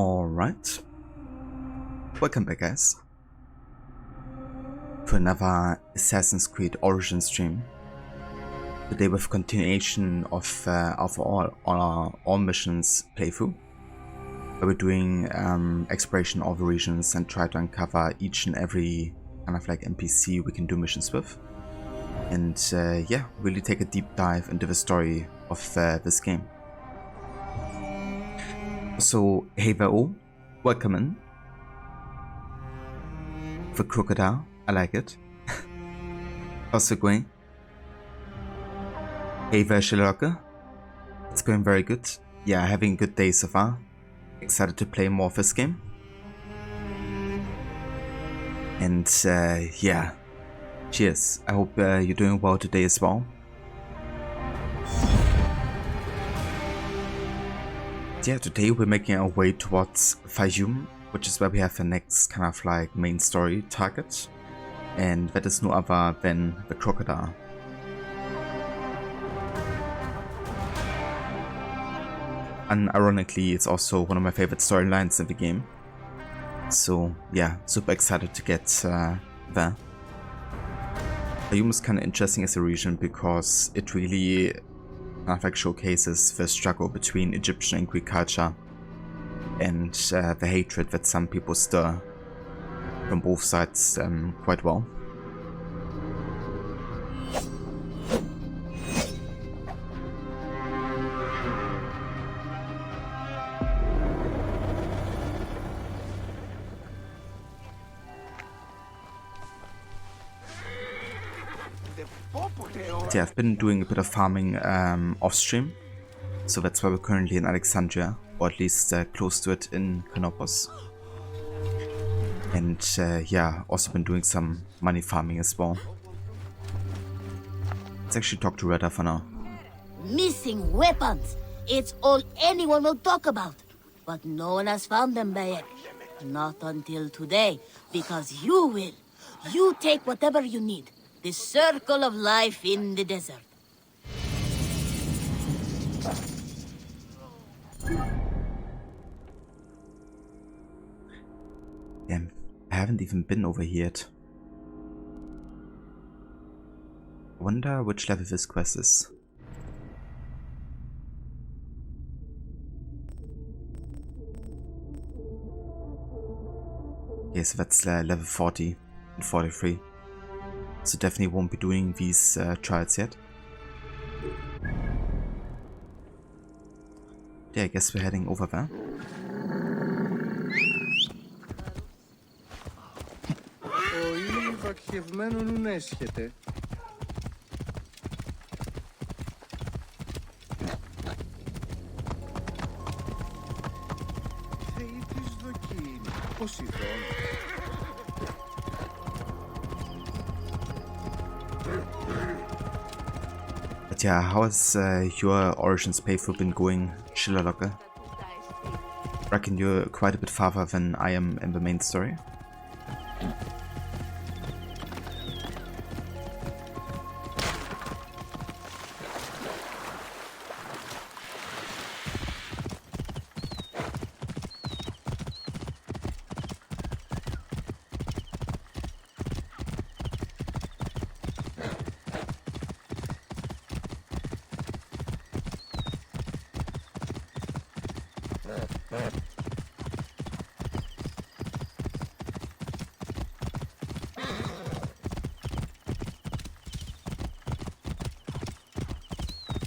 Alright, welcome back guys to another Assassin's Creed Origins stream. Today with continuation of all missions playthrough, where we're doing exploration of the regions and try to uncover each and every kind of like NPC we can do missions with. And yeah, really take a deep dive into the story of this game. So, hey there all, welcome in. The Crocodile, I like it. How's it going? Hey there, Sherlock. It's going very good. Yeah, having a good day so far. Excited to play more of this game. And yeah, cheers. I hope you're doing well today as well. Yeah, today we're making our way towards Fayoum, which is where we have the next kind of like main story target, and that is no other than the Crocodile. And ironically, it's also one of my favorite storylines in the game. So yeah, super excited to get there. Fayoum is kind of interesting as a region because it really kind of like showcases the struggle between Egyptian and Greek culture and the hatred that some people stir from both sides quite well. Yeah, I've been doing a bit of farming off stream, so that's why we're currently in Alexandria, or at least close to it in Canopus. And yeah, also been doing some money farming as well. Let's actually talk to Reda for now. Missing weapons! It's all anyone will talk about. But no one has found them, Bayek. Not until today, because you will. You take whatever you need. The circle of life in the desert. Damn, I haven't even been over here yet. I wonder which level this quest is. Okay, so that's level 40 and 43. So definitely won't be doing these trials yet. Yeah, I guess we're heading over there. But yeah, how has your Origins playthrough been going, Schillerlocke? Reckon you're quite a bit farther than I am in the main story.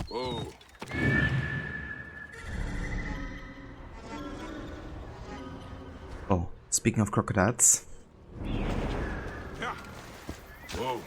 Whoa. Oh, speaking of crocodiles. Yeah. Whoa.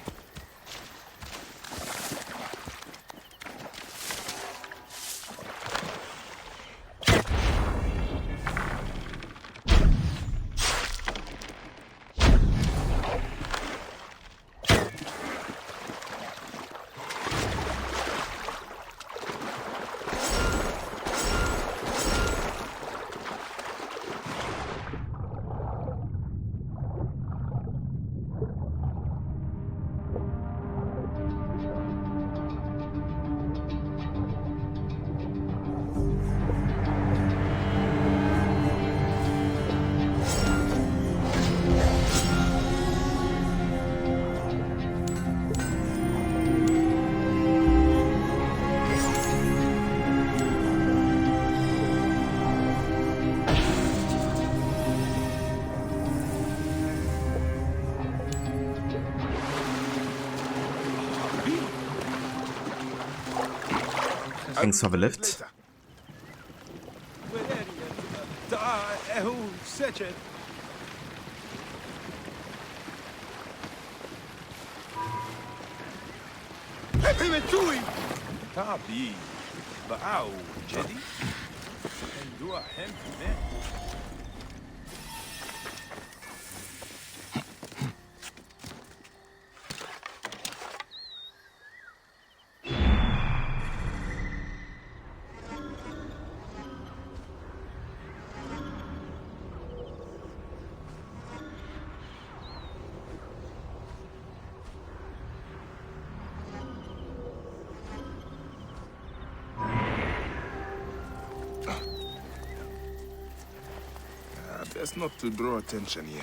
Thanks for the lift. Tabi, ba'au, Jedi, and do a hem, man. Best not to draw attention here.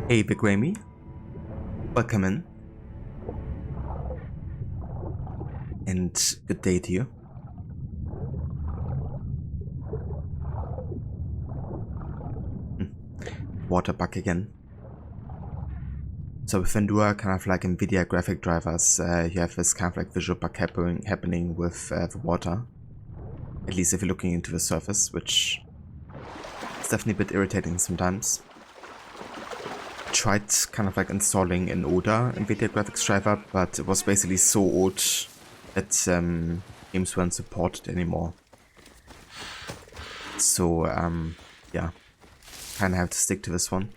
Hey, Big Ramy. Welcome in. And good day to you. Water bug again. So with Endura, kind of like NVIDIA graphic drivers, you have this kind of like visual bug happening with the water. At least if you're looking into the surface, which is definitely a bit irritating sometimes. Tried kind of like installing an older NVIDIA graphics driver, but it was basically so old that games weren't supported anymore. So yeah, kind of have to stick to this one.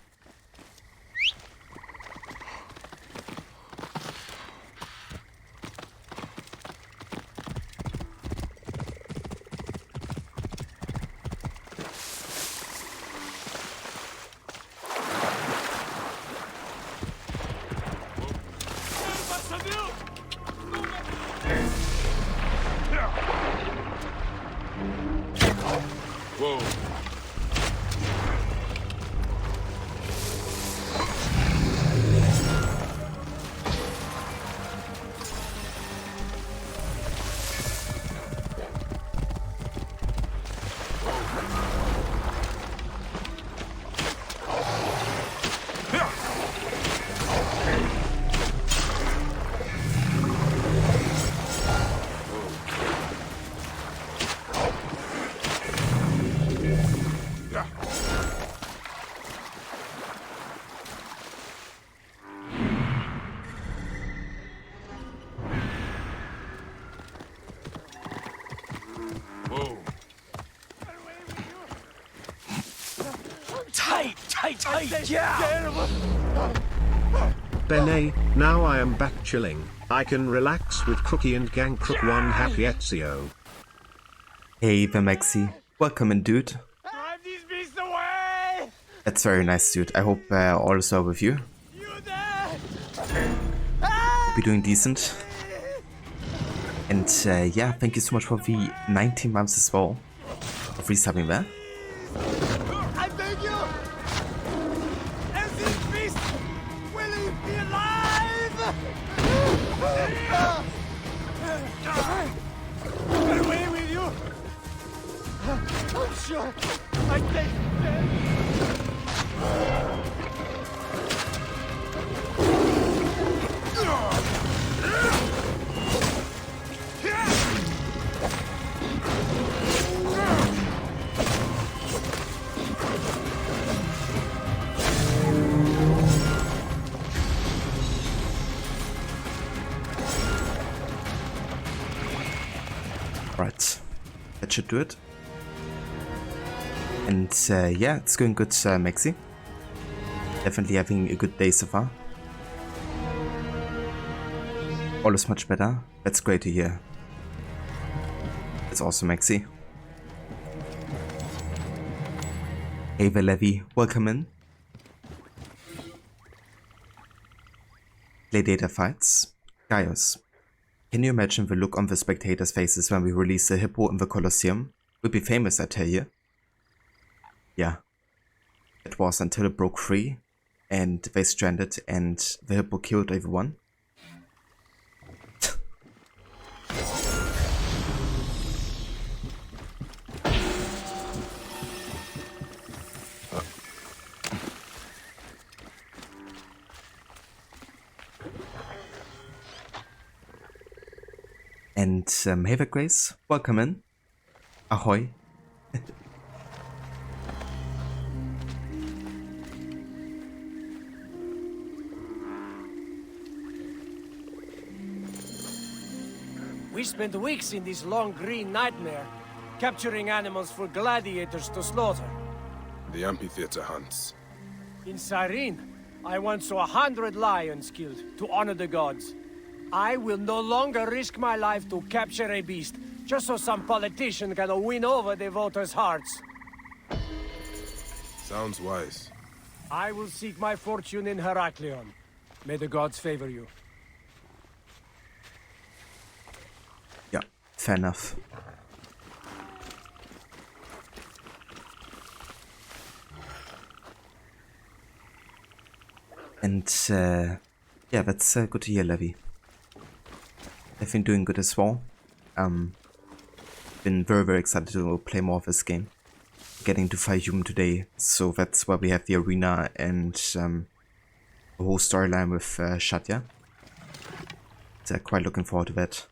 Whoa. Tight, yeah! Bene, now I am back chilling. I can relax with Crookie and Gang Crook 1 happy Ezio. Hey, the Maxi. Welcome in, dude. Drive these beasts away! That's very nice, dude. I hope all is well with you. Hope you're doing decent. And yeah, thank you so much for the 19 months as well. For resubbing there. I beg you! As this beast, will he be alive? Get away with you! I'm sure I take dead. Right, that should do it. And yeah, it's going good, Maxi. Definitely having a good day so far. All is much better. That's great to hear. It's awesome, Maxi. Hey, Levi, welcome in. Play data fights. Gaius. Can you imagine the look on the spectators' faces when we release a hippo in the Colosseum? We'll be famous, I tell you. Yeah. It was until it broke free, and they stranded, and the hippo killed everyone. And hey there, Grace, welcome in. Ahoy. We spent weeks in this long green nightmare, capturing animals for gladiators to slaughter. The amphitheater hunts. In Cyrene, I once saw 100 lions killed to honor the gods. I will no longer risk my life to capture a beast, just so some politician can win over the voters' hearts. Sounds wise. I will seek my fortune in Heraklion. May the gods favor you. Yeah, fair enough. And yeah, that's good to hear, Levi. I've been doing good as well. Been very excited to play more of this game. Getting to fight human today, so that's why we have the arena and the whole storyline with Shatya. So quite looking forward to that.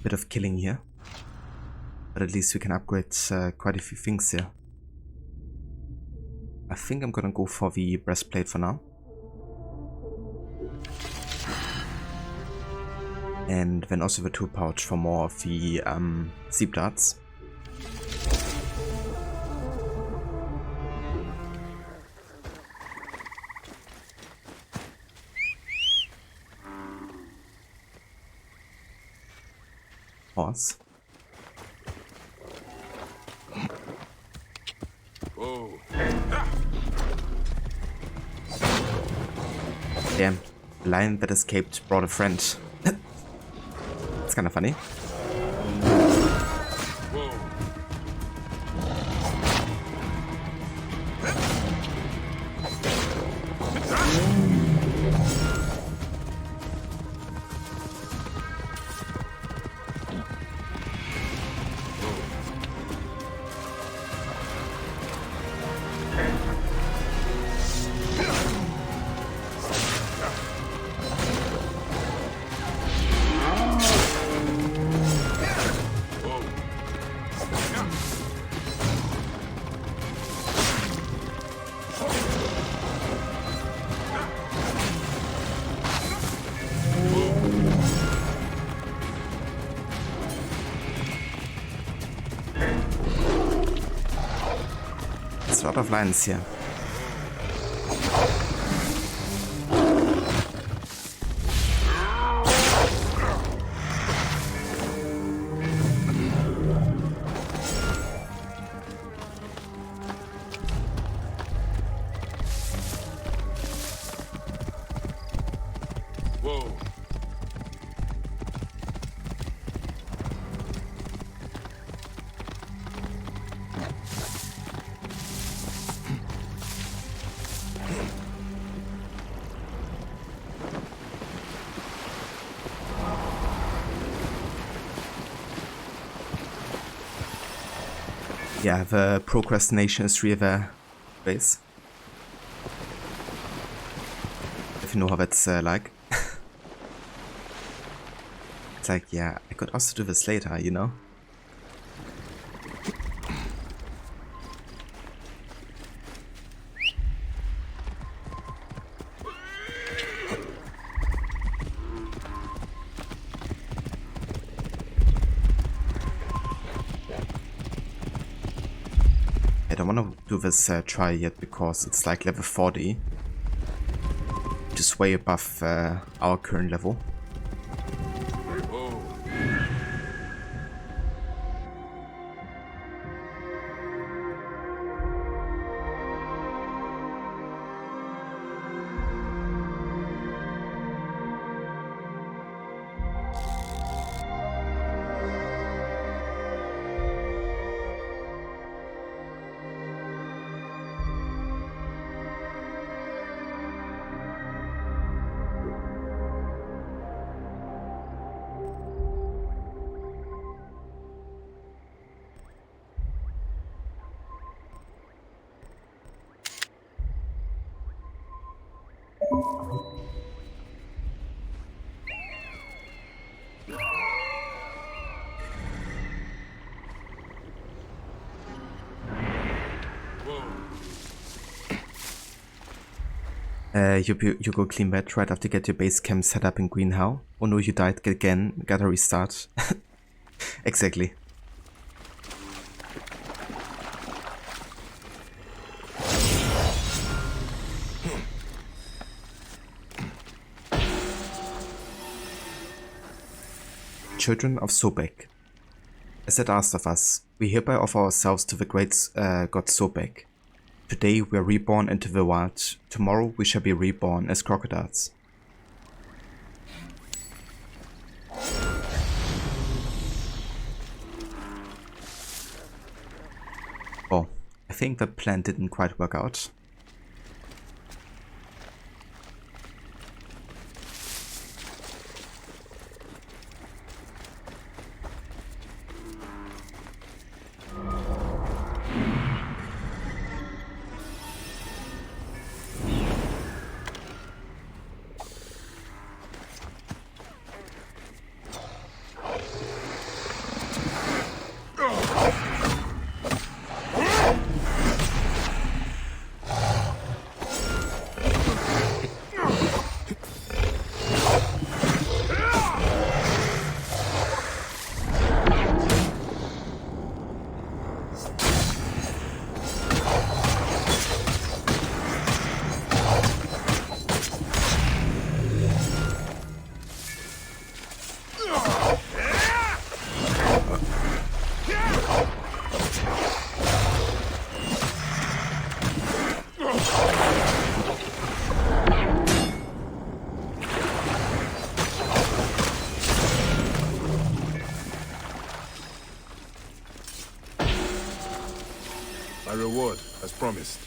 Bit of killing here, but at least we can upgrade quite a few things here. I think I'm gonna go for the breastplate for now, and then also the tool pouch for more of the seep darts. Horse. Whoa. Damn, the lion that escaped brought a friend. It's kind of funny. Whoa. lot of lions here. Whoa. Yeah, the procrastination is really base. If you know how that's like. It's like, yeah, I could also do this later, you know? I don't want to do this try yet because it's like level 40. Just way above our current level. You go clean bed right after you get your base camp set up in Greenhow. Oh no, you died again. Gotta restart. Exactly. Children of Sobek. As it asked of us, we hereby offer ourselves to the great god Sobek. Today we are reborn into the wild, tomorrow we shall be reborn as crocodiles. Oh, I think the plan didn't quite work out. My reward, as promised.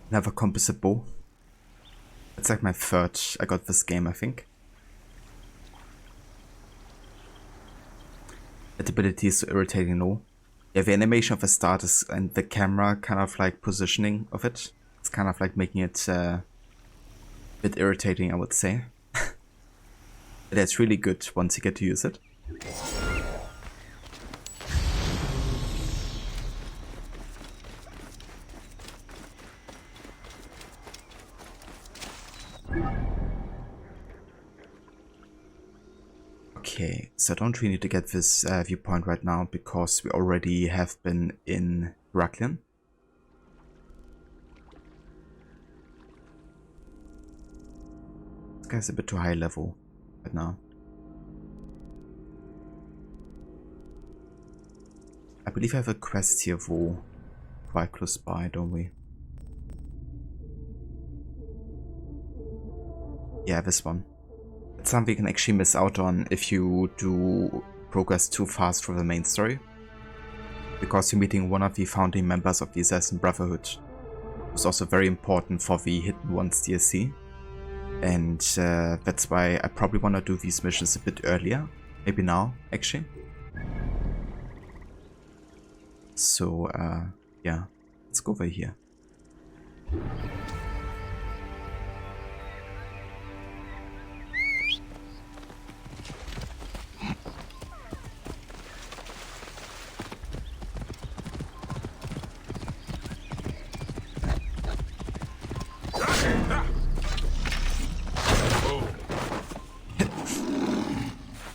Another composite bow. It's like my third I got this game, I think. That ability is so irritating, no? Yeah, the animation of the start is, and the camera kind of like positioning of it. It's kind of like making it a bit irritating, I would say. But it's really good once you get to use it. Okay, so I don't really need to get this viewpoint right now because we already have been in Heraklion. This guy's a bit too high level right now. I believe I have a quest here for quite close by, don't we? Yeah, this one. It's something you can actually miss out on if you do progress too fast through the main story. Because you're meeting one of the founding members of the Assassin Brotherhood. Who's also very important for the Hidden Ones DLC. And that's why I probably want to do these missions a bit earlier. Maybe now, actually. So, yeah, let's go over here.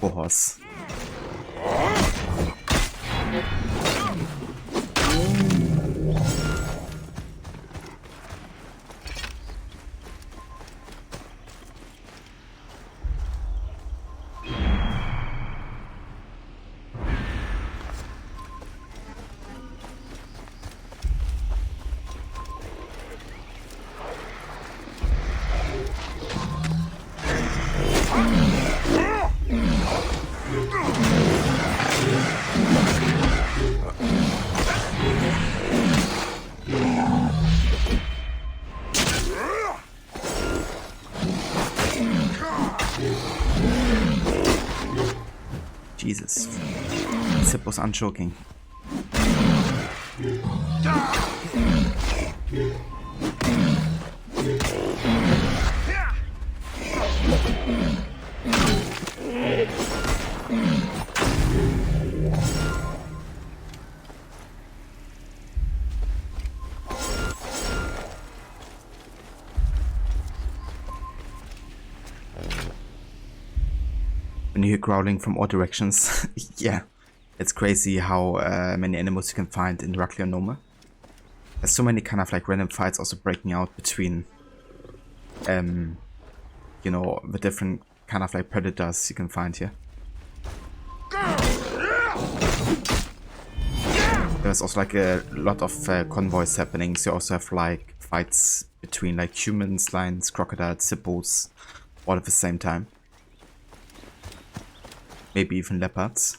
Poor horse. Jesus. Zip was unchoking. When you hear growling from all directions, yeah, it's crazy how many animals you can find in Heraklion Nome. There's so many kind of like random fights also breaking out between, you know, the different kind of like predators you can find here. There's also like a lot of convoys happening, so you also have like fights between like humans, lions, crocodiles, hippos, all at the same time. Maybe even leopards.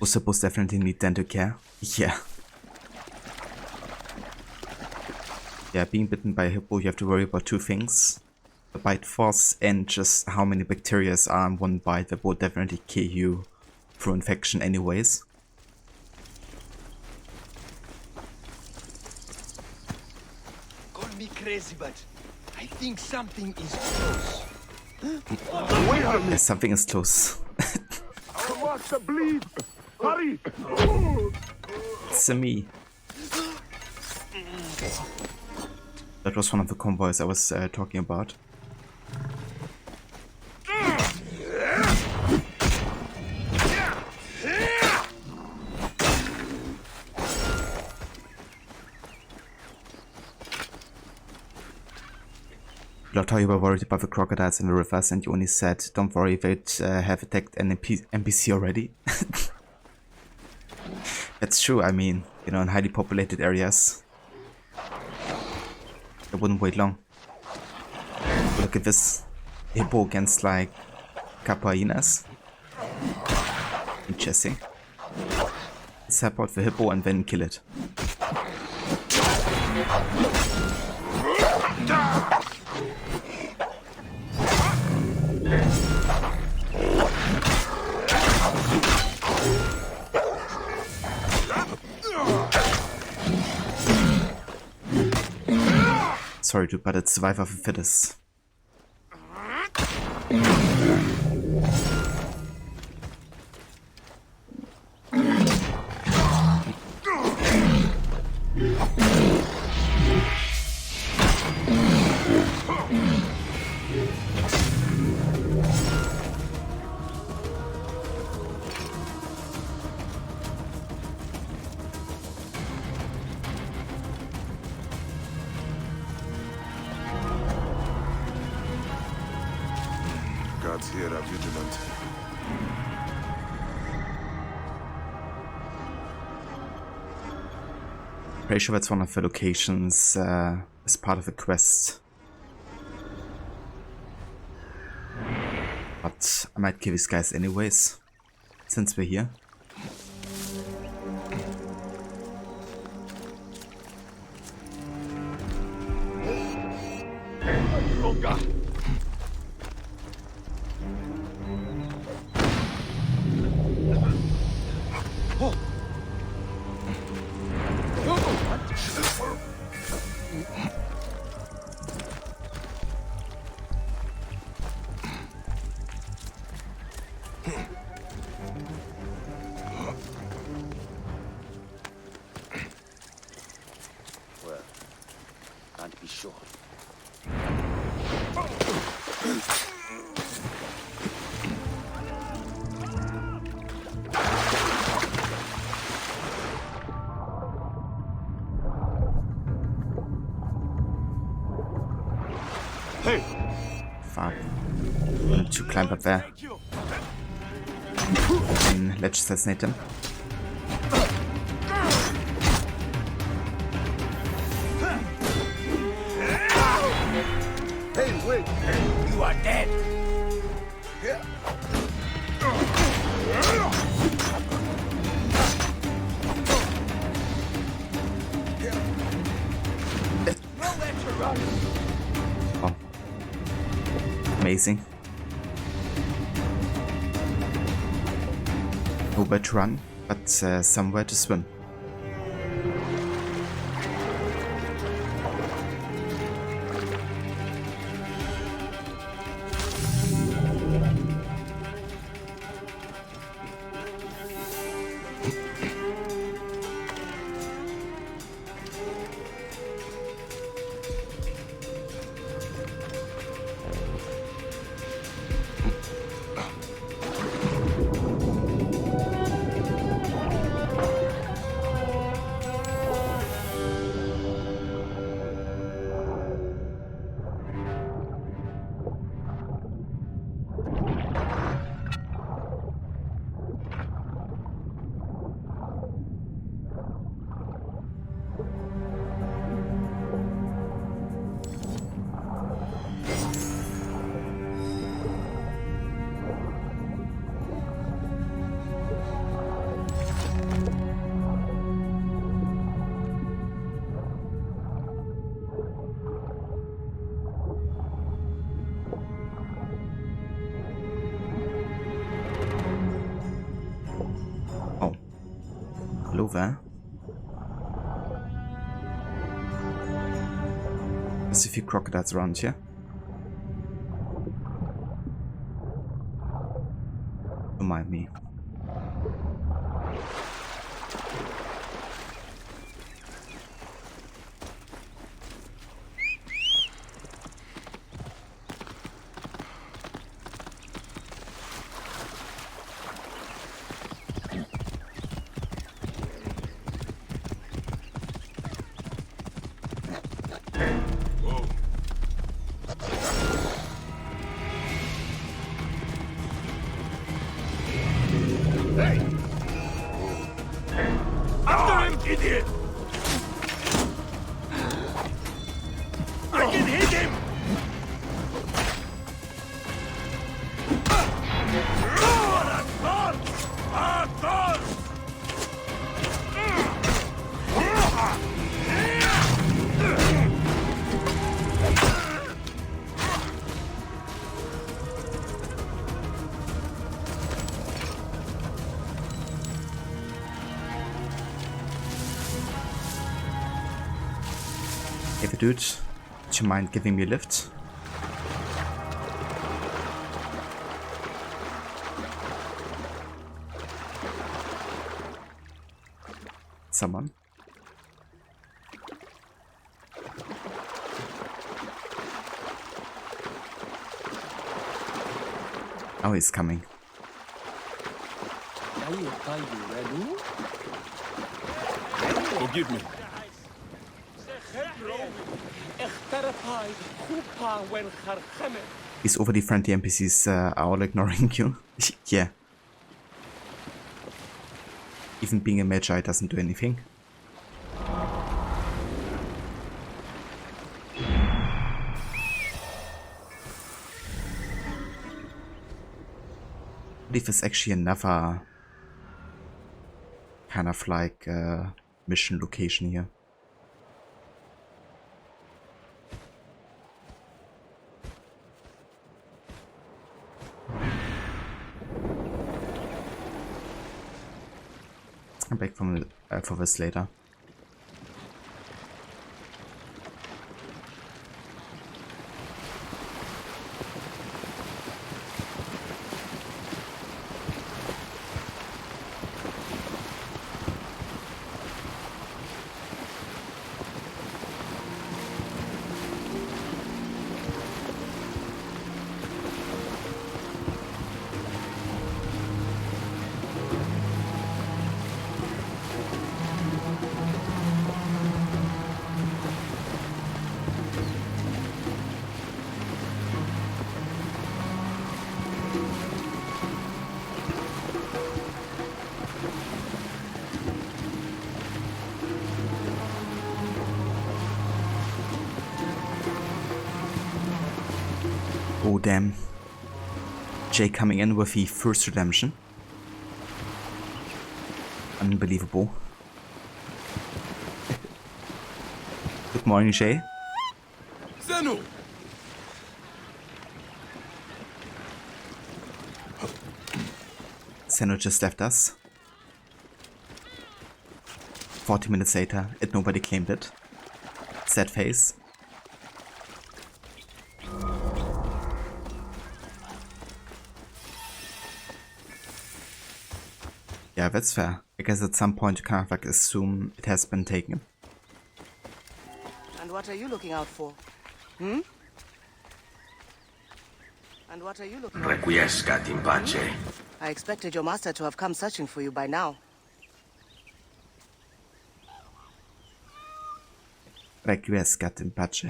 Those hippos definitely need dental care. Yeah. Yeah, being bitten by a hippo, you have to worry about two things. The bite force and just how many bacteria are in one bite that will definitely kill you through infection anyways. Call me crazy, but I think something is close. Yes, something is close. Watch the bleed! Hurry! It's me. That was one of the convoys I was talking about. A lot how you were worried about the crocodiles in the rivers and you only said, don't worry, they'd have attacked an NPC already. That's true, I mean, you know, in highly populated areas. It wouldn't wait long. Look at this. Hippo against like couple hyenas. Interesting. Let's help out the hippo and then kill it. Sorry dude, but it's survival of the fittest. guards here are vigilant. Pretty sure that's one of the locations as part of a quest. But I might kill these guys anyways, since we're here. Can't be sure. Fuck. I need to climb up there. And let's assassinate him. Hey, wait! You are dead! Nowhere to run! Oh. Amazing. Nowhere to run, but somewhere to swim. Hello there. There's a few crocodiles around here. Don't mind me. Idiot! I can hit him! Hey the dude, would you mind giving me a lift? Someone? Oh, he's coming. Forgive me. These overly friendly NPCs are all ignoring you. Yeah. Even being a magi doesn't do anything. I believe there's actually another kind of like mission location here. I'm back from for this later. Oh damn. Jay coming in with the first redemption. Unbelievable. Good morning, Jay. Zenu! Senno just left us. 40 minutes later, and nobody claimed it. Sad face. Yeah, that's fair. I guess at some point you kind of like assume it has been taken. And what are you looking out for? Hmm? And what are you looking out for? Requiescat in pace. I expected your master to have come searching for you by now. Requiescat in pace.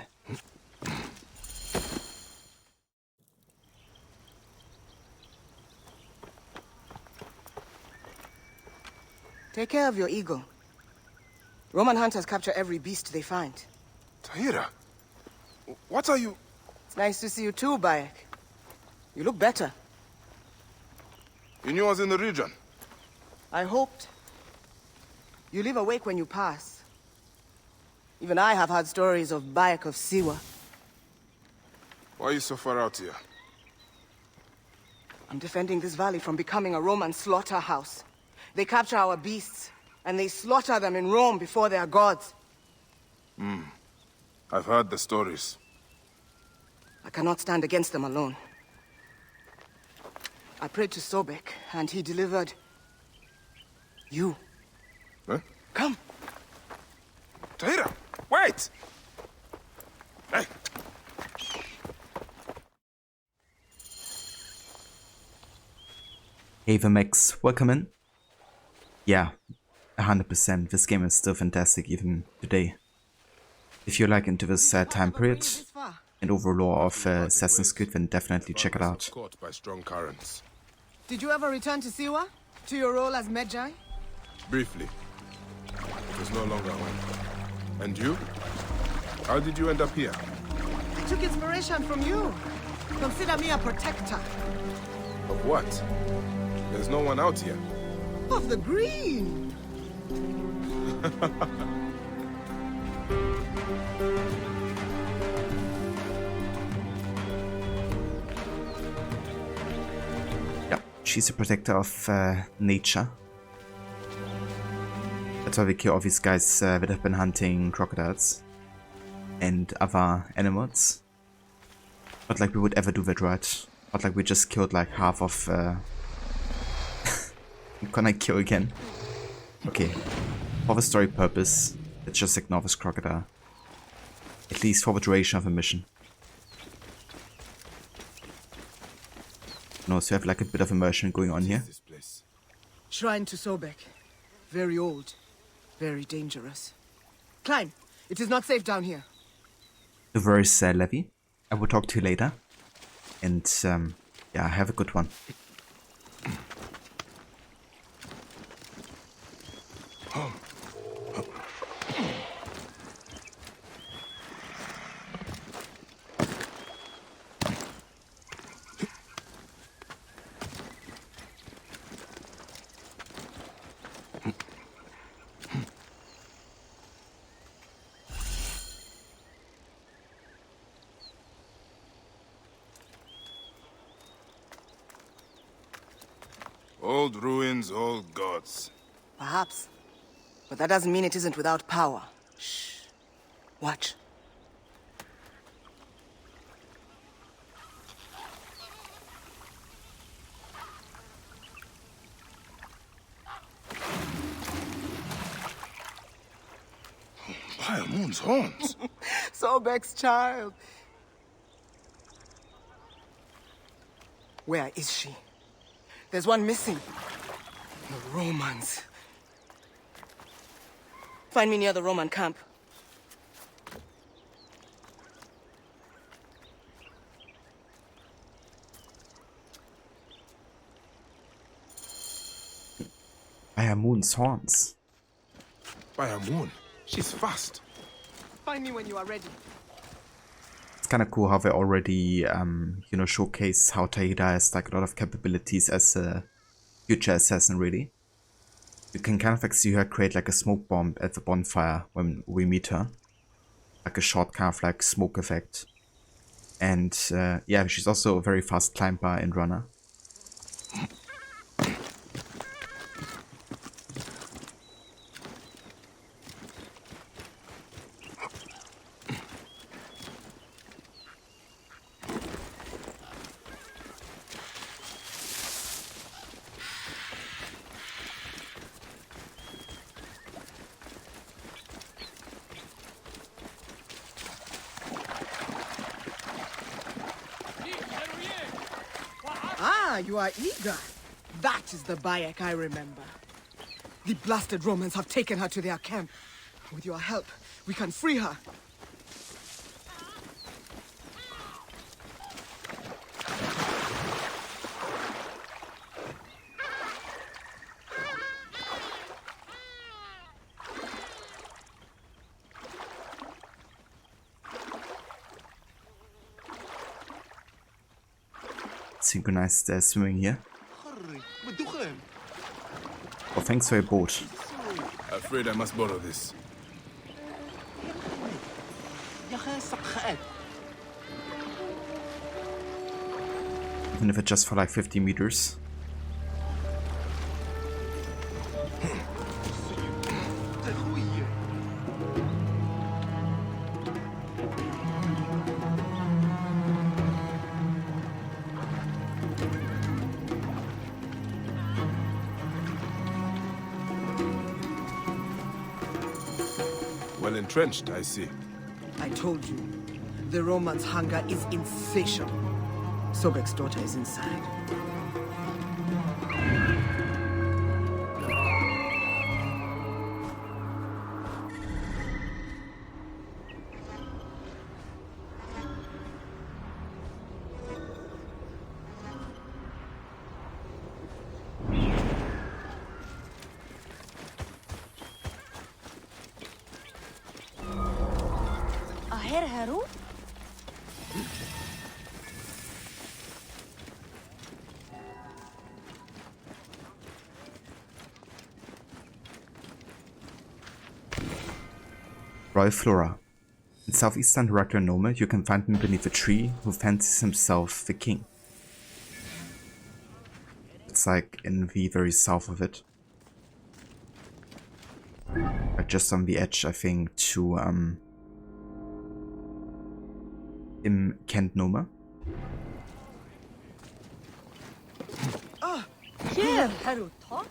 Take care of your ego. Roman hunters capture every beast they find. Tahira, what are you... It's nice to see you too, Bayek. You look better. You knew I was in the region? I hoped. You leave a wake when you pass. Even I have heard stories of Bayek of Siwa. Why are you so far out here? I'm defending this valley from becoming a Roman slaughterhouse. They capture our beasts, and they slaughter them in Rome before their gods. I've heard the stories. I cannot stand against them alone. I prayed to Sobek, and he delivered... you. Huh? Come. Tahira, wait! Hey! Hey Max, welcome in. Yeah, 100%. This game is still fantastic even today. If you're like into this time period and overall of Assassin's Creed, then definitely check it out. Caught by strong currents. Did you ever return to Siwa? To your role as Medjay? Briefly. It was no longer home. And you? How did you end up here? I took inspiration from you. Consider me a protector. Of what? There's no one out here. Of the green. Yeah, she's a protector of nature. That's why we kill all these guys that have been hunting crocodiles and other animals. Not like we would ever do that, right? Not like we just killed like half of... Can I kill again? Okay. For the story purpose, let's just ignore this crocodile. At least for the duration of the mission. No, so we have like a bit of immersion going on here. This place. Shrine to Sobek. Very old. Very dangerous. Climb. It is not safe down here. The verse Levy. I will talk to you later. And yeah, have a good one. Old ruins, old gods. Perhaps. But that doesn't mean it isn't without power. Shh. Watch. By a moon's horns. Sobek's child. Where is she? There's one missing. The Romans. Find me near the Roman camp. By a moon's horns. By a moon. She's fast. Find me when you are ready. It's kind of cool how they already, you know, showcase how Tahida has like a lot of capabilities as a future assassin, really. You can kind of like see her create like a smoke bomb at the bonfire when we meet her. Like a short kind of like smoke effect. And yeah, she's also a very fast climber and runner. Ah, you are eager. That is the Bayek I remember. The blasted Romans have taken her to their camp. With your help, we can free her. Synchronized swimming here. Oh, thanks for your boat. Afraid I must borrow this. Even if it's just for like 50 meters. Well entrenched, I see. I told you, the Romans' hunger is insatiable. Sobek's daughter is inside. Aher Haru? Royal Flora. In southeastern Heraklion Nome, you can find him beneath a tree who fancies himself the king. It's like in the very south of it. Like just on the edge, I think, to in Kent Nome. Here, Haru taught.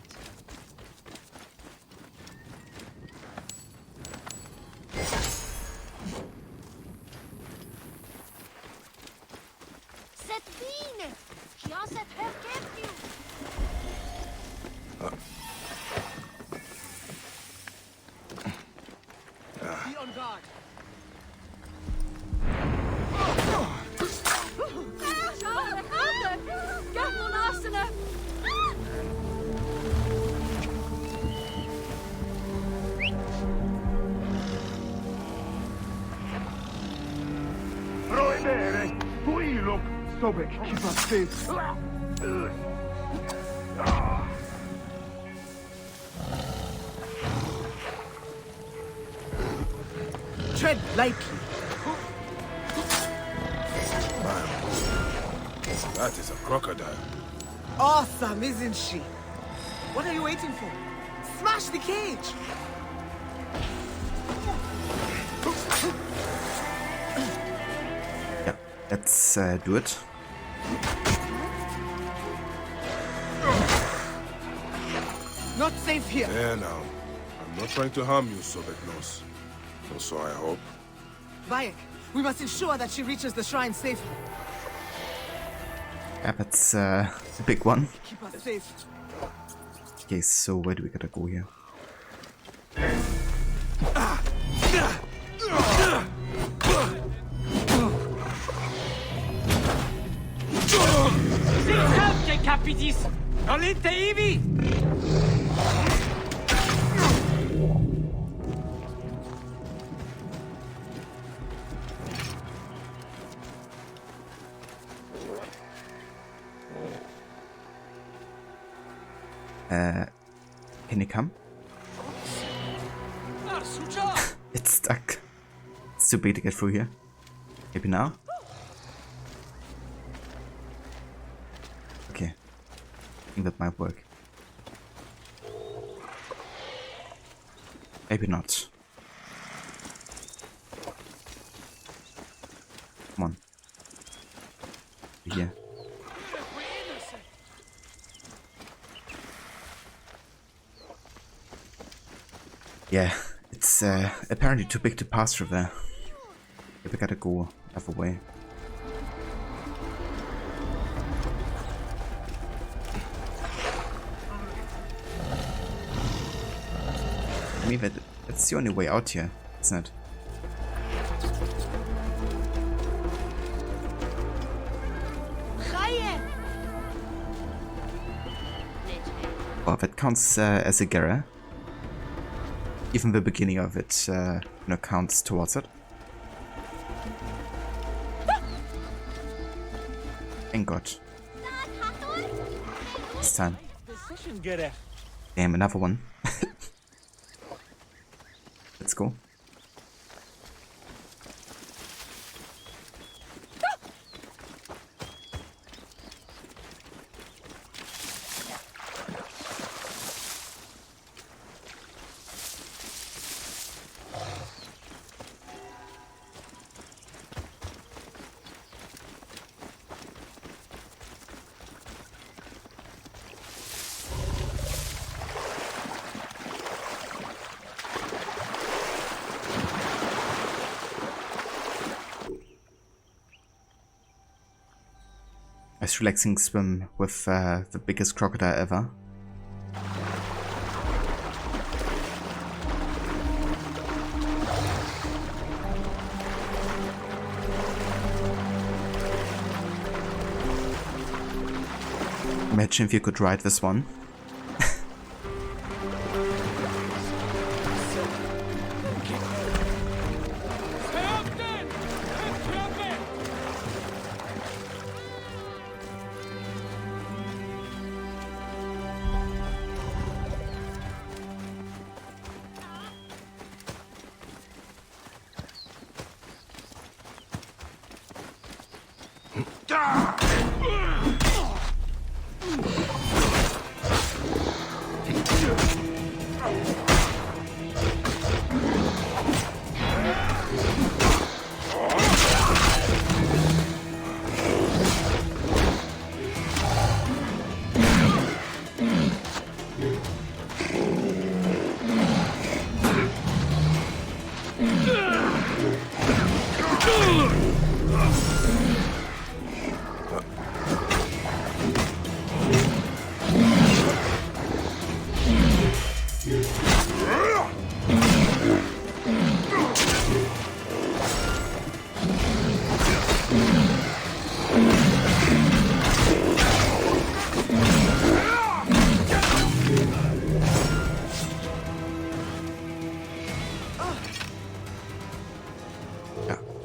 Set fine! Just set her captive! Be on guard. Proibere, tuiluk, Sobek, keep us safe. Tread lightly. That is a crocodile. Awesome, isn't she? What are you waiting for? Smash the cage! Yeah, let's do it. Not safe here. There now. I'm not trying to harm you, Sobeknos. Or so I hope. Bayek, we must ensure that she reaches the shrine safely. Yeah, that's a big one. Keep us safe. Okay, so where do we gotta go here? Capitis! Olite Ivi! Can you come? It's stuck. It's too big to get through here. Maybe now? Okay. I think that might work. Maybe not. Come on. Here. Yeah, it's apparently too big to pass through there. We gotta go other way. I mean, that's the only way out here, isn't it? Well, that counts as a Gera. Even the beginning of it, counts towards it. Thank God. This time. Damn, another one. Let's go. Nice relaxing swim with the biggest crocodile ever. Imagine if you could ride this one.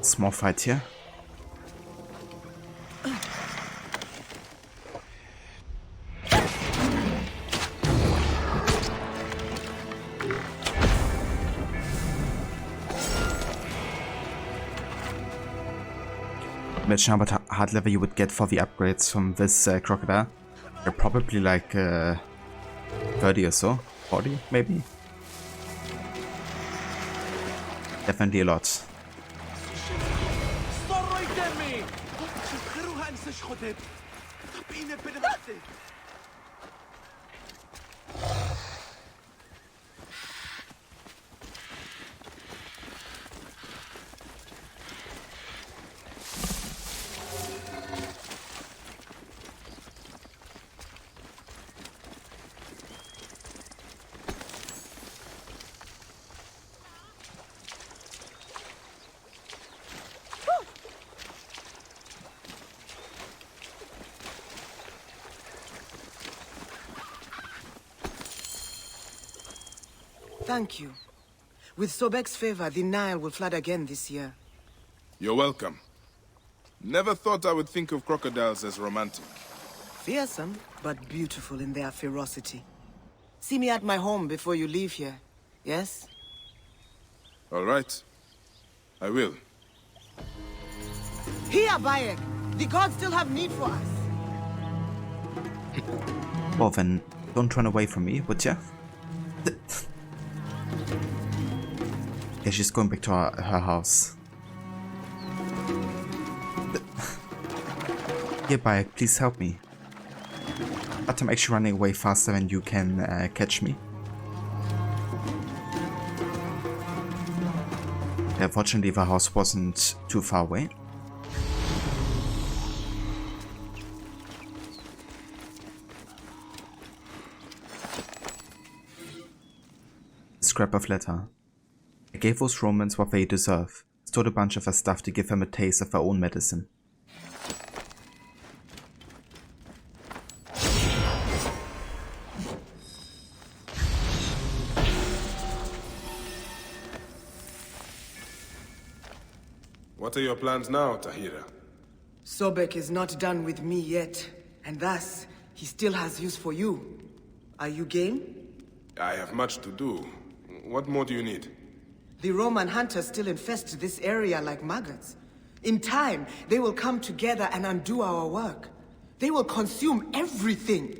Small fight here. Imagine how much hard level you would get for the upgrades from this Crocodile. They're probably like 30 or so, 40 maybe. Definitely a lot. Thank you. With Sobek's favor, the Nile will flood again this year. You're welcome. Never thought I would think of crocodiles as romantic. Fearsome, but beautiful in their ferocity. See me at my home before you leave here, yes? All right. I will. Here, Bayek! The gods still have need for us! Well then, don't run away from me, would ya? Yeah, she's going back to her house. Yeah, Bayek, please help me. But I'm actually running away faster than you can catch me. Yeah, fortunately the house wasn't too far away. Scrap of letter. I gave those Romans what they deserve. Stole a bunch of their stuff to give them a taste of their own medicine. What are your plans now, Tahira? Sobek is not done with me yet, and thus, he still has use for you. Are you game? I have much to do. What more do you need? The Roman hunters still infest this area like maggots. In time, they will come together and undo our work. They will consume everything.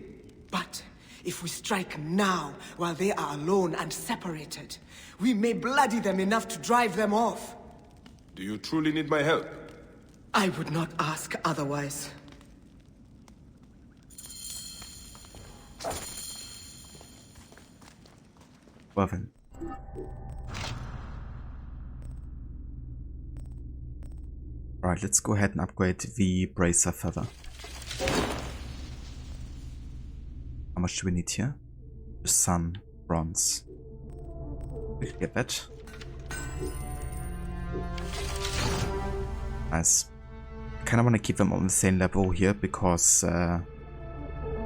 But if we strike now, while they are alone and separated, we may bloody them enough to drive them off. Do you truly need my help? I would not ask otherwise. Well then. Alright, let's go ahead and upgrade the bracer further. How much do we need here? Just some bronze. We can get that. Nice. I kinda wanna keep them on the same level here because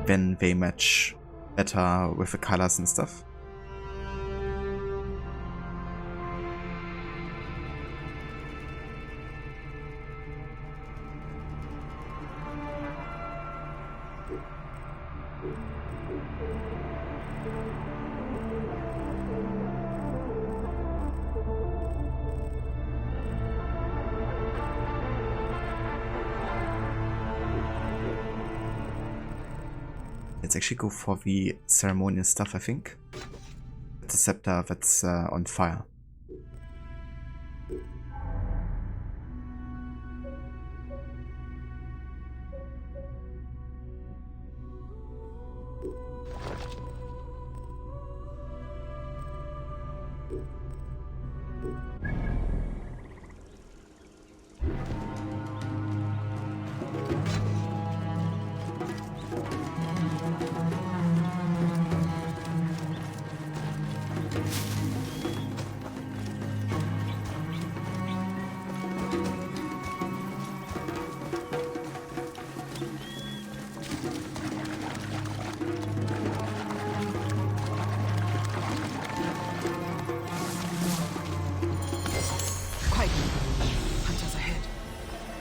then they match better with the colors and stuff. Let's actually go for the ceremonial stuff, I think. The scepter that's on fire.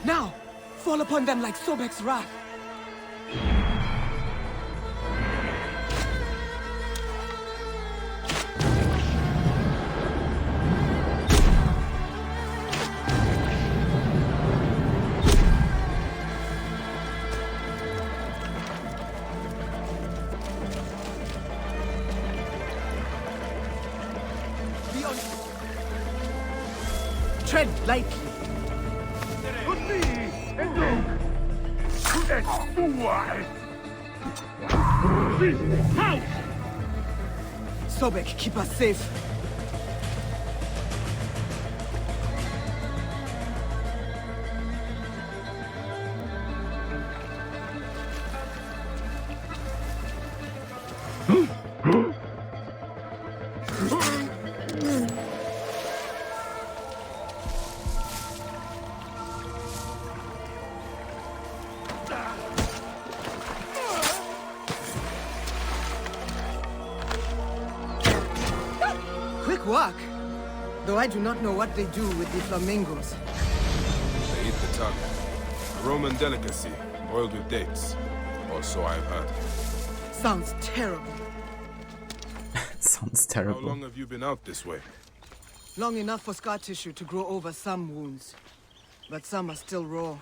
Now, fall upon them like Sobek's wrath. Tread lightly. Sobek, keep us safe. Quick work. Though I do not know what they do with the flamingos. They eat the tongue. A Roman delicacy, boiled with dates. Or so I've heard. Sounds terrible. Sounds How terrible. long have you been out this way? Long enough for scar tissue to grow over some wounds. But some are still raw.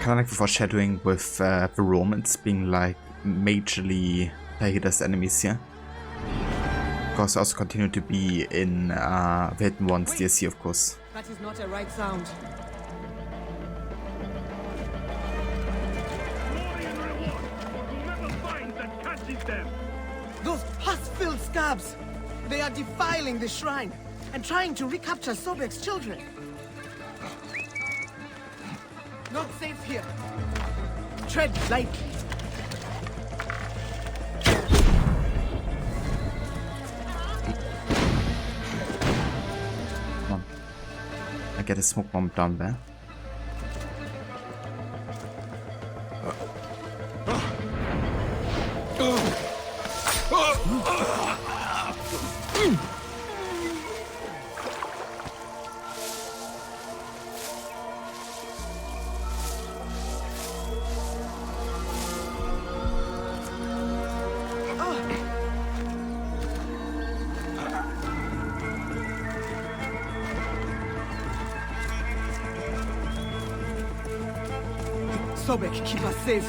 Kind of like the foreshadowing with the Romans being like majorly Tahida's enemies here. Of course, also continue to be in the Hidden Ones DLC, of course. That is not a right sound. Those pus-filled scabs! They are defiling the shrine and trying to recapture Sobek's children. Not safe here. Tread lightly. Come on. I get a smoke bomb down there. Sobek, keep us safe.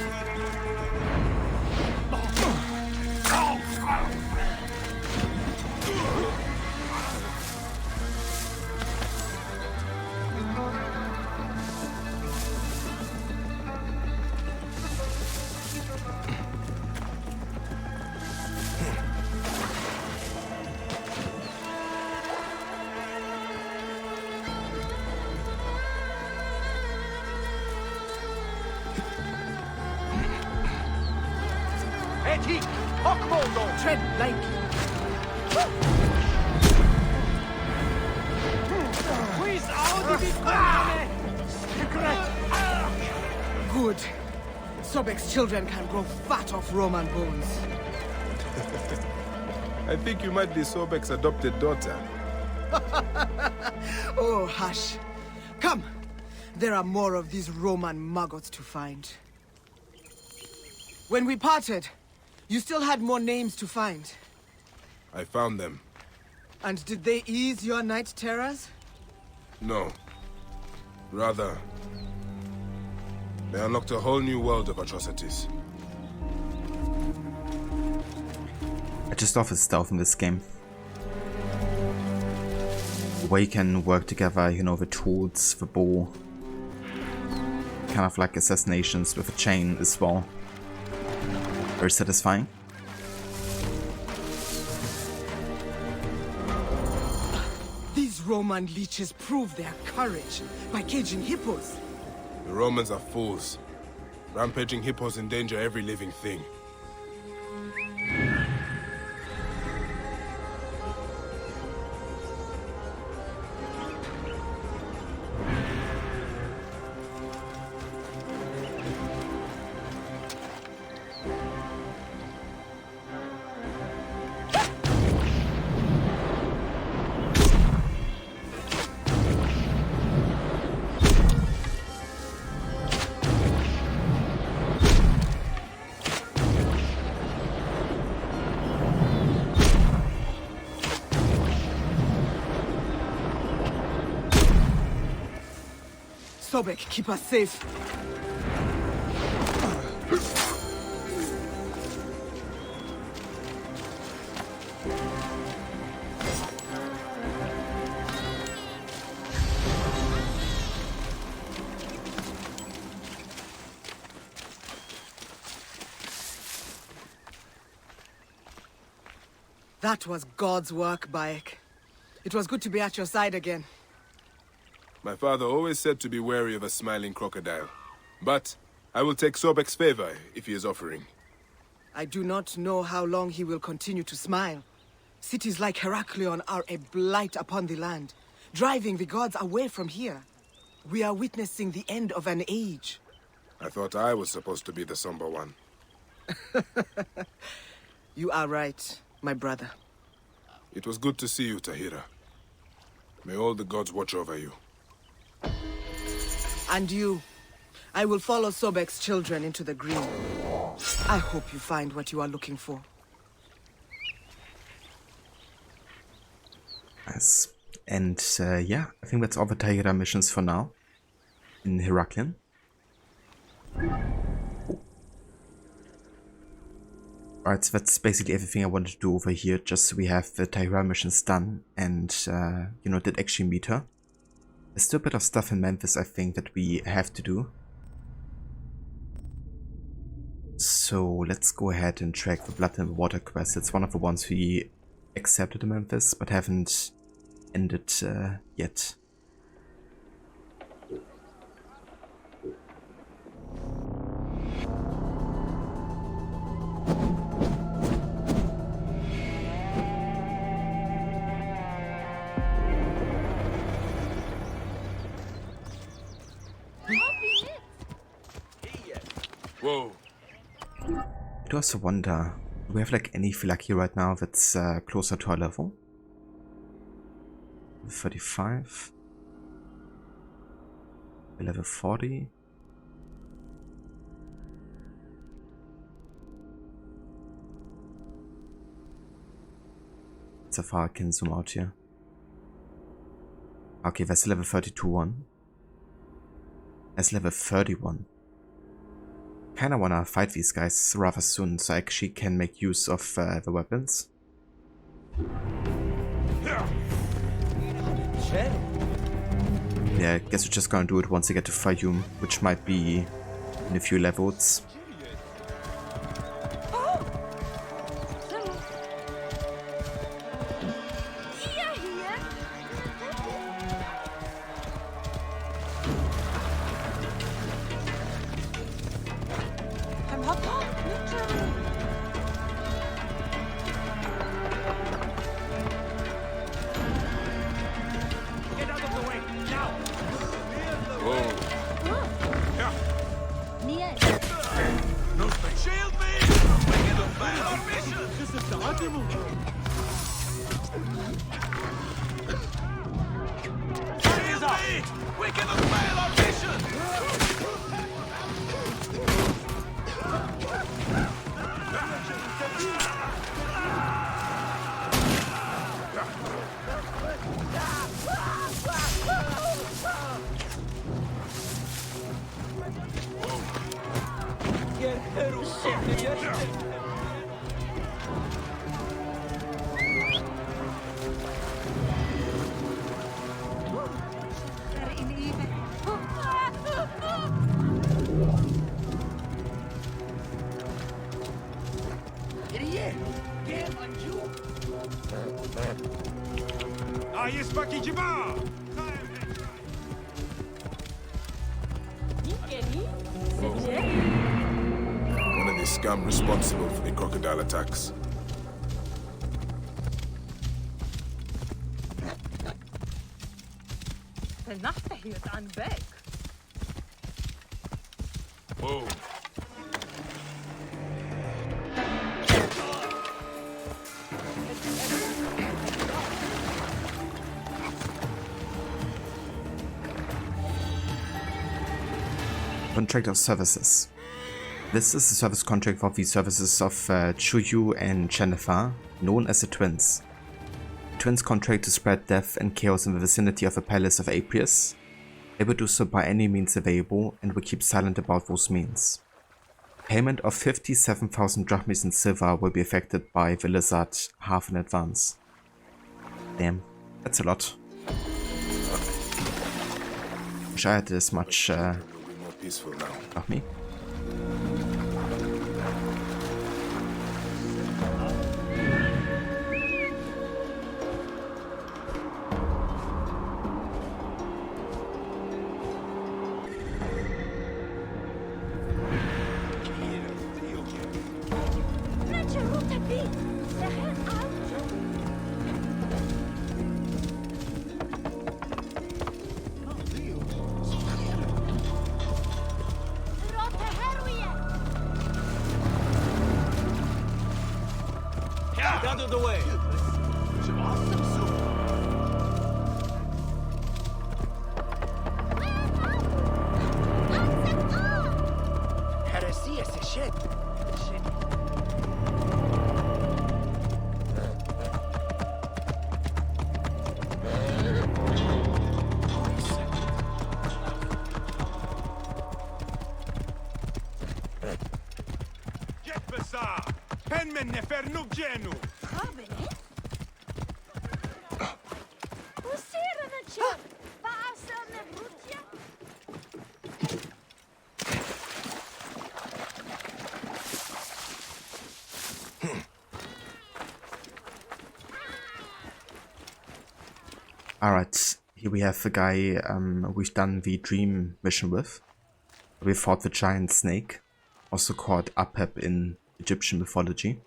Tread lightly. Good. Sobek's children can grow fat off Roman bones. I think you might be Sobek's adopted daughter. Oh, hush. Come. There are more of these Roman maggots to find. When we parted, you still had more names to find. I found them. And did they ease your night terrors? No. Rather, they unlocked a whole new world of atrocities. I just love his stealth in this game. way you can work together, you know, the tools, the bow, kind of like assassinations with a chain as well. Very satisfying. These Roman leeches prove their courage by caging hippos. The Romans are fools. Rampaging hippos endanger every living thing. Sobek, keep us safe. That was God's work, Bayek. It was good to be at your side again. My father always said to be wary of a smiling crocodile. But I will take Sobek's favor if he is offering. I do not know how long he will continue to smile. Cities like Heraklion are a blight upon the land, driving the gods away from here. We are witnessing the end of an age. I thought I was supposed to be the somber one. You are right, my brother. It was good to see you, Tahira. May all the gods watch over you. And you. I will follow Sobek's children into the green. I hope you find what you are looking for. Nice. And yeah, I think that's all the Tahira missions for now in Heraklion. Alright, so that's basically everything I wanted to do over here, just so we have the Tahira missions done and, you know, did actually meet her. There's still a bit of stuff in Memphis, I think, that we have to do. So let's go ahead and track the Blood and Water quest. It's one of the ones we accepted in Memphis, but haven't ended yet. Whoa. I do also wonder, do we have like any Phylaki right now that's closer to our level? 35. Level 40. That's how far I can zoom out here. Okay, that's level 32 one. That's level 31. Kinda wanna fight these guys rather soon, so I actually can make use of the weapons. Yeah, I guess we're just gonna do it once I get to Fayum, which might be in a few levels. One of the scum responsible for the crocodile attacks. Whoa. Contract of services. This is a service contract for the services of Chuyu and Jennifer, known as the Twins. The Twins contract to spread death and chaos in the vicinity of the Palace of Apius. They will do so by any means available and will keep silent about those means. Payment of 57,000 drachmas in silver will be effected by the lizard half in advance. Damn, that's a lot. Wish I had this much Peaceful now. of me. Out of the way. Heresia, c'est shit. Get bizarre. Penmen nefer nugenu. Alright, here we have the guy we've done the dream mission with. We fought the giant snake, also called Apep in Egyptian mythology.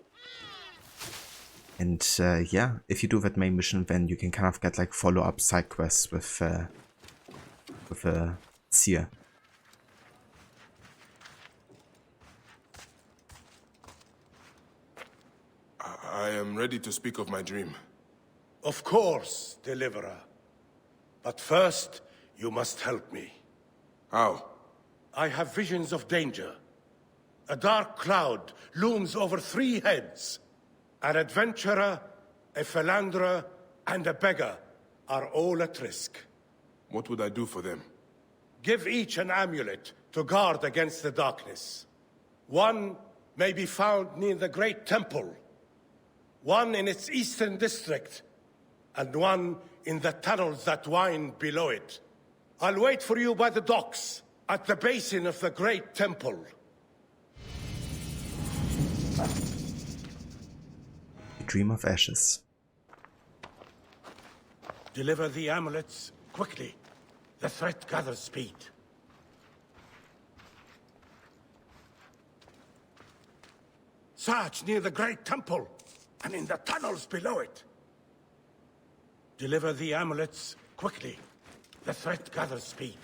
And yeah, if you do that main mission, then you can kind of get like follow-up side quests with Seer. I am ready to speak of my dream. Of course, Deliverer. But first, you must help me. How? I have visions of danger. A dark cloud looms over 3 heads. An adventurer, a philanderer, and a beggar are all at risk. What would I do for them? Give each an amulet to guard against the darkness. One may be found near the Great Temple, one in its eastern district, and one in the tunnels that wind below it. I'll wait for you by the docks, at the basin of the Great Temple. Dream of Ashes. Deliver the amulets quickly. The threat gathers speed. Search near the Great Temple, and in the tunnels below it. Deliver the amulets quickly. The threat gathers speed.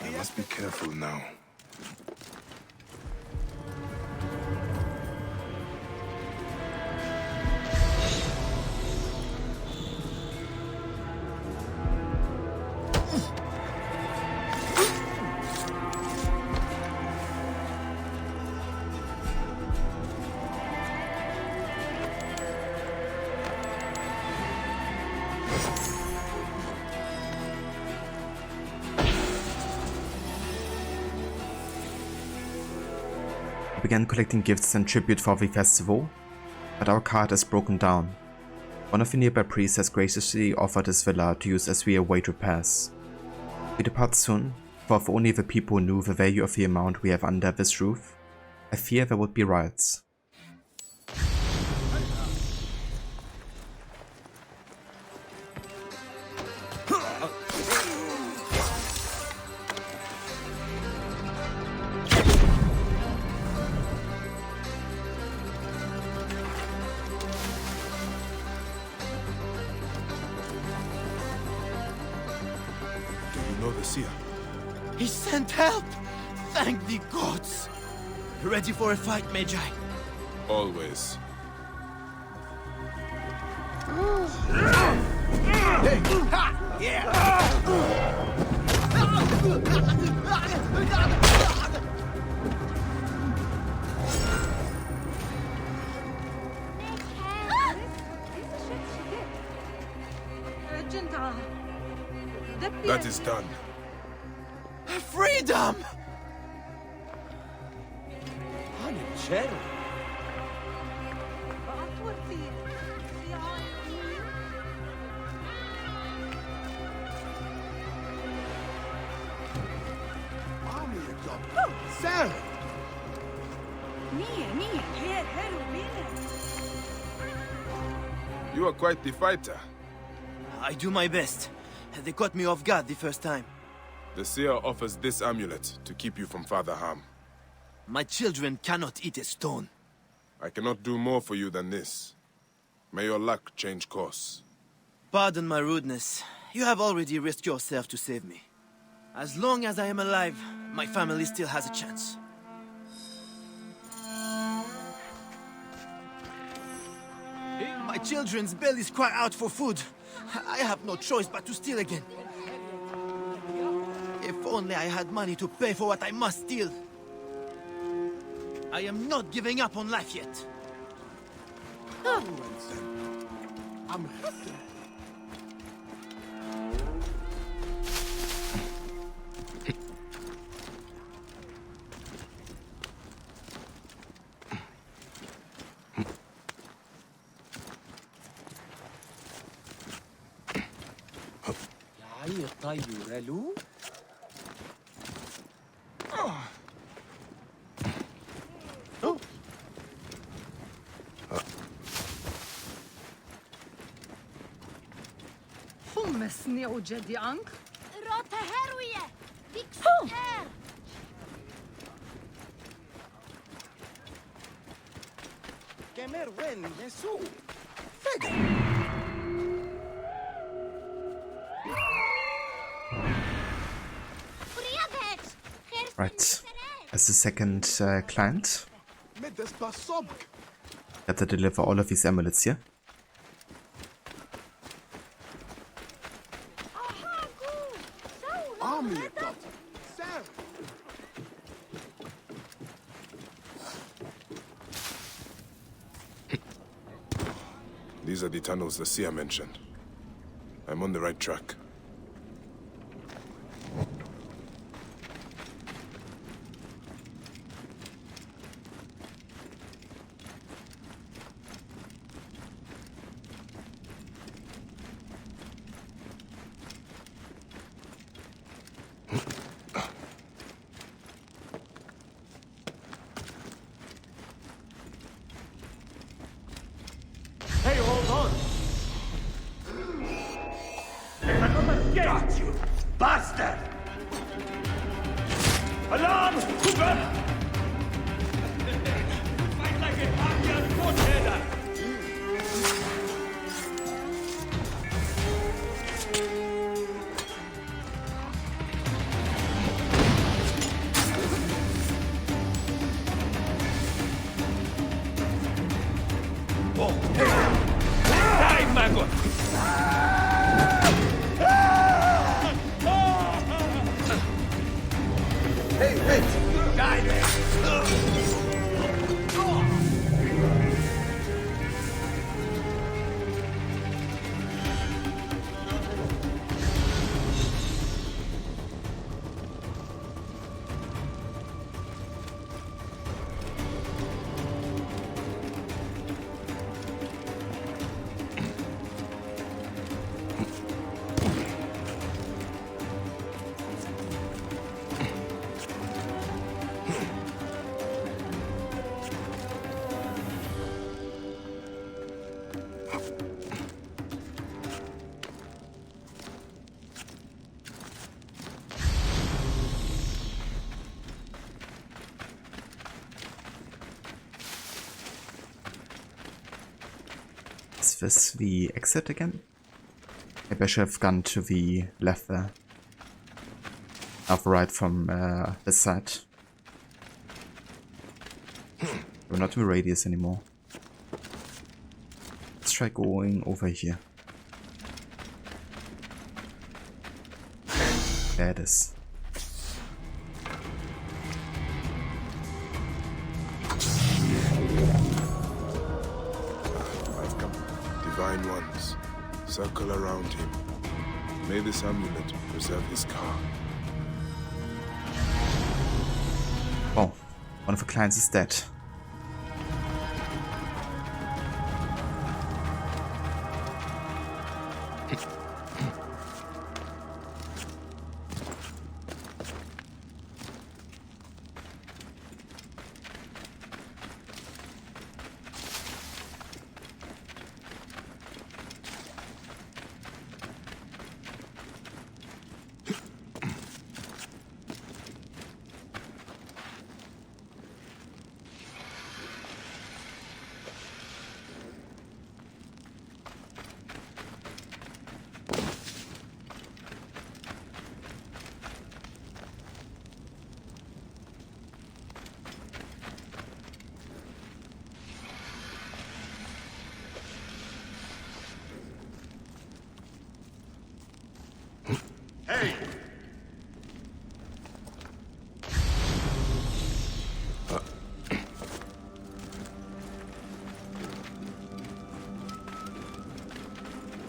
I must be careful now. We began collecting gifts and tribute for the festival, but our cart is broken down. One of the nearby priests has graciously offered his villa to use as we await repairs. We depart soon, for if only the people knew the value of the amount we have under this roof, I fear there would be riots. He sent help! Thank the gods! Ready for a fight, Magi? Always. Hey! Ha! Yeah! That is done. Freedom! Honey cherry. Sarah! You are quite the fighter. I do my best. They caught me off guard the first time. The seer offers this amulet to keep you from further harm. My children cannot eat a stone. I cannot do more for you than this. May your luck change course. Pardon my rudeness. You have already risked yourself to save me. As long as I am alive, my family still has a chance. My children's bellies cry out for food. I have no choice but to steal again. If only I had money to pay for what I must steal. I am not giving up on life yet. حمسني وجدي عنك روتا هروية بيكسر كامير وين يسوع Right, as the second client, got to deliver all of these amulets here. These are the tunnels the seer mentioned. I'm on the right track. Hey, hold on! Got you, bastard! Alarm! Hoover! Fight like a Parthian court-header! Oh, hey! Die, maggot! Hey, wait! Die there! this the exit again? Maybe I should have gone to the left there. Off right from this side. We're not in the radius anymore. Let's try going over here. There it is. Divine ones, circle around him. May this amulet preserve his car. Oh, one of the clients is dead. Hey!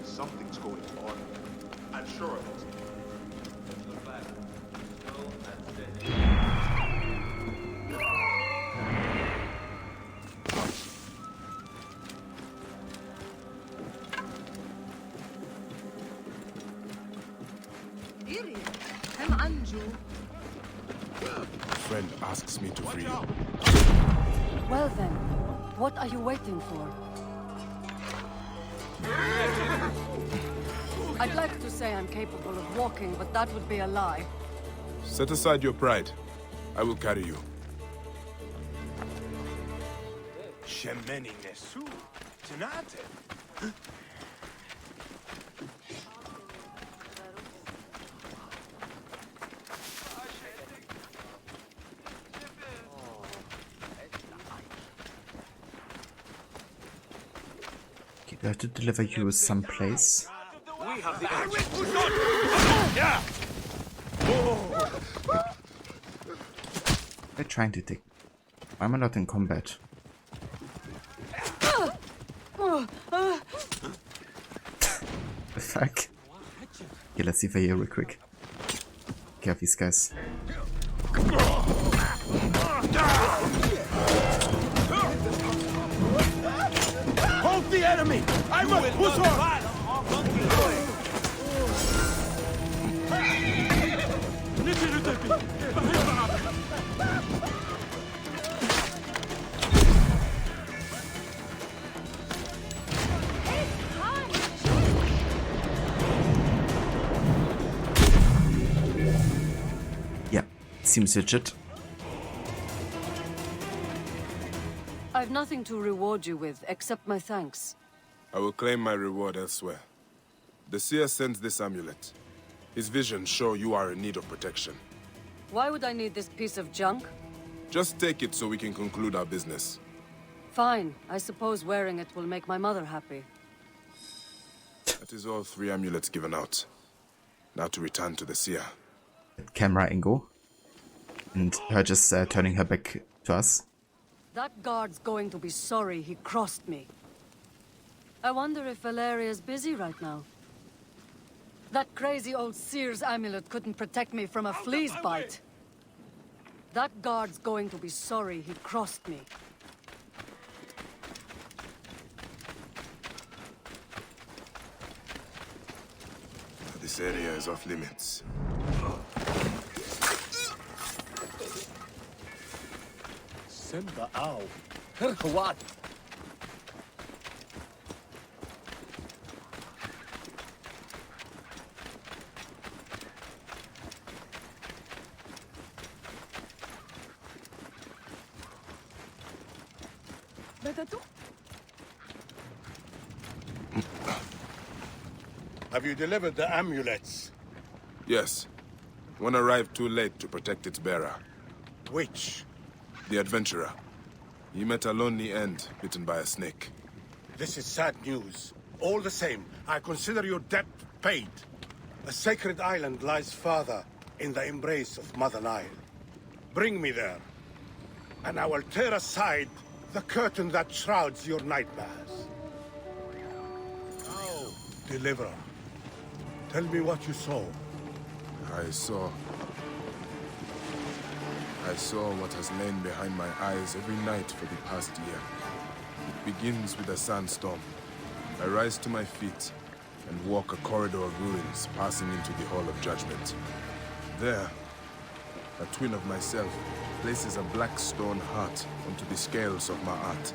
Something's going on. I'm sure of it. Friend asks me to free you. Well then, what are you waiting for? I'd like to say I'm capable of walking, but that would be a lie. Set aside your pride. I will carry you. Shemeni Nesu. Tenate. Do I have to deliver you someplace? We have the edge. Yeah! They're trying to take. Why am I not in combat? The fuck? Okay, let's see if I hear real quick. Care of these guys. Hold the enemy! I must push on! Yeah, seems legit. I've nothing to reward you with, except my thanks. I will claim my reward elsewhere. The seer sends this amulet. His visions show you are in need of protection. Why would I need this piece of junk? Just take it so we can conclude our business. Fine. I suppose wearing it will make my mother happy. That is all 3 amulets given out. Now to return to the seer. Camera angle. And her just turning her back to us. That guard's going to be sorry he crossed me. I wonder if Valeria's busy right now. That crazy old seer's amulet couldn't protect me from a flea's bite. That guard's going to be sorry he crossed me. This area is off limits. Simba ow. What? Have you delivered the amulets? Yes. One arrived too late to protect its bearer. Which? The adventurer. He met a lonely end, bitten by a snake. This is sad news. All the same, I consider your debt paid. A sacred island lies farther in the embrace of Mother Nile. Bring me there, and I will tear aside the curtain that shrouds your nightmares. Now, Deliverer, tell me what you saw. I saw what has lain behind my eyes every night for the past year. It begins with a sandstorm. I rise to my feet and walk a corridor of ruins, passing into the Hall of Judgment. There, a twin of myself places a black stone heart onto the scales of my art.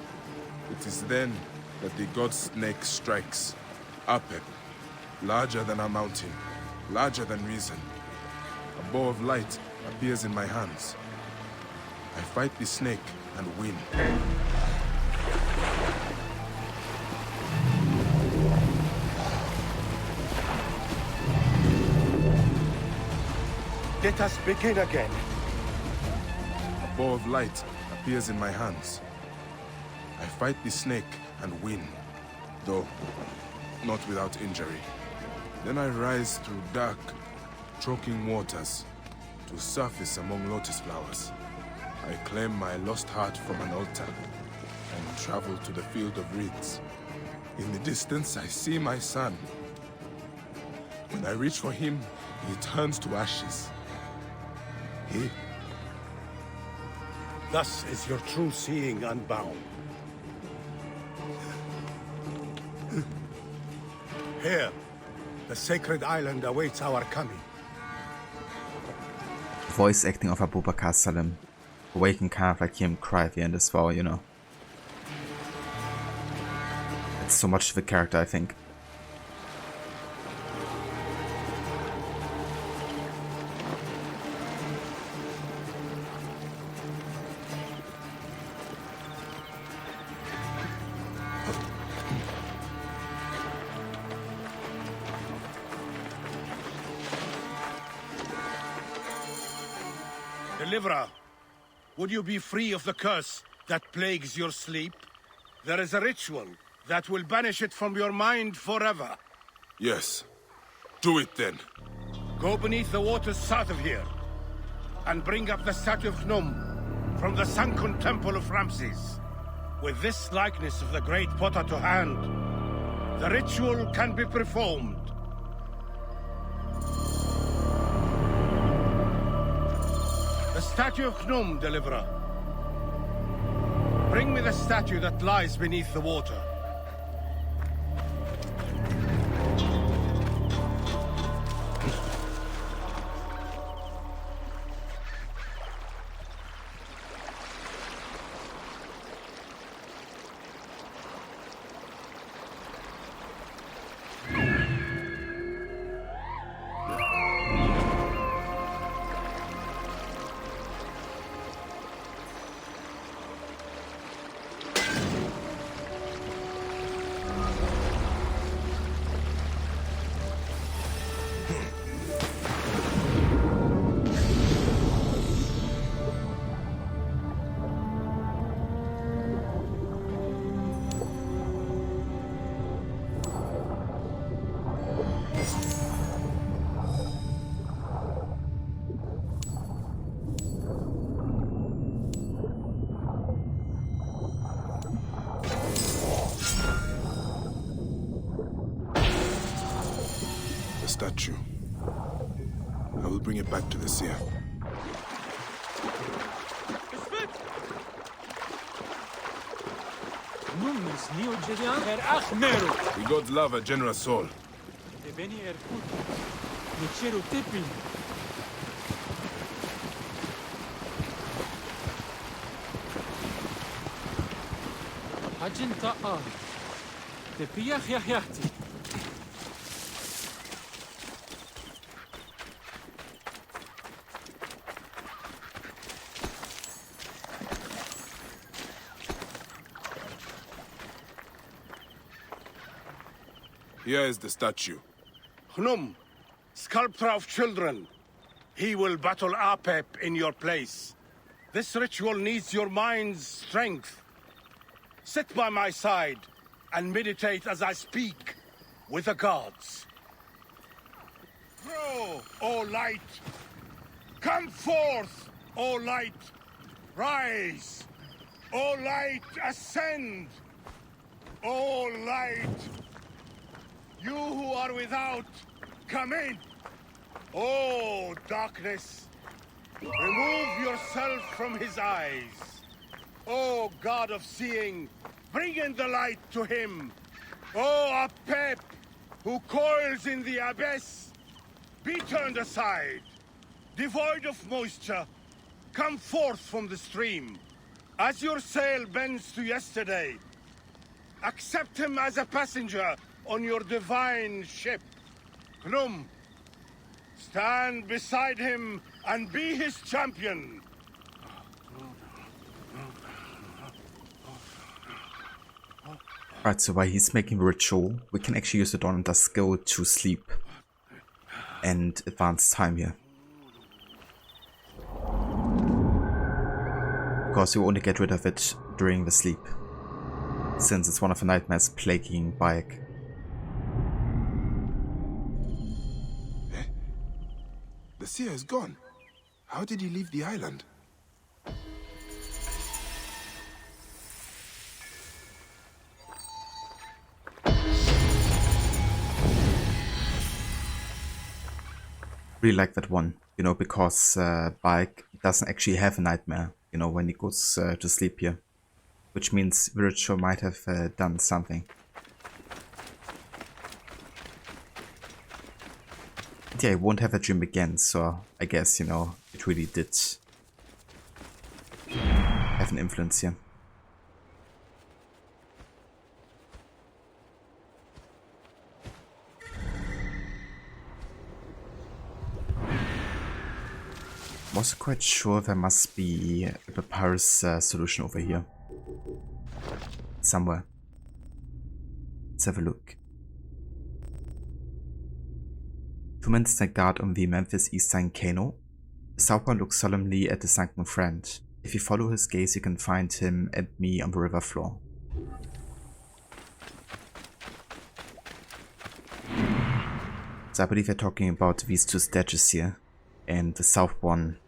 It is then that the god snake strikes. Apep, larger than a mountain, larger than reason. A bow of light appears in my hands. I fight the snake and win. Let us begin again. A bow of light appears in my hands. I fight the snake and win, though not without injury. Then I rise through dark, choking waters to surface among lotus flowers. I claim my lost heart from an altar and travel to the field of reeds. In the distance, I see my son. When I reach for him, he turns to ashes. Thus is your true seeing unbound. Here, the sacred island awaits our coming. Voice acting of Abubakar Salim. Awaken kind of like him cry at the end as well, you know. It's so much of a character, I think. Deliverer, would you be free of the curse that plagues your sleep? There is a ritual that will banish it from your mind forever. Yes. Do it then. Go beneath the waters south of here, and bring up the statue of Khnum from the sunken temple of Ramses. With this likeness of the great potter to hand, the ritual can be performed. The statue of Khnum, Deliverer. Bring me the statue that lies beneath the water. Statue. I will bring it back to the seer. The gods love a generous soul. Here is the statue. Hnum, sculptor of children. He will battle Apep in your place. This ritual needs your mind's strength. Sit by my side and meditate as I speak with the gods. Grow, O light! Come forth, O light! Rise! O light, ascend! O light! You who are without, come in! O darkness, remove yourself from his eyes. O God of seeing, bring in the light to him. O Apep, who coils in the abyss, be turned aside. Devoid of moisture, come forth from the stream. As your sail bends to yesterday, accept him as a passenger on your divine ship. Gnum, stand beside him and be his champion. Right, so while he's making the ritual, we can actually use the Dawn and Dusk skill to sleep and advance time here. Because you only get rid of it during the sleep, since it's one of the nightmares plaguing Bayek. The seer is gone. How did he leave the island? Really like that one, you know, because Bayek doesn't actually have a nightmare, you know, when he goes to sleep here. Which means the ritual might have done something. Yeah, he won't have a dream again, so I guess, you know, it really did have an influence here. I'm also quite sure there must be a papyrus solution over here. Somewhere. Let's have a look. 2 men stand guard on the Memphis East Side Kano. The southbound looks solemnly at the sunken friend. If you follow his gaze, you can find him and me on the river floor. So I believe we're talking about these two statues here. And the south one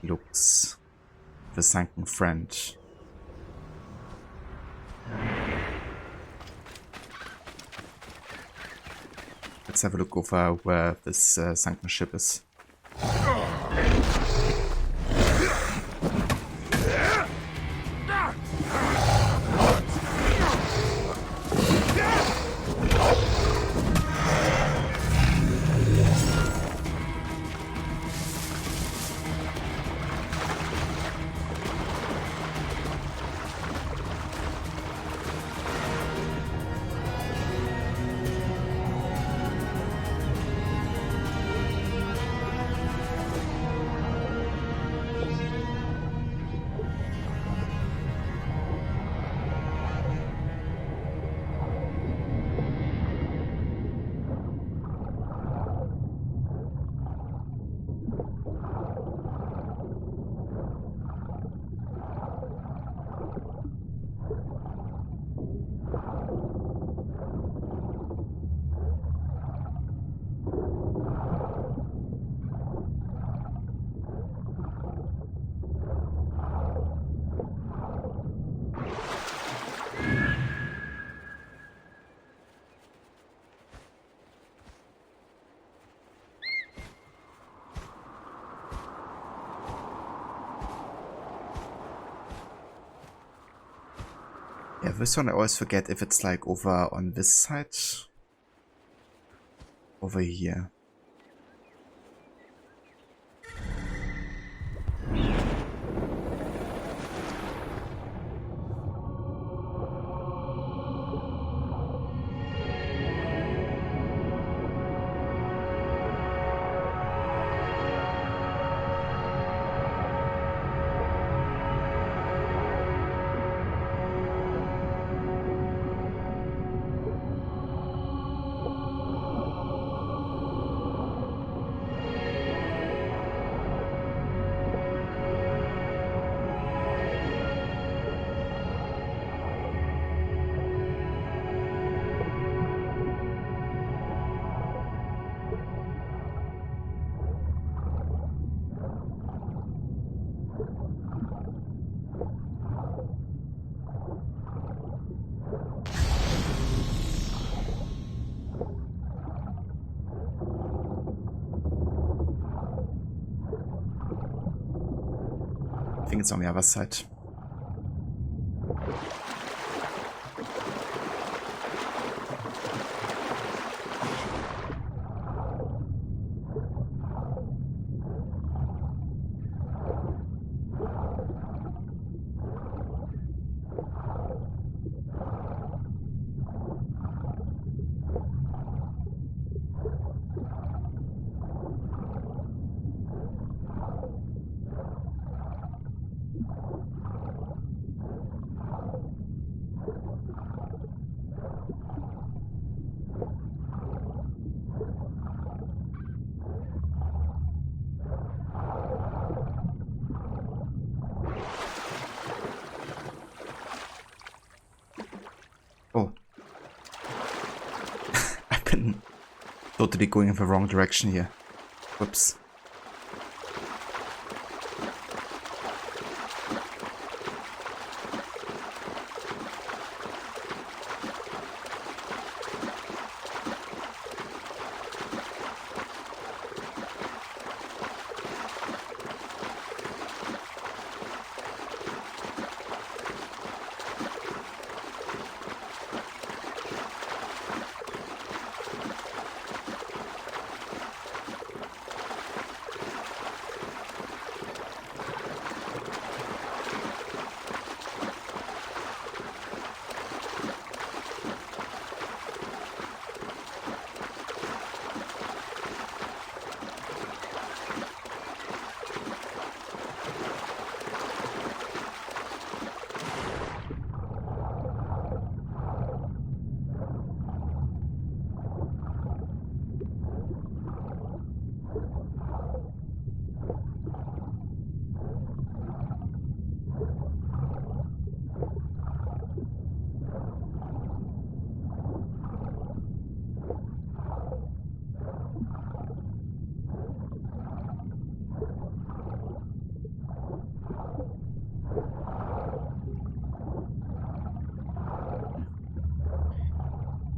looks the sunken friend. Let's have a look over where this sunken ship is. Yeah, this one I always forget if it's like over on this side. Over here. I think it's on the other side. Oh. I've been totally going in the wrong direction here. Whoops.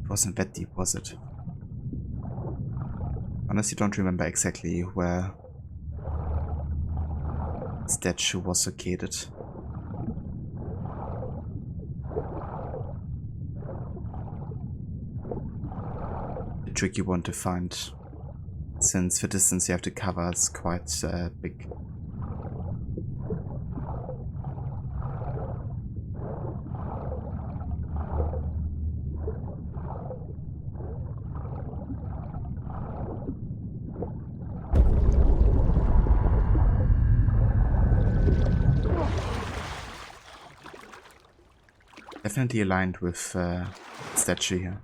Wasn't that deep, was it? Honestly, don't remember exactly where the statue was located. A tricky one to find, since the distance you have to cover is quite big. Definitely aligned with the statue here.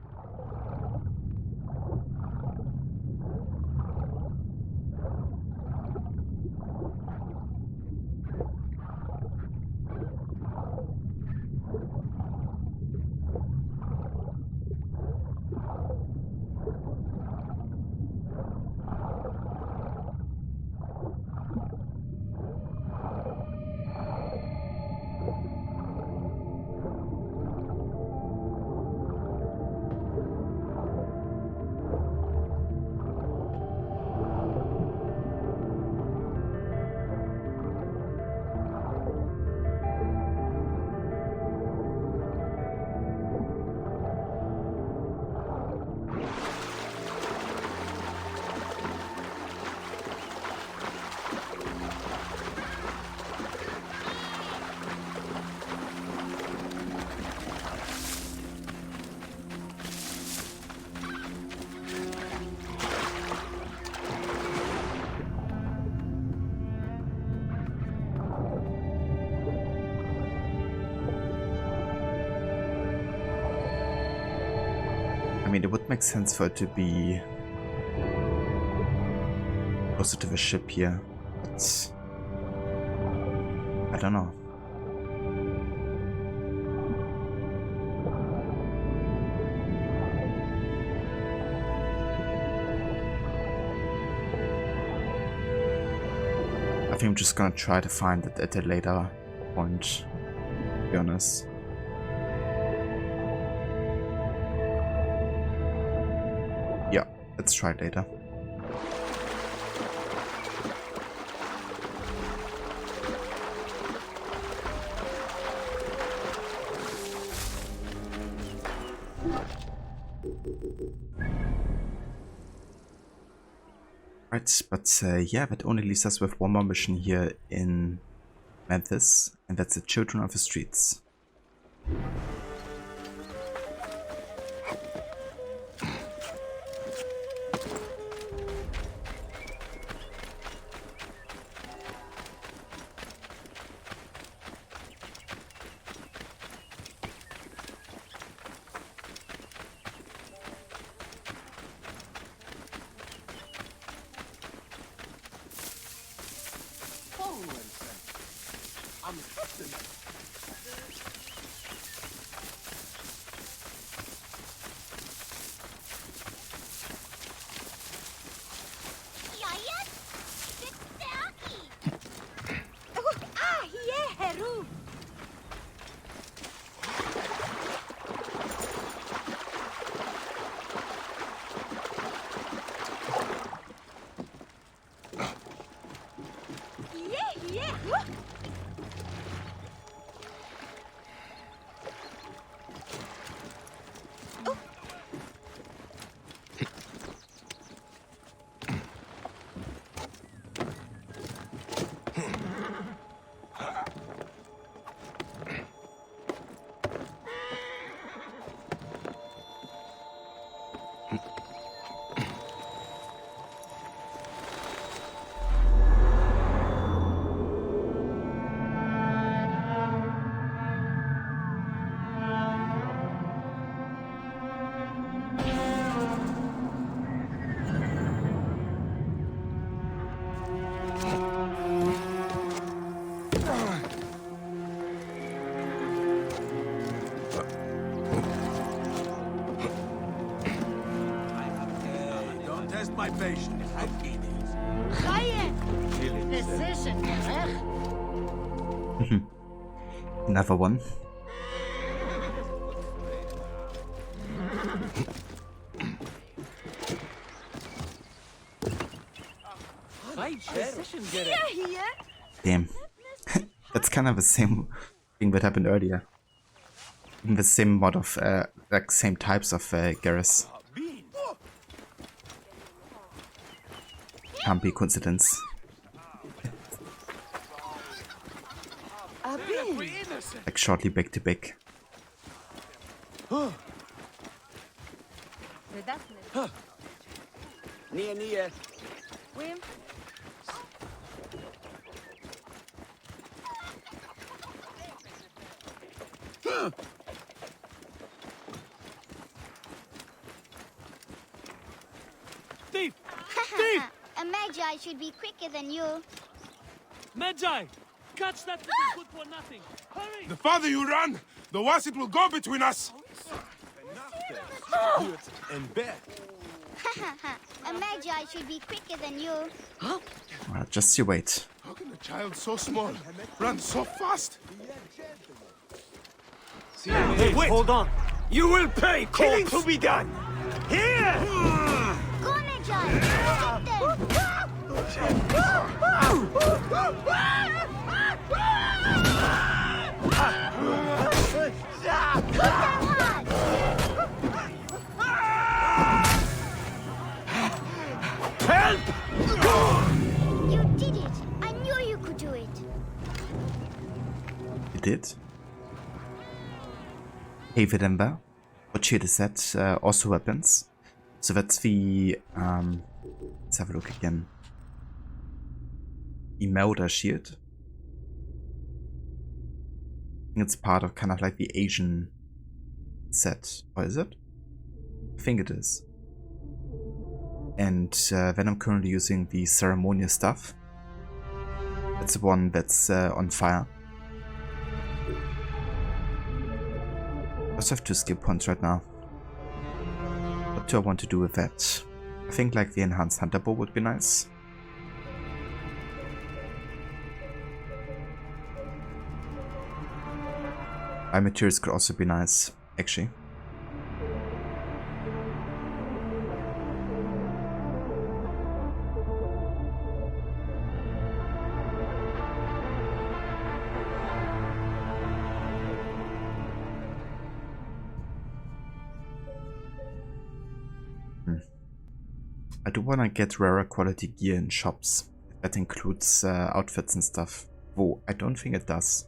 I mean, it would make sense for it to be closer to the ship here, but I don't know. I think I'm just gonna try to find it at a later point, to be honest. Yeah, let's try it later. Right, but yeah, that only leaves us with one more mission here in Memphis, and that's the Children of the Streets. My patience. Another one. Damn. That's kind of the same thing that happened earlier. Even the same mod of, like, same types of Garrus. Can't be a coincidence. Like shortly back to back. Nia. William? Thief! A magi should be quicker than you. Magi! Catch that little good for nothing! Hurry! The farther you run, the worse it will go between us. And bet. A magi should be quicker than you. Well, just you wait. How can a child so small run so fast? Hey, wait! Hold on! You will pay! Killing to be done! Here! Go, magi! Take them! Hit them hard! Help! You did it! I knew you could do it! You did? Hey, remember? What shield is that? Also weapons. So that's the, let's have a look again. Imelda shield. I think it's part of kind of like the Asian set. Or is it? I think it is. And then I'm currently using the ceremonial stuff. That's the one that's on fire. I also have 2 skill points right now. What do I want to do with that? I think like the enhanced hunter bow would be nice. Materials could also be nice, actually. I do want to get rarer quality gear in shops. That includes outfits and stuff. Whoa, I don't think it does.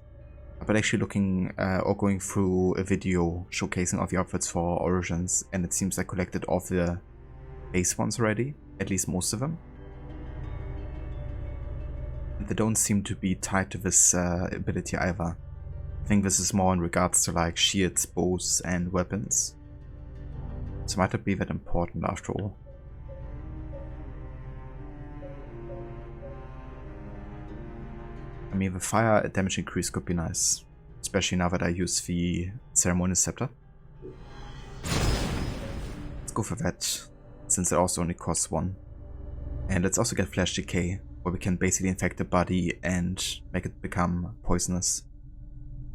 But actually looking or going through a video showcasing all the outfits for Origins, and it seems I collected all the base ones already, at least most of them. They don't seem to be tied to this ability either. I think this is more in regards to like shields, bows and weapons. So might not be that important after all. I mean, the fire damage increase could be nice, especially now that I use the ceremonial scepter. Let's go for that, since it also only costs 1. And let's also get flash decay, where we can basically infect the body and make it become poisonous.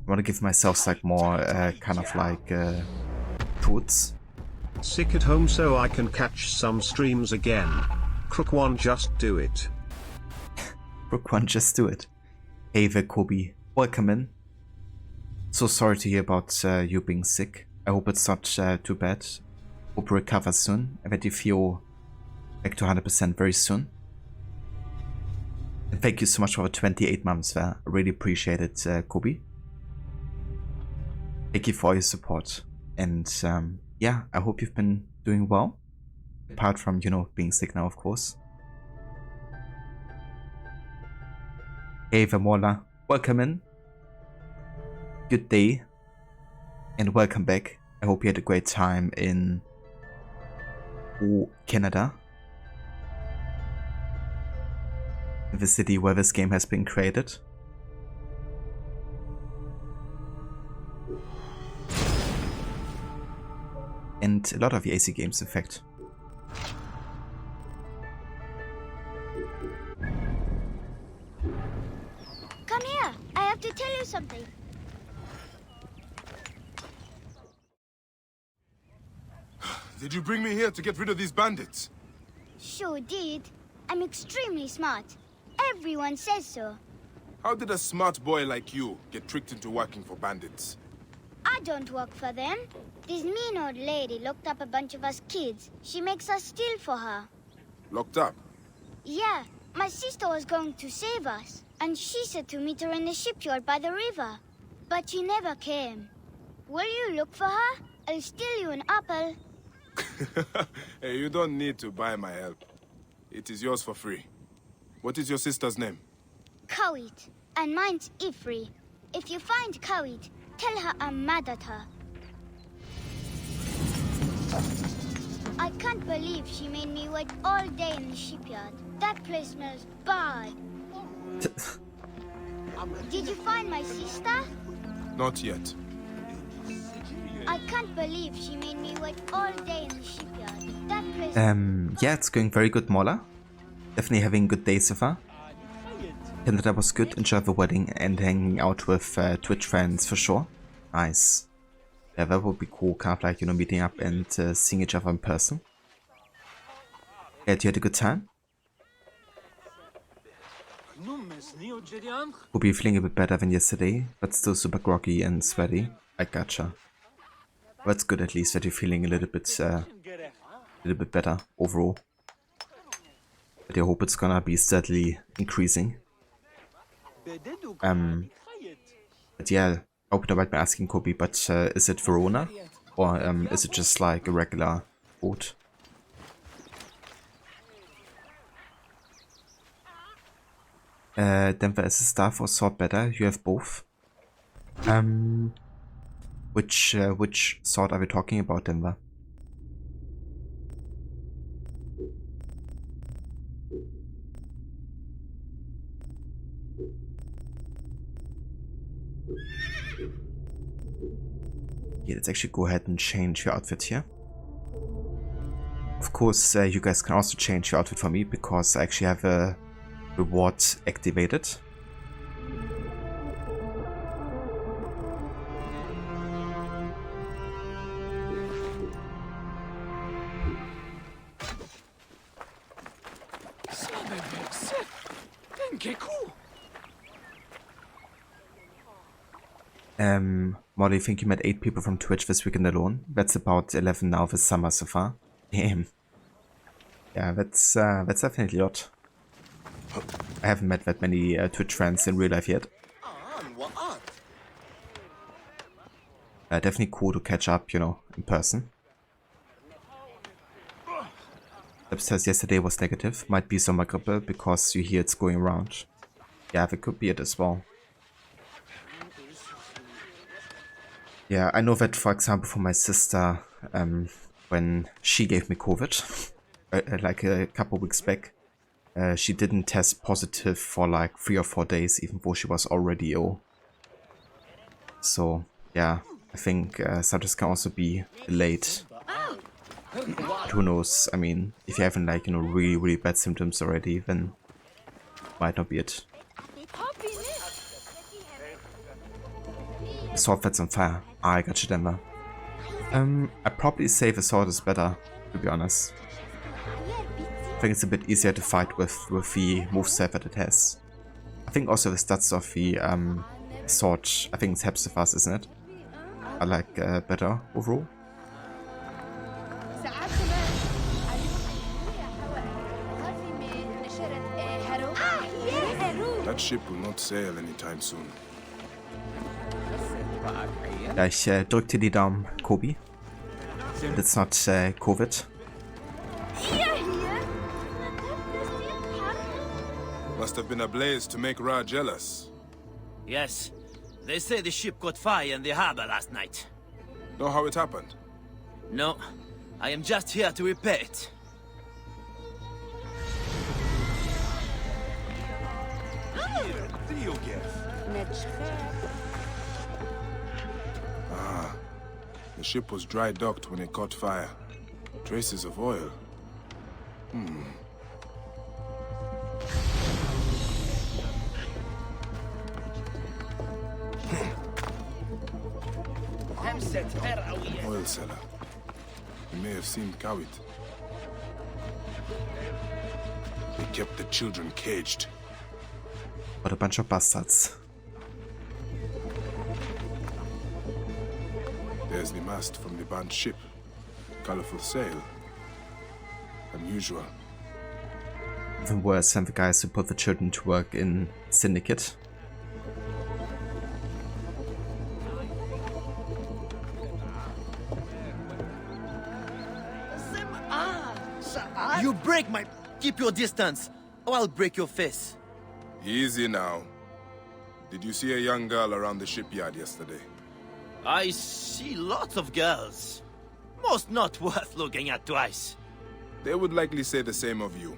I want to give myself like more kind of like tools. Sick at home so I can catch some streams again. Crook one, just do it. Crook one, just do it. Hey there, Kobe. Welcome in. So sorry to hear about you being sick. I hope it's not too bad. Hope you recover soon and that you feel back to 100% very soon. And thank you so much for the 28 months there. I really appreciate it, Kobe. Thank you for all your support. And yeah, I hope you've been doing well. Apart from, you know, being sick now, of course. Hey Vamola, welcome in. Good day. And welcome back. I hope you had a great time in Canada. The city where this game has been created. And a lot of the AC games, in fact. Come here. I have to tell you something. Did you bring me here to get rid of these bandits? Sure did. I'm extremely smart. Everyone says so. How did a smart boy like you get tricked into working for bandits? I don't work for them. This mean old lady locked up a bunch of us kids. She makes us steal for her. Locked up? Yeah, my sister was going to save us, and she said to meet her in the shipyard by the river. But she never came. Will you look for her? I'll steal you an apple. Hey, you don't need to buy my help. It is yours for free. What is your sister's name? Kawit, and mine's Ifri. If you find Kawit, tell her I'm mad at her. I can't believe she made me wait all day in the shipyard. That place smells bad. Did you find my sister? Not yet. I can't believe she made me wait all day in the shipyard. That place... Yeah, it's going very good, Mola. Definitely having good days so far. Canada was good, enjoyed the wedding and hanging out with Twitch friends for sure. Nice. Yeah, that would be cool, kind of like, you know, meeting up and seeing each other in person. Yeah, you had a good time? Hope you're feeling a bit better than yesterday, but still super groggy and sweaty. I gotcha. Well, it's good at least that you're feeling a little bit better overall. But I hope it's gonna be steadily increasing. But yeah, I hope you don't mind me asking, Kobe, but is it Verona? Or is it just like a regular boat? Denver, is the staff or sword better? You have both. Which sword are we talking about, Denver? Yeah, let's actually go ahead and change your outfit here. Of course, you guys can also change your outfit for me, because I actually have a reward activated. Molly, I think you met 8 people from Twitch this weekend alone. That's about 11 now this summer so far. Damn. Yeah, that's definitely a lot. I haven't met that many Twitch friends in real life yet. Definitely cool to catch up, you know, in person. Deb says yesterday was negative. Might be some grippe because you hear it's going around. Yeah, that could be it as well. Yeah, I know that, for example, for my sister, when she gave me COVID, like a couple weeks back, she didn't test positive for like 3 or 4 days, even though she was already ill. So, yeah, I think sometimes can also be delayed. Who knows? I mean, if you haven't like, you know, really, really bad symptoms already, then might not be it. Sword that's on fire. Ah, I got you, Denver. I'd probably say the sword is better, to be honest. I think it's a bit easier to fight with the moveset that it has. I think also the stats of the sword, I think it's Hepzibah's, isn't it? I like better overall. That ship will not sail anytime soon. Ja, ich drück dir die Daumen, Kobi. It's not Covid. Must have been a blaze to make Ra jealous. Yes. They say the ship caught fire in the harbor last night. Know how it happened? No. I am just here to repair it. Ah. The ship was dry docked when it caught fire. Traces of oil. Oil cellar. You may have seen Kawit. They kept the children caged. What a bunch of bastards. There's the mast from the banned ship. Colorful sail. Unusual. Even worse than the guys who put the children to work in Syndicate. You break my... Keep your distance, or I'll break your face. Easy now. Did you see a young girl around the shipyard yesterday? I see lots of girls. Most not worth looking at twice. They would likely say the same of you.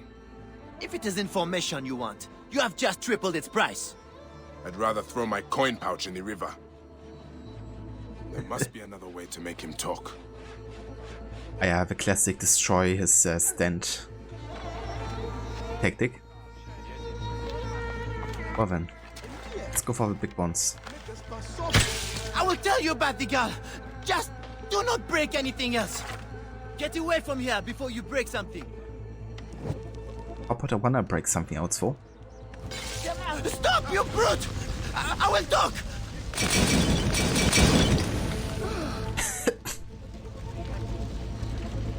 If it is information you want, you have just tripled its price. I'd rather throw my coin pouch in the river. There must be another way to make him talk. I have a classic destroy his stand tactic. Well then, let's go for the big ones. I will tell you about the girl. Just do not break anything else. Get away from here before you break something. How about I wanna break something else for? Stop, you brute! I will talk!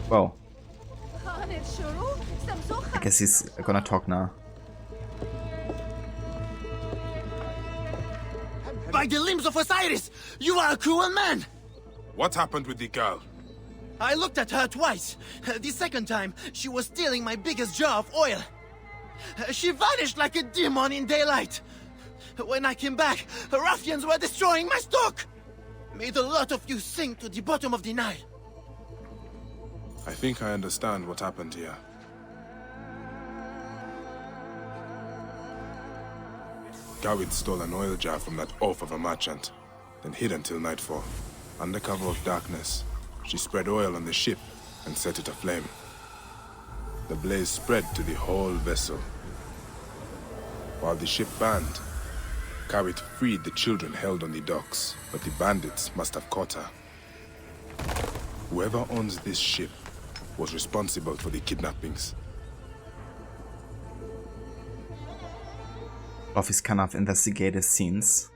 Well, I guess he's gonna talk now. By the limbs of Osiris, you are a cruel man! What happened with the girl? I looked at her twice. The second time, she was stealing my biggest jar of oil. She vanished like a demon in daylight. When I came back, ruffians were destroying my stock. May the lot of you sink to the bottom of the Nile. I think I understand what happened here. Gawit stole an oil jar from that oaf of a merchant, then hid until nightfall. Under cover of darkness, she spread oil on the ship and set it aflame. The blaze spread to the whole vessel. While the ship burned, Gawit freed the children held on the docks, but the bandits must have caught her. Whoever owns this ship was responsible for the kidnappings. Of his kind of investigative scenes.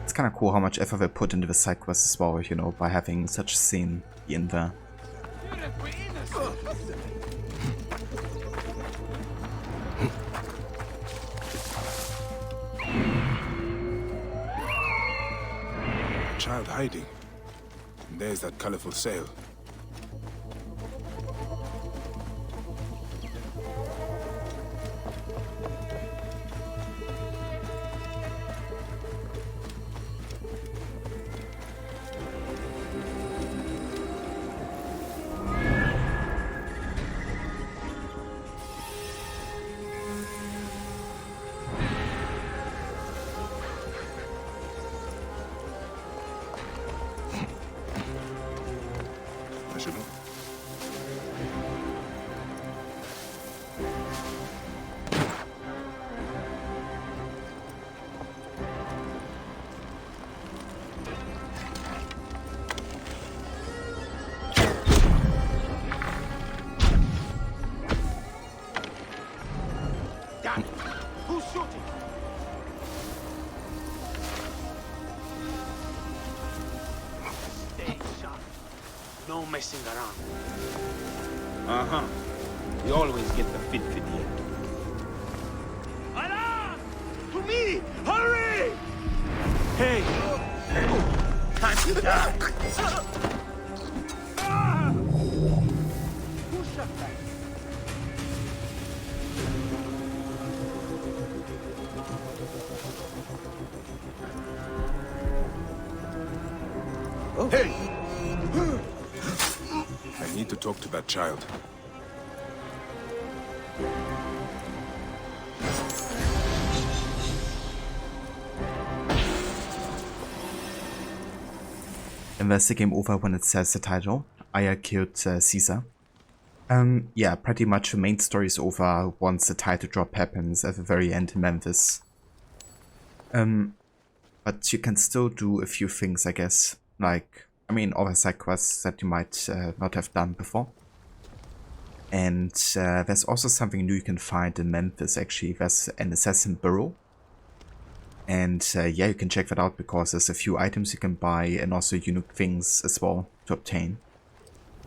It's kind of cool how much effort they put into the side quest as well, you know, by having such a scene in there. Child hiding. And there's that colorful sail. Who's shooting? Stay sharp. No messing around. Uh-huh. You always get the fit for the end. Alarm! To me! Hurry! Hey! Time to die! Who shot that? Hey! I need to talk to that child. And that's the game over when it says the title. Aya killed Caesar. Yeah, pretty much the main story is over once the title drop happens at the very end in Memphis. But you can still do a few things, I guess. Like, I mean, all the side quests that you might not have done before. And there's also something new you can find in Memphis, actually. There's an assassin burrow. And yeah, you can check that out because there's a few items you can buy and also unique things as well to obtain.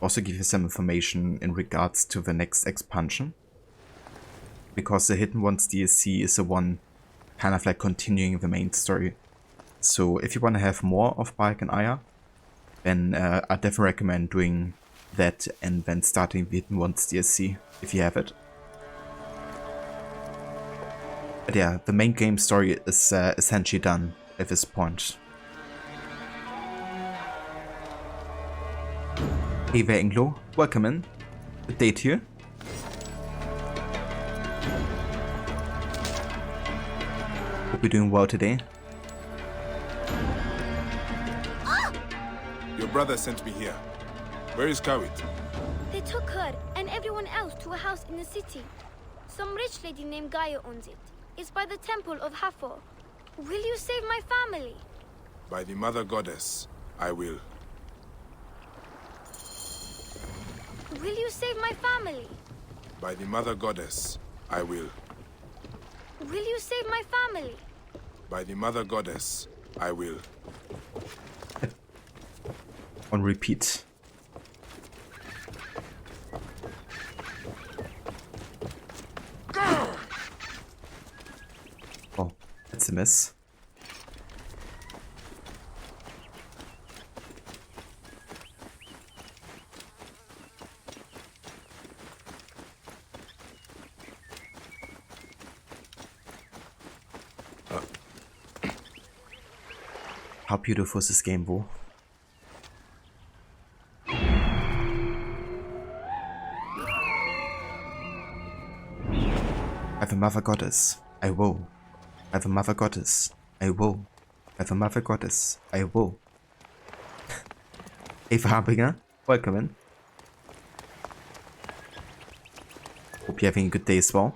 Also give you some information in regards to the next expansion. Because the Hidden Ones DLC is the one kind of like continuing the main story. So if you want to have more of Bayek and Aya, then I definitely recommend doing that and then starting the Hidden Ones DLC if you have it. But yeah, the main game story is essentially done at this point. Hey there, Anglo. Welcome in. Good day to you. Hope you're doing well today. Your brother sent me here. Where is Kawit? They took her and everyone else to a house in the city. Some rich lady named Gaia owns it. It's by the temple of Hathor. Will you save my family? By the Mother Goddess, I will. Will you save my family? By the Mother Goddess, I will. Will you save my family? By the Mother Goddess, I will. On repeat. Oh, that's a miss. How beautiful is this game, Bo? I have a Mother Goddess, I will. I have a Mother Goddess, I will. I have a Mother Goddess, I will. Hey Farbinger, welcome in. Hope you're having a good day as well.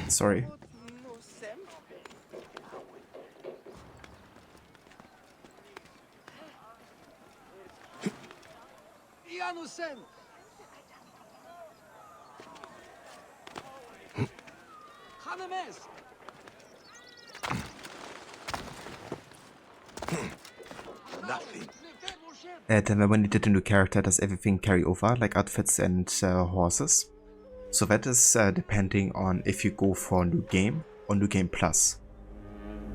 Sorry. Nothing. Then when you did a new character, does everything carry over, like outfits and horses? So that is depending on if you go for New Game or New Game Plus.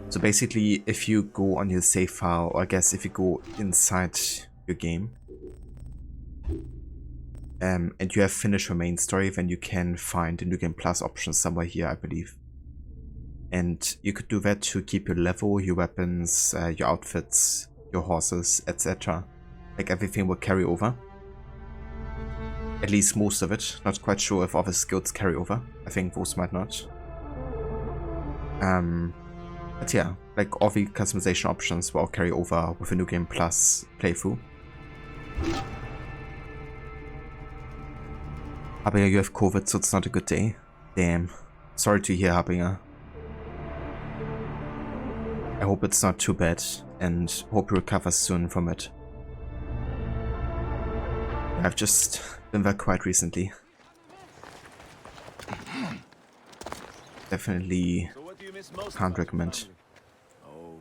So basically, if you go on your save file, or I guess if you go inside your game, and you have finished your main story, then you can find the New Game Plus option somewhere here, I believe. And you could do that to keep your level, your weapons, your outfits, your horses, etc. Like everything will carry over. At least most of it. Not quite sure if other skills carry over. I think those might not. But yeah, like all the customization options will all carry over with a New Game Plus playthrough. Habinger, you have COVID, so it's not a good day. Damn. Sorry to hear, Habinger. I hope it's not too bad, and hope you recover soon from it. I've just been there quite recently. Definitely can't recommend. Oh,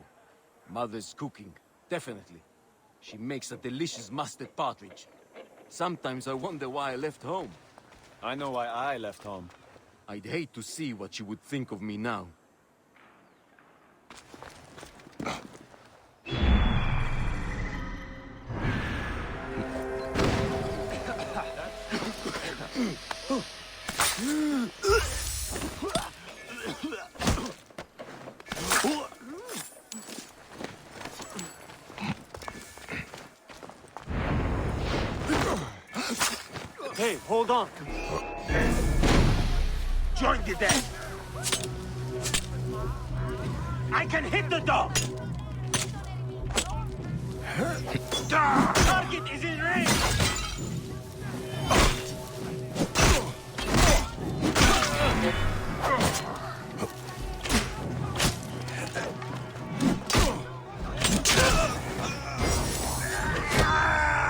mother's cooking, definitely. She makes a delicious mustard partridge. Sometimes I wonder why I left home. I know why I left home. I'd hate to see what she would think of me now. Hey, hold on. Join the dead. I can hit the dog. Target is in range.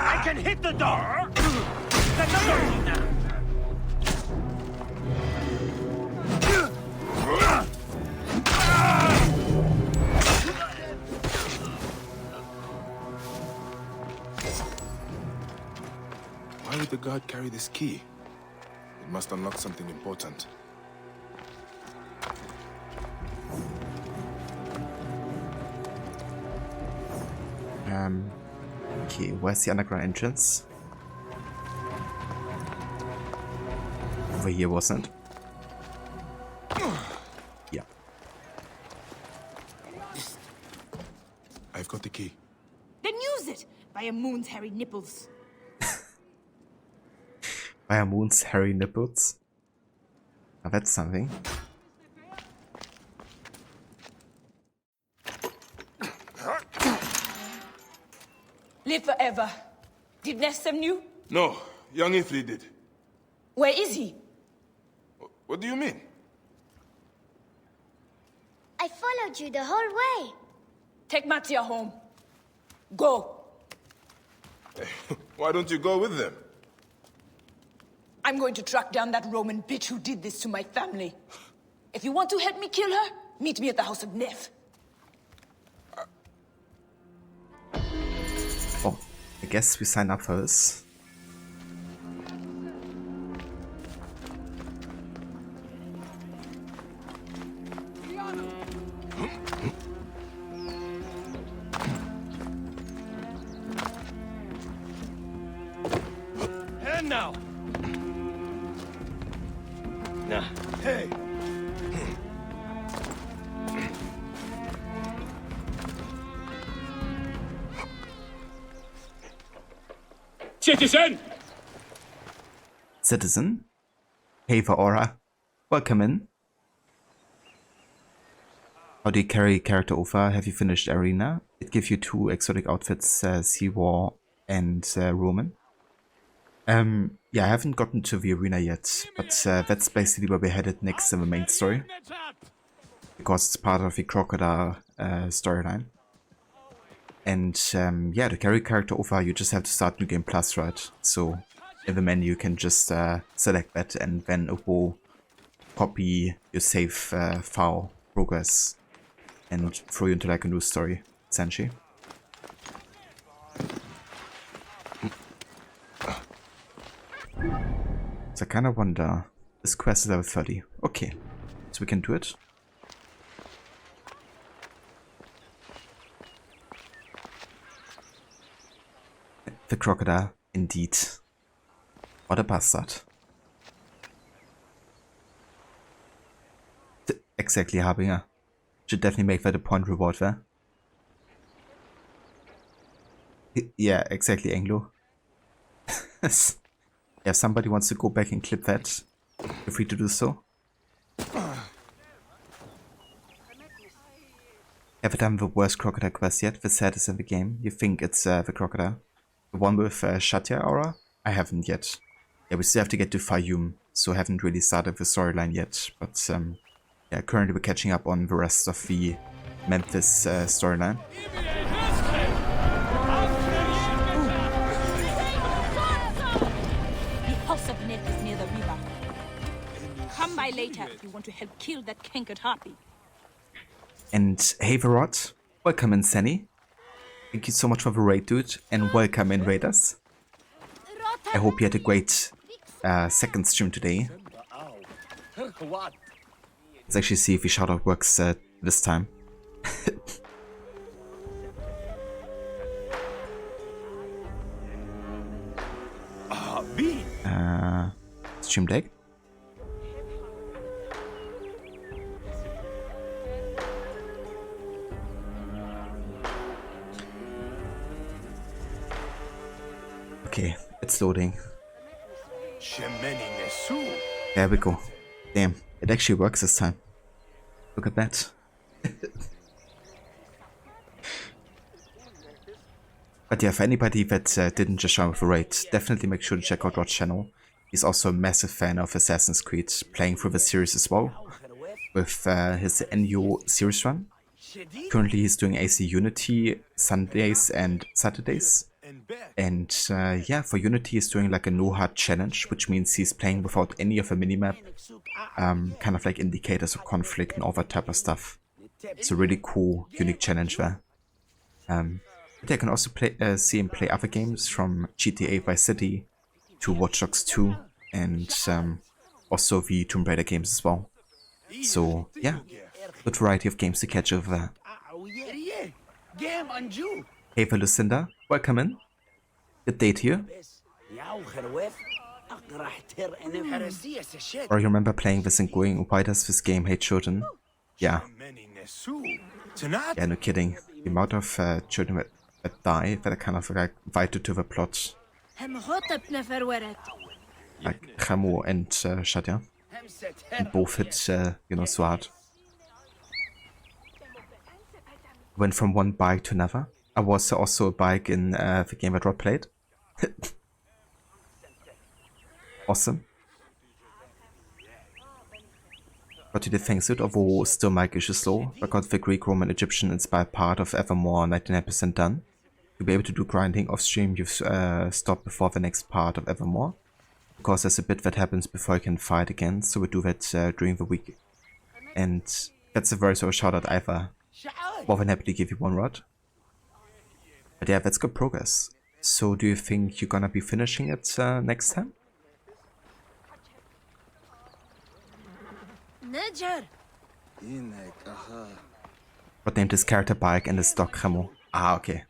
I can hit the dog. That's a dog now. Why would the guard carry this key? It must unlock something important. Okay, where's the underground entrance? Over here, wasn't it? Yeah. I've got the key. Then use it! By a moon's hairy nipples. By a moon's hairy nipples? Now that's something. Live forever. Did Ness send you? No, young Ifrit did. Where is he? What do you mean? I followed you the whole way. Take Mattia home. Go. Why don't you go with them? I'm going to track down that Roman bitch who did this to my family. If you want to help me kill her, meet me at the house of Neff. Oh, I guess we sign up for this. And now. Nah. Hey. Citizen! Citizen? Hey for Aura. Welcome in. How do you carry character over? Have you finished Arena? It gives you 2 exotic outfits, Sea War and Roman. Yeah, I haven't gotten to the arena yet, but that's basically where we're headed next in the main story. Because it's part of the Crocodile storyline. And yeah, to carry character over, you just have to start New Game Plus, right? So in the menu you can just select that, and then it will copy your save file progress and throw you into like a new story, essentially. So I kind of wonder, this quest is level 30. Okay, so we can do it. The crocodile, indeed. What a bastard. Exactly, Harbinger. Should definitely make that a point reward there. Yeah, exactly, Anglo. If somebody wants to go back and clip that, feel free to do so. Have I done the worst crocodile quest yet? The saddest in the game? You think it's the crocodile? The one with Shatya aura? I haven't yet. Yeah, we still have to get to Fayum, so I haven't really started the storyline yet. But yeah, currently we're catching up on the rest of the Memphis storyline. The house of Ned is near the river. Come by later if you want to help kill that cankered harpy. And hey Verrot, welcome in Senny. Thank you so much for the raid, dude, and welcome in Raiders. I hope you had a great second stream today. Let's actually see if the shoutout works this time. Stream deck. Okay, it's loading. There we go. Damn, it actually works this time. Look at that. But yeah, for anybody that didn't just join with a raid, definitely make sure to check out Rod's channel. He's also a massive fan of Assassin's Creed, playing through the series as well, with his NU series run. Currently he's doing AC Unity Sundays and Saturdays. And yeah, for Unity he's doing like a no hard challenge, which means he's playing without any of a minimap, kind of like indicators of conflict and all that type of stuff. It's a really cool, unique challenge there. But I can also see him play other games, from GTA Vice City to Watch Dogs 2, and also the Tomb Raider games as well. So yeah, good variety of games to catch over there. Hey Lucinda, welcome in. Good day to you. Or you remember playing this and going, why does this game hate children? Yeah. Yeah, no kidding. The amount of children that die that are kind of like vital to the plot. Like Khamo and Shatya. And both hit, you know, so hard. Went from one bike to another. I was also a bike in the game that Rod played. Awesome. What did you think? Although still my issue slow, I got the Greek, Roman, Egyptian inspired part of Evermore 99% done. To be able to do grinding off stream, you've stopped before the next part of Evermore. Because there's a bit that happens before I can fight again, so we do that during the week. And that's a very sort of shout out either. More than happy to give you one rod. But yeah, that's good progress. So do you think you're gonna be finishing it next time? What named his character Bike and his dog Khamo? Ah, okay.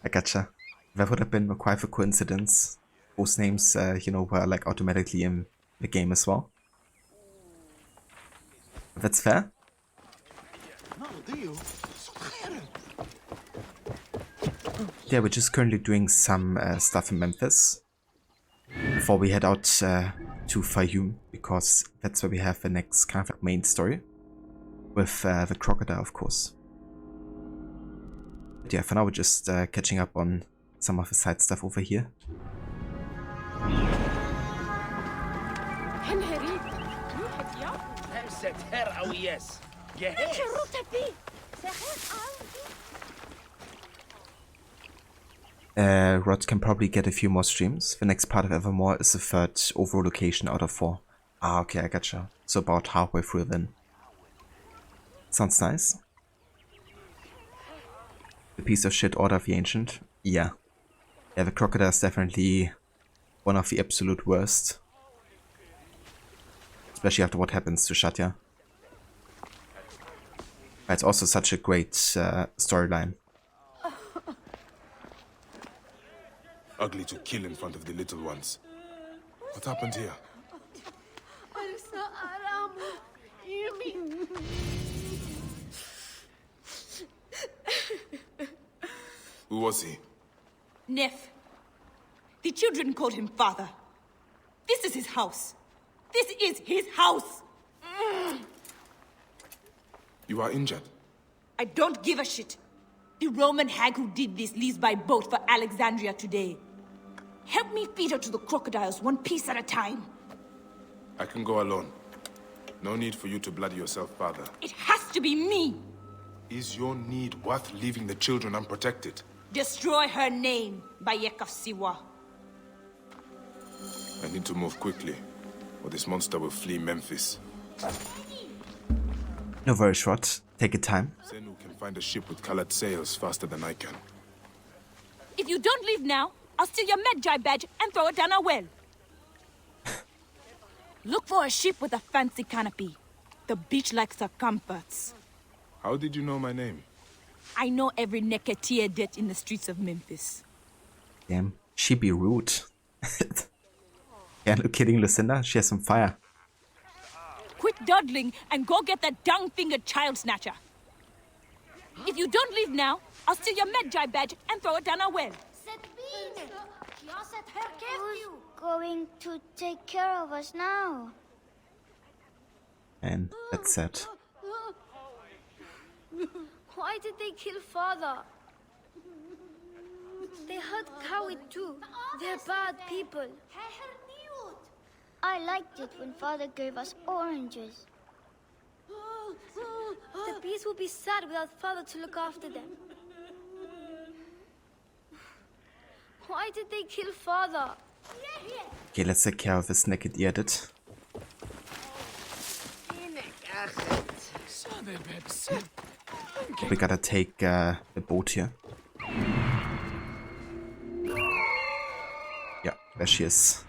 I gotcha. That would have been quite a coincidence. Both names, you know, were like automatically in the game as well. That's fair. Yeah, we're just currently doing some stuff in Memphis before we head out to Fayum, because that's where we have the next kind of like main story with the crocodile, of course. But yeah, for now we're just catching up on some of the side stuff over here. Rod can probably get a few more streams. The next part of Evermore is the third overall location out of 4. Ah, okay, I gotcha. So about halfway through then. Sounds nice. The piece of shit Order of the Ancient? Yeah. Yeah, the Crocodile is definitely one of the absolute worst. Especially after what happens to Shatya. But it's also such a great storyline. Ugly to kill in front of the little ones. What happened here? Who was he? Nef. The children called him father. This is his house. This is his house! You are injured. I don't give a shit. The Roman hag who did this leaves by boat for Alexandria today. Help me feed her to the crocodiles, one piece at a time. I can go alone. No need for you to bloody yourself, father. It has to be me! Is your need worth leaving the children unprotected? Destroy her name, Bayek of Siwa. I need to move quickly, or this monster will flee Memphis. No worries, Rod. Take your time. Zenu can find a ship with colored sails faster than I can. If you don't leave now, I'll steal your Medjay badge and throw it down a well. Look for a ship with a fancy canopy. The beach likes her comforts. How did you know my name? I know every Neketia debt in the streets of Memphis. Damn, she be rude. Yeah, no kidding, Lucinda. She has some fire. Quit dawdling and go get that dung-fingered child snatcher. If you don't leave now, I'll steal your Medjay badge and throw it down a well. Who's going to take care of us now? And that's sad. Why did they kill father? They hurt Kawit too. They're bad people. I liked it when father gave us oranges. The bees will be sad without father to look after them. Why did they kill father? Okay, let's take care of this naked edit. We gotta take the boat here. Yeah, there she is.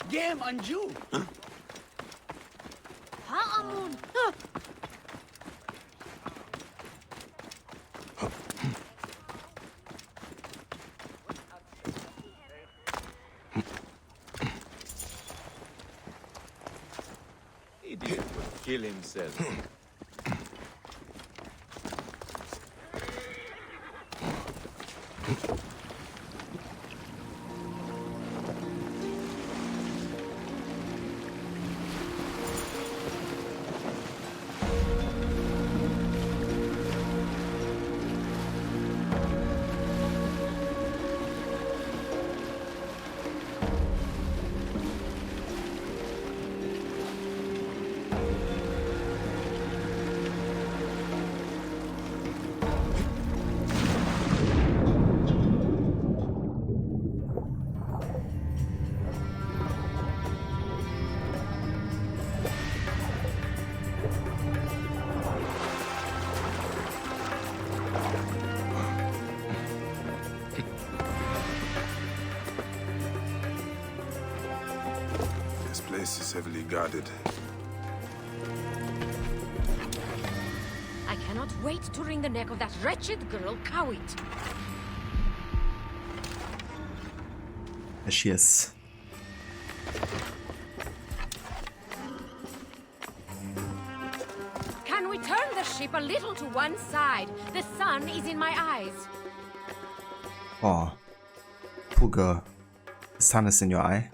Game Anju. He did kill himself. This is heavily guarded. I cannot wait to wring the neck of that wretched girl, Kawit. There she is. Can we turn the ship a little to one side? The sun is in my eyes. Oh, poor girl. The sun is in your eye.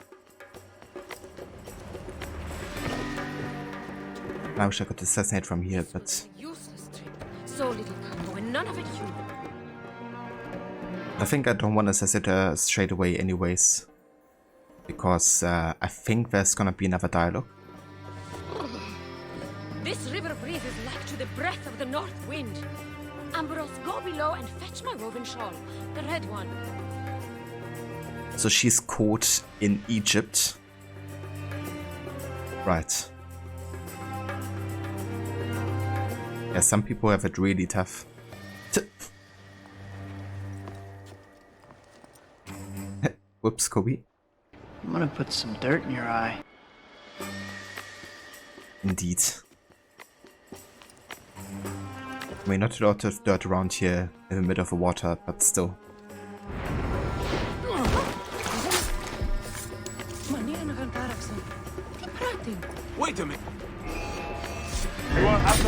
I wish I could assassinate from here, but Useless trip. So little cargo and none of it human. I think I don't want to assassinate her straight away anyways. Because I think there's gonna be another dialogue. This river breathes like to the breath of the north wind. Ambrose, go below and fetch my woven shawl, the red one. So she's caught in Egypt. Right. Yeah, some people have it really tough. Whoops, Kobe. I'm gonna put some dirt in your eye. Indeed. I mean, not a lot of dirt around here in the middle of the water, but still. Wait a minute.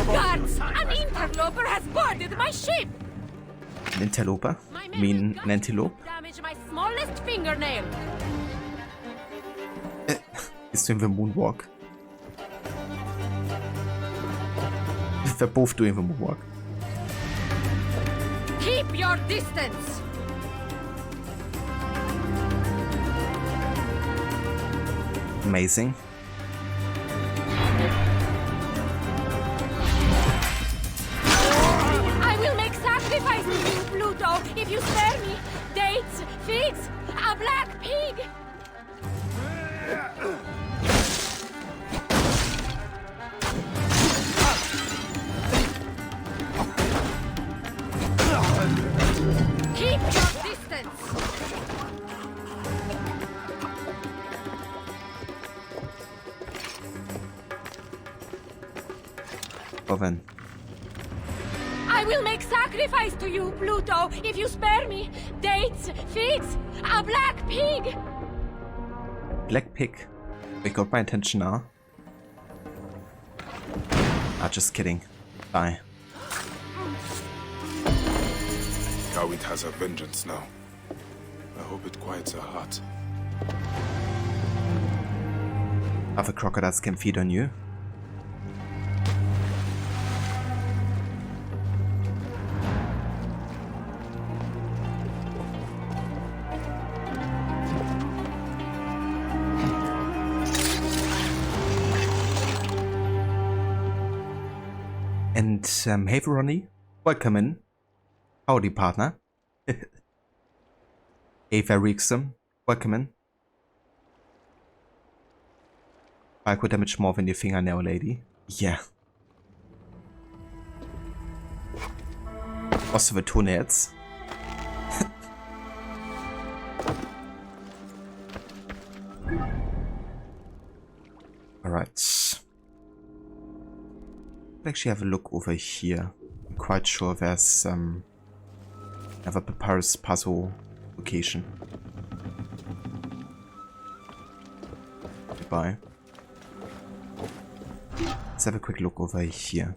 Guards! An interloper has boarded my ship! An interloper? You mean an antelope? Damage my smallest fingernail! He's doing the moonwalk. They're both doing the moonwalk. Keep your distance! Amazing. I will make sacrifice to you, Pluto, if you spare me. Dates, figs, a black pig! Keep your distance! Well then. I will make sacrifice to you, Pluto, if you spare me. Dates, figs, a black pig! Black pig. They got my attention now. Ah, just kidding. Bye. Kawit has a vengeance now. I hope it quiets her heart. Other crocodiles can feed on you. And hey Veroni, welcome in. Howdy partner. Hey Verixum, welcome in. 5 could damage more than your fingernail lady. Yeah. Also the toenails. Alright. I'll actually have a look over here. I'm quite sure there's another papyrus puzzle location. Goodbye. Let's have a quick look over here.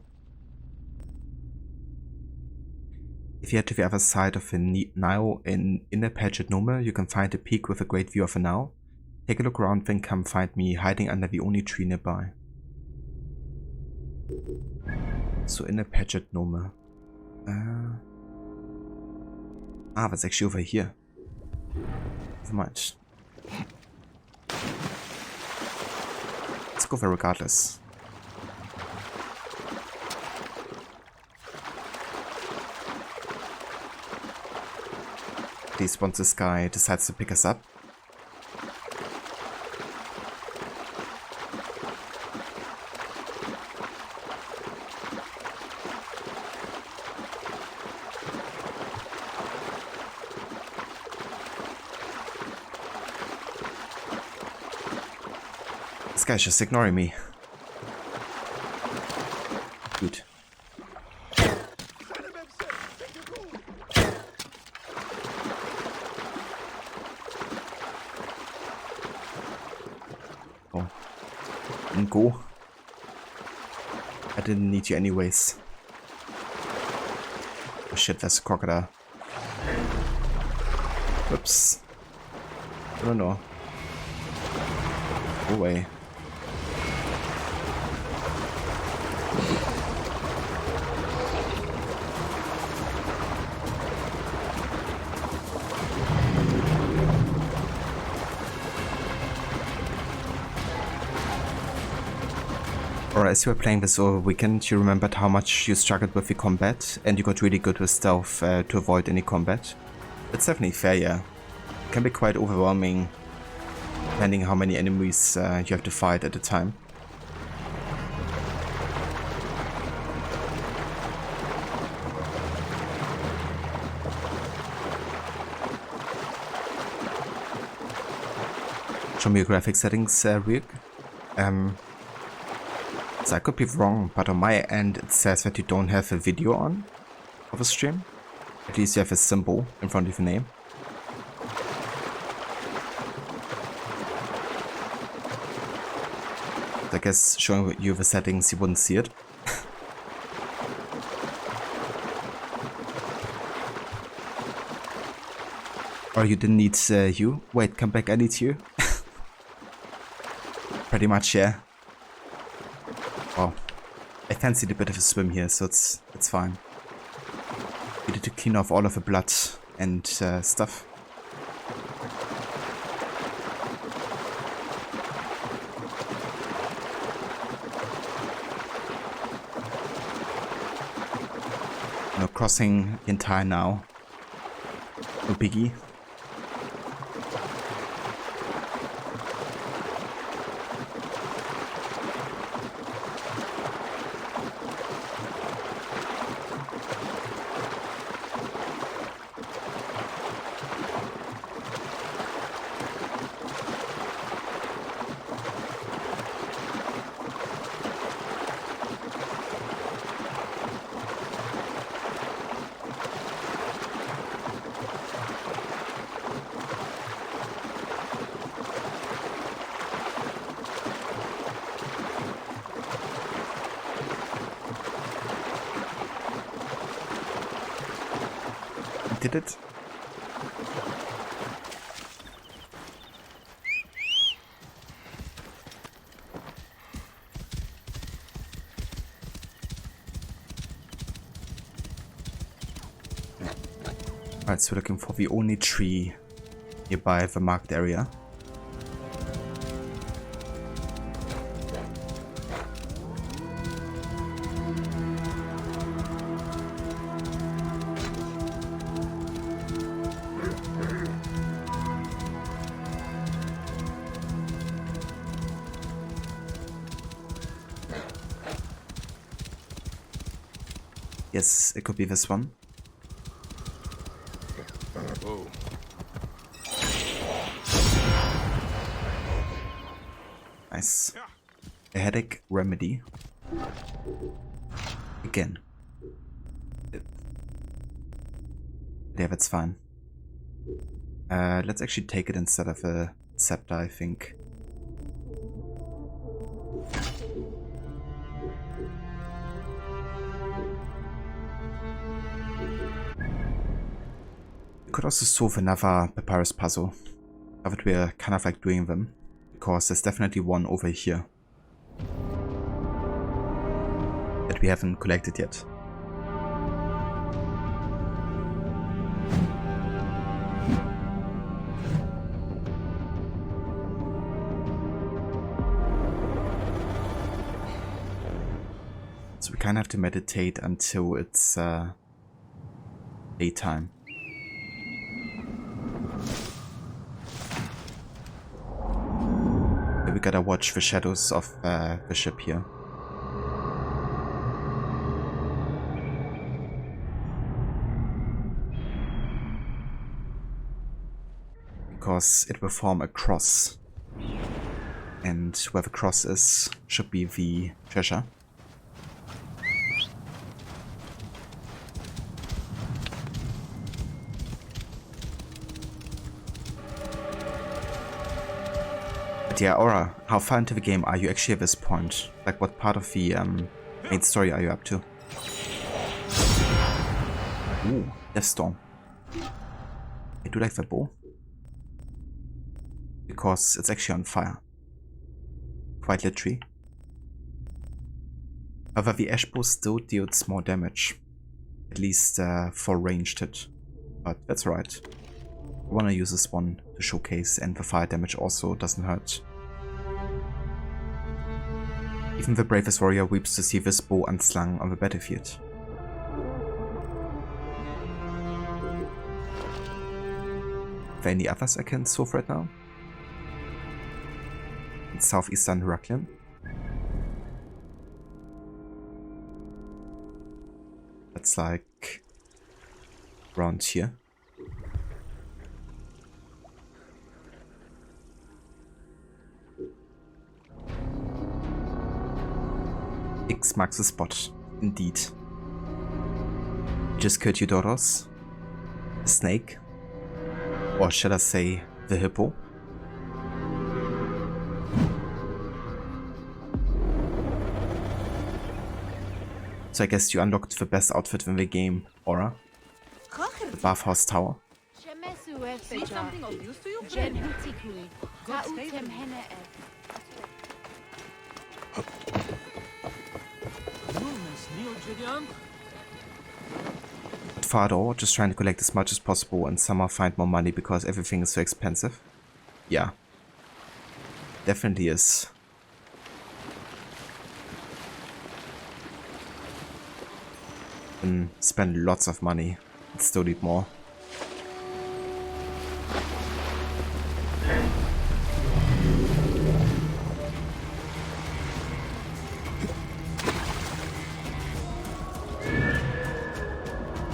If you head to the other side of the Nile in Inner Paget Nome, you can find a peak with a great view of the Nile. Take a look around, then come find me hiding under the only tree nearby. So Inner Paget Nome. That's actually over here. Never mind. Let's go there regardless. At least once this guy decides to pick us up. This guy's just ignoring me. Good. Oh. And go. I didn't need you anyways. Oh shit, that's a crocodile. Whoops. I don't know. Go away. Or as you were playing this over the weekend, you remembered how much you struggled with the combat, and you got really good with stealth to avoid any combat. That's definitely fair, yeah. It can be quite overwhelming, depending how many enemies you have to fight at a time. Show me your graphic settings, Ryuk. So I could be wrong, but on my end it says that you don't have a video on of a stream. At least you have a symbol in front of your name. I guess showing you the settings you wouldn't see it. Or you didn't need you? Wait, come back, I need you. Pretty much, yeah. Well, I fancied a bit of a swim here, so it's fine. We need to clean off all of the blood and stuff. No crossing the entire now. No biggie. Did it? Right, so we're looking for the only tree nearby the marked area. Yes, it could be this one. Whoa. Nice. A headache remedy. Again. Yeah, that's fine. Let's actually take it instead of a scepter, I think. We could also solve another papyrus puzzle. Now that we're kind of like doing them. Because there's definitely one over here that we haven't collected yet. So we kind of have to meditate until it's daytime. We gotta watch the shadows of the ship here. Because it will form a cross. And where the cross is should be the treasure. Yeah, Aura, how far into the game are you actually at this point? Like, what part of the main story are you up to? Ooh, Death Storm. I do like the bow. Because it's actually on fire. Quite literally. However, the ash bow still deals more damage. At least for ranged hit. But that's right. I wanna use this one to showcase, and the fire damage also doesn't hurt. Even the bravest warrior weeps to see this bow unslung on the battlefield. Are there any others I can solve right now? In southeastern Heraklion? That's like around here. X marks the spot, indeed. Just killed your daughters. The snake. Or should I say, the hippo. So I guess you unlocked the best outfit in the game, Aura. The bathhouse tower. See something of use to you? But Fado, just trying to collect as much as possible and somehow find more money because everything is so expensive. Yeah. Definitely is. And spend lots of money and still need more.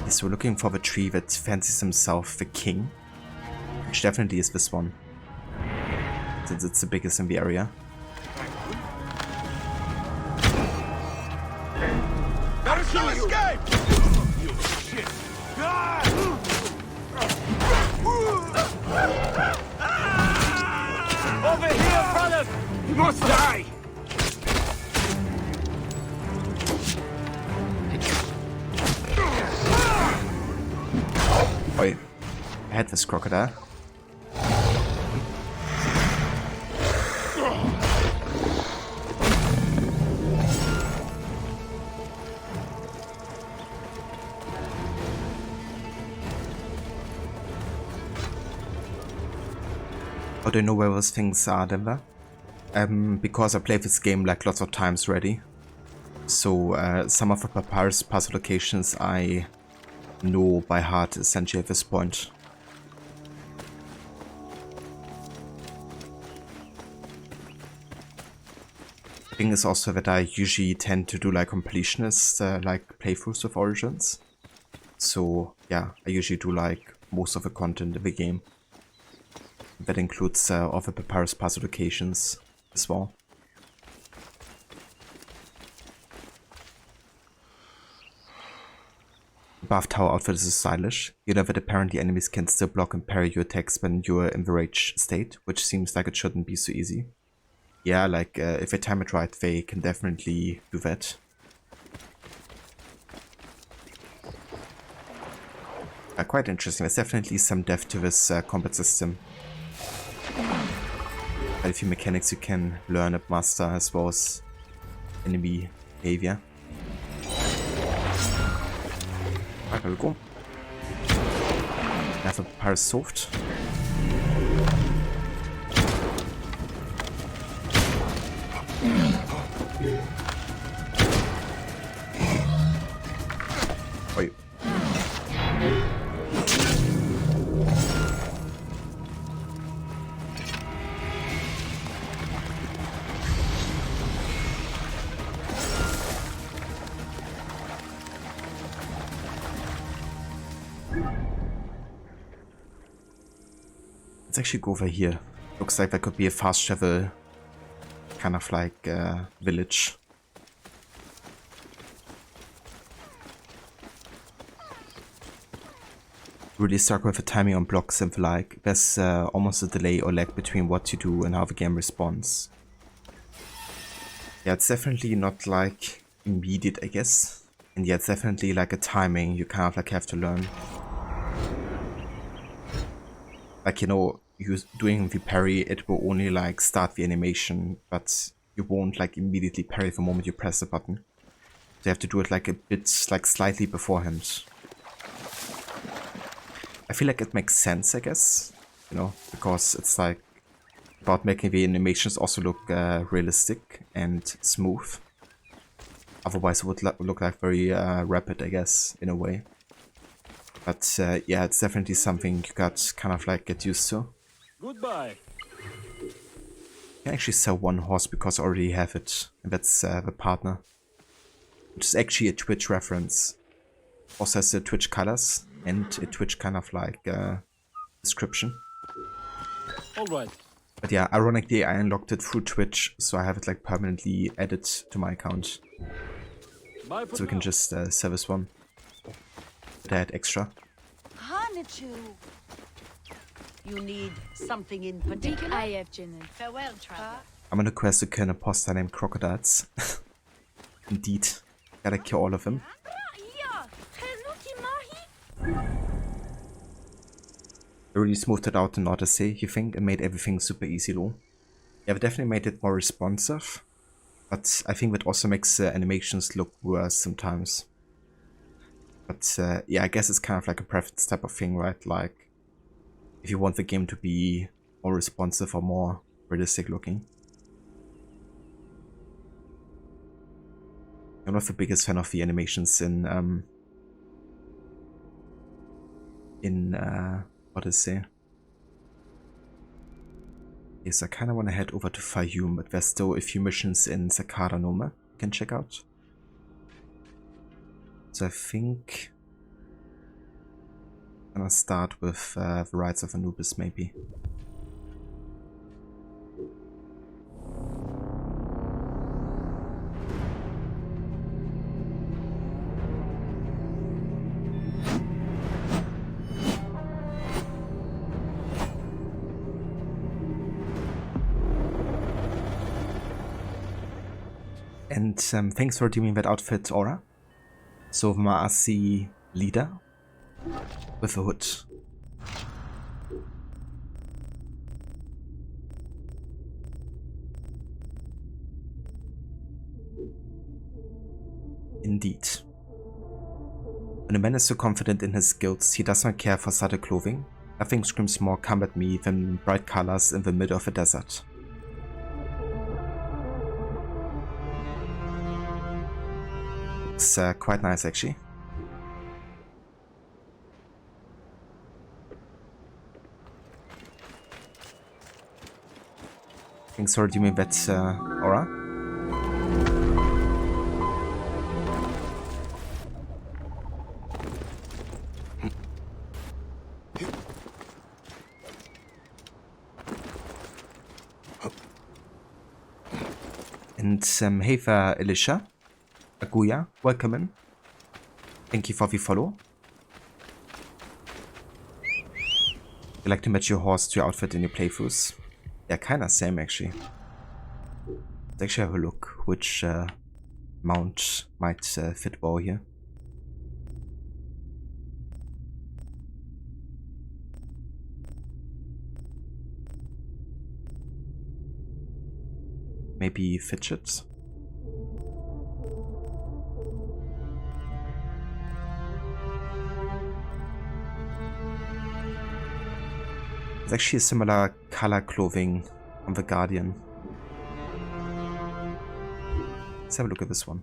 So we're looking for the tree that fancies himself the king, which definitely is this one, since it's the biggest in the area. There's no escape! You shit! Over here, brother! You must die! Oi, I had this crocodile. How do I know where those things are, Denver? Because I played this game like lots of times already. So some of the Papyrus puzzle locations I know by heart essentially at this point. The thing is also that I usually tend to do like completionist like playthroughs of Origins. So yeah, I usually do like most of the content in the game. That includes all the Papyrus puzzle locations as well. Bath tower outfit is stylish. You know that apparently enemies can still block and parry your attacks when you're in the rage state, which seems like it shouldn't be so easy. Yeah, like if they time it right, they can definitely do that. Quite interesting. There's definitely some depth to this combat system. Quite a few mechanics you can learn and master as well as enemy behavior. Right, there we go. Have a Papyrus solved. Oi. Let's actually go over here. Looks like that could be a fast travel kind of like village. Really stuck with the timing on blocks and the like. There's almost a delay or lag between what you do and how the game responds. Yeah, it's definitely not like immediate, I guess. And yeah, it's definitely like a timing you kind of like have to learn. Like, you know, you doing the parry, it will only like start the animation, but you won't like immediately parry the moment you press the button. So you have to do it like a bit, like slightly beforehand. I feel like it makes sense, I guess, you know, because it's like about making the animations also look realistic and smooth. Otherwise it would look like very rapid, I guess, in a way. But yeah, it's definitely something you got kind of like get used to. Goodbye. I can actually sell one horse because I already have it, and that's the partner. Which is actually a Twitch reference. Also has the Twitch colors and a Twitch kind of like description. Alright. But yeah, ironically I unlocked it through Twitch, so I have it like permanently added to my account. So we can just sell this one. But I had extra. Hanichu. You need something in particular? Farewell, traveler. I'm on a quest to kill an imposter named Crocodiles. Indeed. Gotta kill all of them. They really smoothed it out in Odyssey, you think, and made everything super easy though. Yeah, they definitely made it more responsive. But I think that also makes the animations look worse sometimes. But yeah, I guess it's kind of like a preference type of thing, right? Like, if you want the game to be more responsive or more realistic looking. I'm not the biggest fan of the animations in Odyssey. Yes, I kind of want to head over to Fayoum, but there's still a few missions in Sakara Nome you can check out. So I think I'm gonna start with the Rites of Anubis, maybe. And thanks for redeeming that outfit, Aura. So Maasi leader with a hood. Indeed. When a man is so confident in his skills, he does not care for subtle clothing. Nothing screams more come at me than bright colors in the middle of a desert. It's quite nice, actually. Thanks for redeeming that, Aura. And hey there, Elisha. Aguya, welcome in. Thank you for the follow. You like to match your horse to your outfit in your playthroughs? Yeah, kinda same actually. Let's actually have a look which mount might fit well here. Maybe fidgets. There's actually a similar color clothing on the Guardian. Let's have a look at this one.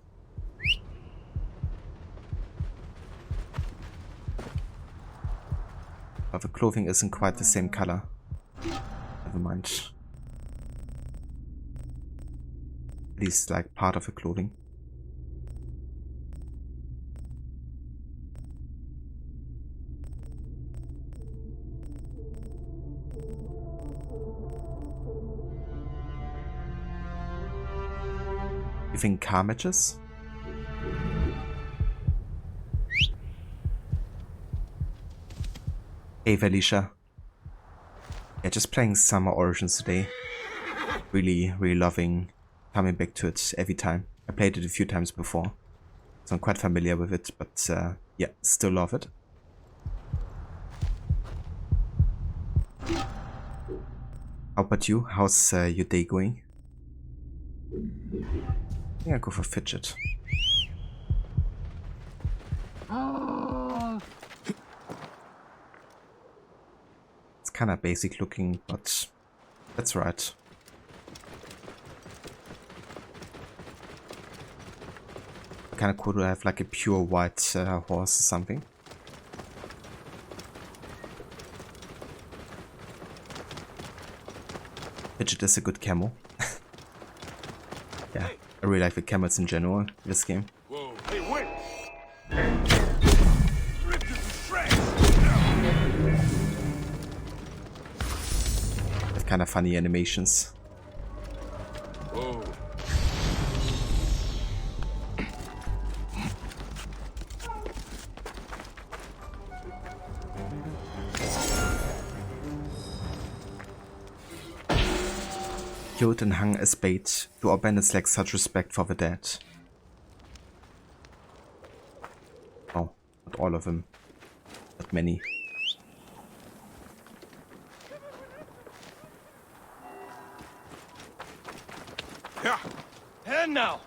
But the clothing isn't quite the same color. Never mind. At least like part of the clothing. You think car matches? Hey Felicia. Yeah, just playing Summer Origins today. Really loving coming back to it every time. I played it a few times before, so I'm quite familiar with it, but yeah, still love it. How about you? How's your day going? I think I'll go for fidget. It's kind of basic looking, but That's right. Kinda cool to have like a pure white horse or something. Fidget is a good camo. Yeah, I really like the camos in general in this game. Whoa. Hey, wait! With kind of funny animations. Whoa. Killed and hung as bait. Do our bandits lack such respect for the dead? Oh, not all of them. Not many. Yeah. And now.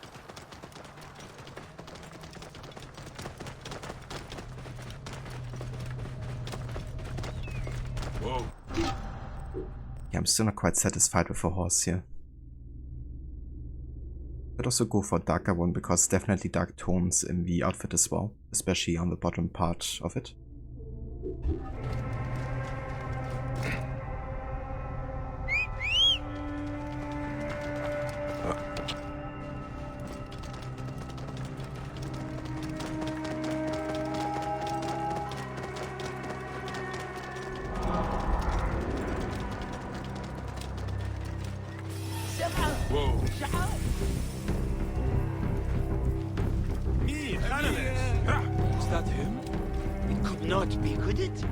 Whoa. Yeah, I'm still not quite satisfied with a horse here. I'd also go for a darker one because definitely dark tones in the outfit as well, especially on the bottom part of it. Whoa. Is that him? It could not be, could it?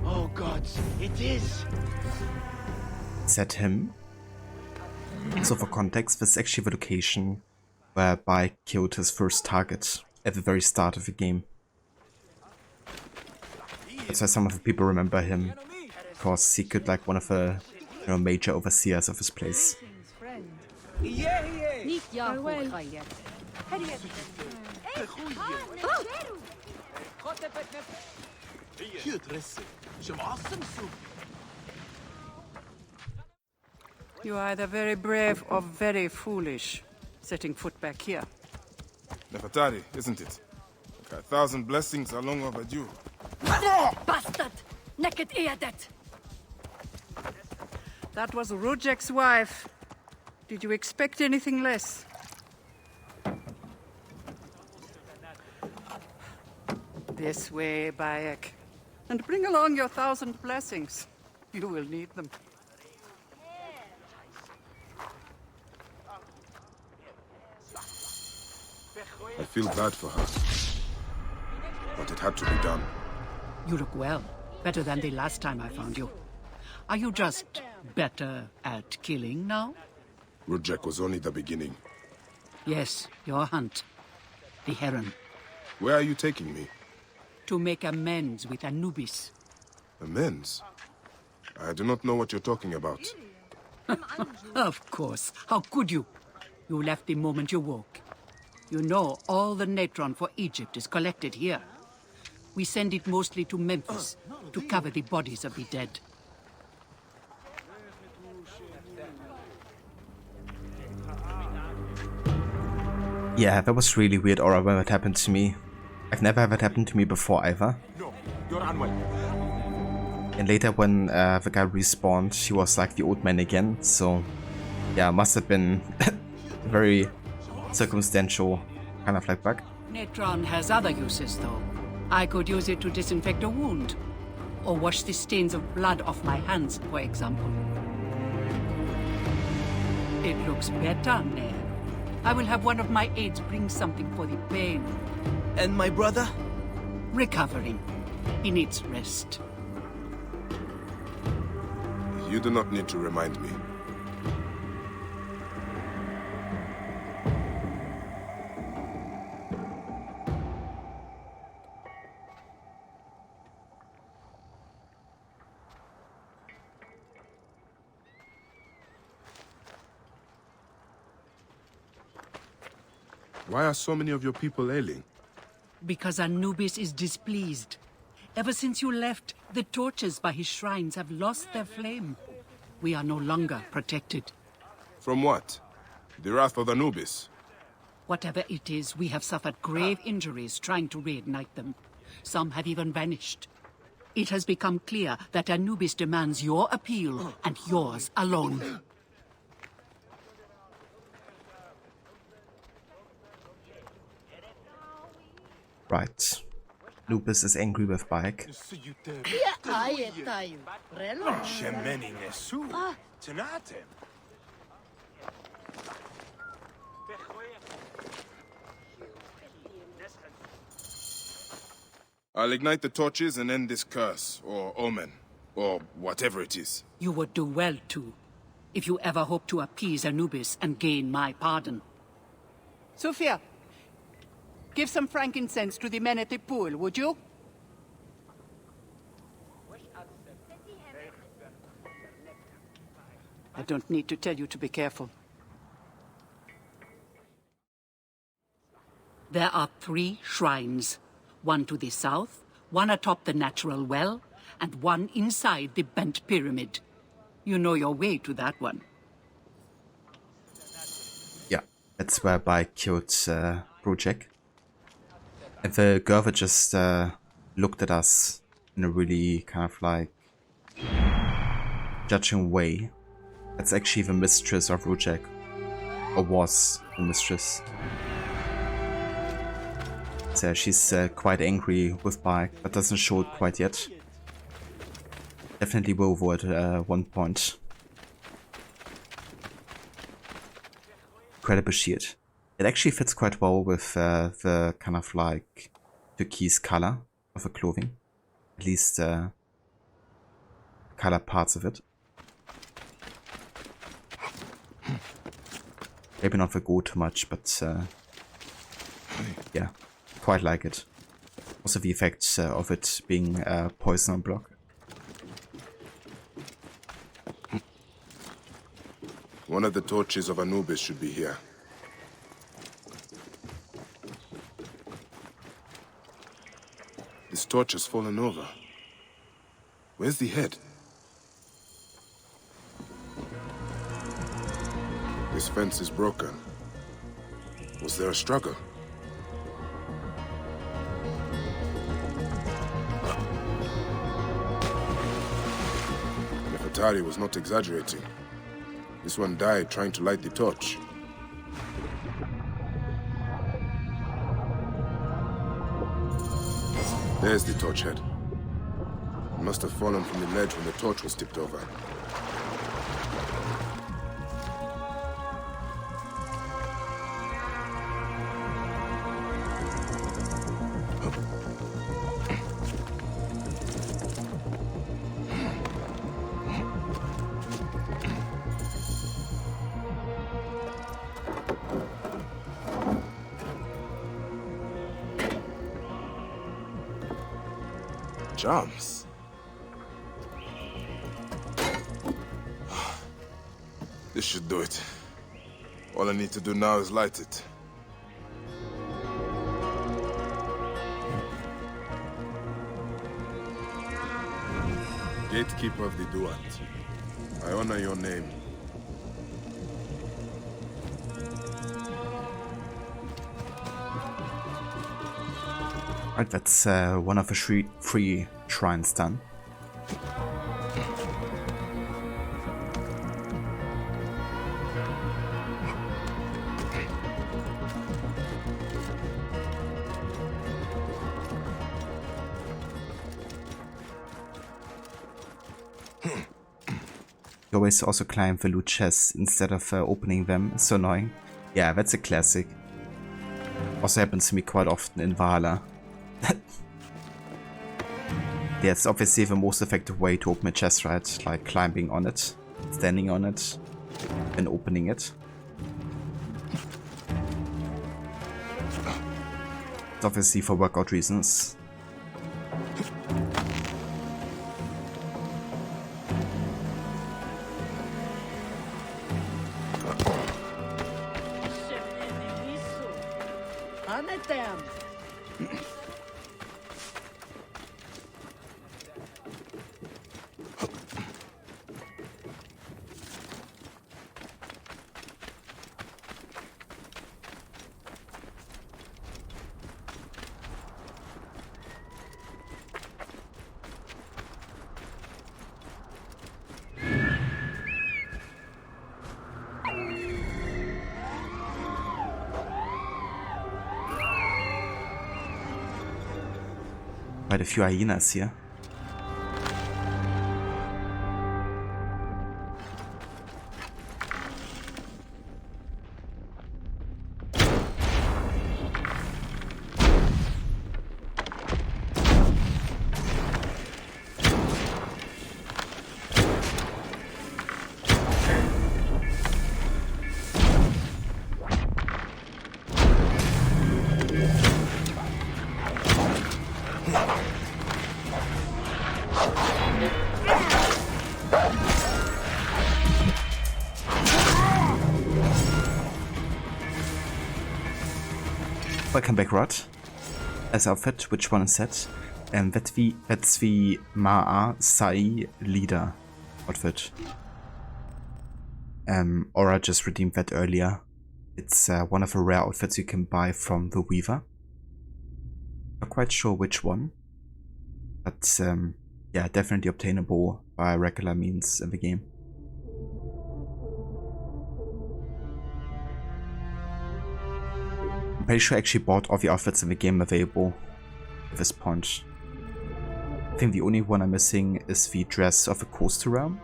Oh gods, it is. Is that him? So for context, this is actually the location where Bayek killed his first target at the very start of the game. That's why some of the people remember him, because he killed like one of the major overseers of his place. You are either very brave or very foolish, setting foot back here. Nefertari, isn't it? Like 1,000 blessings are long overdue. Bastard! Naked Eadet! That was Rujek's wife. Did you expect anything less? This way, Bayek. And bring along your 1,000 blessings. You will need them. I feel bad for her. But it had to be done. You look well. Better than the last time I found you. Are you just better at killing now? Rujek was only the beginning. Yes, your hunt. The heron. Where are you taking me? To make amends with Anubis. Amends? I do not know what you're talking about. Of course. How could you? You left the moment you woke. You know all the natron for Egypt is collected here. We send it mostly to Memphis to cover the bodies of the dead. Yeah, that was really weird, Aura, when it happened to me. I've never had it happen to me before either. No, you're unwell. And later when the guy respawned, he was like the old man again, so yeah, must have been very circumstantial kind of like bug. Natron has other uses, though. I could use it to disinfect a wound. Or wash the stains of blood off my hands, for example. It looks better, Ned. I will have one of my aides bring something for the pain. And my brother? Recovering. He needs rest. You do not need to remind me. Why are so many of your people ailing? Because Anubis is displeased. Ever since you left, the torches by his shrines have lost their flame. We are no longer protected. From what? The wrath of Anubis? Whatever it is, we have suffered grave injuries trying to reignite them. Some have even vanished. It has become clear that Anubis demands your appeal, and yours alone. Right. Anubis is angry with Bike. I'll ignite the torches and end this curse, or omen, or whatever it is. You would do well to, if you ever hope to appease Anubis and gain my pardon. Sophia, give some frankincense to the men at the pool, would you? I don't need to tell you to be careful. There are 3 shrines. One to the south, one atop the natural well, and one inside the bent pyramid. You know your way to that one. Yeah, that's where Bike killed Brujek. And the Gerver just looked at us in a really kind of like judging way. That's actually the mistress of Brujek. Or was the mistress. So she's quite angry with Bike, but doesn't show it quite yet. Definitely will at one point. Incredible shield. It actually fits quite well with the kind of like turquoise color of the clothing. At least color parts of it. Maybe not the gold too much, but yeah. Quite like it. Also the effects of it being poison on block. One of the torches of Anubis should be here. This torch has fallen over. Where's the head? This fence is broken. Was there a struggle? Nefertari was not exaggerating. This one died trying to light the torch. There's the torch head. It must have fallen from the ledge when the torch was tipped over. Jumps. This should do it. All I need to do now is light it. Gatekeeper of the Duat, I honor your name. Right, that's one of the three shrines done. You always also climb the loot chests instead of opening them. It's so annoying. Yeah, that's a classic. Also happens to me quite often in Valhalla. Yeah, it's obviously the most effective way to open a chest, right? Like climbing on it, standing on it, and opening it. It's obviously for workout reasons. quite a few hyenas here. Welcome back, Rod. As outfit, which one is that? That's the Ma'a Sai Leader outfit. Aura just redeemed that earlier. It's one of the rare outfits you can buy from the Weaver. Not quite sure which one, but yeah, definitely obtainable by regular means in the game. I'm pretty sure I actually bought all the outfits in the game available at this point. I think the only one I'm missing is the dress of a coastal realm.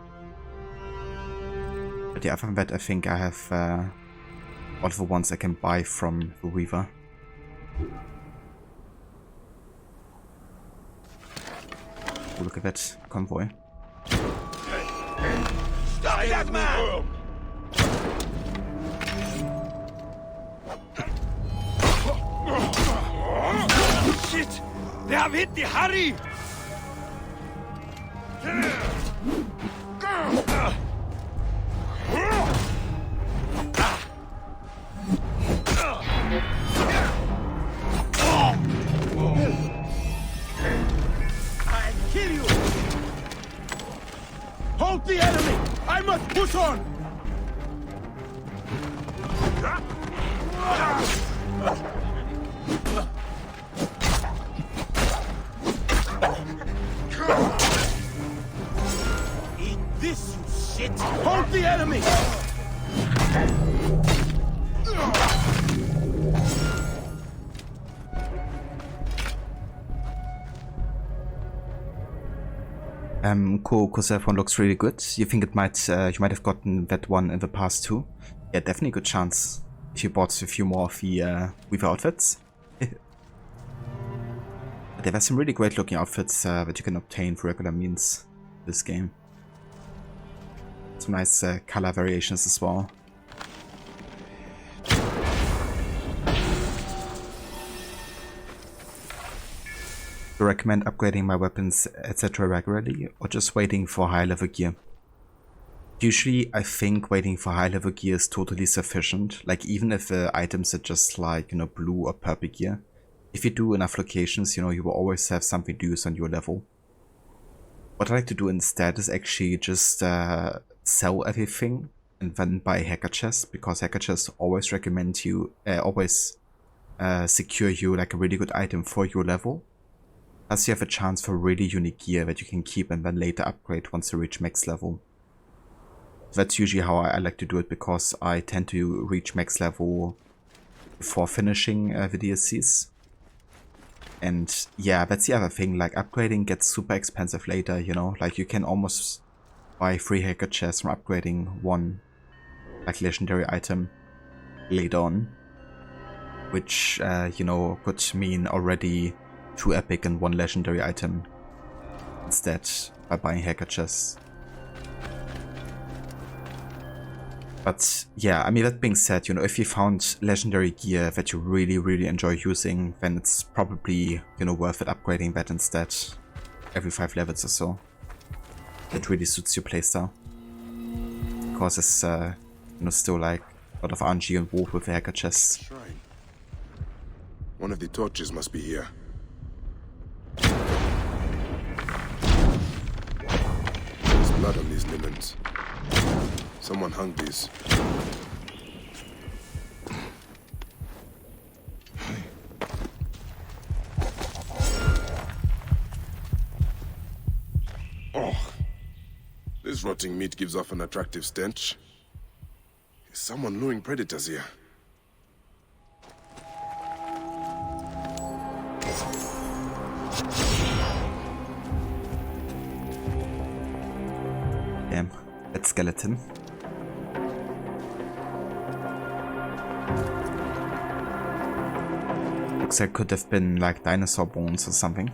But yeah, other than that, I think I have all of the ones I can buy from the Weaver. Oh, look at that convoy. Stop that man! Shit! They have hit the Harry! I'll kill you! Hold the enemy! I must push on! Eat this, you shit! Hold the enemy! Cool, because that one looks really good. You think it might, you might have gotten that one in the past too? Yeah, definitely a good chance if you bought a few more of the Weaver outfits. But there are some really great looking outfits that you can obtain for regular means in this game. Some nice color variations as well. Do I recommend upgrading my weapons etc. regularly or just waiting for high level gear? Usually I think waiting for high level gear is totally sufficient, like even if the items are just like, you know, blue or purple gear. If you do enough locations, you know, you will always have something to use on your level. What I like to do instead is actually just sell everything and then buy hacker chests, because hacker chests always recommend you, secure you like a really good item for your level. Plus you have a chance for really unique gear that you can keep and then later upgrade once you reach max level. That's usually how I like to do it, because I tend to reach max level before finishing the DLCs. And yeah, that's the other thing, like upgrading gets super expensive later, you know, like you can almost buy 3 hacker chests from upgrading one like legendary item later on, which you know, could mean already 2 epic and 1 legendary item instead by buying hacker chests. But yeah, I mean, that being said, you know, if you found legendary gear that you really enjoy using, then it's probably, you know, worth it upgrading that instead every 5 levels or so. It really suits your playstyle. Because it's, you know, still like a lot of RNG involved with the hacker chests. Shrine. One of the torches must be here. There's blood on these linens. Someone hung these. Oh, this rotting meat gives off an attractive stench. Is someone luring predators here? That skeleton. Looks like it could have been like dinosaur bones or something.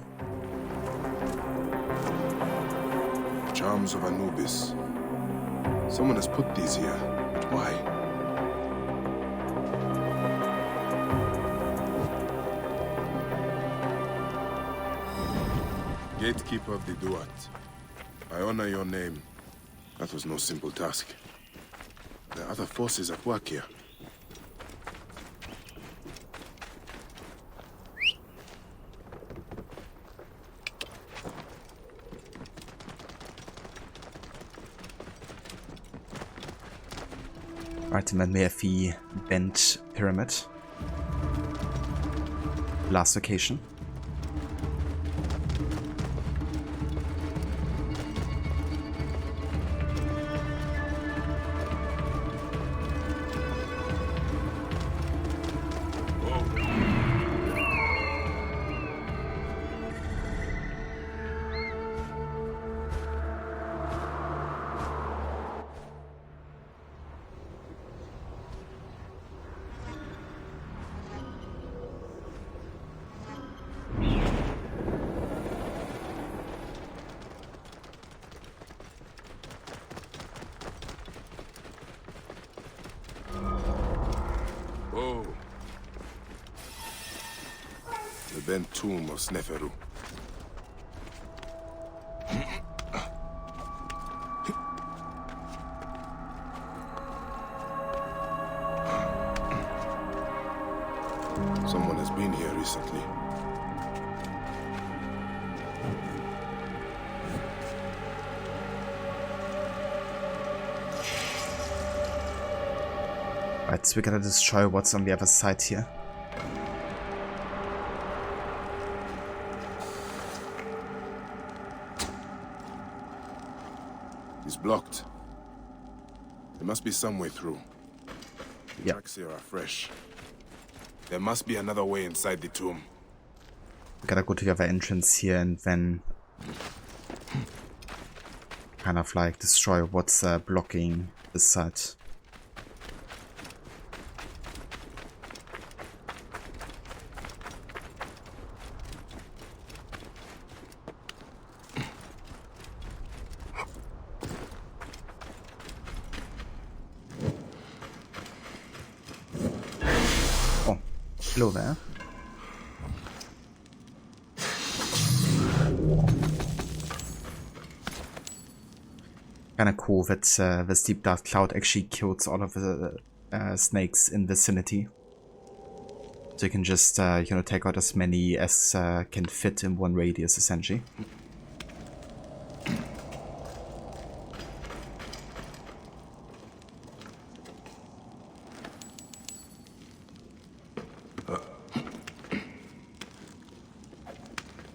Charms of Anubis. Someone has put these here, but why? Gatekeeper of the Duat, I honor your name. That was no simple task. There are other forces at work here. Right, and then we have the bent pyramid. Last location. Oh. The bent tomb of Sneferu. Someone has been here recently. Right, so we gotta destroy what's on the other side here. It's blocked. There must be some way through. The tracks here are fresh. There must be another way inside the tomb. We gotta go to the other entrance here and then kind of like destroy what's blocking this side. Hello there. Kinda cool that the steep dark cloud actually kills all of the snakes in vicinity. So you can just you know, take out as many as can fit in one radius essentially.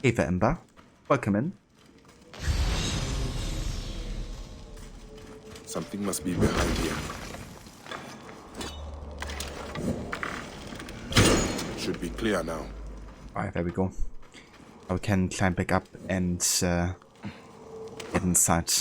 Ava Ember, welcome in. Something must be behind here. Should be clear now. Alright, there we go. Now we can climb back up and get inside.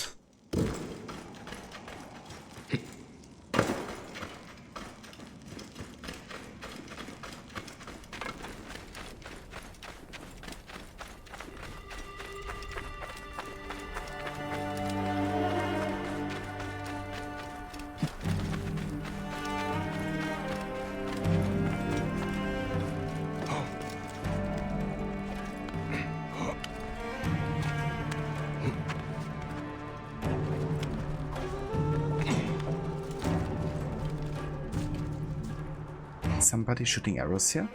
Somebody shooting arrows here?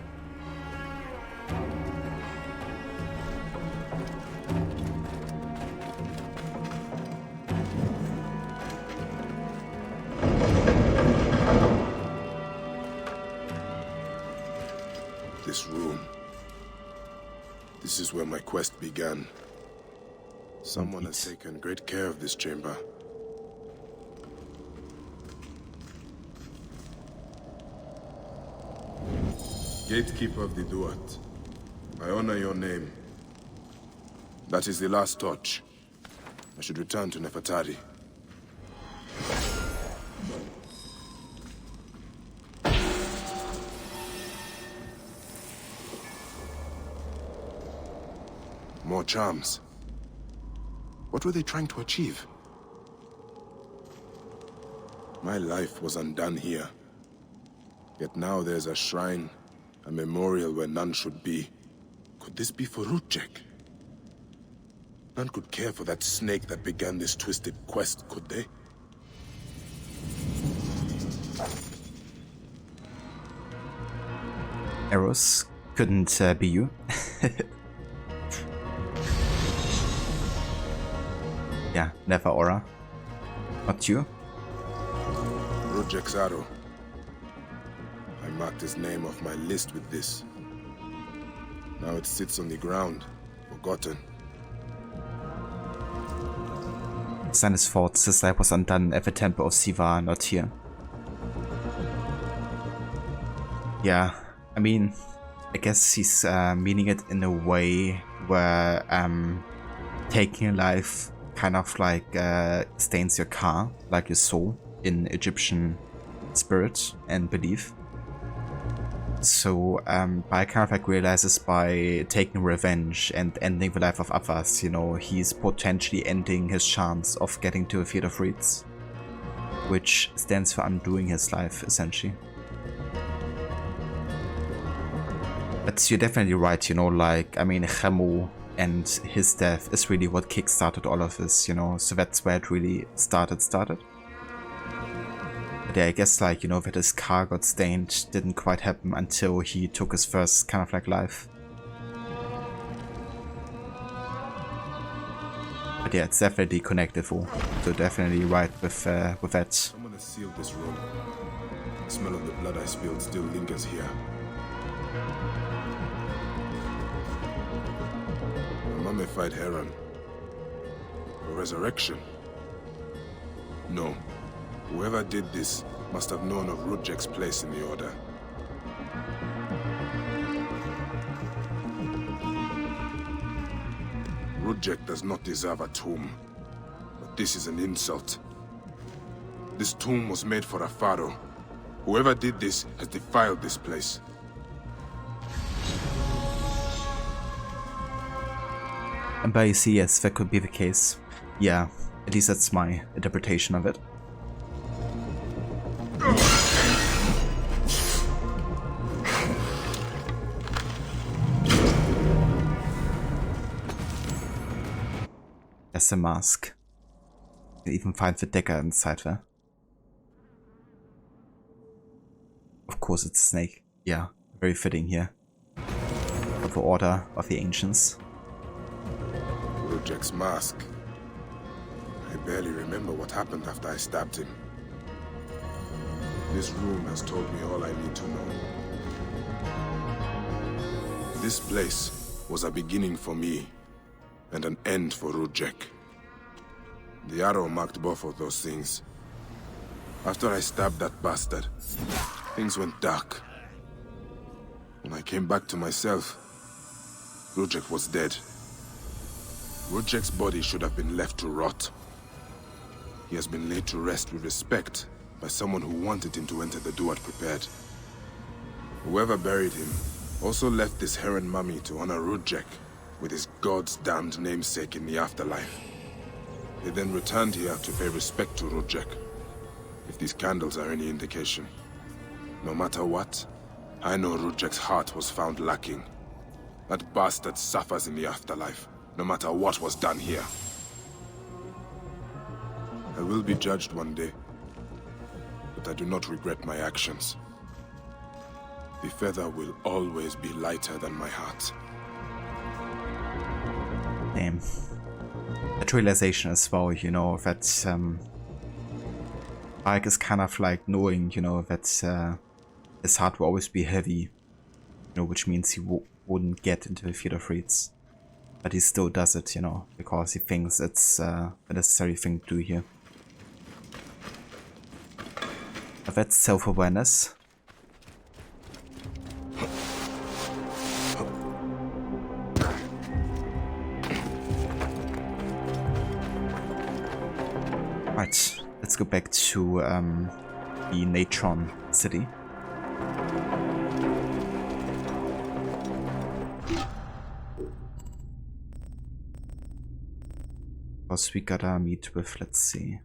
This room. This is where my quest began. Someone has taken great care of this chamber. Gatekeeper of the Duat, I honor your name. That is the last touch. I should return to Nefertari. More charms. What were they trying to achieve? My life was undone here. Yet now there's a shrine, a memorial where none should be. Could this be for Rudjek? None could care for that snake that began this twisted quest, could they? Arrows couldn't be you. Yeah, never Aura. Not you. Rudjek's arrow. I marked his name off my list with this. Now it sits on the ground, forgotten. Stannis thought his life was undone at the Temple of Siva, not here. Yeah, I mean, I guess he's meaning it in a way where taking a life kind of like stains your car, like your soul, in Egyptian spirit and belief. So I kind of like realizes by taking revenge and ending the life of others, you know, he's potentially ending his chance of getting to a Field of Reeds, which stands for undoing his life, essentially. But you're definitely right, you know, like, I mean, Khemu and his death is really what kickstarted all of this, you know, so that's where it really started. But yeah, I guess, like, you know, that his car got stained didn't quite happen until he took his first kind of like life. But yeah, it's definitely connected, so definitely right with that. Someone has sealed this room. The smell of the blood I spilled still lingers here. A mummified heron. A resurrection. No. Whoever did this must have known of Rudjek's place in the Order. Rudjek does not deserve a tomb, but this is an insult. This tomb was made for a pharaoh. Whoever did this has defiled this place. And by you see, yes, that could be the case. Yeah, at least that's my interpretation of it. That's a mask. You even find the dagger inside there. Of course it's a snake. Yeah, very fitting here. Of the Order of the Ancients. Rudjek's mask. I barely remember what happened after I stabbed him. This room has told me all I need to know. This place was a beginning for me, and an end for Rudjek. The arrow marked both of those things. After I stabbed that bastard, things went dark. When I came back to myself, Rudjek was dead. Rudjek's body should have been left to rot. He has been laid to rest with respect by someone who wanted him to enter the Duat prepared. Whoever buried him also left this heron mummy to honor Rudjek with his god's damned namesake in the afterlife. They then returned here to pay respect to Rudjek, if these candles are any indication. No matter what, I know Rudjek's heart was found lacking. That bastard suffers in the afterlife, no matter what was done here. I will be judged one day, but I do not regret my actions. The feather will always be lighter than my heart. Damn. That realization as well, you know, that Ike is kind of like knowing, you know, that his heart will always be heavy, you know, which means he wouldn't get into the Field of Reeds. But he still does it, you know, because he thinks it's a necessary thing to do here. But that's self-awareness. Right, let's go back to the Natron city. Boss we gotta meet with, let's see.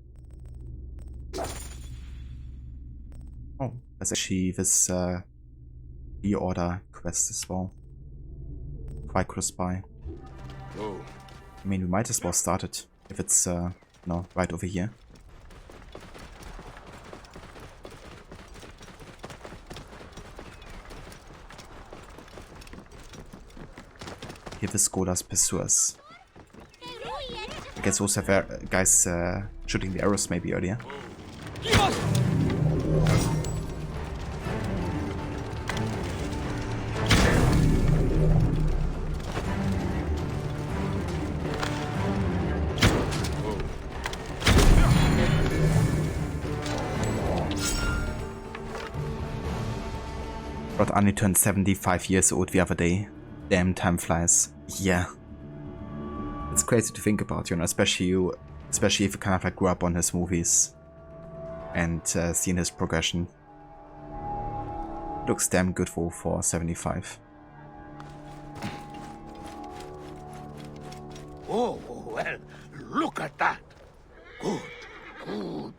Oh, there's actually this reorder quest as well. Quite close by. Whoa. I mean, we might as well start it if it's no, right over here. Here the Skolas pursuers. I guess those have guys shooting the arrows maybe earlier. Rod only turned 75 years old the other day. Damn, time flies. Yeah. It's crazy to think about, you know, especially if you kind of like grew up on his movies and seen his progression. Looks damn good for 75. Oh, well, look at that. Good, good.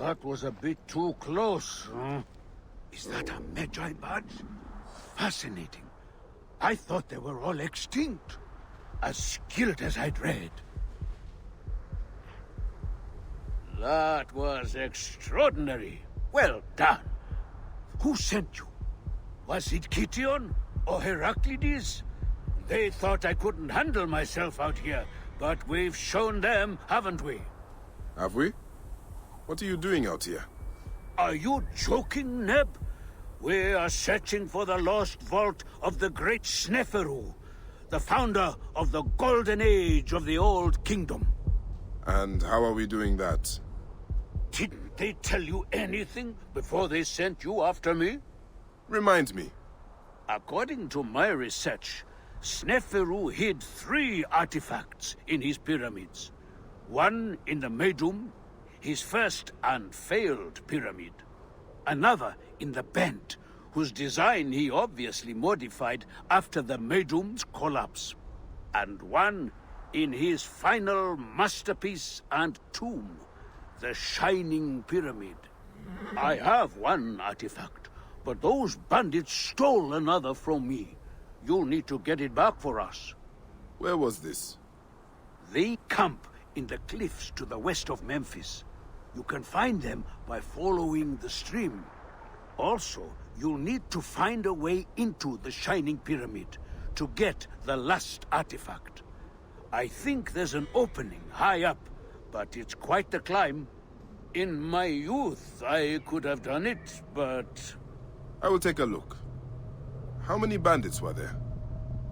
That was a bit too close, huh? Is that a Magi badge? Fascinating. I thought they were all extinct. As skilled as I'd read. That was extraordinary. Well done. Who sent you? Was it Kition or Heraclides? They thought I couldn't handle myself out here, but we've shown them, haven't we? Have we? What are you doing out here? Are you joking, Neb? We are searching for the lost vault of the great Sneferu, the founder of the golden age of the old kingdom. And how are we doing that? Didn't they tell you anything before they sent you after me? Remind me. According to my research, Sneferu hid 3 artifacts in his pyramids. One in the Medum, his first and failed pyramid. Another in the Bent, whose design he obviously modified after the Medum's collapse. And one in his final masterpiece and tomb, the Shining Pyramid. I have one artifact, but those bandits stole another from me. You'll need to get it back for us. Where was this? They camp in the cliffs to the west of Memphis. You can find them by following the stream. Also, you'll need to find a way into the Shining Pyramid to get the last artifact. I think there's an opening high up, but it's quite the climb. In my youth, I could have done it, but... I will take a look. How many bandits were there?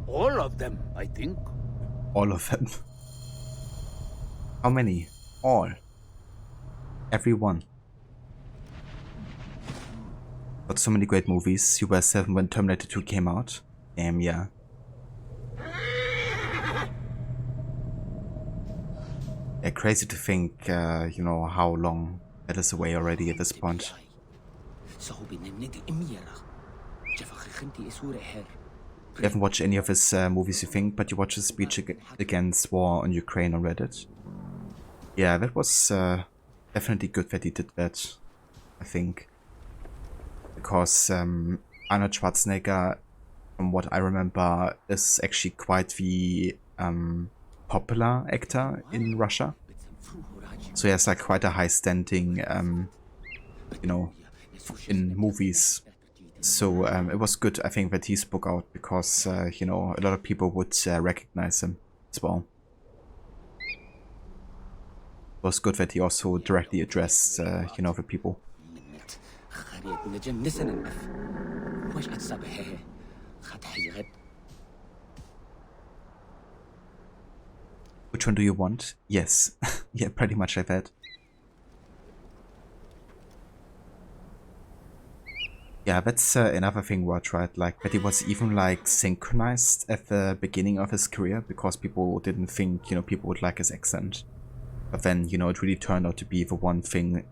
All of them, I think. All of them? How many? All. Everyone. Got so many great movies. You were 7 when Terminator 2 came out. Yeah. Yeah, crazy to think, you know, how long that is away already at this point. You haven't watched any of his movies, you think, but you watched his speech against war on Ukraine on Reddit. Yeah, that was definitely good that he did that, I think. Because Arnold Schwarzenegger, from what I remember, is actually quite the popular actor in Russia. So he has like quite a high standing, you know, in movies. So it was good, I think, that he spoke out because, you know, a lot of people would recognize him as well. It was good that he also directly addressed, you know, the people. Which one do you want? Yes. Yeah, pretty much like that. Yeah, that's another thing where I tried, like, that he was even, like, synchronized at the beginning of his career because people didn't think, you know, people would like his accent. But then, you know, it really turned out to be the one thing,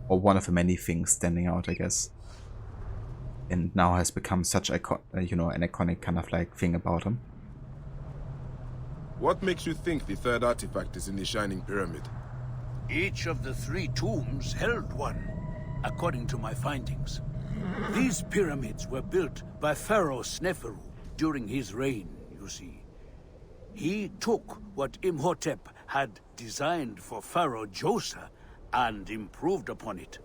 or one of the many things standing out, I guess. And now has become such a, you know, an iconic kind of, like, thing about him. What makes you think the third artifact is in the Shining Pyramid? Each of the 3 tombs held one, according to my findings. These pyramids were built by Pharaoh Sneferu during his reign, you see. He took what Imhotep had designed for Pharaoh Djoser and improved upon it.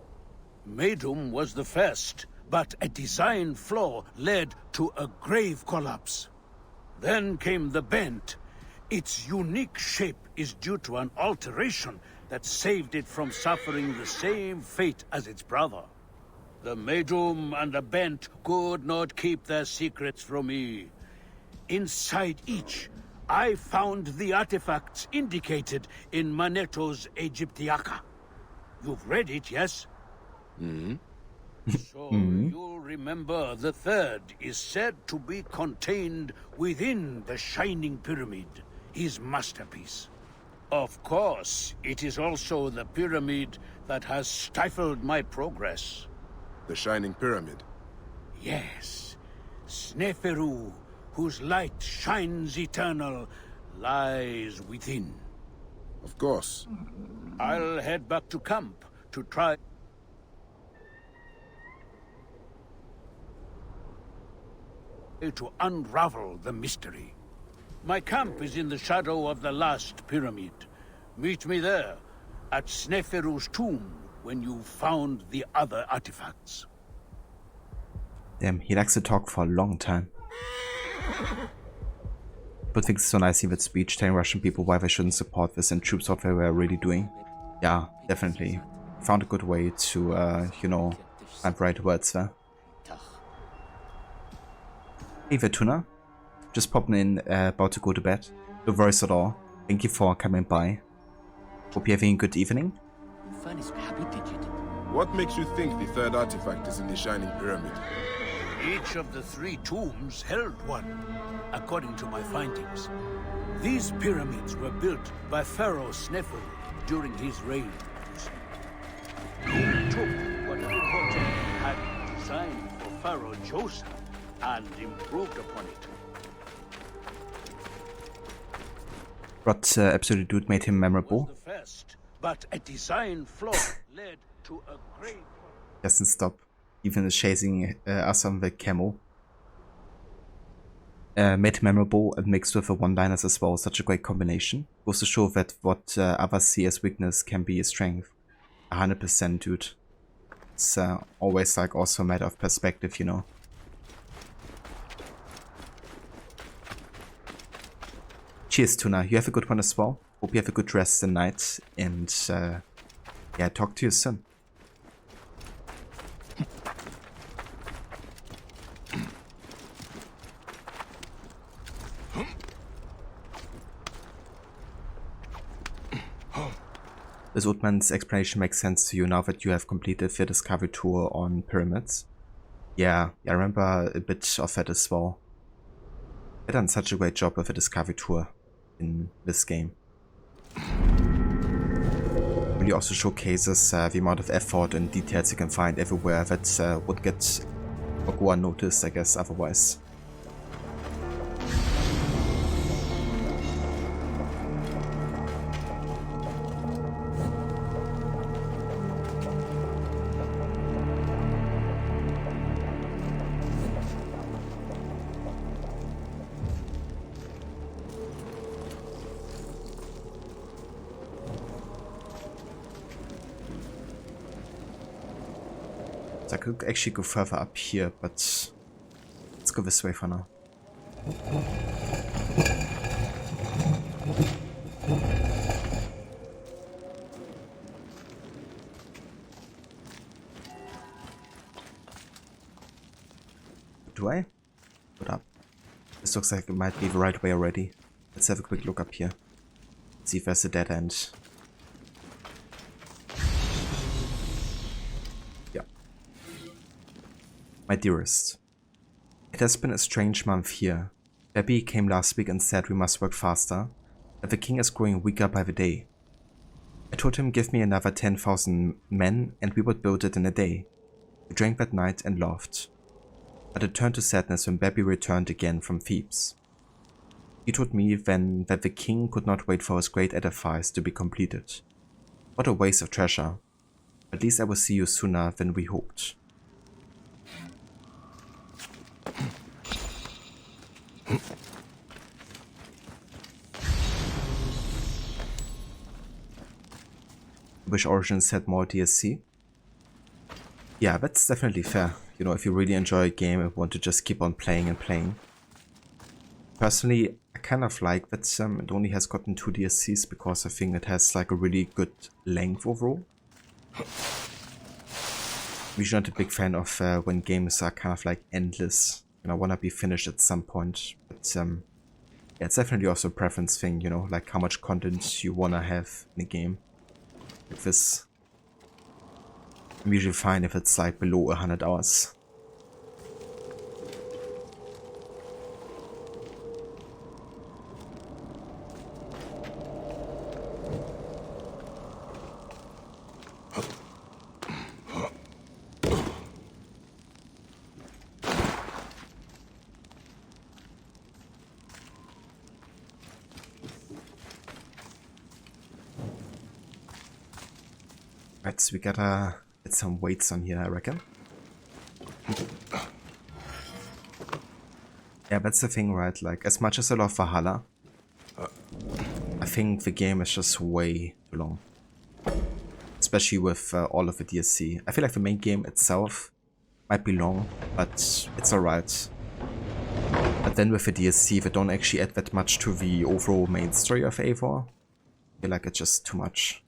Medum was the first, but a design flaw led to a grave collapse. Then came the Bent. Its unique shape is due to an alteration that saved it from suffering the same fate as its brother. The Medum and the Bent could not keep their secrets from me. Inside each, I found the artifacts indicated in Manetto's Aegyptiaca. You've read it, yes? So you'll remember the third is said to be contained within the Shining Pyramid, his masterpiece. Of course, it is also the pyramid that has stifled my progress. The Shining Pyramid? Yes. Sneferu, whose light shines eternal, lies within. Of course. I'll head back to camp to try to unravel the mystery. My camp is in the shadow of the last pyramid. Meet me there, at Sneferu's tomb, when you've found the other artifacts. Damn, he likes to talk for a long time. But thinks it's so nice with speech telling Russian people why they shouldn't support this and troops what they were really doing. Yeah, definitely. Found a good way to, you know, find right words there. Hey Vertuna, just popping in, about to go to bed. No worries at all. Thank you for coming by. Hope you're having a good evening. What makes you think the third artifact is in the Shining Pyramid? Each of the 3 tombs held one, according to my findings. These pyramids were built by Pharaoh Sneferu during his reign. He took what Imhotep had designed for Pharaoh Djoser and improved upon it. What absolutely dude made him memorable? The first, but a design flaw led to a great... Doesn't stop. Even is chasing us on the camo. Made him memorable and mixed with the one-liners as well. Such a great combination. Goes to show that what others see as weakness can be a strength. 100%, dude. It's always like also a matter of perspective, you know. Cheers, Tuna. You have a good one as well. Hope you have a good rest the night. And yeah, talk to you soon. This Utman's explanation makes sense to you now that you have completed the discovery tour on pyramids. Yeah, I remember a bit of that as well. They've done such a great job with the discovery tour in this game. Really also showcases the amount of effort and details you can find everywhere that would get or go unnoticed, I guess, otherwise. I could actually go further up here, but let's go this way for now. Do I? What up? This looks like it might be the right way already. Let's have a quick look up here. See if there's a dead end. My dearest, it has been a strange month here. Baby came last week and said we must work faster, that the king is growing weaker by the day. I told him give me another 10,000 men and we would build it in a day. We drank that night and laughed. But it turned to sadness when Baby returned again from Thebes. He told me then that the king could not wait for his great edifice to be completed. What a waste of treasure. At least I will see you sooner than we hoped. Wish Origins had more DLC? Yeah, that's definitely fair. You know, if you really enjoy a game and want to just keep on playing and playing. Personally, I kind of like that it only has gotten 2 DLCs because I think it has like a really good length overall. I'm usually not a big fan of when games are kind of like endless. You know, I want to be finished at some point. But yeah, it's definitely also a preference thing, you know, like how much content you want to have in a game. Like this. I'm usually fine if it's like below 100 hours. Right, so we gotta get some weights on here, I reckon. Yeah, that's the thing, right? Like, as much as I love Valhalla, I think the game is just way too long. Especially with all of the DLC. I feel like the main game itself might be long, but it's alright. But then with the DLC, they don't actually add that much to the overall main story of Eivor. I feel like it's just too much.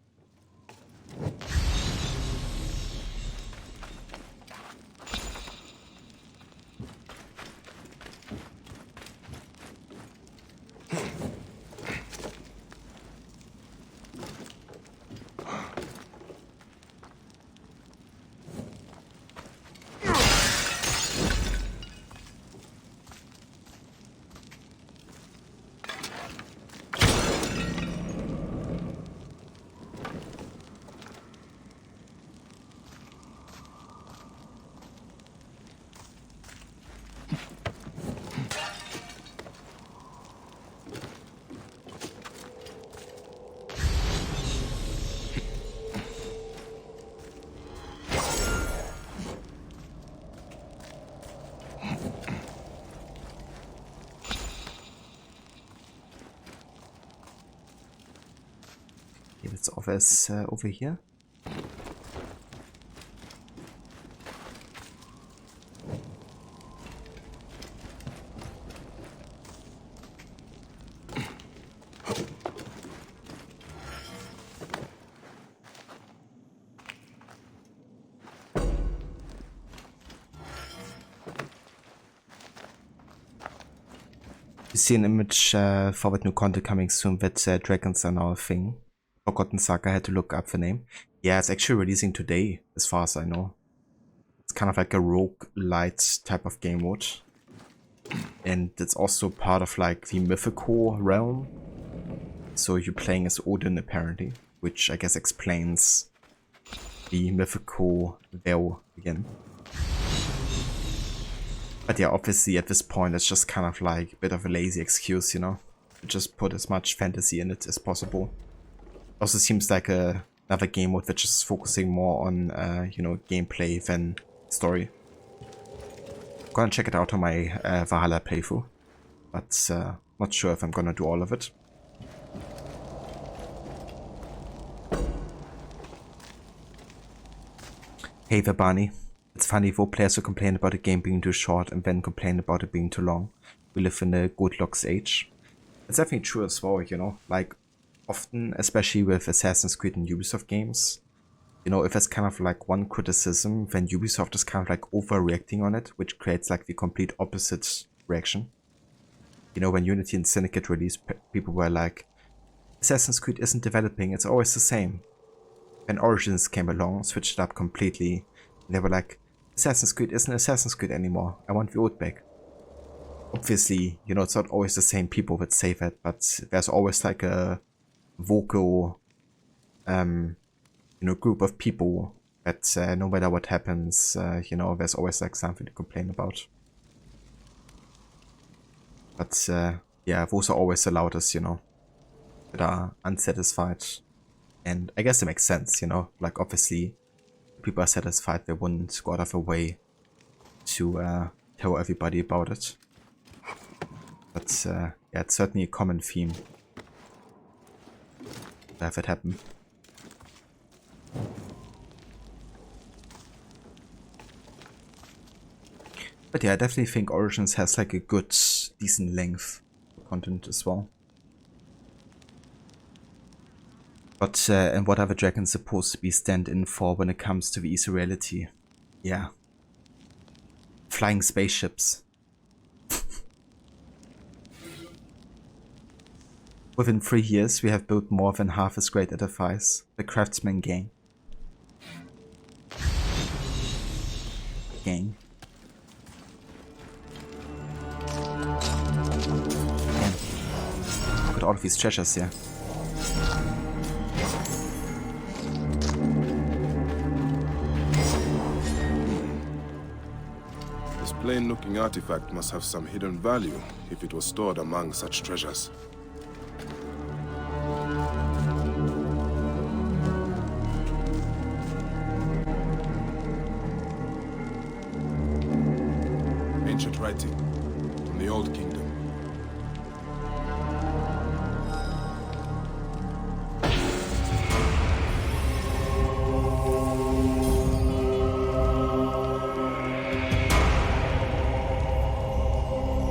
Let's office over here. You see an image forward new content coming soon that dragons are now a thing. Forgotten Saga, had to look up the name. Yeah, it's actually releasing today, as far as I know. It's kind of like a roguelite type of game mode. And it's also part of like the mythical realm. So you're playing as Odin apparently, which I guess explains the mythical there again. But yeah, obviously at this point it's just kind of like a bit of a lazy excuse, you know? Just put as much fantasy in it as possible. Also seems like another game mode that's just focusing more on, you know, gameplay than story. I'm gonna check it out on my Valhalla playthrough, but not sure if I'm gonna do all of it. Hey there, Barney. It's funny, for players who complain about a game being too short and then complain about it being too long. We live in a Goldilocks age. It's definitely true as well, you know, like often, especially with Assassin's Creed and Ubisoft games, you know, if there's kind of like one criticism, then Ubisoft is kind of like overreacting on it, which creates like the complete opposite reaction. You know, when Unity and Syndicate released, people were like, Assassin's Creed isn't developing, it's always the same. When Origins came along, switched it up completely, and they were like, Assassin's Creed isn't Assassin's Creed anymore, I want the old back. Obviously, you know, it's not always the same people that say that, but there's always like a vocal, you know, group of people that no matter what happens, you know, there's always like something to complain about. But yeah, those are always the loudest, you know, that are unsatisfied. And I guess it makes sense, you know, like obviously if people are satisfied, they wouldn't go out of their way to tell everybody about it. But yeah, it's certainly a common theme to have it happen. But yeah, I definitely think Origins has like a good, decent length of content as well. But and what are the dragons supposed to be stand-in for when it comes to the easy reality? Yeah. Flying spaceships. Within 3 years, we have built more than half as great edifice, the Craftsman Gang. Look at all of these treasures here. This plain-looking artifact must have some hidden value if it was stored among such treasures. Ancient writing from the Old Kingdom.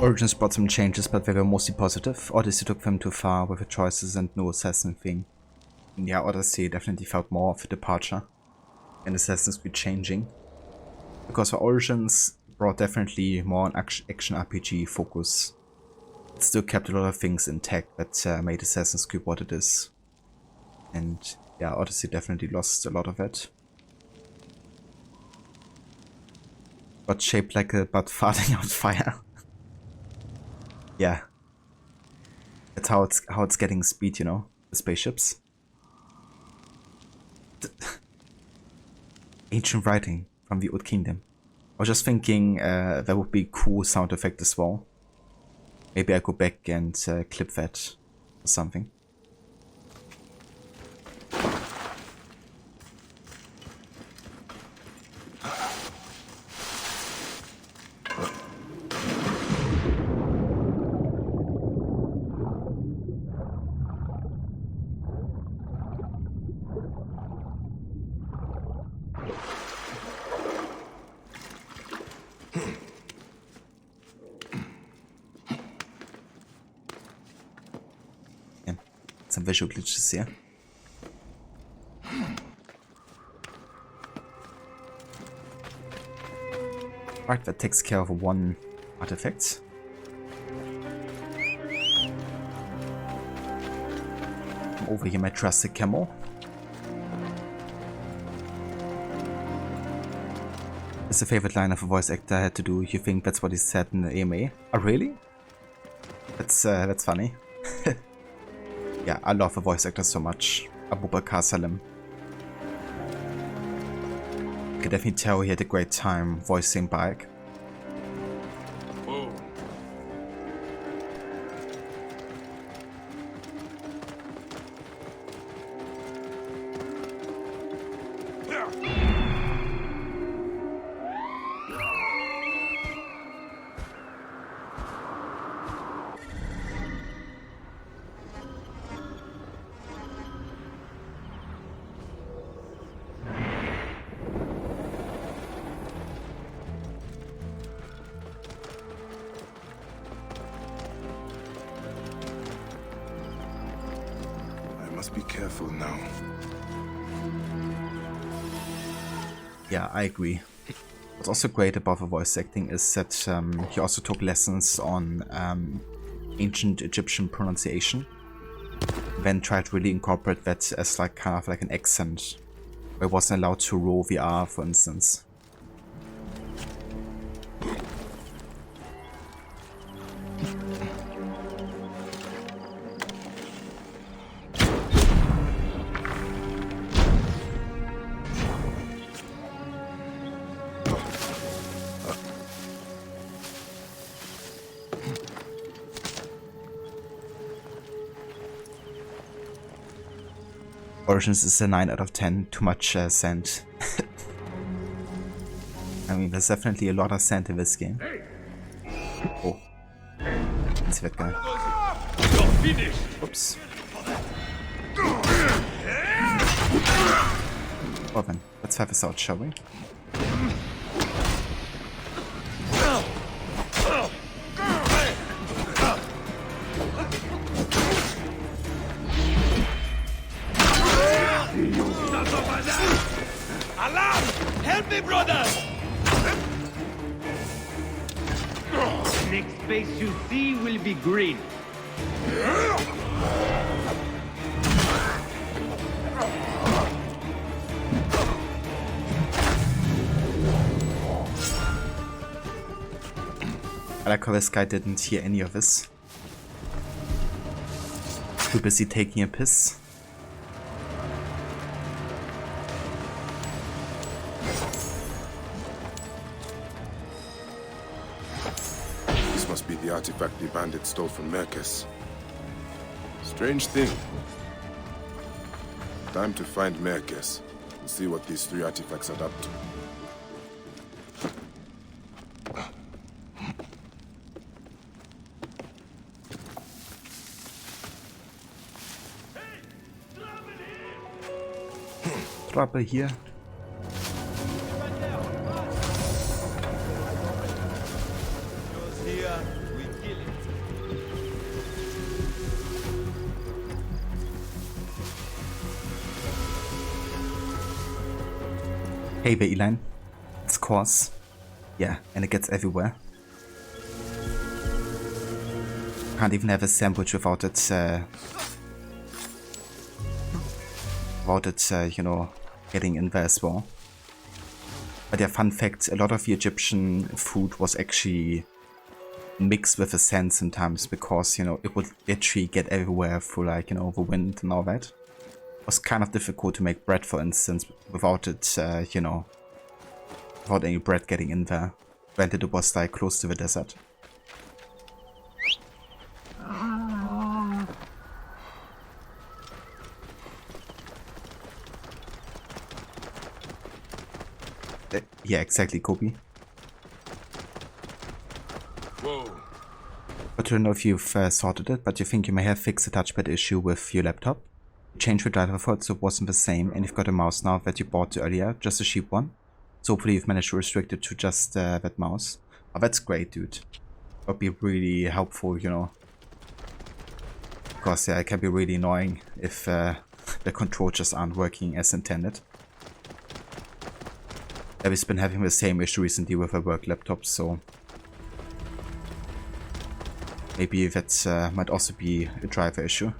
Origins brought some changes, but they were mostly positive. Odyssey took them too far with the choices and no assassin thing. And yeah, Odyssey definitely felt more of a departure, and Assassin's Creed changing. Because for Origins brought definitely more an action RPG focus. It still kept a lot of things intact that made Assassin's Creed what it is. And yeah, Odyssey definitely lost a lot of it. Got shaped like a butt farting out fire. Yeah. That's how it's getting speed, you know, the spaceships. Ancient writing from the Old Kingdom. I was just thinking that would be a cool sound effect as well. Maybe I go back and clip that or something. Some visual glitches here. Right, that takes care of one artifact. Over here, my trusted camel. It's a favorite line of a voice actor I had to do. You think that's what he said in the AMA? Oh, really? That's funny. Yeah, I love the voice actor so much. Abubakar Salim. You can definitely tell he had a great time voicing Bayek. Whoa. Must be careful now. Yeah, I agree. What's also great about the voice acting is that he also took lessons on ancient Egyptian pronunciation, then tried to really incorporate that as like kind of like an accent, where he wasn't allowed to roll the R, for instance. Origins is a 9 out of 10. Too much sand. I mean, there's definitely a lot of sand in this game. Oh. That's that guy. Oops. Well then, let's have this out, shall we? Alarm! Help me, brother! Next space you see will be green. I like how this guy didn't hear any of this. Too busy taking a piss. This must be the artifact the bandit stole from Mercus. Strange thing. Time to find Mercus and see what these 3 artifacts are up to. Trouble here. Hey there, Eline. It's coarse. Yeah, and it gets everywhere. Can't even have a sandwich without it, you know, getting in there as well. But yeah, fun fact, a lot of the Egyptian food was actually mixed with the sand sometimes because, you know, it would literally get everywhere through, like, you know, the wind and all that. It was kind of difficult to make bread, for instance, without it, you know, without any bread getting in there. Granted, it was, like, close to the desert. Yeah, exactly, Kobe. Whoa. I don't know if you've sorted it, but you think you may have fixed the touchpad issue with your laptop. You changed the driver for it so it wasn't the same, and you've got a mouse now that you bought earlier, just a cheap one. So hopefully you've managed to restrict it to just that mouse. Oh, that's great, dude. That would be really helpful, you know. Because yeah, it can be really annoying if the controls just aren't working as intended. We've been having the same issue recently with our work laptop, so maybe that might also be a driver issue.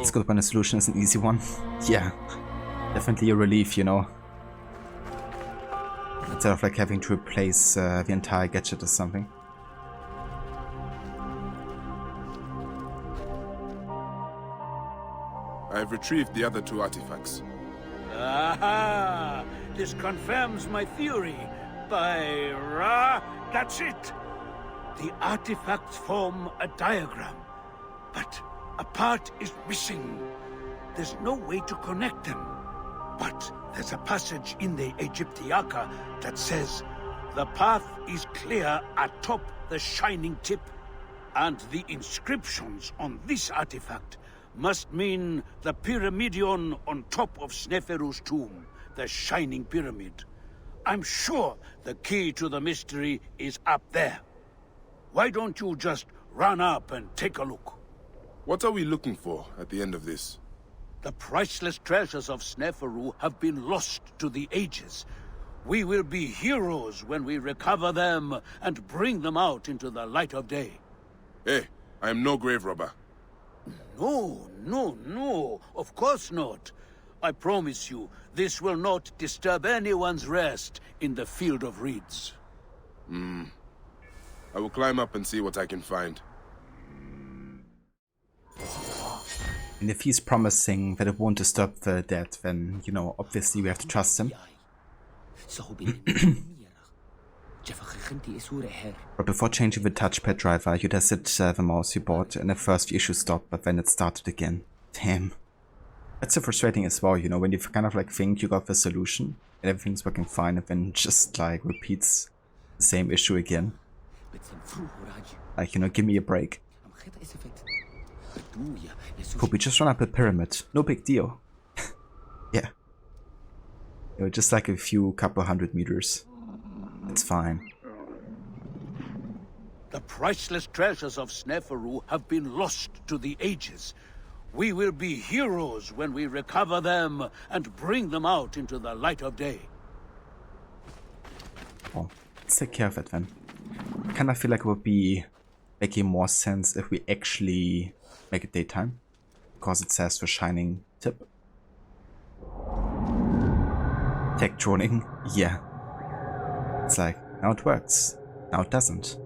It's good when a solution is an easy one. Yeah, definitely a relief, you know. Instead of like having to replace the entire gadget or something. I have retrieved the other 2 artifacts. Aha! This confirms my theory. By Ra, that's it. The artifacts form a diagram, but a part is missing. There's no way to connect them. But there's a passage in the Egyptiaca that says, the path is clear atop the shining tip. And the inscriptions on this artifact must mean the pyramidion on top of Sneferu's tomb, the Shining Pyramid. I'm sure the key to the mystery is up there. Why don't you just run up and take a look? What are we looking for at the end of this? The priceless treasures of Sneferu have been lost to the ages. We will be heroes when we recover them and bring them out into the light of day. Hey, I am no grave robber. No, of course not. I promise you, this will not disturb anyone's rest in the field of reeds. I will climb up and see what I can find. And if he's promising that it won't disturb the dead, then, you know, obviously we have to trust him. But before changing the touchpad driver, you tested the mouse you bought, and at first the issue stopped, but then it started again. Damn. That's so frustrating as well, you know, when you kind of like think you got the solution, and everything's working fine, and then just like repeats the same issue again. Like, you know, give me a break. Cool, we just run up a pyramid. No big deal. Yeah. You know, just like a couple hundred meters. It's fine. The priceless treasures of Sneferu have been lost to the ages. We will be heroes when we recover them and bring them out into the light of day. Oh, let's take care of it then. I kind of feel like it would be making more sense if we actually make it daytime, because it says the shining tip. Tech droning, yeah. It's like, now it works, now it doesn't.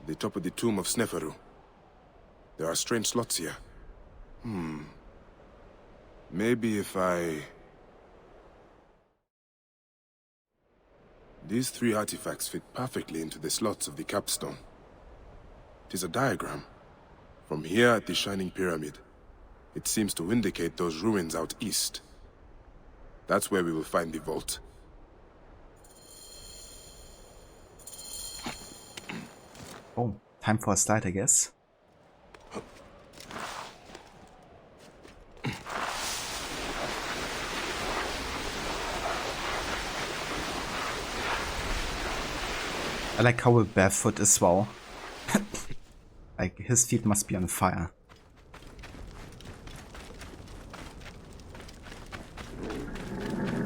The top of the tomb of Sneferu. There are strange slots here. Maybe if I... These 3 artifacts fit perfectly into the slots of the capstone. It is a diagram. From here at the Shining Pyramid, it seems to indicate those ruins out east. That's where we will find the vault. Oh, time for a slide, I guess. I like how we're barefoot as well. Like, his feet must be on fire.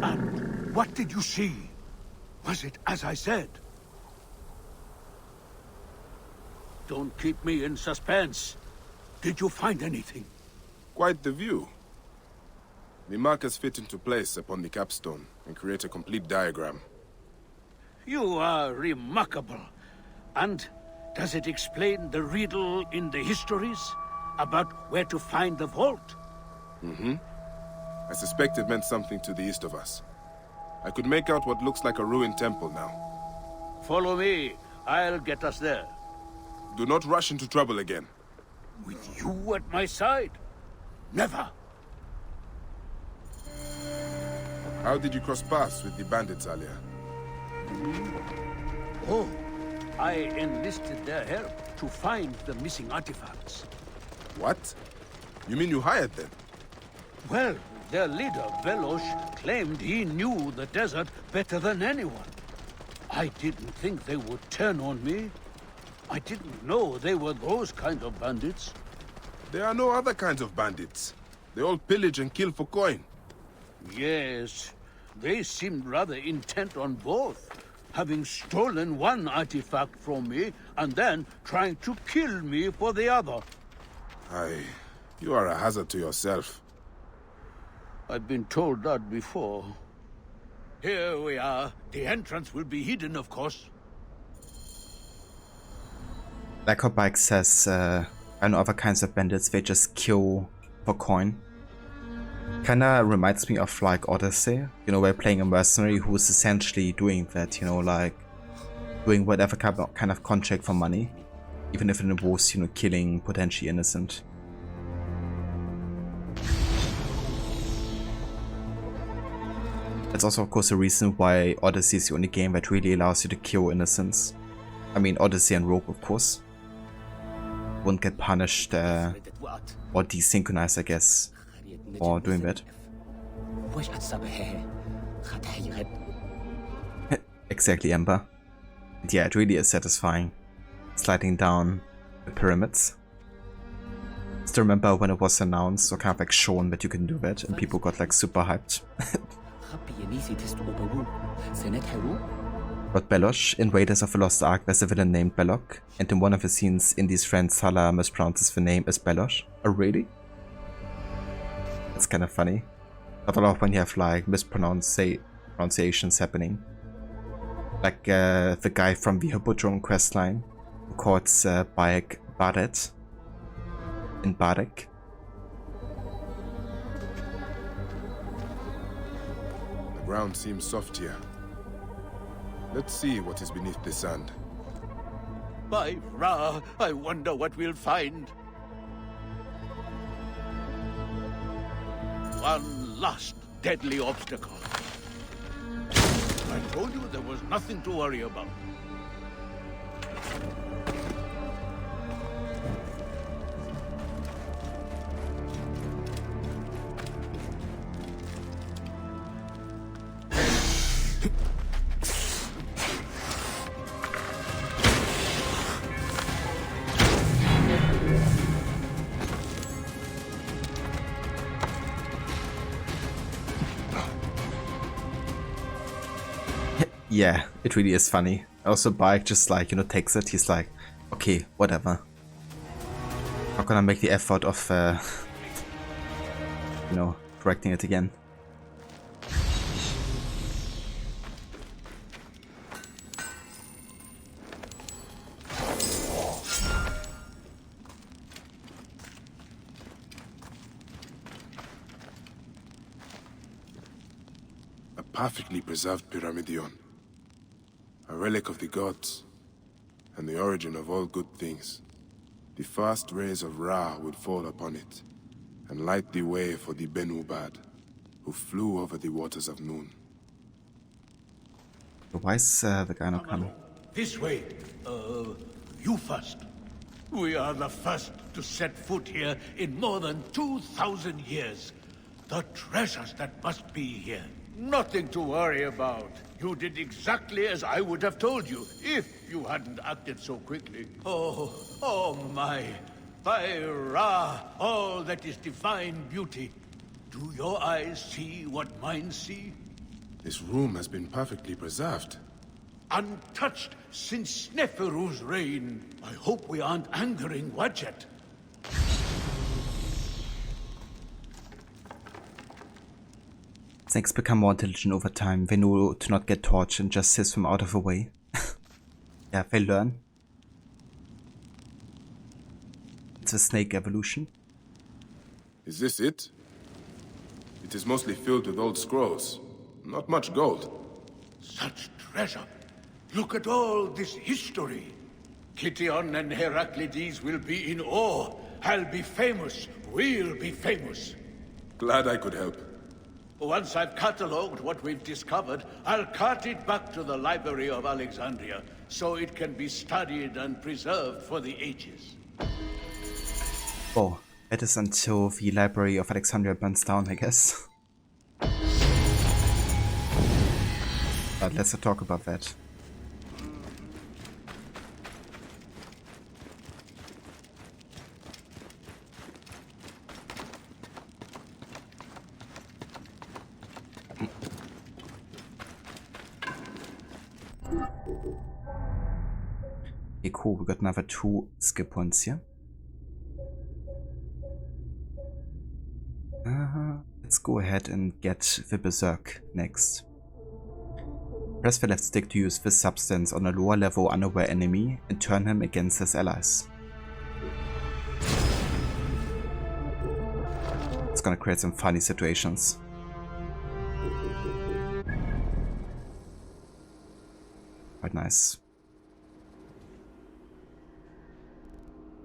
And what did you see? Was it as I said? Don't keep me in suspense. Did you find anything? Quite the view. The markers fit into place upon the capstone and create a complete diagram. You are remarkable. And does it explain the riddle in the histories about where to find the vault? I suspect it meant something to the east of us. I could make out what looks like a ruined temple now. Follow me. I'll get us there. Do not rush into trouble again. With you at my side? Never. How did you cross paths with the bandits earlier? Oh, I enlisted their help to find the missing artifacts. What? You mean you hired them? Well, their leader, Velosh, claimed he knew the desert better than anyone. I didn't think they would turn on me. I didn't know they were those kind of bandits. There are no other kinds of bandits. They all pillage and kill for coin. Yes, they seemed rather intent on both, having stolen one artifact from me and then trying to kill me for the other. You are a hazard to yourself. I've been told that before. Here we are. The entrance will be hidden, of course. Like how Bike says, I know other kinds of bandits, they just kill for coin. Kinda reminds me of like Odyssey, you know, where playing a mercenary who's essentially doing that, you know, like doing whatever kind of contract for money, even if it involves, you know, killing potentially innocent. That's also of course the reason why Odyssey is the only game that really allows you to kill innocents. I mean Odyssey and Rogue of course. won't get punished or desynchronized, I guess, for doing that. Exactly, Ember. And yeah, it really is satisfying sliding down the pyramids. Still remember when it was announced or kind of like shown that you can do that, and people got like super hyped. But Belosh in Raiders of the Lost Ark, there's a villain named Belloc, and in one of the scenes, Indy's friend Salah mispronounces the name as Belosh. Oh, really? That's kind of funny. Not a lot when you have like mispronunciations happening. Like the guy from the Hippodrome questline, who calls Bayek Badet in Badek. The ground seems soft here. Let's see what is beneath the sand. By Ra, I wonder what we'll find. One last deadly obstacle. I told you there was nothing to worry about. Yeah, it really is funny. Also, Bayek just like, you know, takes it. He's like, okay, whatever. Not gonna make the effort of, you know, correcting it again. A perfectly preserved pyramidion. A relic of the gods, and the origin of all good things. The first rays of Ra would fall upon it, and light the way for the Benubad, who flew over the waters of Noon. Why is the guy not coming? This way. You first. We are the first to set foot here in more than 2,000 years. The treasures that must be here. Nothing to worry about. You did exactly as I would have told you, if you hadn't acted so quickly. Oh my. By Ra, all that is divine beauty. Do your eyes see what mine see? This room has been perfectly preserved. Untouched since Sneferu's reign. I hope we aren't angering Wadjet. Snakes become more intelligent over time. They know to not get torched and just hiss them out of the way. Yeah, they learn. It's a snake evolution. Is this it? It is mostly filled with old scrolls. Not much gold. Such treasure. Look at all this history. Kition and Heraclides will be in awe. I'll be famous. We'll be famous. Glad I could help. Once I've catalogued what we've discovered, I'll cart it back to the Library of Alexandria, so it can be studied and preserved for the ages. Oh, that is until the Library of Alexandria burns down, I guess. But let's not talk about that. Okay, cool, we got another 2 skill points here. Let's go ahead and get the Berserk next. Press the left stick to use this substance on a lower level unaware enemy and turn him against his allies. It's gonna create some funny situations. Quite nice.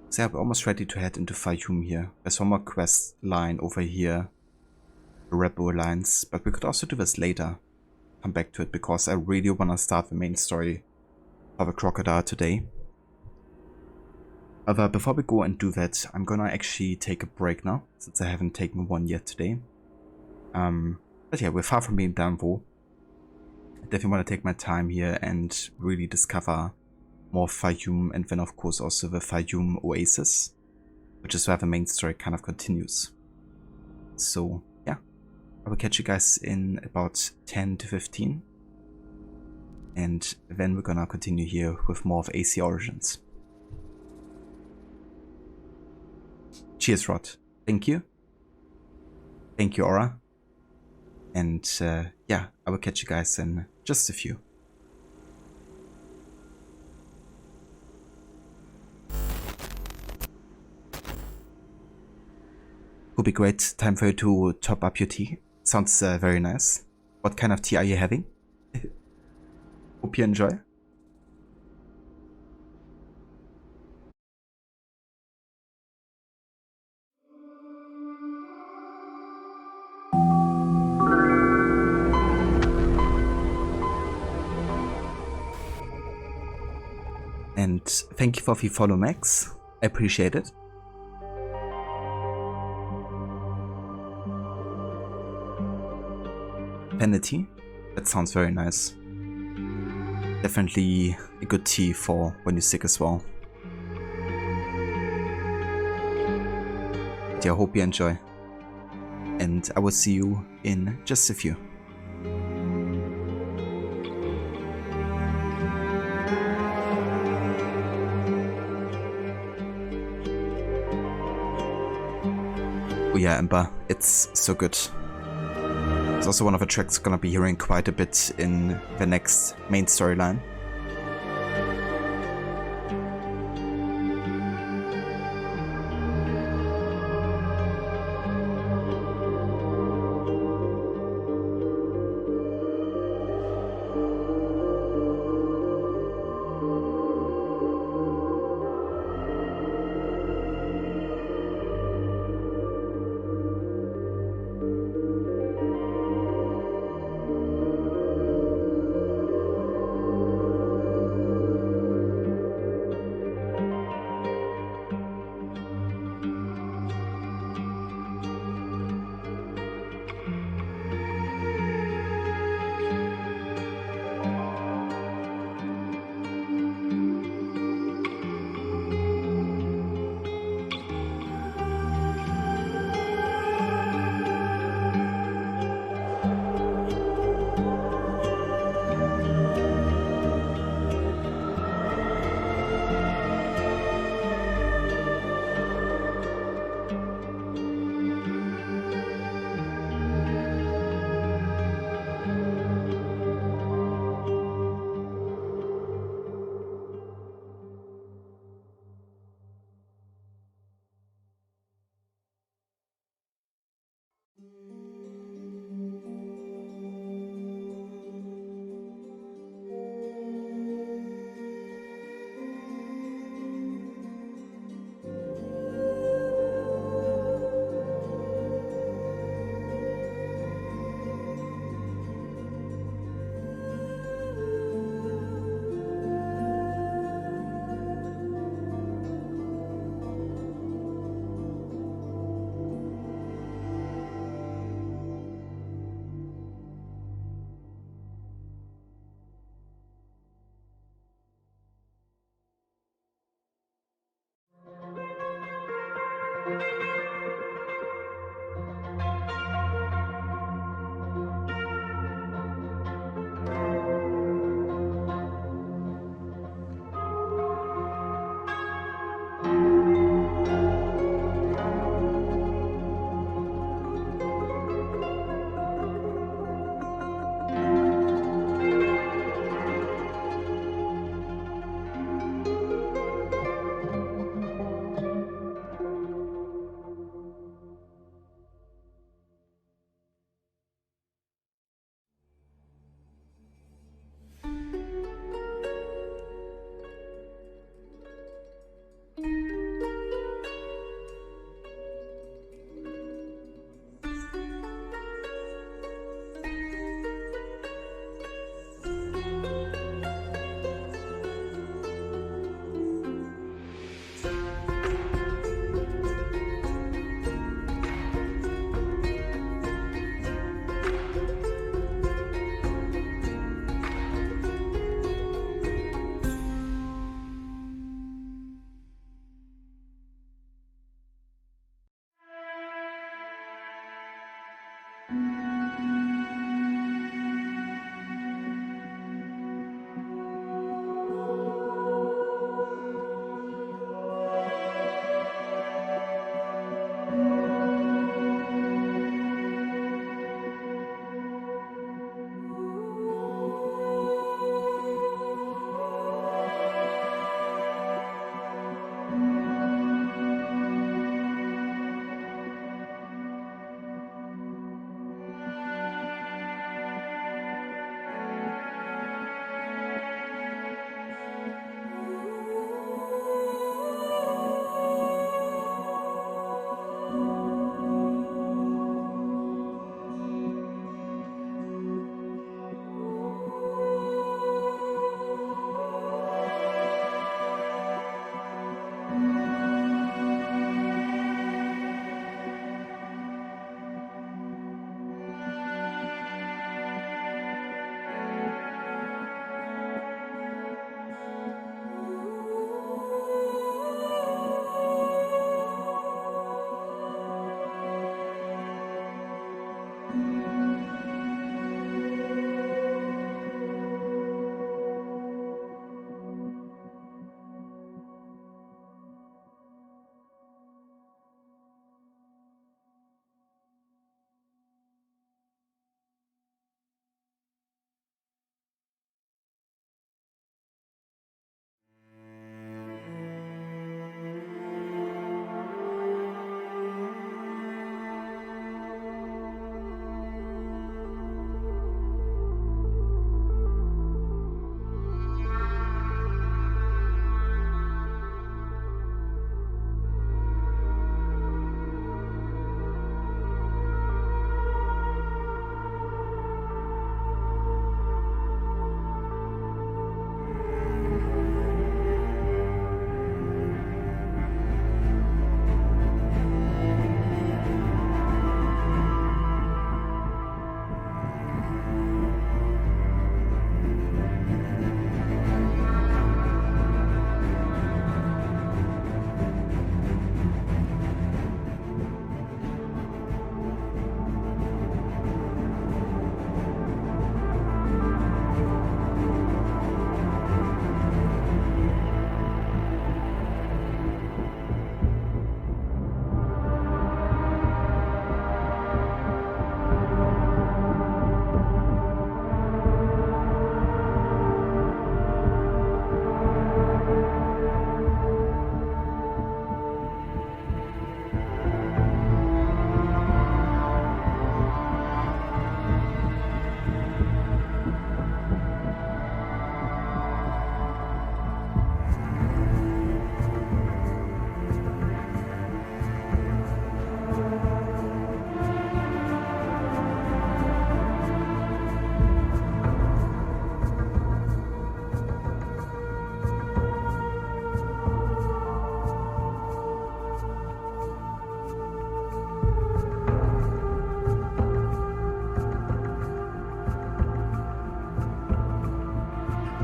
So yeah, we're almost ready to head into Fayum here. There's one more quest line over here. The Rebel Alliance, but we could also do this later. Come back to it because I really want to start the main story of a Crocodile today. However, before we go and do that, I'm gonna actually take a break now, since I haven't taken one yet today. But yeah, we're far from being done though. I definitely want to take my time here and really discover more Fayoum, and then of course also the Fayoum Oasis, which is where the main story kind of continues. So yeah, I will catch you guys in about 10 to 15. And then we're gonna continue here with more of AC Origins. Cheers, Rod. Thank you. Thank you, Aura. And yeah, I will catch you guys in just a few. Would be great. Time for you to top up your tea. Sounds very nice. What kind of tea are you having? Hope you enjoy. And thank you for the follow, Max. I appreciate it. Penalty. That sounds very nice. Definitely a good tea for when you're sick as well. But yeah, I hope you enjoy. And I will see you in just a few. Oh yeah, Ember, it's so good. It's also one of the tracks gonna be hearing quite a bit in the next main storyline.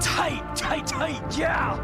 Tight, tight, tight, yeah!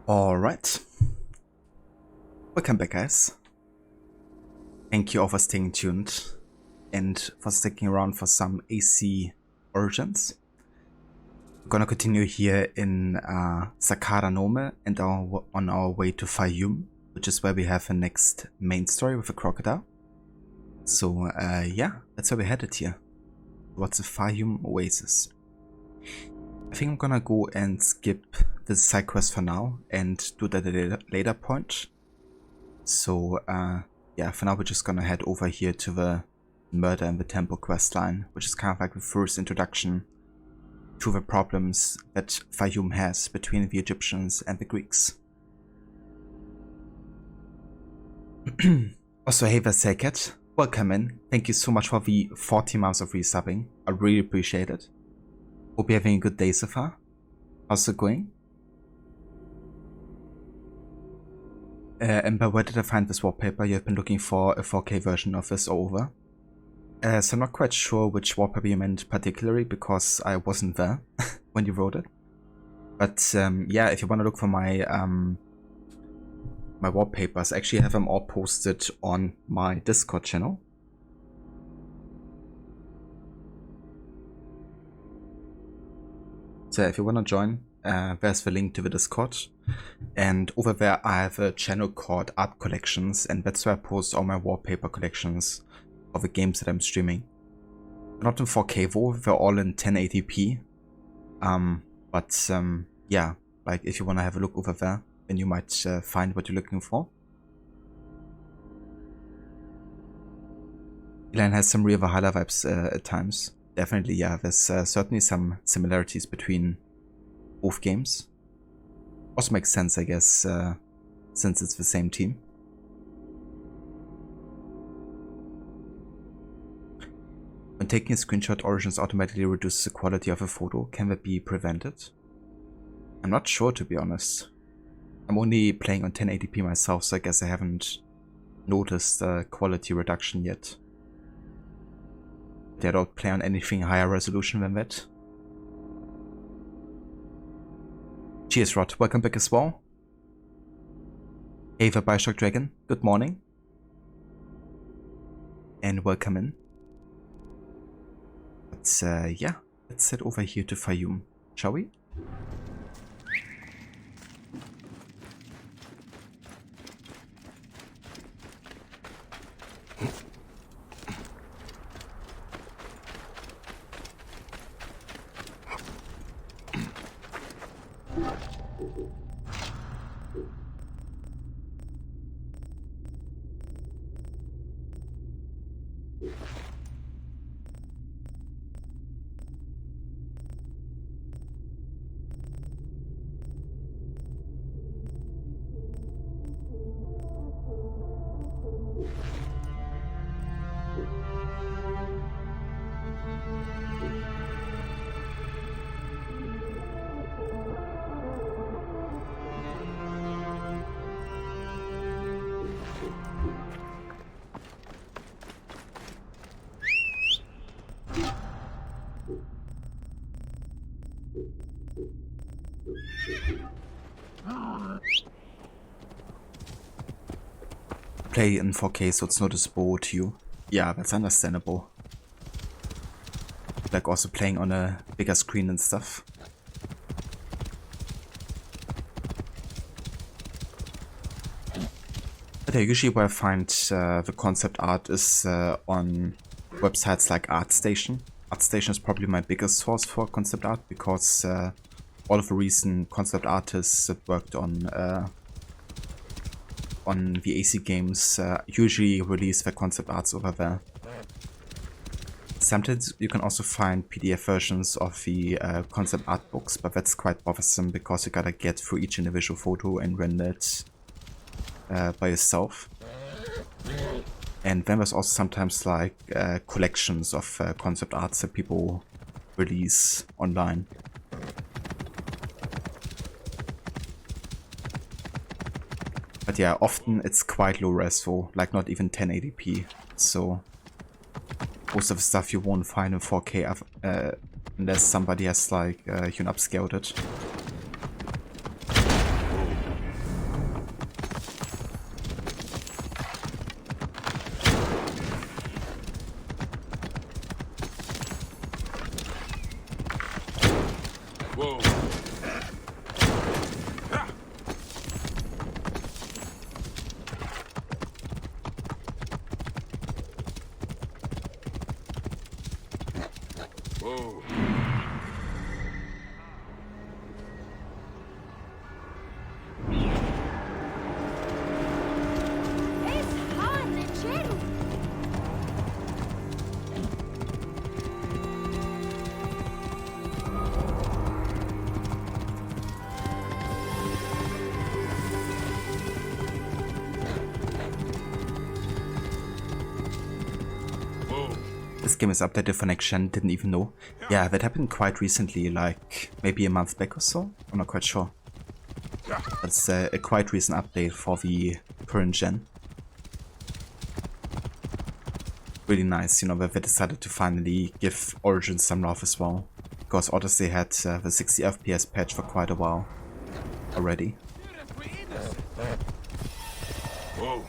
Alright. Welcome back, guys. Thank you all for staying tuned and for sticking around for some AC Origins. We're gonna continue here in Sakara Nome and on our way to Fayum, which is where we have the next main story with the crocodile. So yeah, that's where we're headed here. Towards the Fayum Oasis. I think I'm gonna go and skip this side quest for now and do that at a later point. So yeah, for now we're just gonna head over here to the Murder in the Temple quest line, which is kind of like the first introduction to the problems that Fayum has between the Egyptians and the Greeks. Also, hey there, Seket. Welcome in. Thank you so much for the 40 months of resubbing. I really appreciate it. Hope you're having a good day so far. How's it going? Ember, where did I find this wallpaper? You've been looking for a 4K version of this all over. So I'm not quite sure which wallpaper you meant particularly because I wasn't there when you wrote it. But yeah, if you want to look for my my wallpapers, I actually have them all posted on my Discord channel. So if you want to join, there's the link to the Discord. And over there I have a channel called Art Collections, and that's where I post all my wallpaper collections of the games that I'm streaming. Not in 4K though, they're all in 1080p. But yeah, like if you want to have a look over there, then you might find what you're looking for. Elan has some real Valhalla vibes at times. Definitely, yeah, there's certainly some similarities between both games. Also makes sense, I guess, since it's the same team. When taking a screenshot, Origins automatically reduces the quality of a photo. Can that be prevented? I'm not sure, to be honest. I'm only playing on 1080p myself, so I guess I haven't noticed quality reduction yet. I don't play on anything higher resolution than that. Cheers, Rod. Welcome back as well. Hey, the Bioshock Dragon. Good morning. And welcome in. But yeah, let's head over here to Fayum, shall we? Play in 4K so it's noticeable to you. Yeah, that's understandable. Like also playing on a bigger screen and stuff. But yeah, usually where I find the concept art is on websites like ArtStation. ArtStation is probably my biggest source for concept art because all of the recent concept artists that worked on the AC games usually release their concept arts over there. Sometimes you can also find PDF versions of the concept art books, but that's quite bothersome because you gotta get through each individual photo and render it by yourself. And then there's also sometimes like collections of concept arts that people release online. But yeah, often it's quite low res though, like not even 1080p, so most of the stuff you won't find in 4K unless somebody has like upscaled it. Whoa. This game is updated for next gen, didn't even know. Yeah, that happened quite recently, like maybe a month back or so. I'm not quite sure. That's a quite recent update for the current gen. Really nice, you know, that they decided to finally give Origins some love as well. Because Odyssey had the 60 FPS patch for quite a while already. Whoa.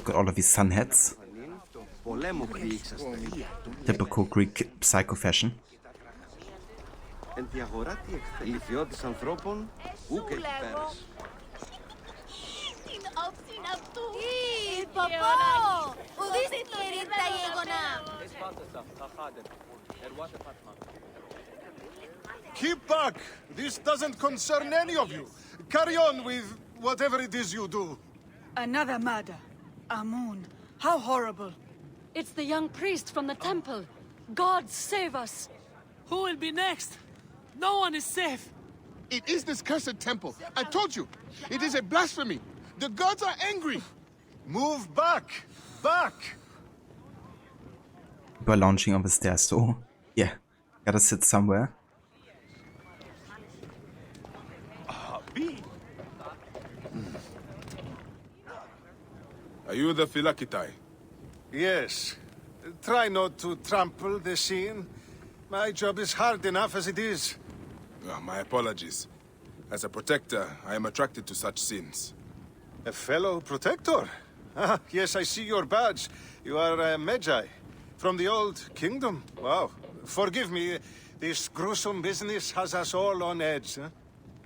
Got all of these sun hats. Typical Greek psycho fashion. Keep back! This doesn't concern any of you. Carry on with whatever it is you do. Another murder. Amun, how horrible. It's the young priest from the temple. God save us. Who will be next? No one is safe. It is this cursed temple. I told you. It is a blasphemy. The gods are angry. Move back! Back! We're launching on the stairs, so yeah, gotta sit somewhere. Are you the Philakitai? Yes. Try not to trample the scene. My job is hard enough as it is. Oh, my apologies. As a protector, I am attracted to such sins. A fellow protector? Ah, yes, I see your badge. You are a Magi. From the old kingdom. Wow. Forgive me, this gruesome business has us all on edge. Huh?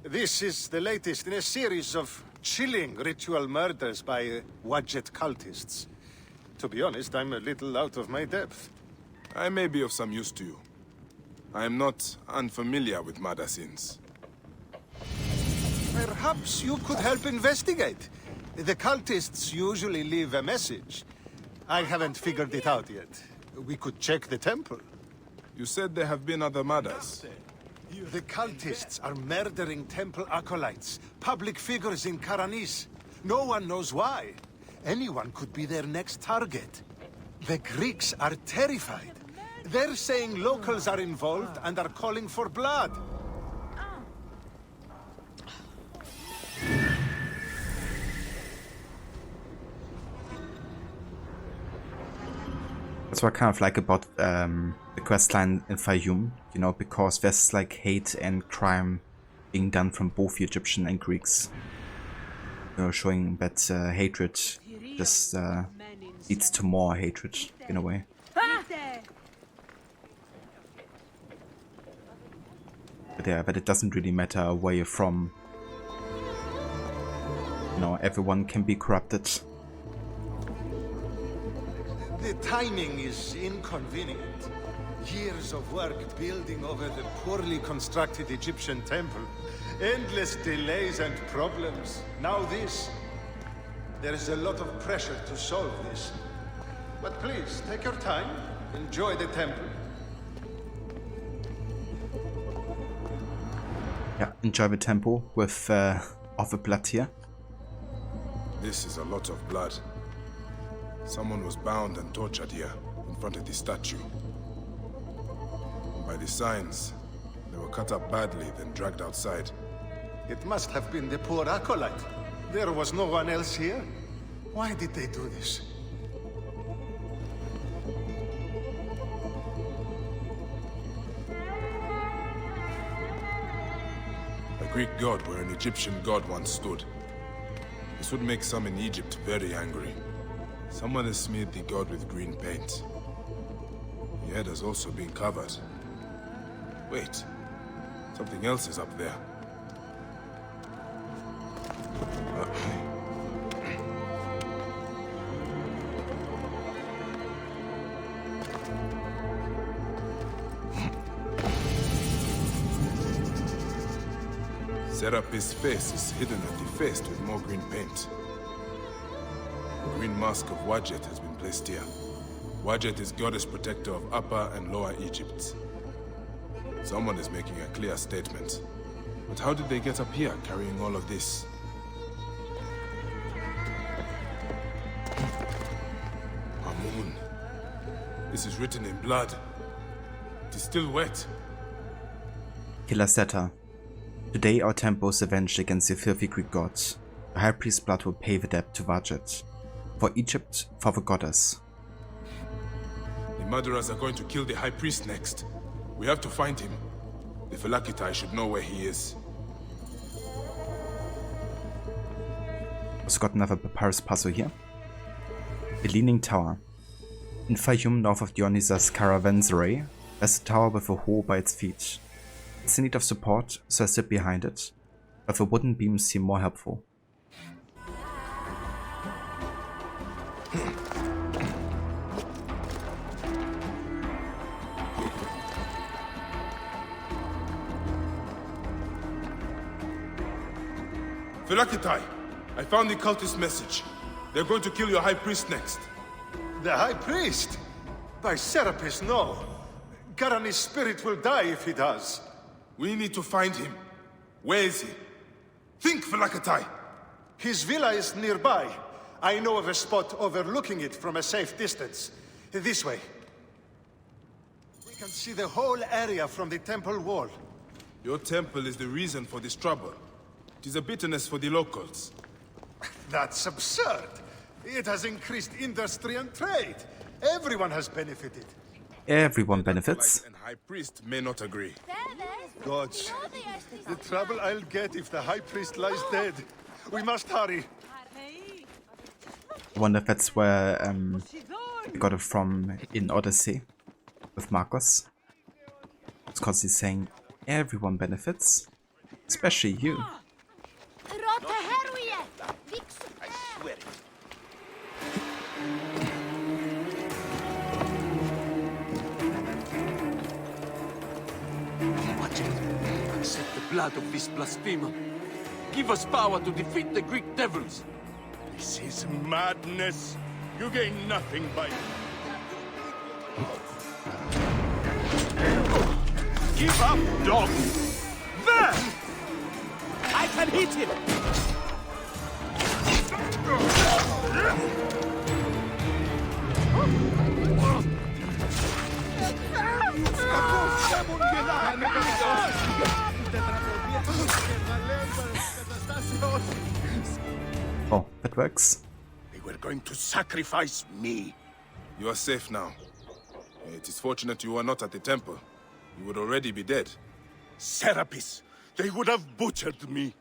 This is the latest in a series of chilling ritual murders by Wadjet cultists. To be honest, I'm a little out of my depth. I may be of some use to you. I am not unfamiliar with murder sins. Perhaps you could help investigate. The cultists usually leave a message. I haven't figured it out yet. We could check the temple. You said there have been other murders. The cultists are murdering temple acolytes, public figures in Karanis. No one knows why. Anyone could be their next target. The Greeks are terrified. They're saying locals are involved and are calling for blood. That's what I kind of like about the questline in Fayoum, you know, because there's like hate and crime being done from both Egyptian and Greeks. You know, showing that hatred just leads to more hatred in a way. But yeah, but it doesn't really matter where you're from. You know, everyone can be corrupted. The timing is inconvenient. Years of work building over the poorly constructed Egyptian temple. Endless delays and problems. Now this. There is a lot of pressure to solve this. But please, take your time. Enjoy the temple. Yeah, enjoy the temple with all the blood here. This is a lot of blood. Someone was bound and tortured here, in front of the statue. By the signs, they were cut up badly, then dragged outside. It must have been the poor acolyte. There was no one else here. Why did they do this? A Greek god where an Egyptian god once stood. This would make some in Egypt very angry. Someone has smeared the god with green paint. The head has also been covered. Wait, something else is up there. Serapis' face is hidden and defaced with more green paint. The green mask of Wadjet has been placed here. Wadjet is goddess protector of Upper and Lower Egypt. Someone is making a clear statement. But how did they get up here carrying all of this? Amun. This is written in blood. It is still wet. Killer Seta. Today our temple is avenged against the filthy Greek gods. The high priest's blood will pay the debt to Wadjet. For Egypt, for the goddess. The murderers are going to kill the high priest next. We have to find him. The Phylakitai should know where he is. Also got another papyrus puzzle here. The Leaning Tower. In Fayum, north of Dionysus Caravanserai, there's a tower with a hole by its feet. It's in need of support, so I sit behind it, but the wooden beams seem more helpful. Phylakitai, I found the cultist message. They're going to kill your high priest next. The high priest? By Serapis, no. Garani's spirit will die if he does. We need to find him. Where is he? Think, Phylakitai! His villa is nearby. I know of a spot overlooking it from a safe distance. This way. We can see the whole area from the temple wall. Your temple is the reason for this trouble. It is a bitterness for the locals. That's absurd. It has increased industry and trade. Everyone has benefited. Everyone benefits. And High Priest may not agree. Gods, the trouble I'll get if the High Priest lies dead. We must hurry. I wonder if that's where we got it from in Odyssey with Marcos. It's because he's saying everyone benefits, especially you. I swear it. Accept the blood of this blasphemer. Give us power to defeat the Greek devils. This is madness. You gain nothing by it. Give up, dog! There! I can hit him! Oh, that works. They were going to sacrifice me. You are safe now. It is fortunate you are not at the temple. You would already be dead. Serapis, they would have butchered me.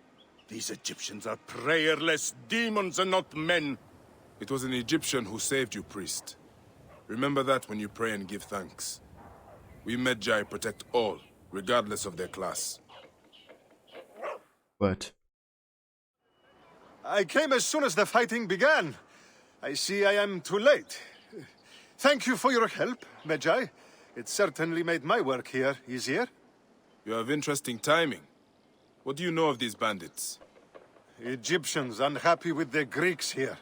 These Egyptians are prayerless demons and not men. It was an Egyptian who saved you, priest. Remember that when you pray and give thanks. We Medjay protect all, regardless of their class. Word. I came as soon as the fighting began. I see I am too late. Thank you for your help, Medjay. It certainly made my work here easier. You have interesting timing. What do you know of these bandits? Egyptians unhappy with the Greeks here.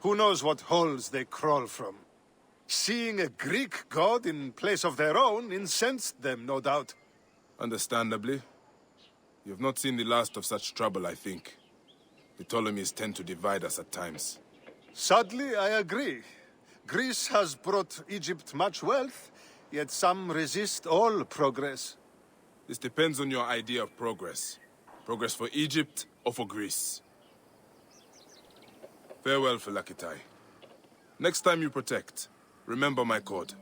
Who knows what holes they crawl from? Seeing a Greek god in place of their own incensed them, no doubt. Understandably. You have not seen the last of such trouble, I think. The Ptolemies tend to divide us at times. Sadly, I agree. Greece has brought Egypt much wealth, yet some resist all progress. This depends on your idea of progress. Progress for Egypt or for Greece. Farewell, Phylakitai. Next time you protect, remember my code.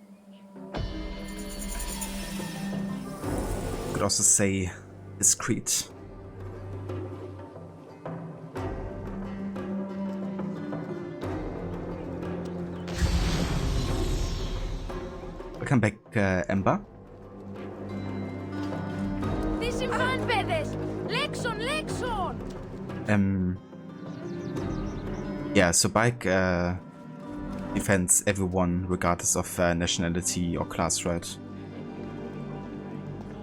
Could also say discreet. Welcome back, Ember. Yeah, so bike defends everyone regardless of nationality or class, right?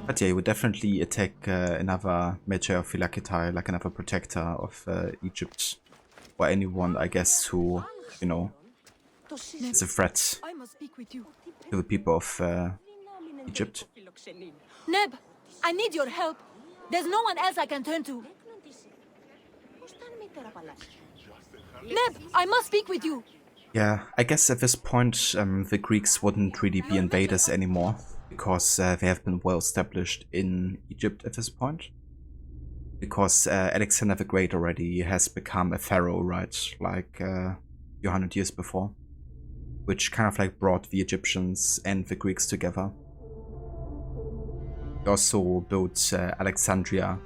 But yeah, he would definitely attack another Magi of Philakitai, like another protector of Egypt. Or anyone, I guess, who, you know, is a threat I must speak with you. to the people of Egypt. Neb, I need your help. There's no one else I can turn to. Neb, I must speak with you. Yeah, I guess at this point the Greeks wouldn't really be invaders anymore, because they have been well established in Egypt at this point. Because Alexander the Great already has become a pharaoh, right, like a few hundred years before. Which kind of like brought the Egyptians and the Greeks together. He also built Alexandria,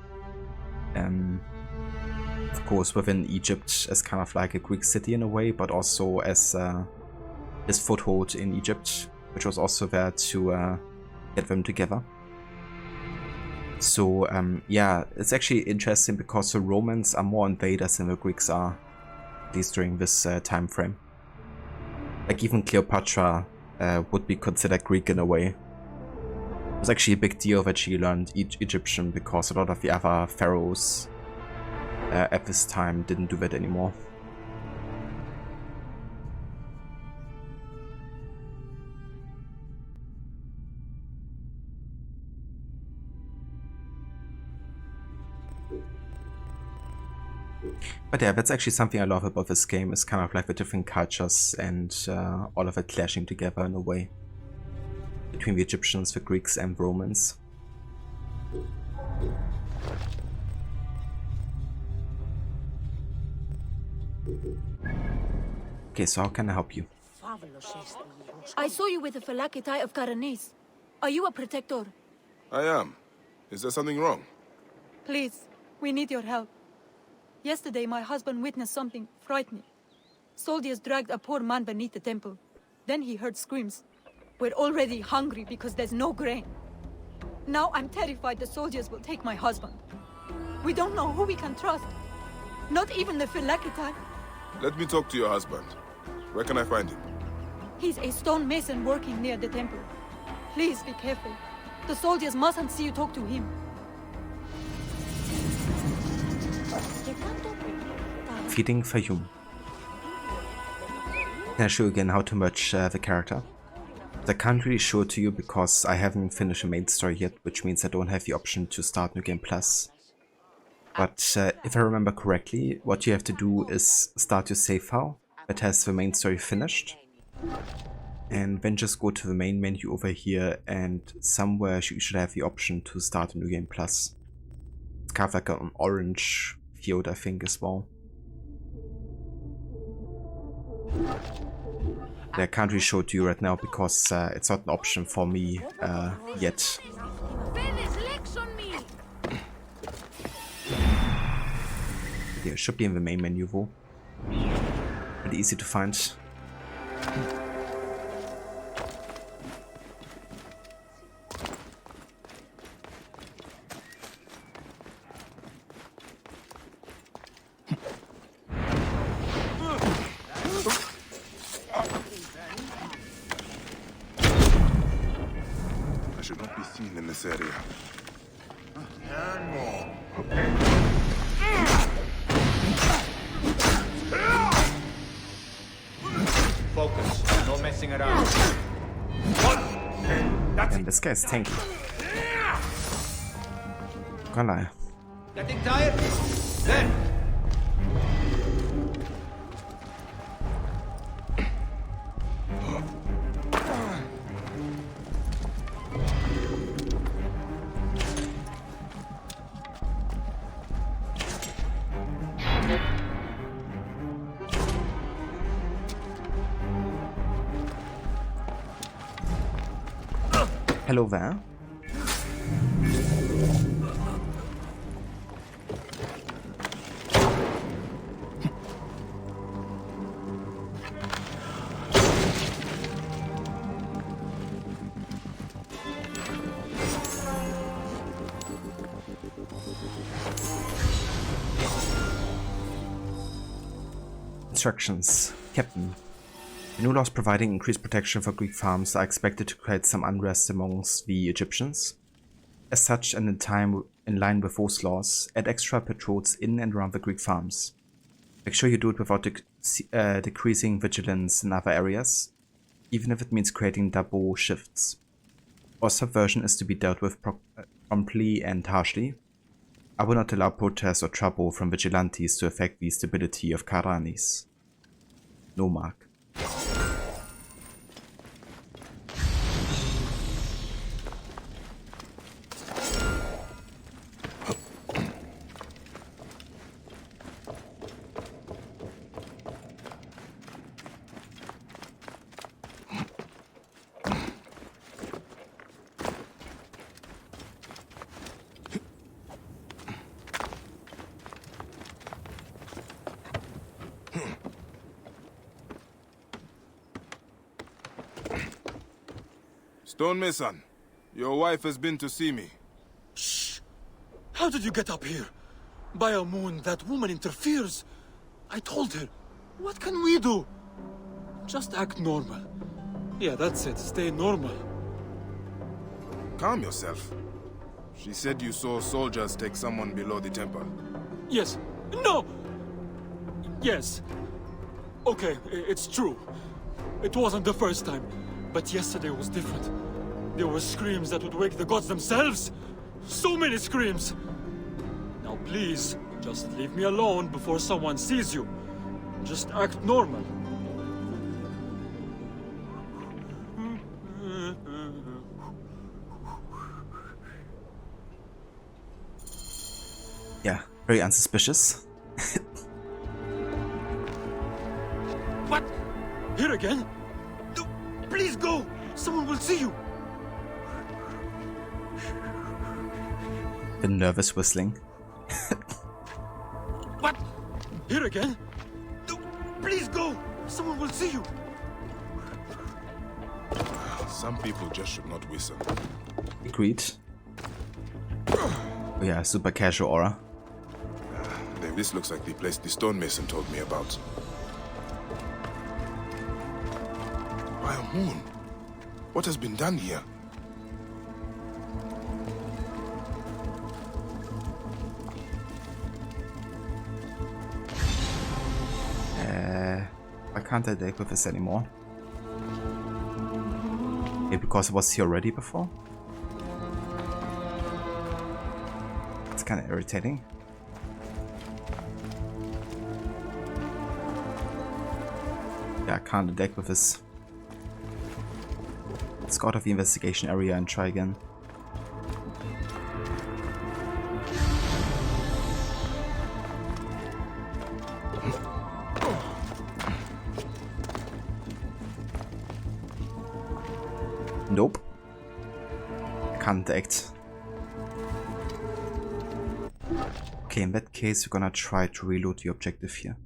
of course within Egypt as kind of like a Greek city in a way, but also as his foothold in Egypt, which was also there to get them together. So yeah, it's actually interesting because the Romans are more invaders than the Greeks are, at least during this time frame. Like even Cleopatra would be considered Greek in a way. It was actually a big deal that she learned Egyptian because a lot of the other pharaohs at this time didn't do that anymore. But yeah, that's actually something I love about this game, is kind of like the different cultures and all of it clashing together in a way. Between the Egyptians, the Greeks and Romans. Okay, so how can I help you? I saw you with the Philakitai of Karanis. Are you a protector? I am. Is there something wrong? Please, we need your help. Yesterday, my husband witnessed something frightening. Soldiers dragged a poor man beneath the temple. Then he heard screams. We're already hungry because there's no grain. Now I'm terrified the soldiers will take my husband. We don't know who we can trust. Not even the Philakitai. Let me talk to your husband. Where can I find him? He's a stonemason working near the temple. Please be careful. The soldiers mustn't see you talk to him. Feeding Fayum. Can I show you again how to merge the character? I can't really show it to you because I haven't finished the main story yet, which means I don't have the option to start New Game Plus. But if I remember correctly, what you have to do is start your save file that has the main story finished. And then just go to the main menu over here, and somewhere you should have the option to start a New Game Plus. It's kind of like an orange field, I think, as well. I can't really show it to you right now because it's not an option for me yet. Yeah, it should be in the main menu though. Pretty easy to find. I should not be seen in this area. Focus. No messing around. And this guy's tanky. Can't lie. Getting tired? Then. Hello there. Instructions. Captain. The new laws providing increased protection for Greek farms are expected to create some unrest amongst the Egyptians. As such, and in line with those laws, add extra patrols in and around the Greek farms. Make sure you do it without decreasing vigilance in other areas, even if it means creating double shifts. Or subversion is to be dealt with promptly and harshly. I will not allow protests or trouble from vigilantes to affect the stability of Karanis. No mark. Stonemason, your wife has been to see me. Shh! How did you get up here? By a moon, that woman interferes. I told her. What can we do? Just act normal. Yeah, that's it. Stay normal. Calm yourself. She said you saw soldiers take someone below the temple. Yes. No! Yes. Okay, it's true. It wasn't the first time. But yesterday was different. There were screams that would wake the gods themselves. So many screams. Now please, just leave me alone before someone sees you. Just act normal. Yeah, very unsuspicious. What? Here again? No, please go! Someone will see you! The nervous whistling. What? Here again? No, please go! Someone will see you! Some people just should not whistle. Agreed. Oh yeah, super casual aura. Then this looks like the place the stonemason told me about. By a moon. What has been done here? I can't deck with this anymore. Maybe because it was here already before? It's kind of irritating. Yeah, I can't deck with this. Let's go out of the investigation area and try again. Nope. I can't act. Okay, in that case, we're gonna try to reload the objective here.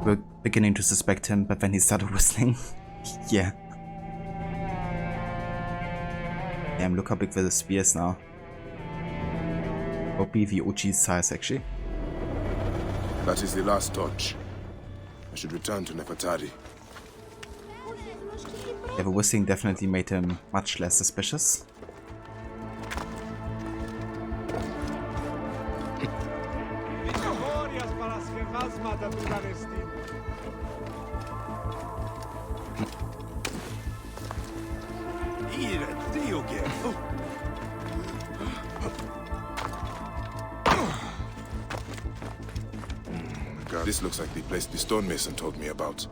We're beginning to suspect him, but then he started whistling. Yeah. Damn, look how big the spear is now. Or be the OG size, actually. That is the last torch. I should return to Nefertari. Yeah, the whistling definitely made him much less suspicious. This looks like the place the stonemason told me about.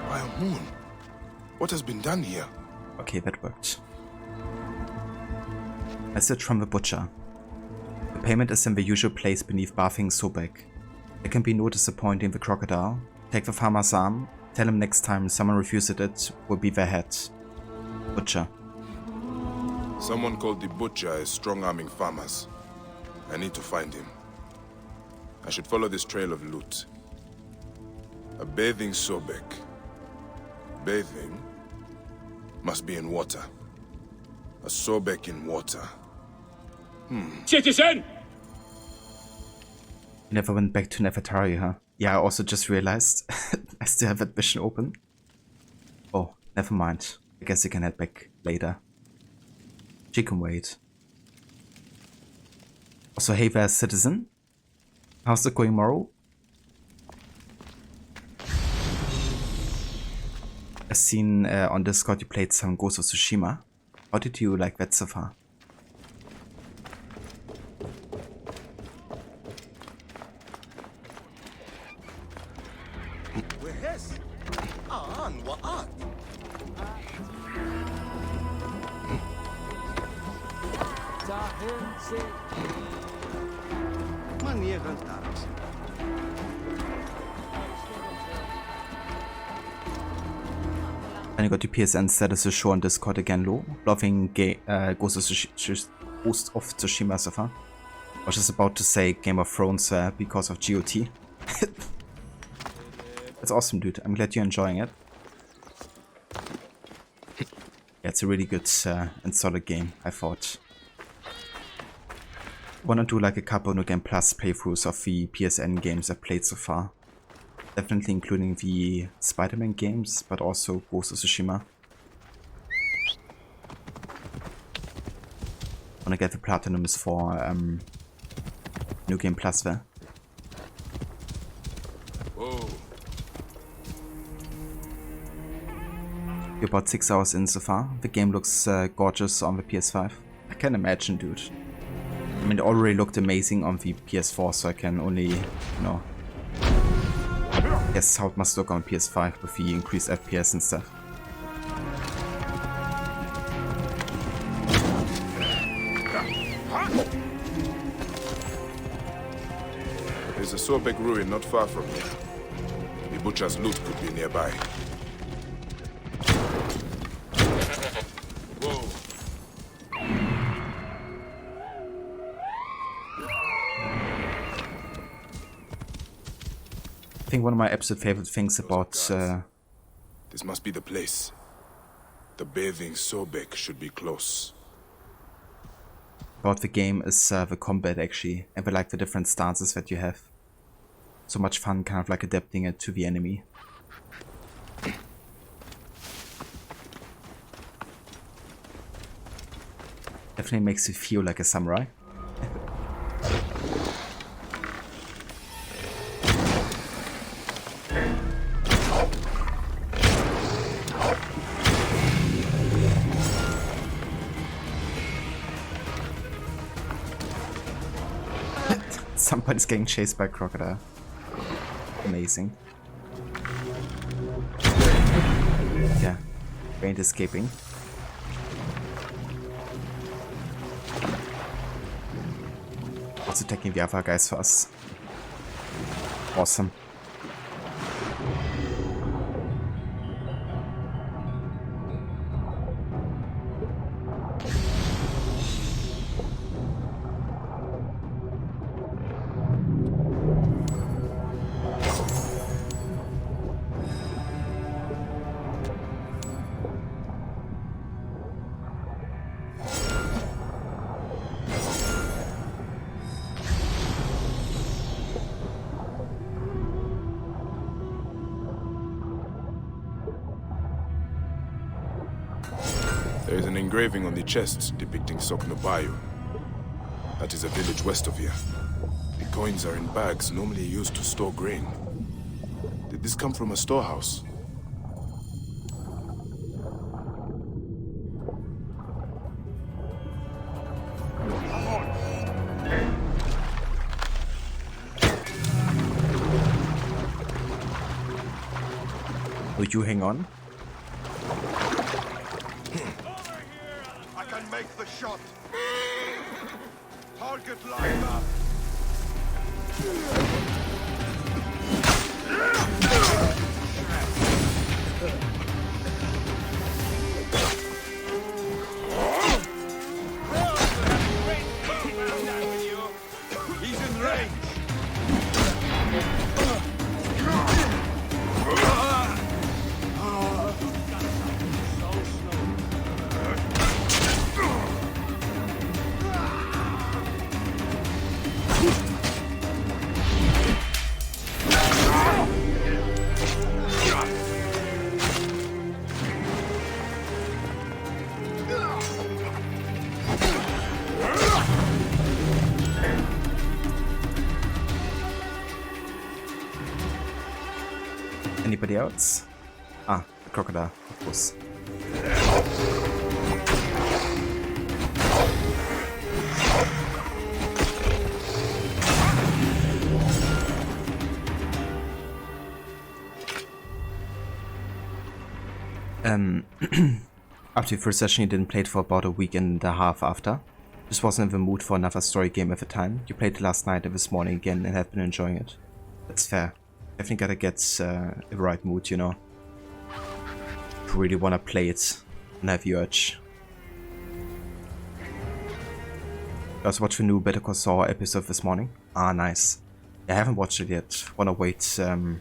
By a moon. What has been done here? Okay, that worked. Message from the butcher. The payment is in the usual place beneath bathing Sobek. There can be no disappointing the crocodile. Take the farmer's arm. Tell him next time someone refuses it will be their head. Butcher. Someone called the butcher is strong-arming farmers. I need to find him. I should follow this trail of loot. A bathing Sobek. Bathing must be in water. A Sobek in water. Citizen! Never went back to Nefertari, huh? Yeah, I also just realized I still have that mission open. Oh, never mind. I guess you can head back later. She can wait. Also, hey there, citizen. How's it going, Morrow? I've seen on Discord you played some Ghost of Tsushima. How did you like that so far? And you got your PSN status to show on Discord again, low. Loving Ghost of Tsushima so far. I was just about to say Game of Thrones because of GOT. That's awesome, dude. I'm glad you're enjoying it. Yeah, it's a really good and solid game, I thought. Wanna do like a couple New Game Plus playthroughs of the PSN games I've played so far. Definitely including the Spider-Man games, but also Ghost of Tsushima. Wanna get the Platinums for New Game Plus there. Whoa. You're about 6 hours in so far. The game looks gorgeous on the PS5. I can imagine, dude. I mean, it already looked amazing on the PS4, so I can only, you know, guess how it must look on PS5 with the increased FPS and stuff. There's a Sobek ruin not far from here. The butcher's loot could be nearby. Whoa. I think one of my absolute favorite things about This must be the place. The bathing Sobek should be close. About the game is the combat actually, and I like the different stances that you have. So much fun kind of like adapting it to the enemy. Definitely makes you feel like a samurai. Somebody's getting chased by a crocodile. Amazing. Yeah, they ain't escaping. Also attacking the other guys for us. Awesome. There is an engraving on the chest depicting Soknobayu. That is a village west of here. The coins are in bags normally used to store grain. Did this come from a storehouse? Will you hang on? I can make the shot. Target lined up. He's in range. Anybody else? Ah, the crocodile, of course. After the first session, you didn't play it for about a week and a half after. Just wasn't in the mood for another story game at the time. You played it last night and this morning again and have been enjoying it. That's fair. Definitely gotta get the right mood, you know. If you really wanna play it and have the urge. I also watched the new Better Call Saul episode this morning. Ah, nice. I haven't watched it yet. Wanna wait a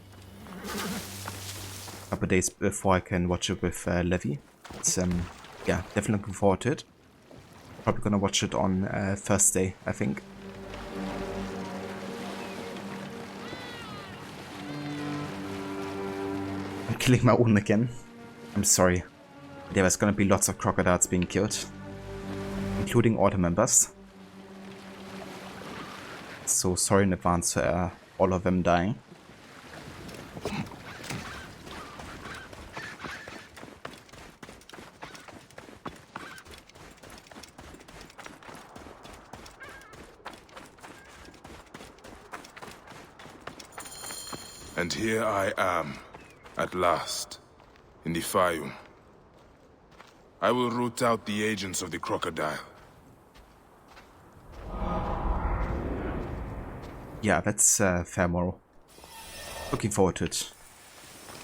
couple days before I can watch it with Levi. It's yeah, definitely looking forward to it. Probably gonna watch it on Thursday, I think. I'm killing my own again. I'm sorry. There's gonna be lots of crocodiles being killed, including order members. So sorry in advance for all of them dying. And here I am, at last, in the Fayum. I will root out the agents of the Crocodile. Yeah, that's fair moral. Looking forward to it.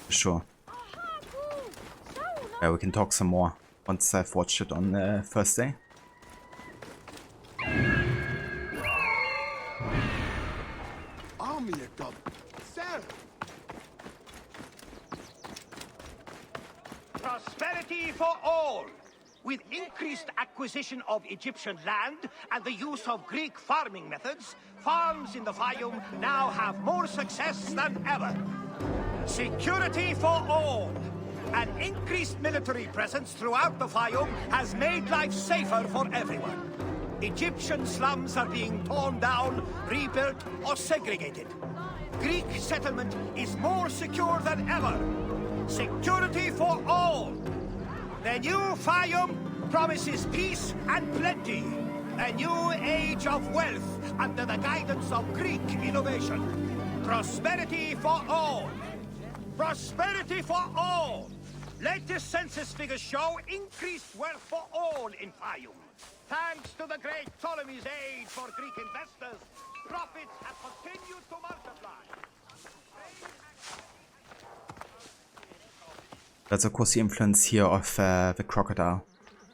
For sure. Yeah, we can talk some more once I've watched it on Thursday. Prosperity for all! With increased acquisition of Egyptian land and the use of Greek farming methods, farms in the Fayum now have more success than ever. Security for all! An increased military presence throughout the Fayum has made life safer for everyone. Egyptian slums are being torn down, rebuilt, or segregated. Greek settlement is more secure than ever. Security for all! The new Fayum promises peace and plenty. A new age of wealth under the guidance of Greek innovation. Prosperity for all! Prosperity for all! Latest census figures show increased wealth for all in Fayum. Thanks to the great Ptolemy's aid for Greek investors, profits have continued to multiply. That's of course the influence here of the crocodile.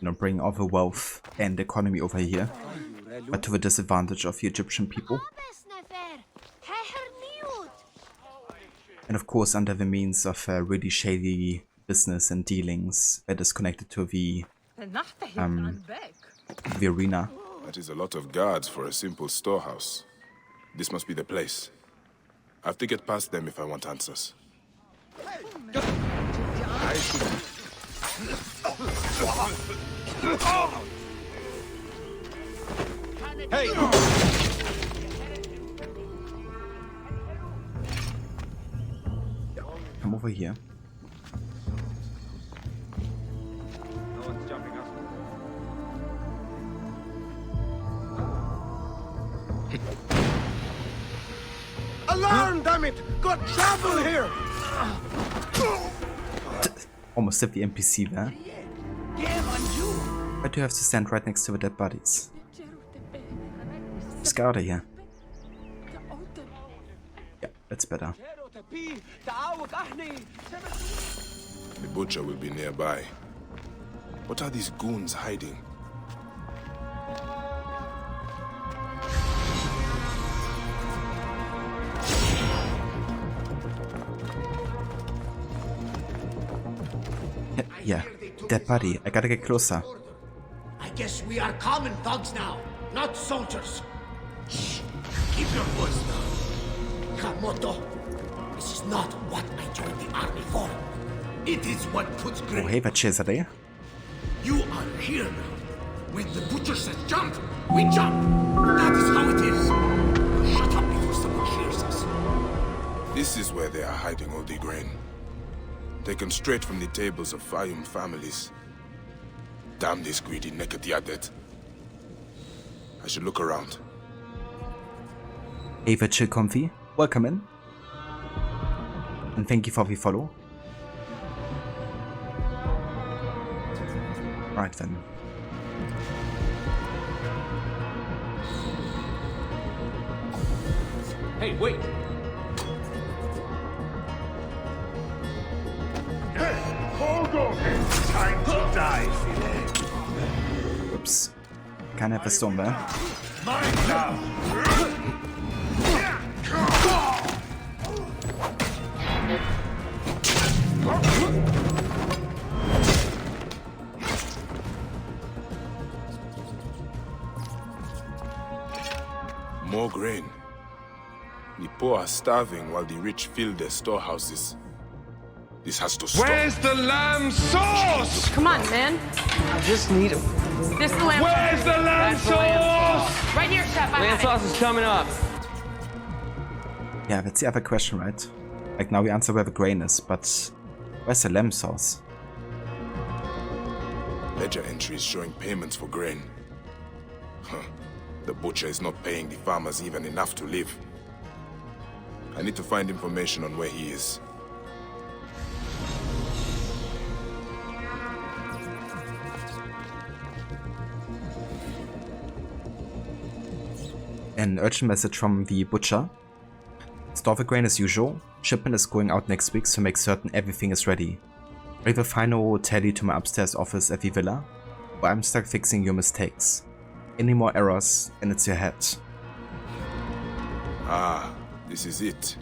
You know, bringing all the wealth and economy over here, but to the disadvantage of the Egyptian people. And of course under the means of really shady business and dealings that is connected to the arena. That is a lot of guards for a simple storehouse. This must be the place. I have to get past them if I want answers. I should... Hey! Come over here. No one's jumping us. Alarm, damn it! Got trouble here! Almost hit the NPC there. Why do you have to stand right next to the dead bodies? Let's get out of here. Yeah, that's better. The butcher will be nearby. What are these goons hiding? Yeah, dead body. I gotta get closer. I guess we are common thugs now, not soldiers. Shh. Keep your voice down. Kamoto, this is not what I joined the army for. It is what puts Oh, Great. hey, Cesare. You are here now. When the butcher says jump, we jump. That is how it is. Shut up before someone hears us. This is where they are hiding all the grain. taken straight from the tables of Fayum families. Damn this greedy Nekatiadet. I should look around. Ava Chill Comfy, welcome in. And thank you for the follow. Right then. Hey, wait! Hold on! It's time to die, Philip. Oops. Can't have a stone there. Mine now! More grain. The poor are starving while the rich fill their storehouses. This has to stop. Where's the lamb sauce? Come on, man. I just need it. This is the lamb Where's sauce. the lamb That's the lamb sauce? Right here, chef. Lamb sauce is coming up. Yeah, that's the other question, right? Like now we answer where the grain is, but where's the lamb sauce? Ledger entries showing payments for grain. Huh. The butcher is not paying the farmers even enough to live. I need to find information on where he is. An urgent message from the butcher. Store the grain as usual. Shipment is going out next week, so make certain everything is ready. Leave a final tally to my upstairs office at the villa, where I'm stuck fixing your mistakes. Any more errors, and it's your head. Ah, this is it.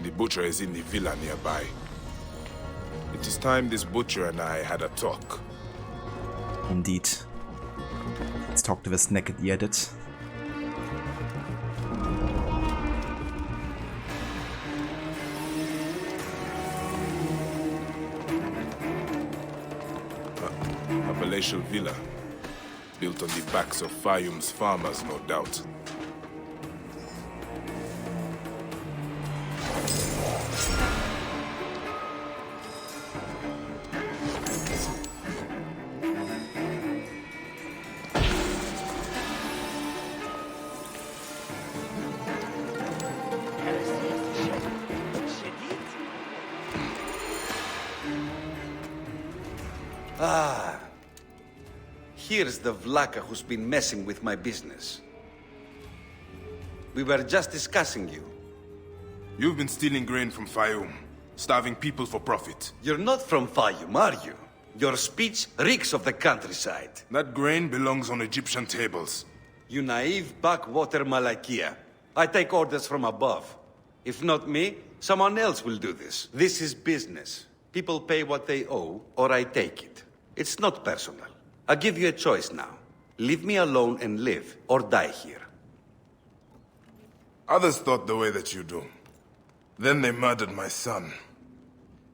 The butcher is in the villa nearby. It is time this butcher and I had a talk. Indeed. Let's talk to this naked-eared. A palatial villa, built on the backs of Fayum's farmers, no doubt. Ah. Here's the Vlaka who's been messing with my business. We were just discussing you. You've been stealing grain from Fayum, starving people for profit. You're not from Fayum, are you? Your speech reeks of the countryside. That grain belongs on Egyptian tables. You naive backwater Malakia. I take orders from above. If not me, someone else will do this. This is business. People pay what they owe, or I take it. It's not personal. I give you a choice now. Leave me alone and live, or die here. Others thought the way that you do. Then they murdered my son.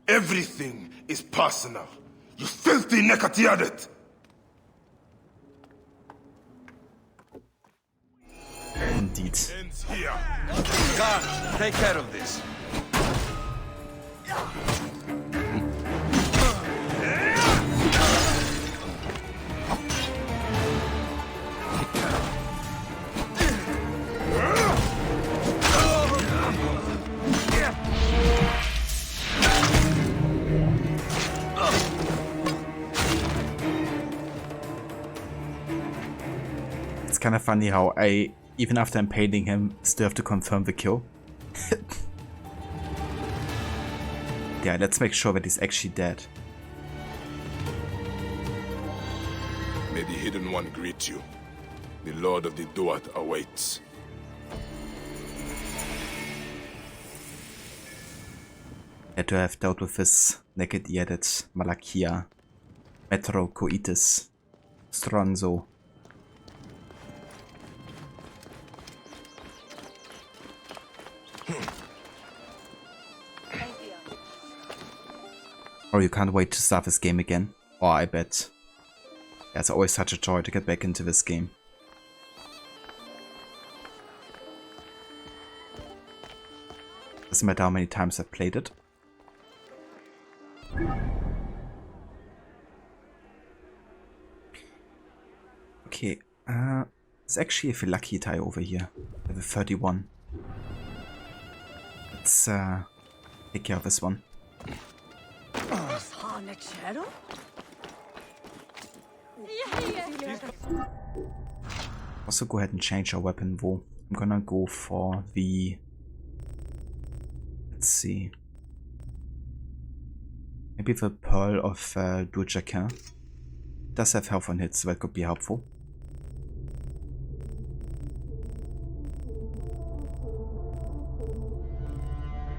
Everything is personal. You filthy Nekatiadet! Indeed. Ends here. God, take care of this. It's kind of funny how I, even after impaling him, still have to confirm the kill. Yeah, let's make sure that he's actually dead. May the Hidden One greet you. The Lord of the Duat awaits. Had to have dealt with this naked-eared Malakia, Metrocoitis, Stronzo. Or you can't wait to start this game again. Or I bet. Yeah, it's always such a joy to get back into this game. Doesn't matter how many times I've played it. Okay, it's actually a Phylaki tie over here. Level 31. Let's take care of this one. Also go ahead and change our weapon though. I'm gonna go for the... Let's see. Maybe the Pearl of Durjakin. Does have health on hits, so that could be helpful.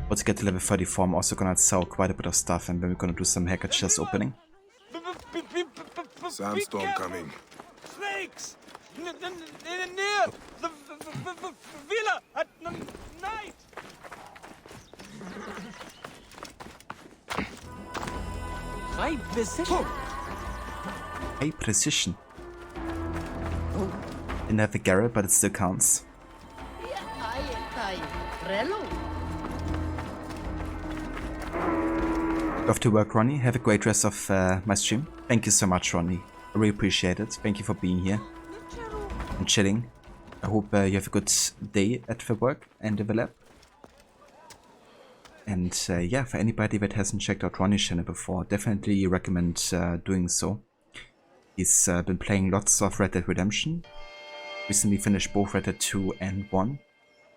Once we get to level 34, I'm also gonna sell quite a bit of stuff, and then we're gonna do some hacker chest opening. Sandstorm coming. Snakes! Near the villa at night! High precision. High precision. Didn't have the Garrett, but it still counts. Off to work, Ronnie. Have a great rest of my stream. Thank you so much, Ronnie. I really appreciate it. Thank you for being here and chilling. I hope you have a good day at the work and in the lab. And yeah, for anybody that hasn't checked out Ronnie's channel before, definitely recommend doing so. He's been playing lots of Red Dead Redemption. Recently finished both Red Dead 2 and 1.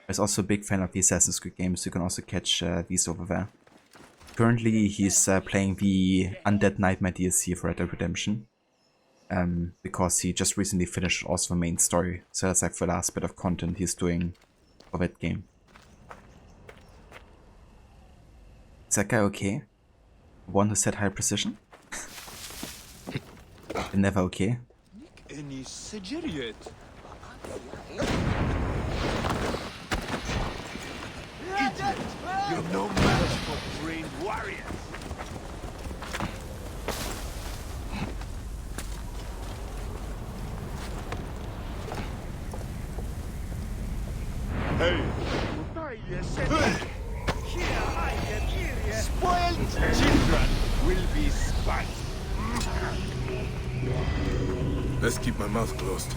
He's also a big fan of the Assassin's Creed games, so you can also catch these over there. Currently, he's playing the Undead Nightmare DLC for Red Dead Redemption. Because he just recently finished also the main story. So that's like the last bit of content he's doing for that game. Is that guy okay? One who said high precision? Never okay. Any Sigiriot? Idiot! You're no match for trained warriors! Hey! Spoiled children will be spanked! Let's keep my mouth closed.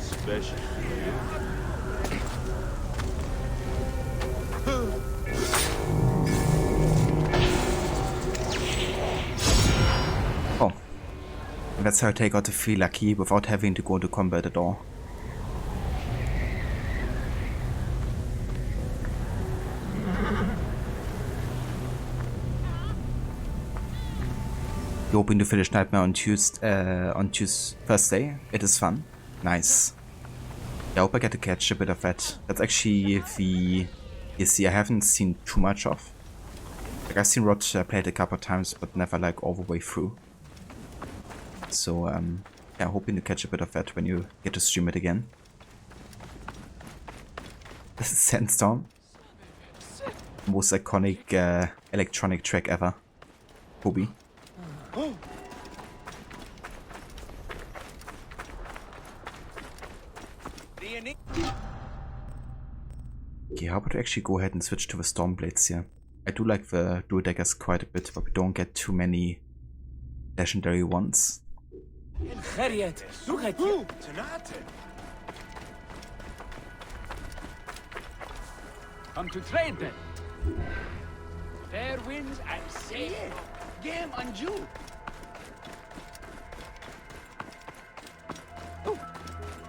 Special. Oh. That's how I take out the Phylaki without having to go to combat at all. You're hoping to finish Nightmare on Thursday. It is fun. Nice. Yeah, I hope I get to catch a bit of that. That's actually the DLC I haven't seen too much of. Like I've seen Rod play it a couple of times, but never like all the way through. So yeah, hoping to catch a bit of that when you get to stream it again. This is Sandstorm. Most iconic electronic track ever. Hobie. Okay, how about we actually go ahead and switch to the Stormblades here? I do like the dual daggers quite a bit, but we don't get too many legendary ones. Harriet, look at you! Come to trade then. Fair winds and safe. Game on you.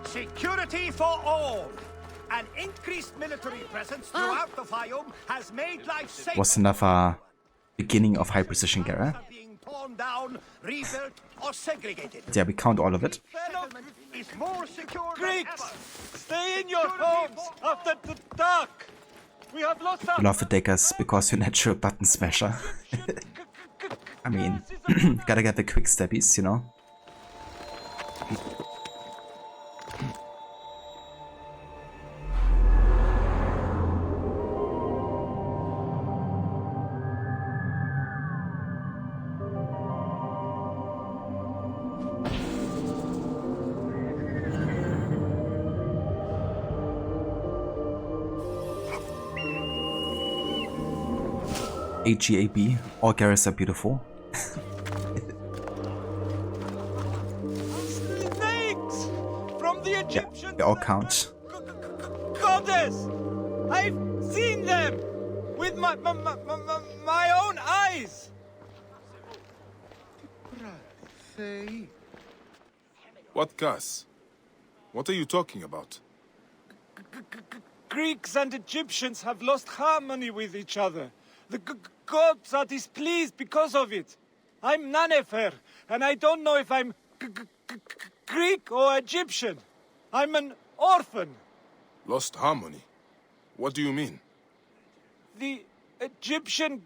Security for all. An increased military presence throughout the Fayoum has made life safer. Was another beginning of high precision Gara. Being torn down, rebuilt, or segregated. Yeah, we count all of it. Is more secure Greeks, stay in your homes after the dark. We have lost our... Love the daggers because you're natural button smasher. I mean, gotta get the quick steppies, you know. AGAB. All Garrus are beautiful. Snakes from the Egyptian They all count. goddess! I've seen them with my own eyes! What, Gus? What are you talking about? Greeks and Egyptians have lost harmony with each other. The gods are displeased because of it. I'm Nanefer, and I don't know if I'm Greek or Egyptian. I'm an orphan. Lost harmony? What do you mean? The Egyptian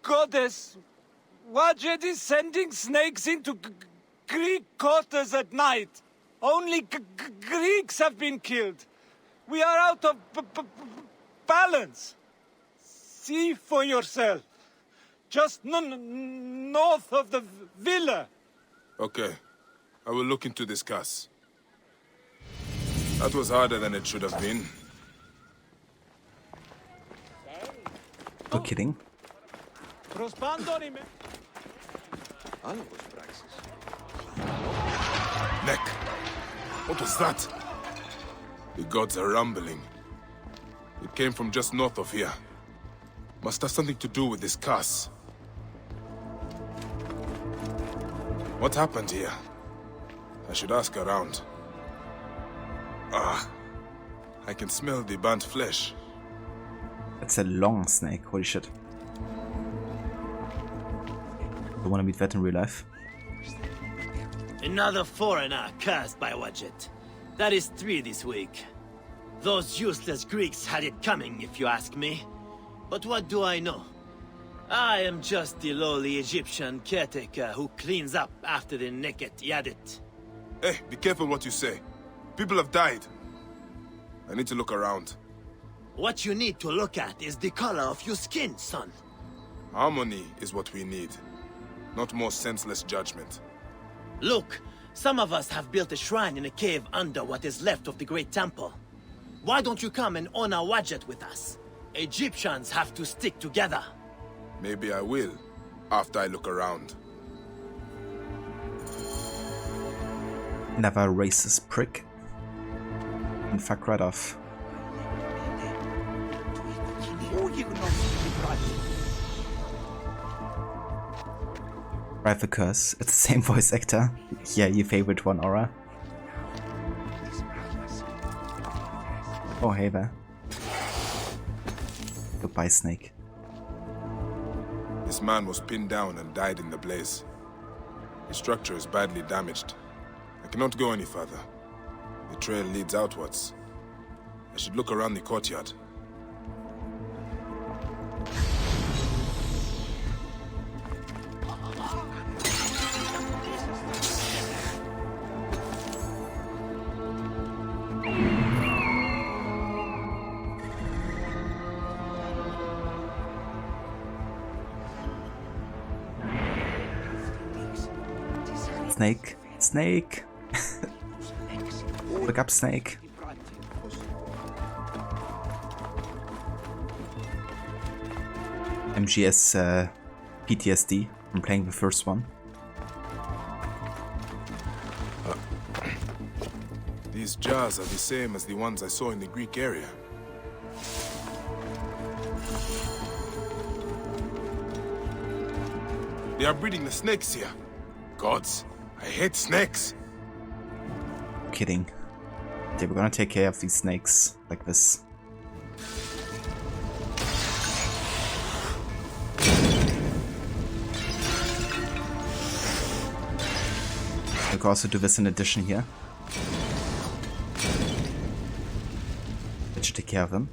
goddess Wadjet is sending snakes into Greek quarters at night. Only Greeks have been killed. We are out of balance. See for yourself. Just north of the villa. Okay. I will look into this, Gus. That was harder than it should have been. No kidding. Neck! What was that? The gods are rumbling. It came from just north of here. Must have something to do with this curse. What happened here? I should ask around. Ah, I can smell the burnt flesh. That's a long snake, holy shit. I wanna meet that in real life. Another foreigner cursed by Wadjet. That is 3 this week. Those useless Greeks had it coming, if you ask me. But what do I know? I am just the lowly Egyptian caretaker who cleans up after the naked Yadit. Hey, be careful what you say. People have died. I need to look around. What you need to look at is the color of your skin, son. Harmony is what we need. Not more senseless judgment. Look, some of us have built a shrine in a cave under what is left of the Great Temple. Why don't you come and honor Wadjet with us? Egyptians have to stick together. Maybe I will, after I look around. Never a racist prick. And fuck right off. Right, the curse. It's the same voice actor. Yeah, your favorite one, Aura. Oh, hey there. Goodbye, Snake. This man was pinned down and died in the blaze. His structure is badly damaged. I cannot go any further. The trail leads outwards. I should look around the courtyard. Snake. Snake. Wake up, Snake. MGS PTSD from playing the first one. These jars are the same as the ones I saw in the Greek area. They are breeding the snakes here. Gods, I hate snakes. Kidding. Okay, we're gonna take care of these snakes like this. We can also do this in addition here. That should take care of them.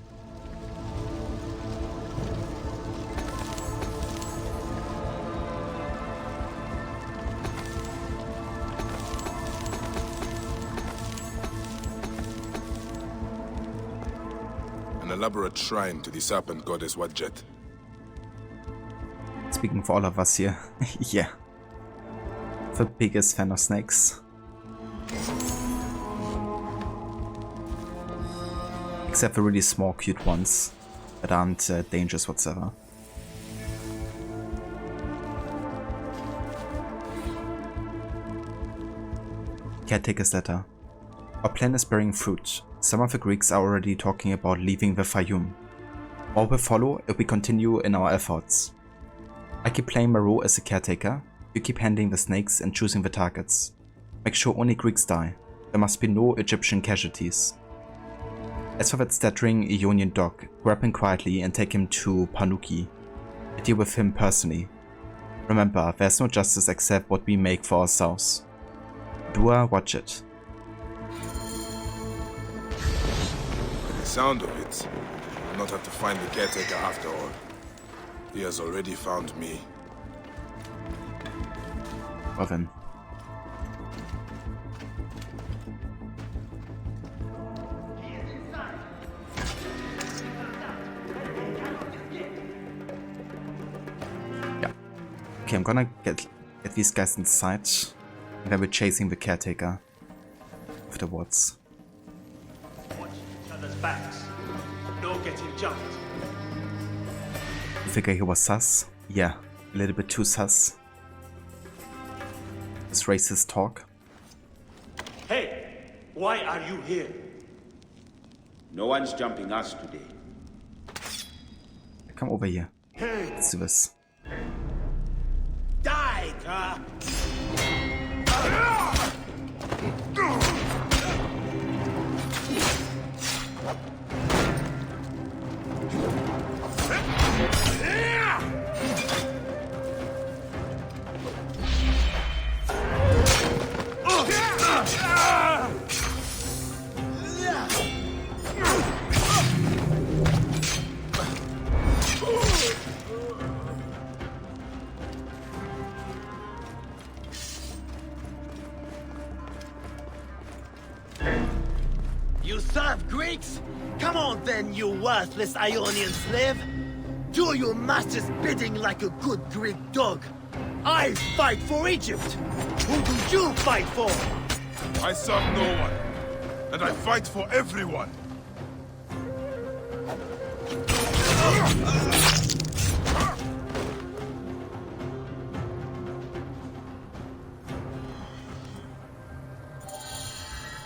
An elaborate shrine to the serpent goddess Wadjet. Speaking for all of us here, yeah. The biggest fan of snakes. Except for really small, cute ones that aren't dangerous whatsoever. Caretaker's letter. Our plan is bearing fruit. Some of the Greeks are already talking about leaving the Fayum. More will follow if we continue in our efforts. I keep playing Maru as a caretaker. You keep handling the snakes and choosing the targets. Make sure only Greeks die. There must be no Egyptian casualties. As for that stuttering Ionian dog, grab him quietly and take him to Panuki. I deal with him personally. Remember, there's no justice except what we make for ourselves. Dua, watch it. By the sound of it, I'll not have to find the caretaker after all. He has already found me. Well then. Yeah. Okay, I'm gonna get these guys inside. And then we're chasing the caretaker afterwards. Watch each other's backs. No getting jumped. You figure he was sus? Yeah, a little bit too sus. This racist talk. Hey, why are you here? No one's jumping us today. Come over here. Let's do this. Die, Ka! You serve Greeks? Come on then, you worthless Ionian slave! Do your master's bidding like a good Greek dog. I fight for Egypt! Who do you fight for? I serve no one, and I fight for everyone.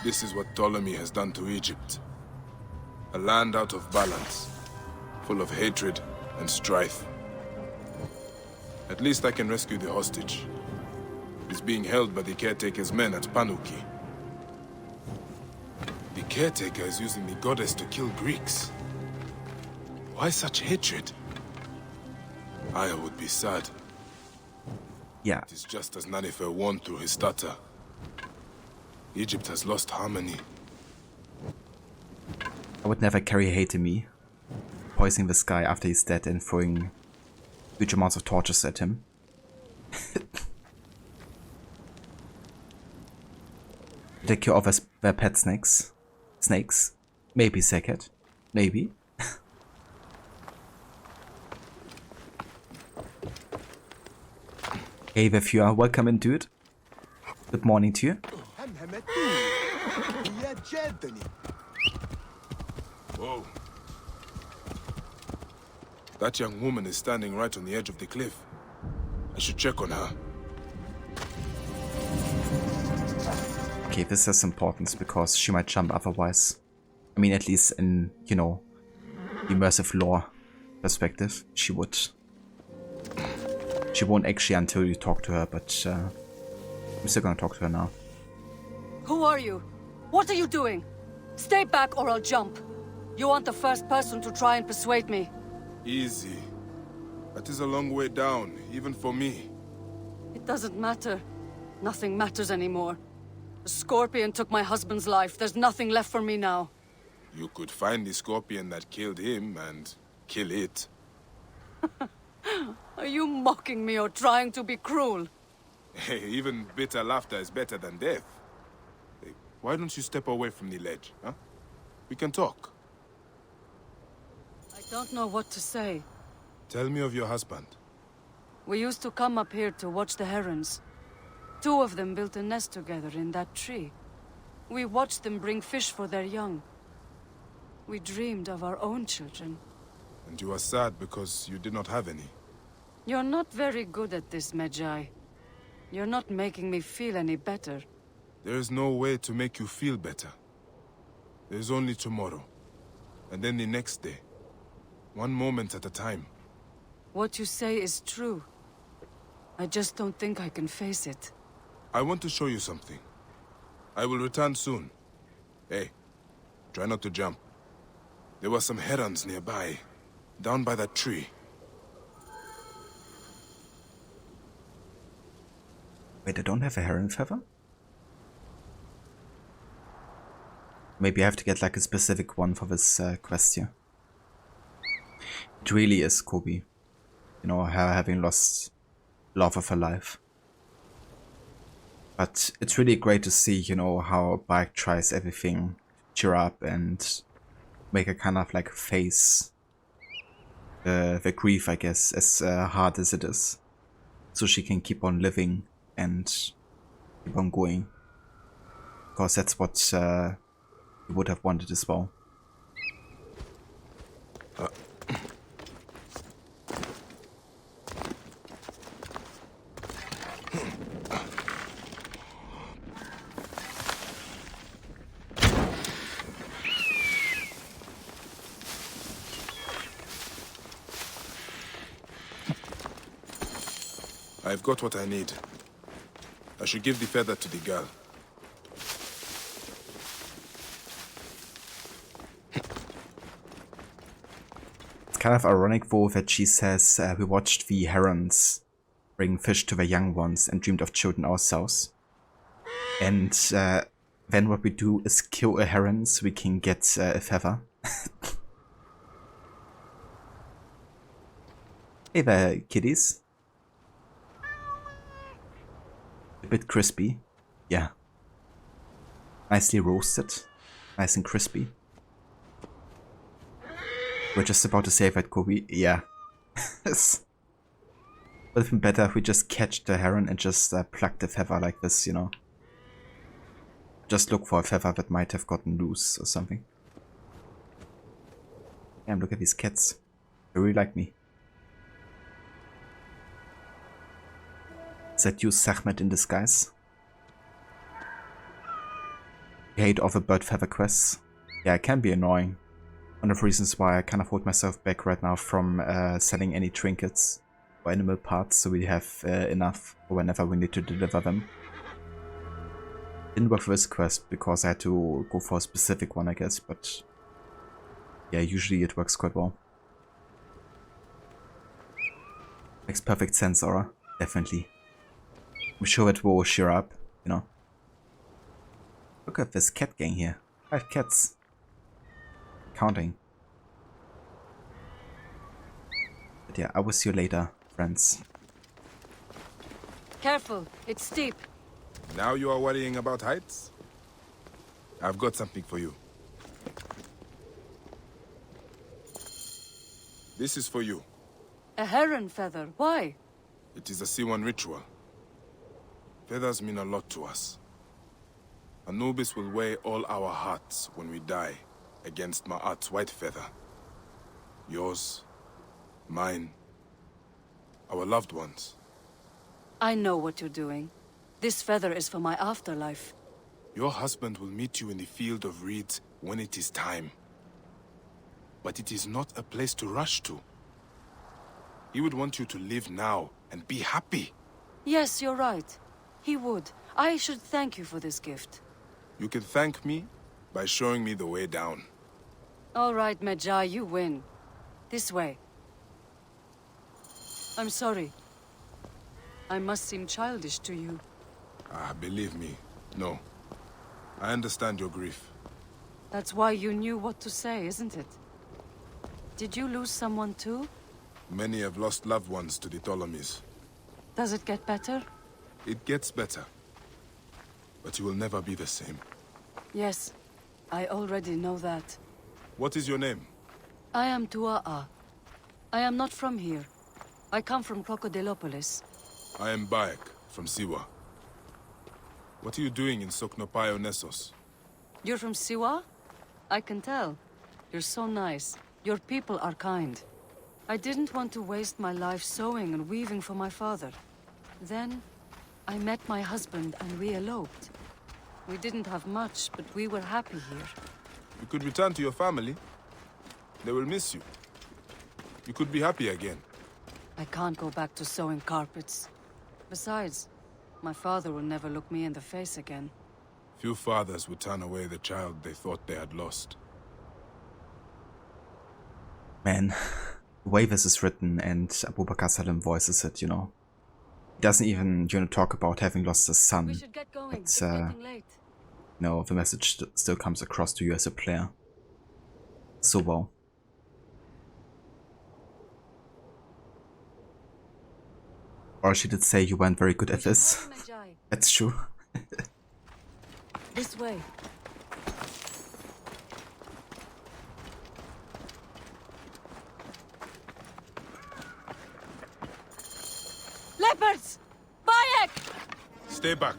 This is what Ptolemy has done to Egypt. A land out of balance, full of hatred and strife. At least I can rescue the hostage. He's being held by the caretaker's men at Panuki. The caretaker is using the goddess to kill Greeks. Why such hatred? I would be sad. Yeah. It is just as Nanifer warned through his stutter. Egypt has lost harmony. I would never carry hate in me. Poisoning this guy after he's dead and throwing huge amounts of torches at him. Take care of their pet snakes. Snakes. Maybe Sekhet. Maybe. Hey there, if you are welcome in, dude. Good morning to you. Whoa. That young woman is standing right on the edge of the cliff. I should check on her. Okay, this has importance because she might jump otherwise. I mean, at least in, you know, immersive lore perspective, she would. She won't actually until you talk to her, but I'm still gonna talk to her now. Who are you? What are you doing? Stay back or I'll jump. You aren't the first person to try and persuade me. Easy. That is a long way down, even for me. It doesn't matter. Nothing matters anymore. The scorpion took my husband's life. There's nothing left for me now. You could find the scorpion that killed him and kill it. Are you mocking me or trying to be cruel? Hey, even bitter laughter is better than death. Hey, why don't you step away from the ledge, huh? We can talk. I don't know what to say. Tell me of your husband. We used to come up here to watch the herons. 2 of them built a nest together in that tree. We watched them bring fish for their young. We dreamed of our own children. And you are sad because you did not have any. You're not very good at this, Medjay. You're not making me feel any better. There is no way to make you feel better. There is only tomorrow. And then the next day. One moment at a time. What you say is true. I just don't think I can face it. I want to show you something. I will return soon. Hey, try not to jump. There were some herons nearby, down by that tree. Wait, I don't have a heron feather? Maybe I have to get like a specific one for this quest here. It really is Kobe. You know, her having lost love of her life. But it's really great to see, you know, how Bike tries everything to cheer up and make her kind of like face the grief, I guess, as hard as it is. So she can keep on living and keep on going. Because that's what you would have wanted as well. I've got what I need. I should give the feather to the girl. It's kind of ironic though that she says we watched the herons bring fish to their young ones and dreamed of children ourselves. And then what we do is kill a heron so we can get a feather. Hey there, kitties. A bit crispy. Yeah. Nicely roasted. Nice and crispy. We're just about to save that, Kobe. Yeah. Would have been better if we just catch the heron and just pluck the feather like this, you know. Just look for a feather that might have gotten loose or something. Damn, look at these cats. They really like me. Is that you, Sachmet, in disguise? You hate all the bird feather quests? Yeah, it can be annoying. One of the reasons why I kind of hold myself back right now from selling any trinkets or animal parts, so we have enough for whenever we need to deliver them. Didn't work for this quest because I had to go for a specific one, I guess, but yeah, usually it works quite well. Makes perfect sense, Aura. Definitely. I'm sure it will cheer up, you know. Look at this cat gang here. 5 cats. Counting. But yeah, I will see you later, friends. Careful, it's steep. Now you are worrying about heights? I've got something for you. This is for you. A heron feather, why? It is a Siwan ritual. Feathers mean a lot to us. Anubis will weigh all our hearts when we die against Ma'at's white feather. Yours, mine, our loved ones. I know what you're doing. This feather is for my afterlife. Your husband will meet you in the field of reeds when it is time. But it is not a place to rush to. He would want you to live now and be happy. Yes, you're right. He would. I should thank you for this gift. You can thank me by showing me the way down. All right, Medjay, you win. This way. I'm sorry. I must seem childish to you. Ah, believe me, no. I understand your grief. That's why you knew what to say, isn't it? Did you lose someone too? Many have lost loved ones to the Ptolemies. Does it get better? It gets better. But you will never be the same. Yes, I already know that. What is your name? I am Tua'a. I am not from here. I come from Crocodilopolis. I am Bayek, from Siwa. What are you doing in Soknopaio Nessos? You're from Siwa? I can tell. You're so nice. Your people are kind. I didn't want to waste my life sewing and weaving for my father. Then, I met my husband and we eloped. We didn't have much, but we were happy here. You could return to your family. They will miss you. You could be happy again. I can't go back to sewing carpets. Besides, my father will never look me in the face again. Few fathers would turn away the child they thought they had lost. Man, the way this is written and Abubakar Salim voices it, you know. He doesn't even, talk about having lost his son. We should get going. It's, it's getting late. the message still comes across to you as a player. So well. Or she did say you weren't very good at this. That's true. This way. Leopards! Bayek! Stay back.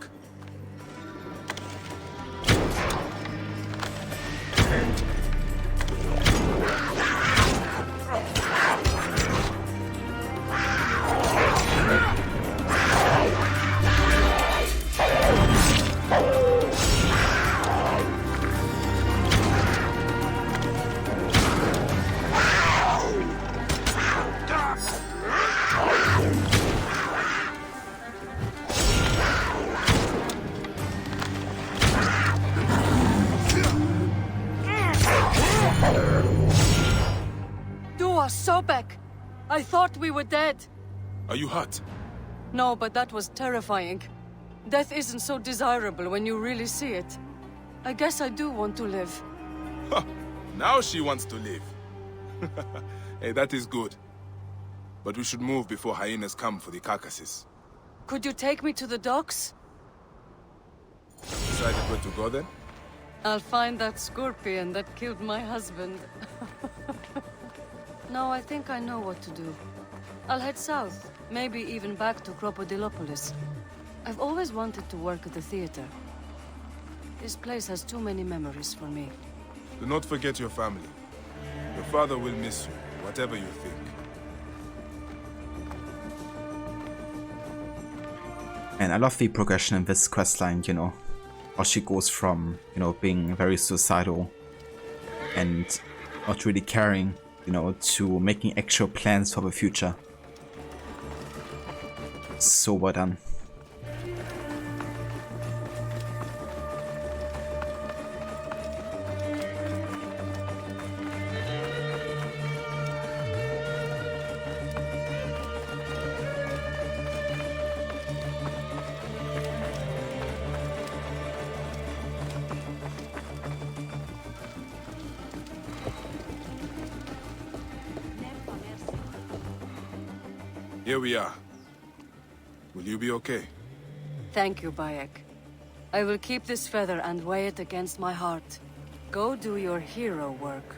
Sobek! I thought we were dead. Are you hurt? No, but that was terrifying. Death isn't so desirable when you really see it. I guess I do want to live. Now she wants to live. Hey, that is good. But we should move before hyenas come for the carcasses. Could you take me to the docks? Decided where to go then? I'll find that scorpion that killed my husband. No, I think I know what to do. I'll head south, maybe even back to Crocodilopolis. I've always wanted to work at the theater. This place has too many memories for me. Do not forget your family. Your father will miss you, whatever you think. And I love the progression in this questline, how she goes from, being very suicidal and not really caring, to making actual plans for the future. So well done. Here we are. Will you be okay? Thank you, Bayek. I will keep this feather and weigh it against my heart. Go do your hero work.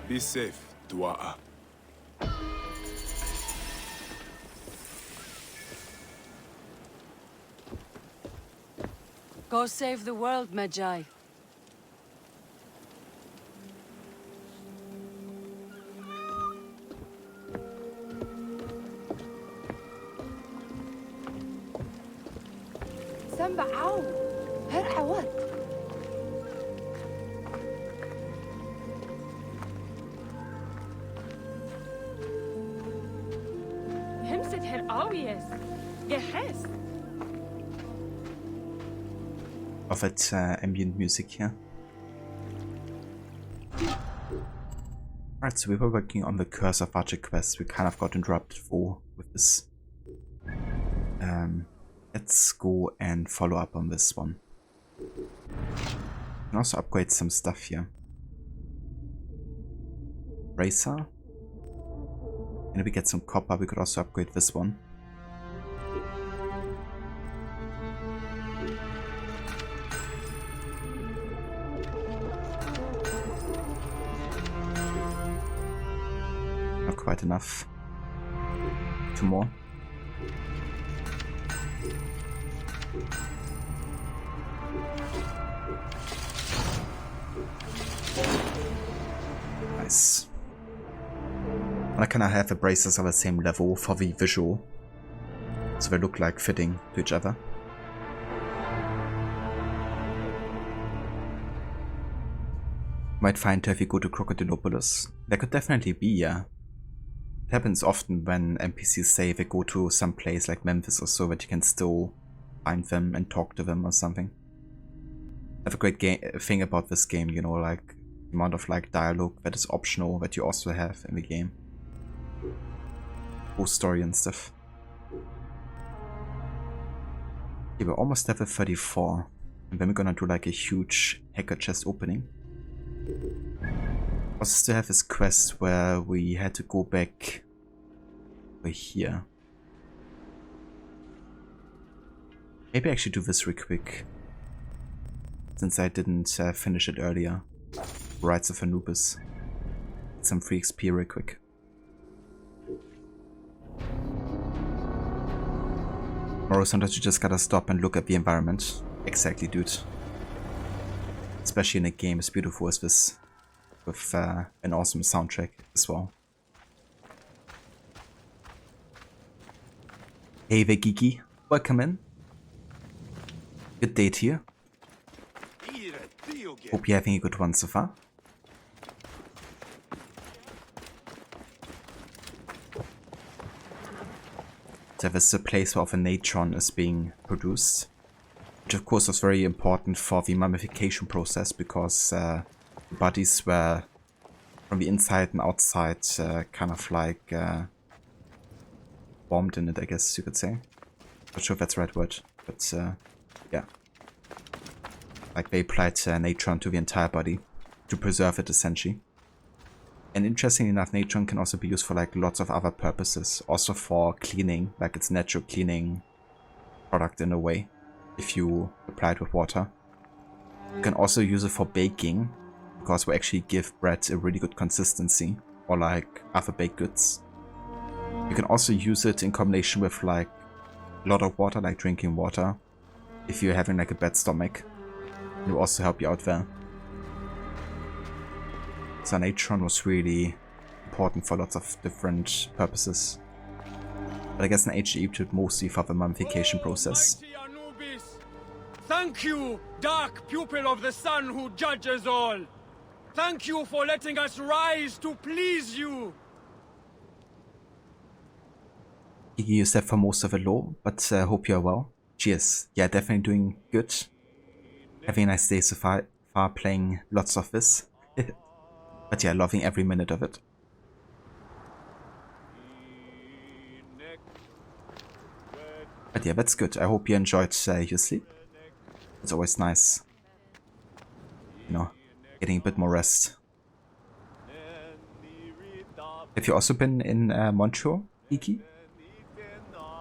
Be safe, Dua'a. Go save the world, Medjay. Of that ambient music here. Alright, so we were working on the Curse of Archer quest. We kind of got interrupted with this. Let's go and follow up on this one. We can also upgrade some stuff here. Racer. And if we get some copper, we could also upgrade this one. Not quite enough. 2 more. Nice. And I kind of have the braces on the same level for the visual, so they look like fitting to each other. Might find her if you go to Crocodilopolis. That could definitely be, yeah. It happens often when NPCs say they go to some place like Memphis or so that you can still find them and talk to them or something. I have a great thing about this game, you know, like the amount of like dialogue that is optional that you also have in the game. Whole story and stuff. Okay, we're almost level 34. And then we're gonna do like a huge hacker chest opening. Also still have this quest where we had to go back over here. Maybe I actually do this real quick, since I didn't finish it earlier. Rites of Anubis. Some free XP real quick. Or sometimes you just gotta stop and look at the environment. Exactly, dude. Especially in a game as beautiful as this, with an awesome soundtrack as well. Hey there, Geeky. Welcome in. Good date here. Hope you're having a good one so far. So this is a place where a natron is being produced, which of course was very important for the mummification process, because the bodies were from the inside and outside kind of like warmed in it, I guess you could say. Not sure if that's the right word, but yeah. Like they applied natron to the entire body to preserve it essentially. And interestingly enough, natron can also be used for like lots of other purposes. Also for cleaning, like it's natural cleaning product in a way, if you apply it with water. You can also use it for baking, because we actually give bread a really good consistency, or like other baked goods. You can also use it in combination with like a lot of water, like drinking water, if you're having like a bad stomach. It will also help you out there. So natron was really important for lots of different purposes. But I guess in ancient Egypt it mostly for the mummification process. Anubis. Thank you, dark pupil of the sun who judges all. Thank you for letting us rise to please you. You said for most of the law, but hope you're well. Cheers. Yeah, definitely doing good. Having a nice day so far playing lots of this. But yeah, loving every minute of it. But yeah, that's good. I hope you enjoyed your sleep. It's always nice, you know, getting a bit more rest. Have you also been in Montreal, Iki?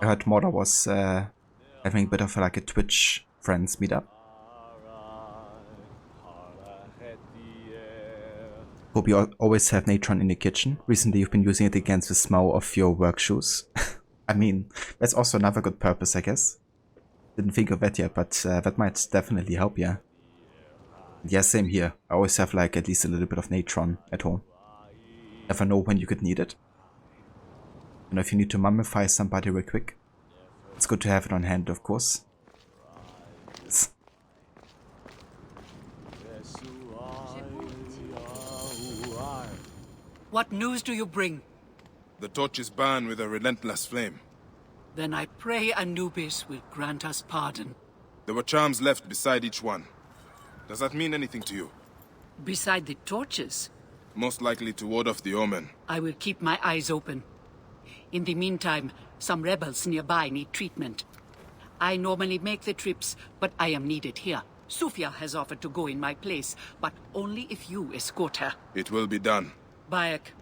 I heard Morda was having a bit of like a Twitch friends meetup. Hope you always have natron in the kitchen. Recently you've been using it against the smell of your work shoes. I mean, that's also another good purpose, I guess. Didn't think of that yet, but that might definitely help, yeah. Yeah, same here. I always have like at least a little bit of natron at home. Never know when you could need it. You know, if you need to mummify somebody real quick, it's good to have it on hand, of course. What news do you bring? The torch is burned with a relentless flame. Then I pray Anubis will grant us pardon. There were charms left beside each one. Does that mean anything to you? Beside the torches? Most likely to ward off the omen. I will keep my eyes open. In the meantime, some rebels nearby need treatment. I normally make the trips, but I am needed here. Sufia has offered to go in my place, but only if you escort her. It will be done. Bayek,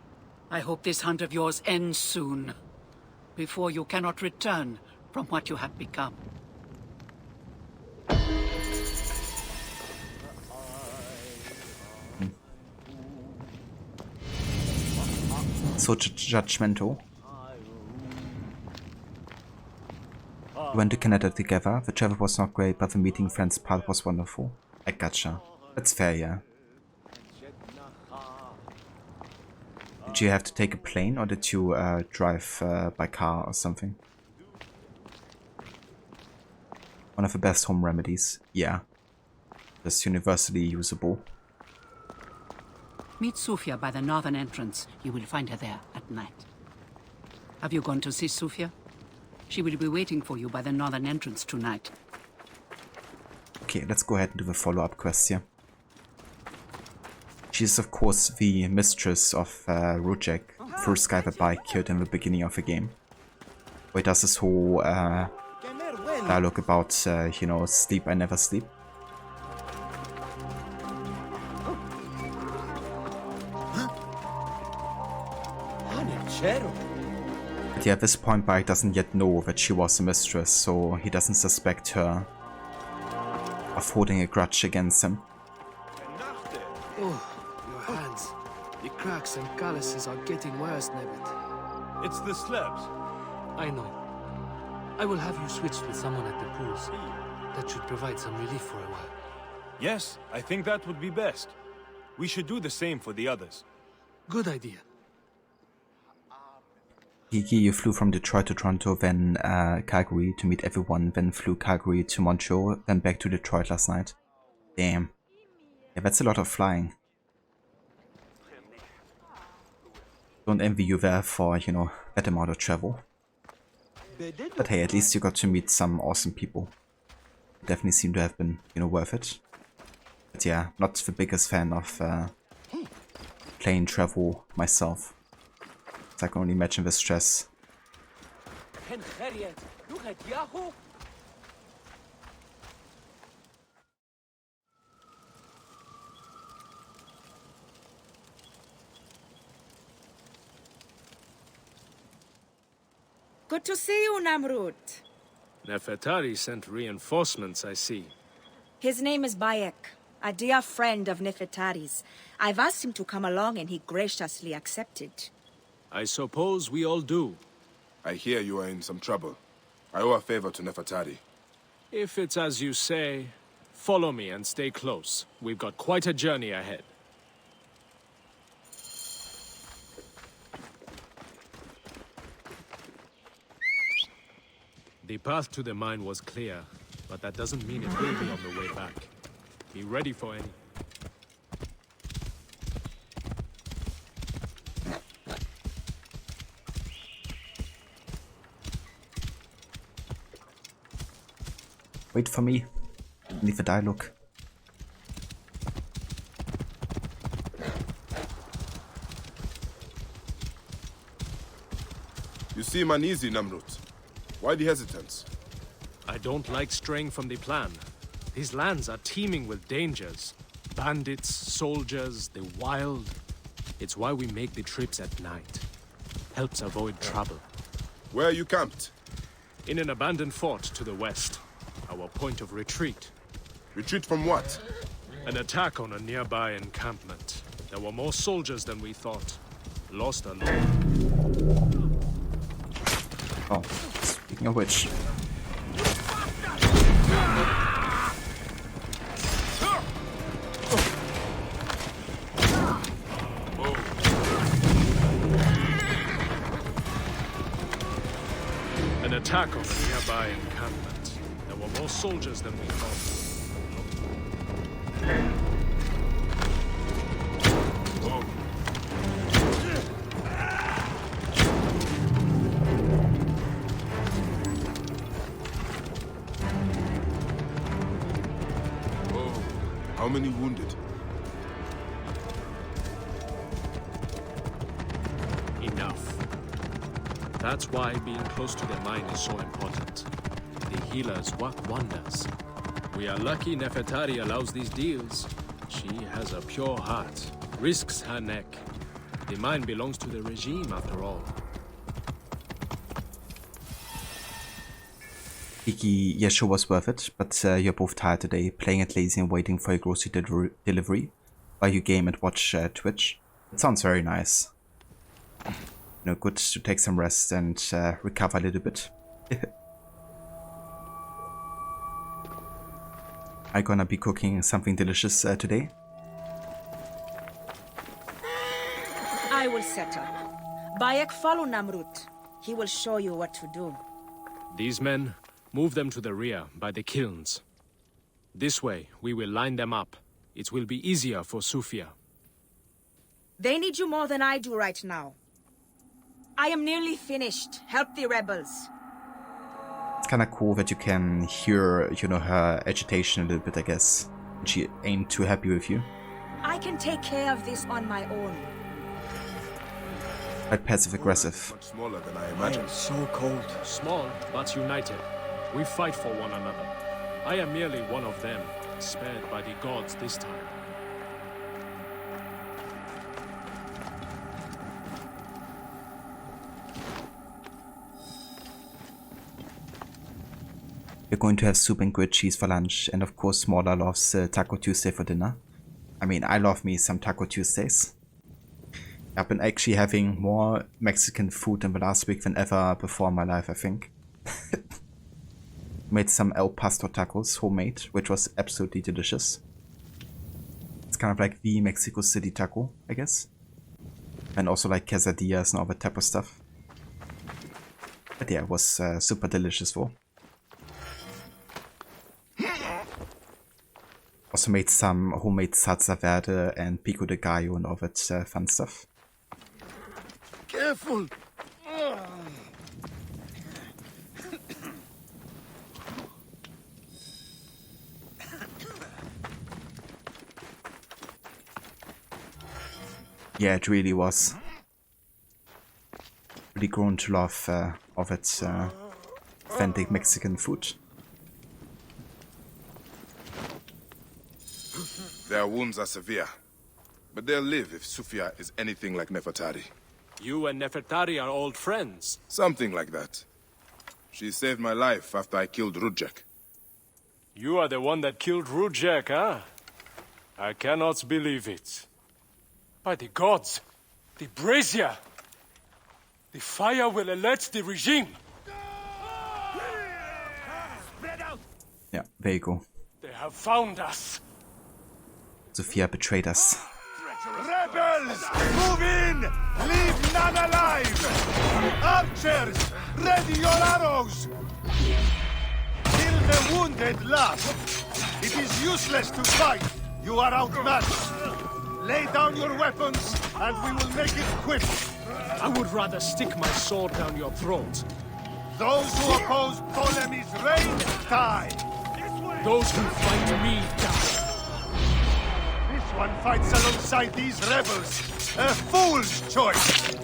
I hope this hunt of yours ends soon, before you cannot return from what you have become. So judgmental. We went to Canada together. The travel was not great, but the meeting friends part was wonderful. I gotcha. That's fair, yeah. Did you have to take a plane, or did you drive by car or something? One of the best home remedies, yeah. Just universally usable. Meet Sofia by the northern entrance. You will find her there at night. Have you gone to see Sofia? She will be waiting for you by the northern entrance tonight. Okay, let's go ahead and do the follow-up quest here. She's of course the mistress of Rujek, first guy that I killed in the beginning of the game. Where he does this whole dialogue about, you know, sleep, I never sleep. But yeah, at this point Bayek doesn't yet know that she was a mistress, so he doesn't suspect her of holding a grudge against him. Oh, your hands. The cracks and calluses are getting worse, Nebbit. It's the slabs. I know. I will have you switched with someone at the pools. That should provide some relief for a while. Yes, I think that would be best. We should do the same for the others. Good idea. Kiki, you flew from Detroit to Toronto, then Calgary to meet everyone, then flew Calgary to Montreal, then back to Detroit last night. Damn. Yeah, that's a lot of flying. Don't envy you there for, you know, that amount of travel. But hey, at least you got to meet some awesome people. Definitely seem to have been, you know, worth it. But yeah, not the biggest fan of plane travel myself. So I can only imagine the stress. Good to see you, Namrud. Nefertari sent reinforcements, I see. His name is Bayek, a dear friend of Nefertari's. I've asked him to come along and he graciously accepted. I suppose we all do. I hear you are in some trouble. I owe a favor to Nefertari. If it's as you say, follow me and stay close. We've got quite a journey ahead. The path to the mine was clear, but that doesn't mean it will be on the way back. Be ready for any. Wait for me. Leave a dialogue. You seem uneasy, Namrut. Why the hesitance? I don't like straying from the plan. These lands are teeming with dangers. Bandits, soldiers, the wild. It's why we make the trips at night. Helps avoid trouble. Where are you camped? In an abandoned fort to the west. Our point of retreat. Retreat from what? An attack on a nearby encampment. There were more soldiers than we thought. Lost a lot. Oh, speaking of which. An attack on a nearby encampment. There were more soldiers than we thought. How many wounded? Enough. That's why being close to the mine is so important. The healers work wonders. We are lucky Nefertari allows these deals. She has a pure heart, risks her neck. The mine belongs to the regime after all. Kiki, yeah, sure was worth it, but you're both tired today, playing it lazy and waiting for your grocery delivery while you game and watch Twitch. It sounds very nice. You know, good to take some rest and recover a little bit. Are you gonna be cooking something delicious today? I will set up. Bayek, follow Namrut. He will show you what to do. These men, move them to the rear, by the kilns. This way, we will line them up. It will be easier for Sofia. They need you more than I do right now. I am nearly finished. Help the rebels. It's kind of cool that you can hear, you know, her agitation a little bit, I guess. She ain't too happy with you. I can take care of this on my own. Quite passive-aggressive. Much smaller than I I imagined. am so cold. Small, but united. We fight for one another. I am merely one of them, spared by the gods this time. We're going to have soup and grilled cheese for lunch, and of course Smaller loves Taco Tuesday for dinner. I mean, I love me some Taco Tuesdays. I've been actually having more Mexican food in the last week than ever before in my life, I think. Made some El Pastor tacos, homemade, which was absolutely delicious. It's kind of like the Mexico City taco, I guess. And also like quesadillas and all that type of stuff. But yeah, it was super delicious though. Also made some homemade salsa verde and pico de gallo and all that fun stuff. Careful! Yeah, it really was. Really grown to love of its authentic Mexican food. Their wounds are severe, but they'll live if Sufia is anything like Nefertari. You and Nefertari are old friends. Something like that. She saved my life after I killed Rudjek. You are the one that killed Rudjek, huh? I cannot believe it. By the gods, the brazier! The fire will alert the regime! Yeah, there you go. They have found us! Sophia betrayed us. Rebels! Move in! Leave none alive! Archers! Ready your arrows! Kill the wounded last! It is useless to fight! You are outmatched! Lay down your weapons, and we will make it quick! I would rather stick my sword down your throat. Those who oppose Ptolemy's reign, die! Those who fight me, die! This one fights alongside these rebels! A fool's choice!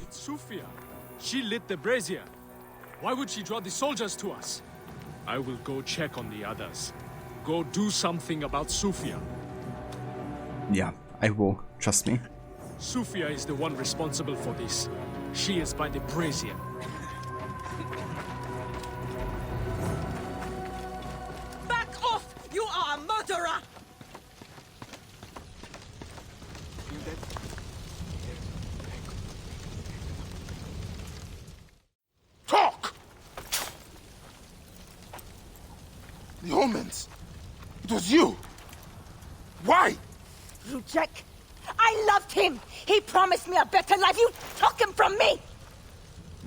It's Sufia. She lit the brazier. Why would she draw the soldiers to us? I will go check on the others. Go do something about Sufia. Yeah, I will. Trust me. Sufia is the one responsible for this. She is by the brazier. Back off! You are a murderer! Talk! The omens! It was you! Why? Rudjek, I loved him! He promised me a better life! You took him from me!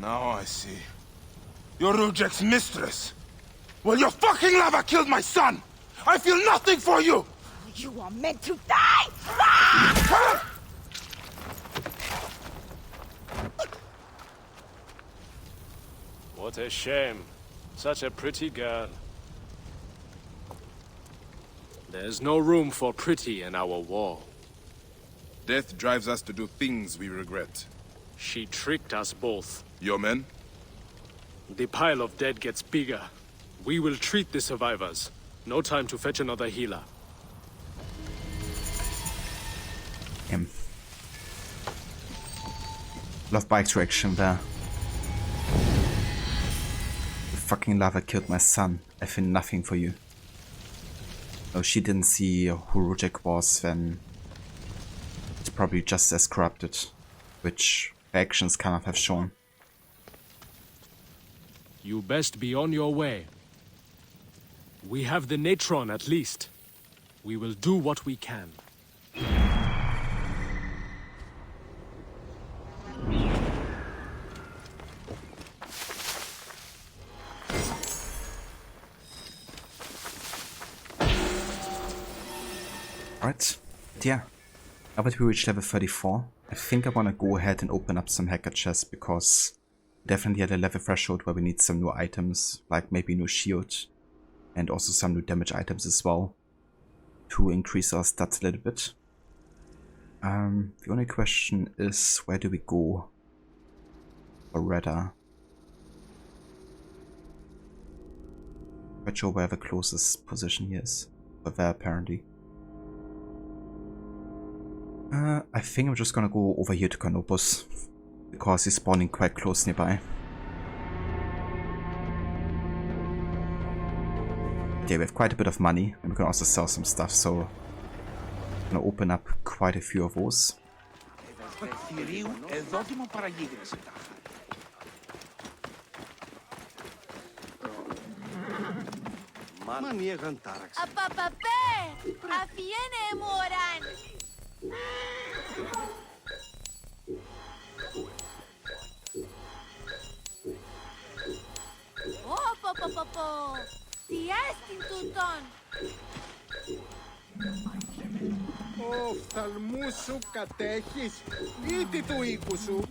Now I see. You're Rudjek's mistress. Well, your fucking lover killed my son! I feel nothing for you! You are meant to die! Ah! What a shame. Such a pretty girl. There's no room for pretty in our war. Death drives us to do things we regret. She tricked us both. Your men? The pile of dead gets bigger. We will treat the survivors. No time to fetch another healer. Love bike traction there. fucking lava killed my son. I feel nothing for you. Oh, she didn't see who Rujek was, then it's probably just as corrupted, which her actions kind of have shown. You best be on your way. We have the Natron at least. We will do what we can. Alright, yeah. Now that we reached level 34, I think I want to go ahead and open up some hacker chests, because we definitely had a level threshold where we need some new items, like maybe new shield, and also some new damage items as well, to increase our stats a little bit. The only question is, where do we go for radar? Not sure where the closest position here is, but there apparently. I think I'm just gonna go over here to Canopus, because he's spawning quite close nearby. Yeah, we have quite a bit of money, and we can also sell some stuff, so I'm gonna open up quite a few of those. Τι έστειν τούτον! Οφθαλμού σου κατέχεις, γήτη του οίκου σου.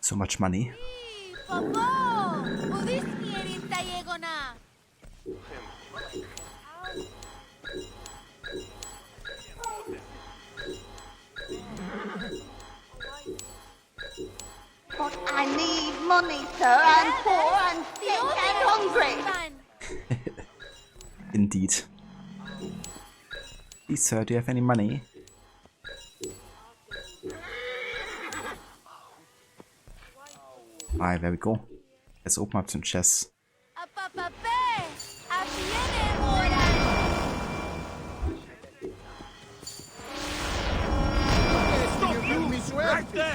So much money. Παπώ! Ουδείς μιερήν τα γεγονά! But I need money, sir. I'm poor and sick and hungry. Indeed. Please, sir, do you have any money? Alright, there we go. Let's open up some chests.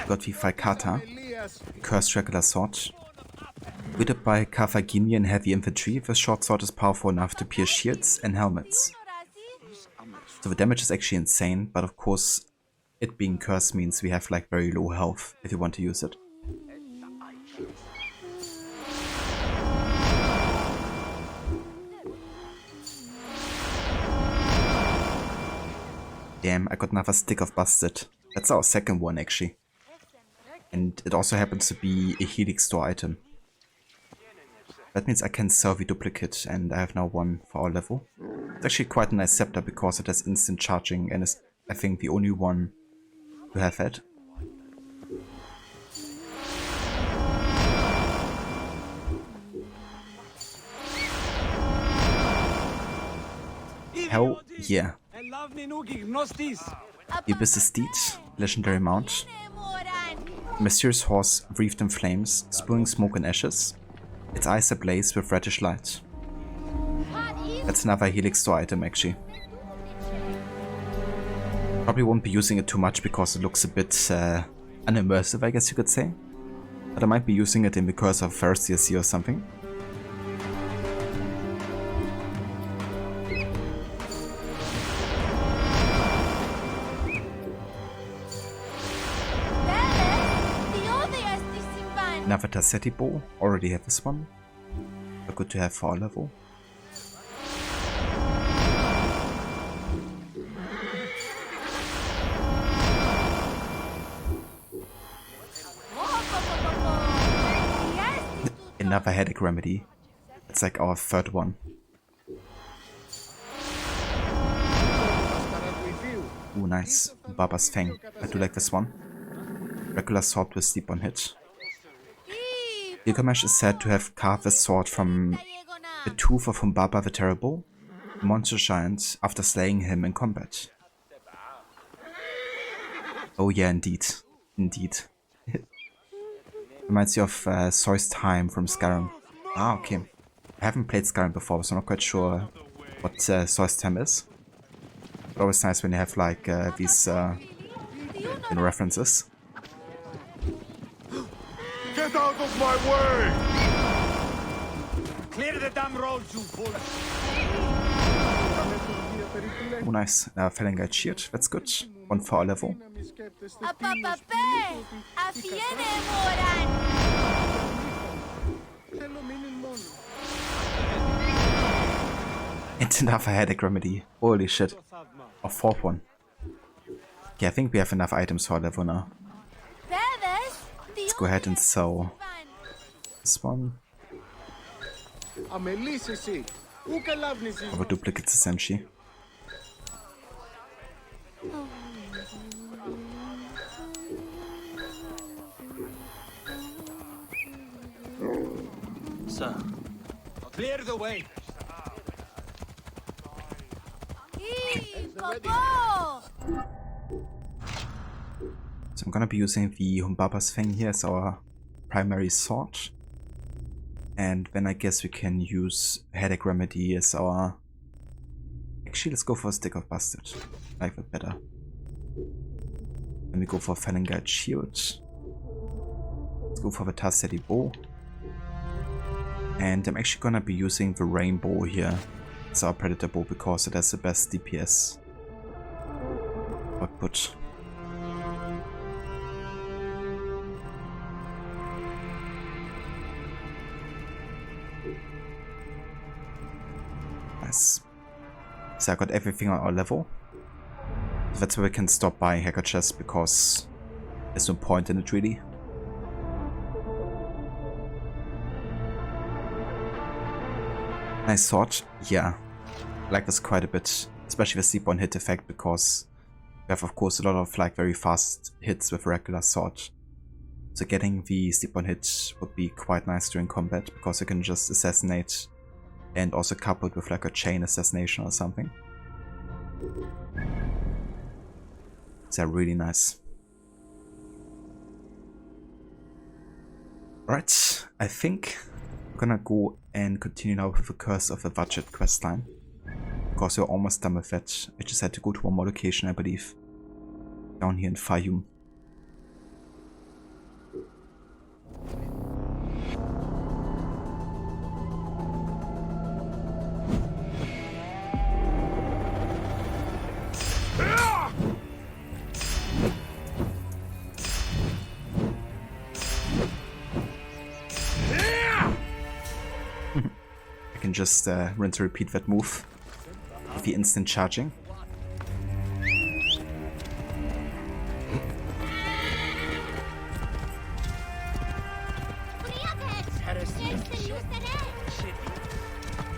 Got the Falcata, Cursed Regular Sword. Wielded by Carthaginian heavy infantry, this short sword is powerful enough to pierce shields and helmets. So the damage is actually insane, but of course, it being cursed means we have like very low health if you want to use it. Damn, I got another stick of busted. That's our second one actually. And it also happens to be a Helix store item. That means I can sell the duplicate, and I have now one for our level. It's actually quite a nice scepter because it has instant charging and is, I think, the only one to have that. Hell yeah. Ibis' Steed, legendary mount. A mysterious horse wreathed in flames, spewing smoke and ashes. Its eyes ablaze with reddish light. That's another Helix store item actually. Probably won't be using it too much because it looks a bit unimmersive, I guess you could say. But I might be using it in the Curse of First DLC or something. Another Tassetti bow, already have this one. But good to have for our level. Another headache remedy. It's like our third one. Ooh, nice. Baba's Fang. I do like this one. Regular sword with steep on hit. Gilgamesh is said to have carved this sword from the tooth of Humbaba the Terrible, the monster giant after slaying him in combat. Oh yeah, indeed. Indeed. Reminds you of Soy's time from Skyrim. Ah, okay. I haven't played Skyrim before, so I'm not quite sure what Soy's time is. But always nice when you have like these references. Get out of my way! Clear the damn roads, you fool! Oh, nice. Felling Guide Shield. That's good. One for our level. And enough a headache remedy. Holy shit. A fourth one. Okay, I think we have enough items for our level now. Let's go ahead and sell this one. Our duplicates essentially. Sir. Clear the way. So I'm gonna be using the Humbaba's Fang here as our primary sword. And then I guess we can use Headache Remedy as our... Actually, let's go for a Stick of Bastard. I like that better. Then we go for Felling Guide Shield. Let's go for the Tassetti Bow. And I'm actually gonna be using the Rainbow here as our Predator Bow because it has the best DPS output. Nice. So I got everything on our level. That's where we can stop buying hacker chests because there's no point in it really. Nice sword. Yeah, I like this quite a bit, especially the sleep-on hit effect because we have of course a lot of like very fast hits with a regular sword. So getting the sleep-on hit would be quite nice during combat because you can just assassinate and also coupled with like a chain assassination or something. They're really nice. Right, I think I'm gonna go and continue now with the Curse of the Vatchet questline. Because we're almost done with that. I just had to go to one more location, I believe. Down here in Fayum. I can just rinse and repeat that move with the instant charging.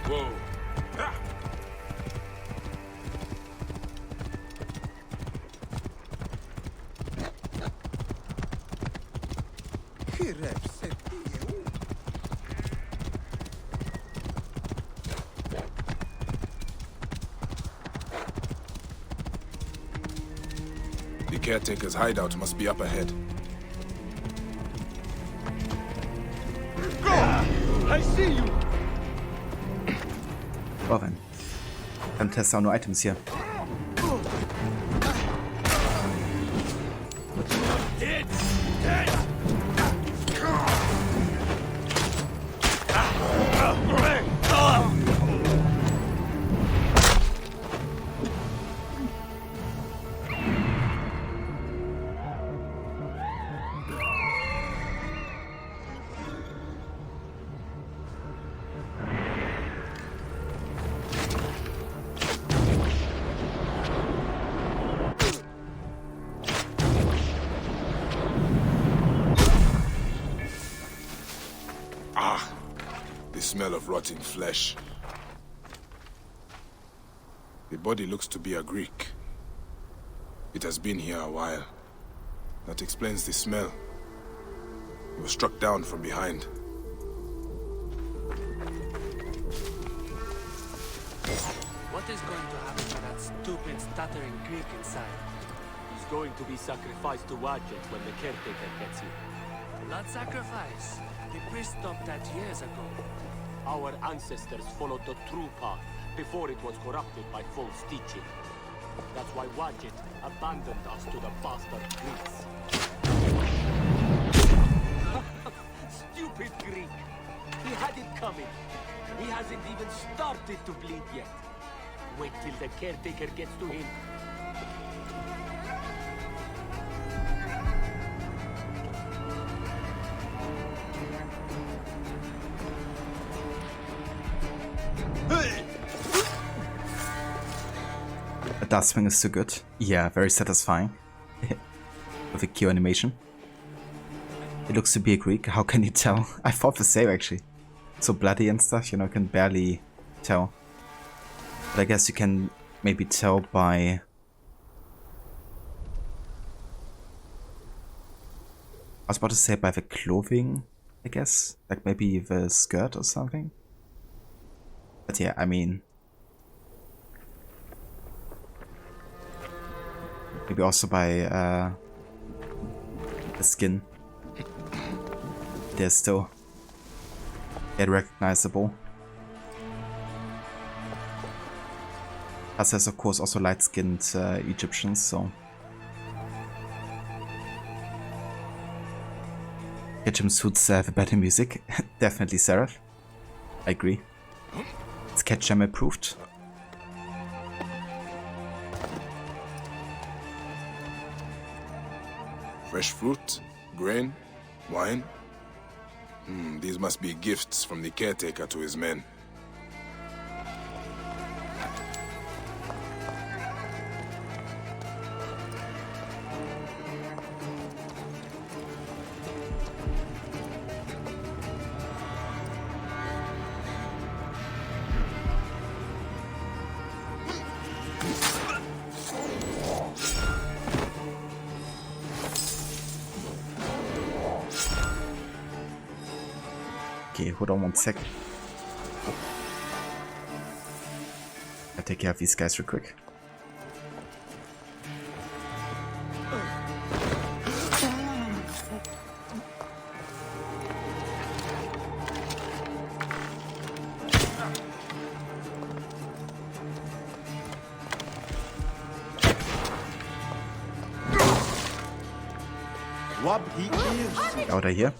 Whoa. The caretaker's hideout must be up ahead. Go! I see you! Well then. Dann test auch nur Items hier. Smell of rotting flesh. The body looks to be a Greek. It has been here a while. That explains the smell. He was struck down from behind. What is going to happen to that stupid, stuttering Greek inside? He's going to be sacrificed to Wadjet when the caretaker gets here. Blood sacrifice? The priest stopped that years ago. Our ancestors followed the true path before it was corrupted by false teaching. That's why Wadjet abandoned us to the bastard Greeks. Stupid Greek! He had it coming. He hasn't even started to bleed yet. Wait till the caretaker gets to him. The dart swing is so good. Yeah, very satisfying. With a Q animation. It looks to be a Greek. How can you tell? I thought the same actually. So bloody and stuff, you know, can barely tell. But I guess you can maybe tell by... I was about to say by the clothing, I guess. Like maybe the skirt or something. But yeah, I mean... Maybe also by the skin. They're still recognizable. Plus there's of course also light-skinned Egyptians, so... Ketchum suits the better music. Definitely Seraph. I agree. It's Ketchum approved. Fresh fruit, grain, wine. These must be gifts from the caretaker to his men. Okay, hold on one sec. I'll take care of these guys real quick. Out of here.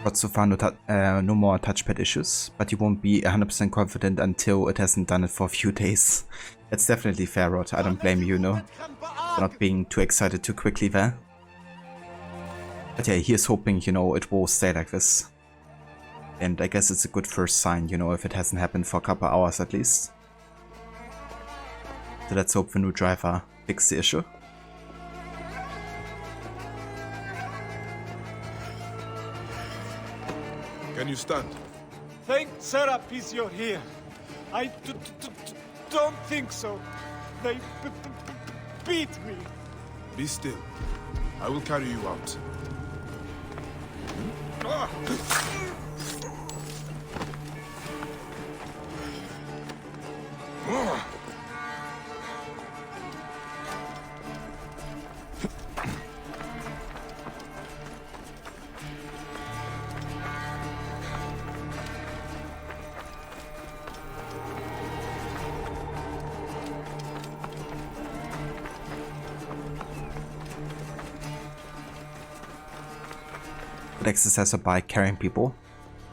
But so far no more touchpad issues, but you won't be 100% confident until it hasn't done it for a few days. That's definitely fair, Rod. I don't blame you, no? For not being too excited too quickly there. But yeah, here's hoping, you know, it will stay like this. And I guess it's a good first sign, you know, if it hasn't happened for a couple hours at least. So let's hope the new driver fixes the issue. Can you stand? Thank Serapis you're here. I don't think so. They beat me. Be still. I will carry you out. Exercise by carrying people,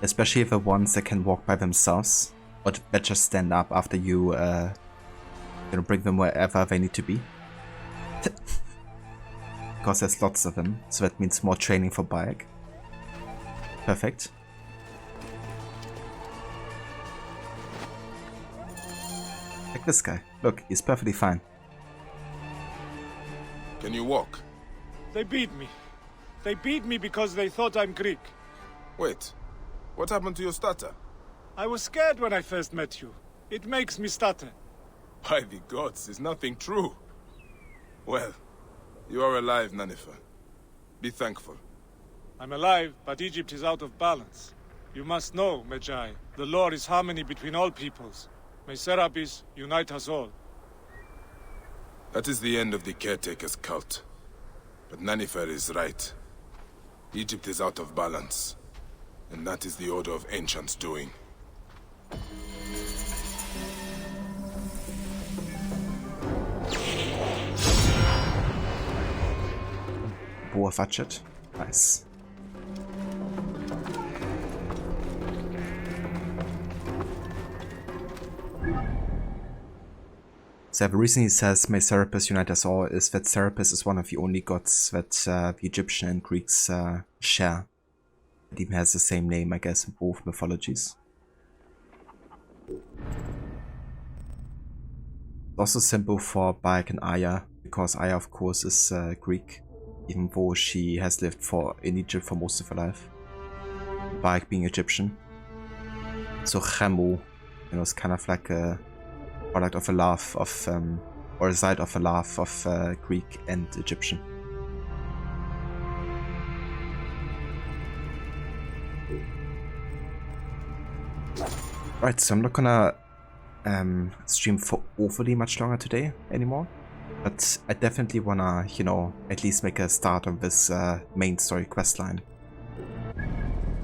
especially the ones that can walk by themselves, or that just stand up after you bring them wherever they need to be. Because there's lots of them, so that means more training for Bayek. Perfect. Like this guy. Look, he's perfectly fine. Can you walk? They beat me. They beat me because they thought I'm Greek. Wait, what happened to your stutter? I was scared when I first met you. It makes me stutter. By the gods, there's nothing true. Well, you are alive, Nanifer. Be thankful. I'm alive, but Egypt is out of balance. You must know, Magi, the law is harmony between all peoples. May Serapis unite us all. That is the end of the caretaker's cult. But Nanifer is right. Egypt is out of balance. And that is the Order of Ancients doing. Boa Fatchet. Nice. So the reason he says, may Serapis unite us all, is that Serapis is one of the only gods that the Egyptian and Greeks share. It even has the same name, I guess, in both mythologies. It's also symbol for Bayek and Aya, because Aya, of course, is Greek, even though she has lived in Egypt for most of her life. Bayek being Egyptian. So Khemu, is kind of like a product of a love of, or a side of a love of Greek and Egyptian. Right, so I'm not gonna stream for overly much longer today anymore, but I definitely wanna, at least make a start on this main story questline.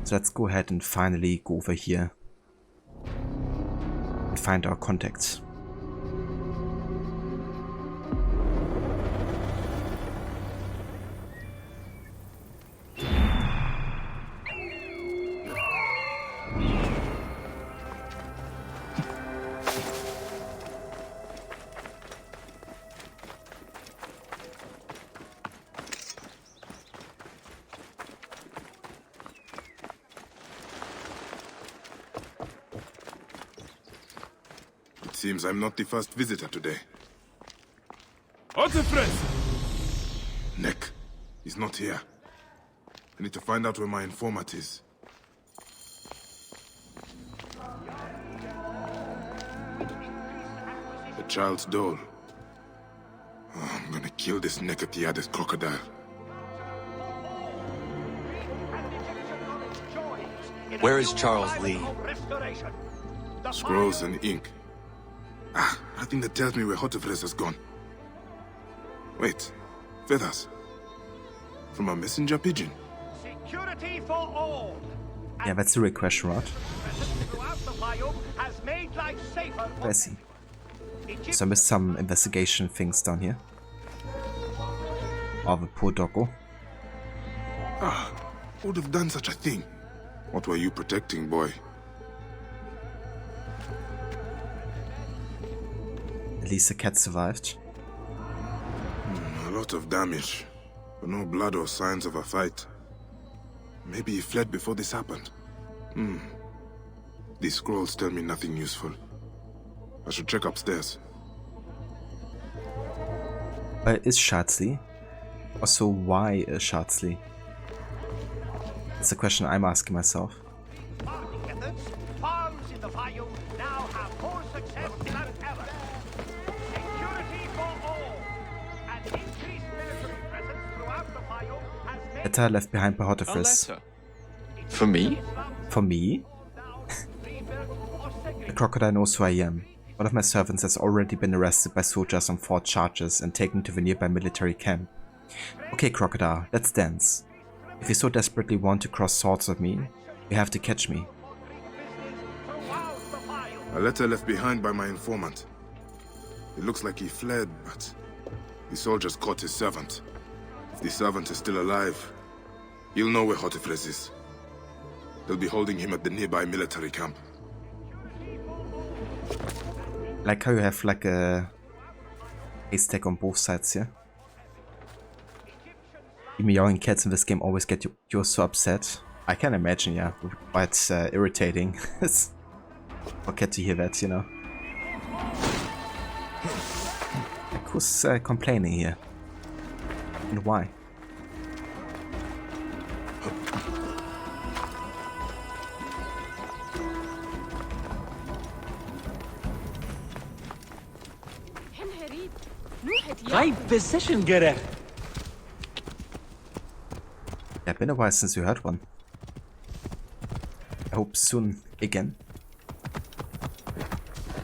So let's go ahead and finally go over here and find our contacts. Seems I'm not the first visitor today. Otefres! Nick, he's not here. I need to find out where my informant is. The child's doll. Oh, I'm gonna kill this Nekatiades crocodile. Where is Charles Lee? Scrolls and ink. Nothing that tells me where Hotefres has gone. Wait, feathers. From a messenger pigeon. Security for all. Yeah, that's the real question, right? Has made life safer. I see. So I missed some investigation things down here. Oh, the poor doggo. Who would have done such a thing? What were you protecting, boy? At least the cat survived. A lot of damage, but no blood or signs of a fight. Maybe he fled before this happened. These scrolls tell me nothing useful. I should check upstairs. Where is Shadsley? Also, why is Shadsley? That's a question I'm asking myself. Farming methods, farms in the Fayoum now have more success than ever. Security for all. An increased military presence throughout the Fayoum has made... Letter left behind by Hotefres. For me? For me? The crocodile knows who I am. One of my servants has already been arrested by soldiers on 4 charges and taken to the nearby military camp. Okay, Crocodile, let's dance. If you so desperately want to cross swords with me, you have to catch me. A letter left behind by my informant. It looks like he fled, but the soldiers caught his servant. If the servant is still alive, he'll know where Hotefres is. They'll be holding him at the nearby military camp. Like how you have like a haystack on both sides here. The meowing cats in this game always get you so upset. I can imagine, yeah, quite irritating for cat to hear that, Like who's complaining here? And why? Right position, Gerek. Yeah, been a while since you heard one. I hope soon again.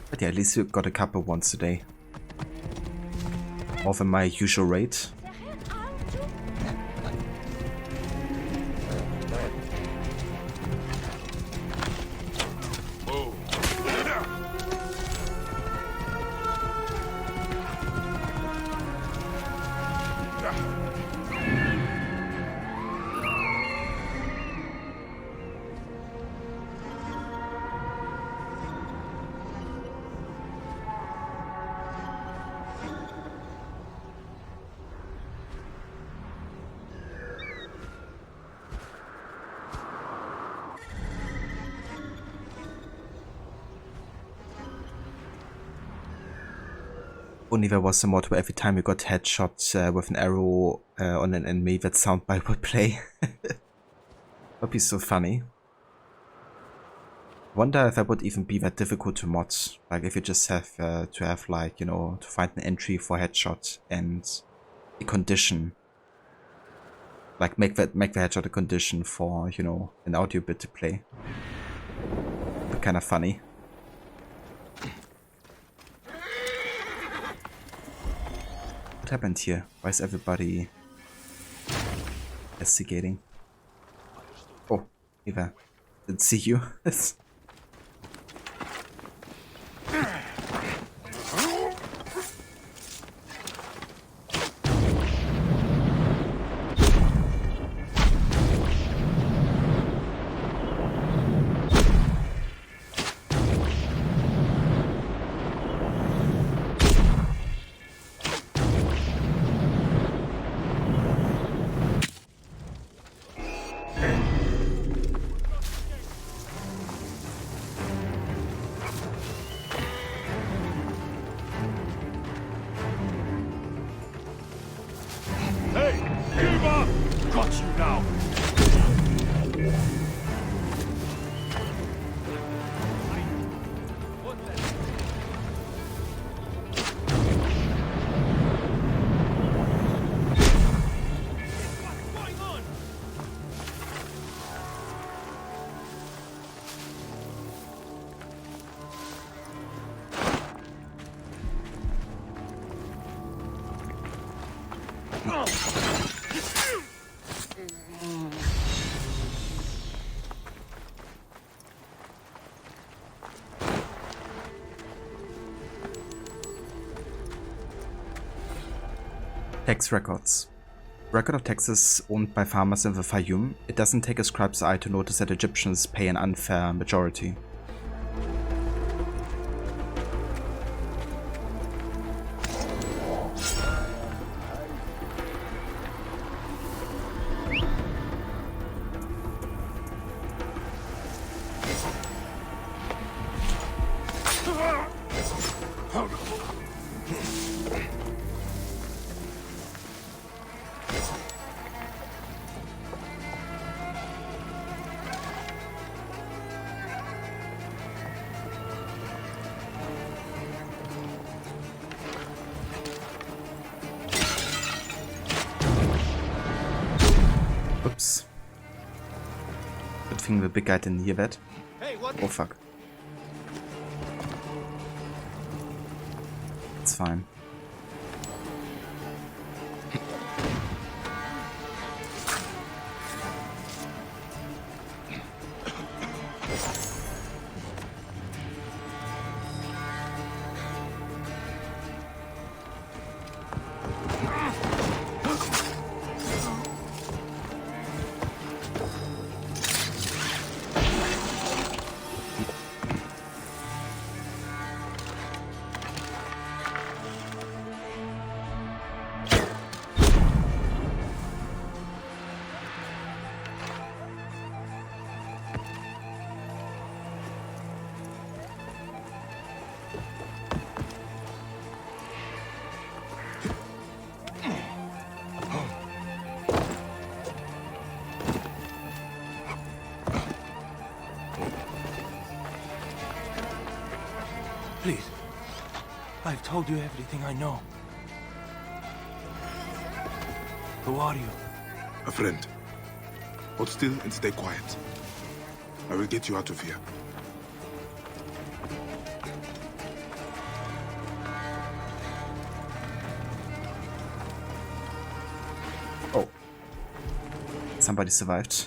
But yeah, at least we got a couple once a day. More than my usual rate. Only there was a mod where every time you got headshot with an arrow on an enemy, that soundbite would play. That'd be so funny. Wonder if that would even be that difficult to mod. Like if you just have to have like, you know, to find an entry for headshot and a condition. Like make the headshot a condition for, you know, an audio bit to play. But kind of funny. What happened here? Why is everybody investigating? Oh, Eva. Didn't see you. Tax records. Record of taxes owned by farmers in the Fayoum. It doesn't take a scribe's eye to notice that Egyptians pay an unfair majority. Oops. Good thing the big guy didn't hear that. Oh fuck. It's fine. Please. I've told you everything I know. Who are you? A friend. Hold still and stay quiet. I will get you out of here. Oh. Somebody survived.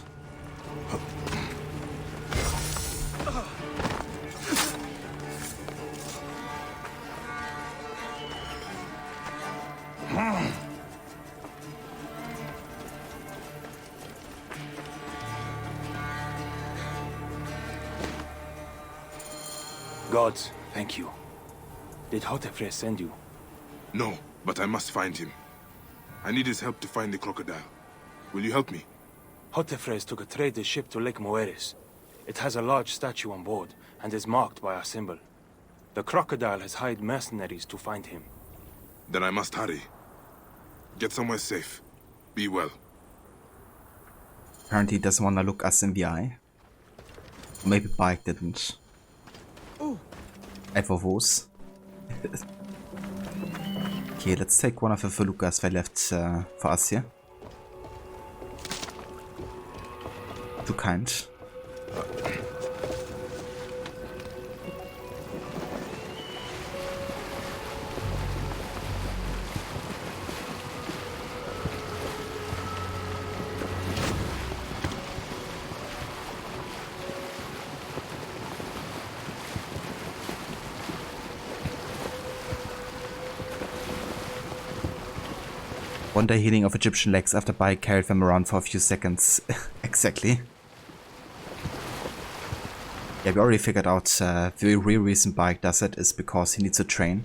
Gods, thank you. Did Hotefre send you? No, but I must find him. I need his help to find the crocodile. Will you help me? Hotefres took a trader's ship to Lake Moeris. It has a large statue on board, and is marked by our symbol. The crocodile has hired mercenaries to find him. Then I must hurry. Get somewhere safe. Be well. Apparently he doesn't want to look us in the eye. Maybe Bike didn't. Ever was. Okay, let's take one of the feluccas they left for us here. Too kind. One-day healing of Egyptian legs after Bike carried them around for a few seconds. Exactly. Yeah, we already figured out the real reason Bike does it is because he needs to train.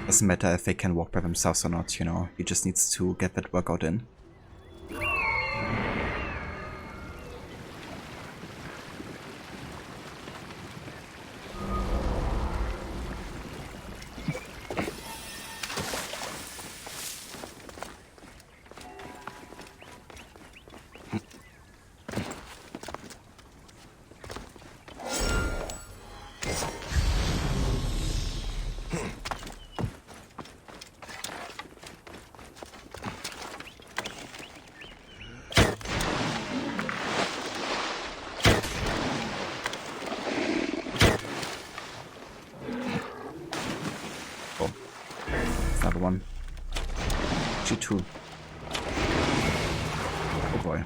Doesn't matter if they can walk by themselves or not, you know, he just needs to get that workout in. Another one. G2. Oh boy.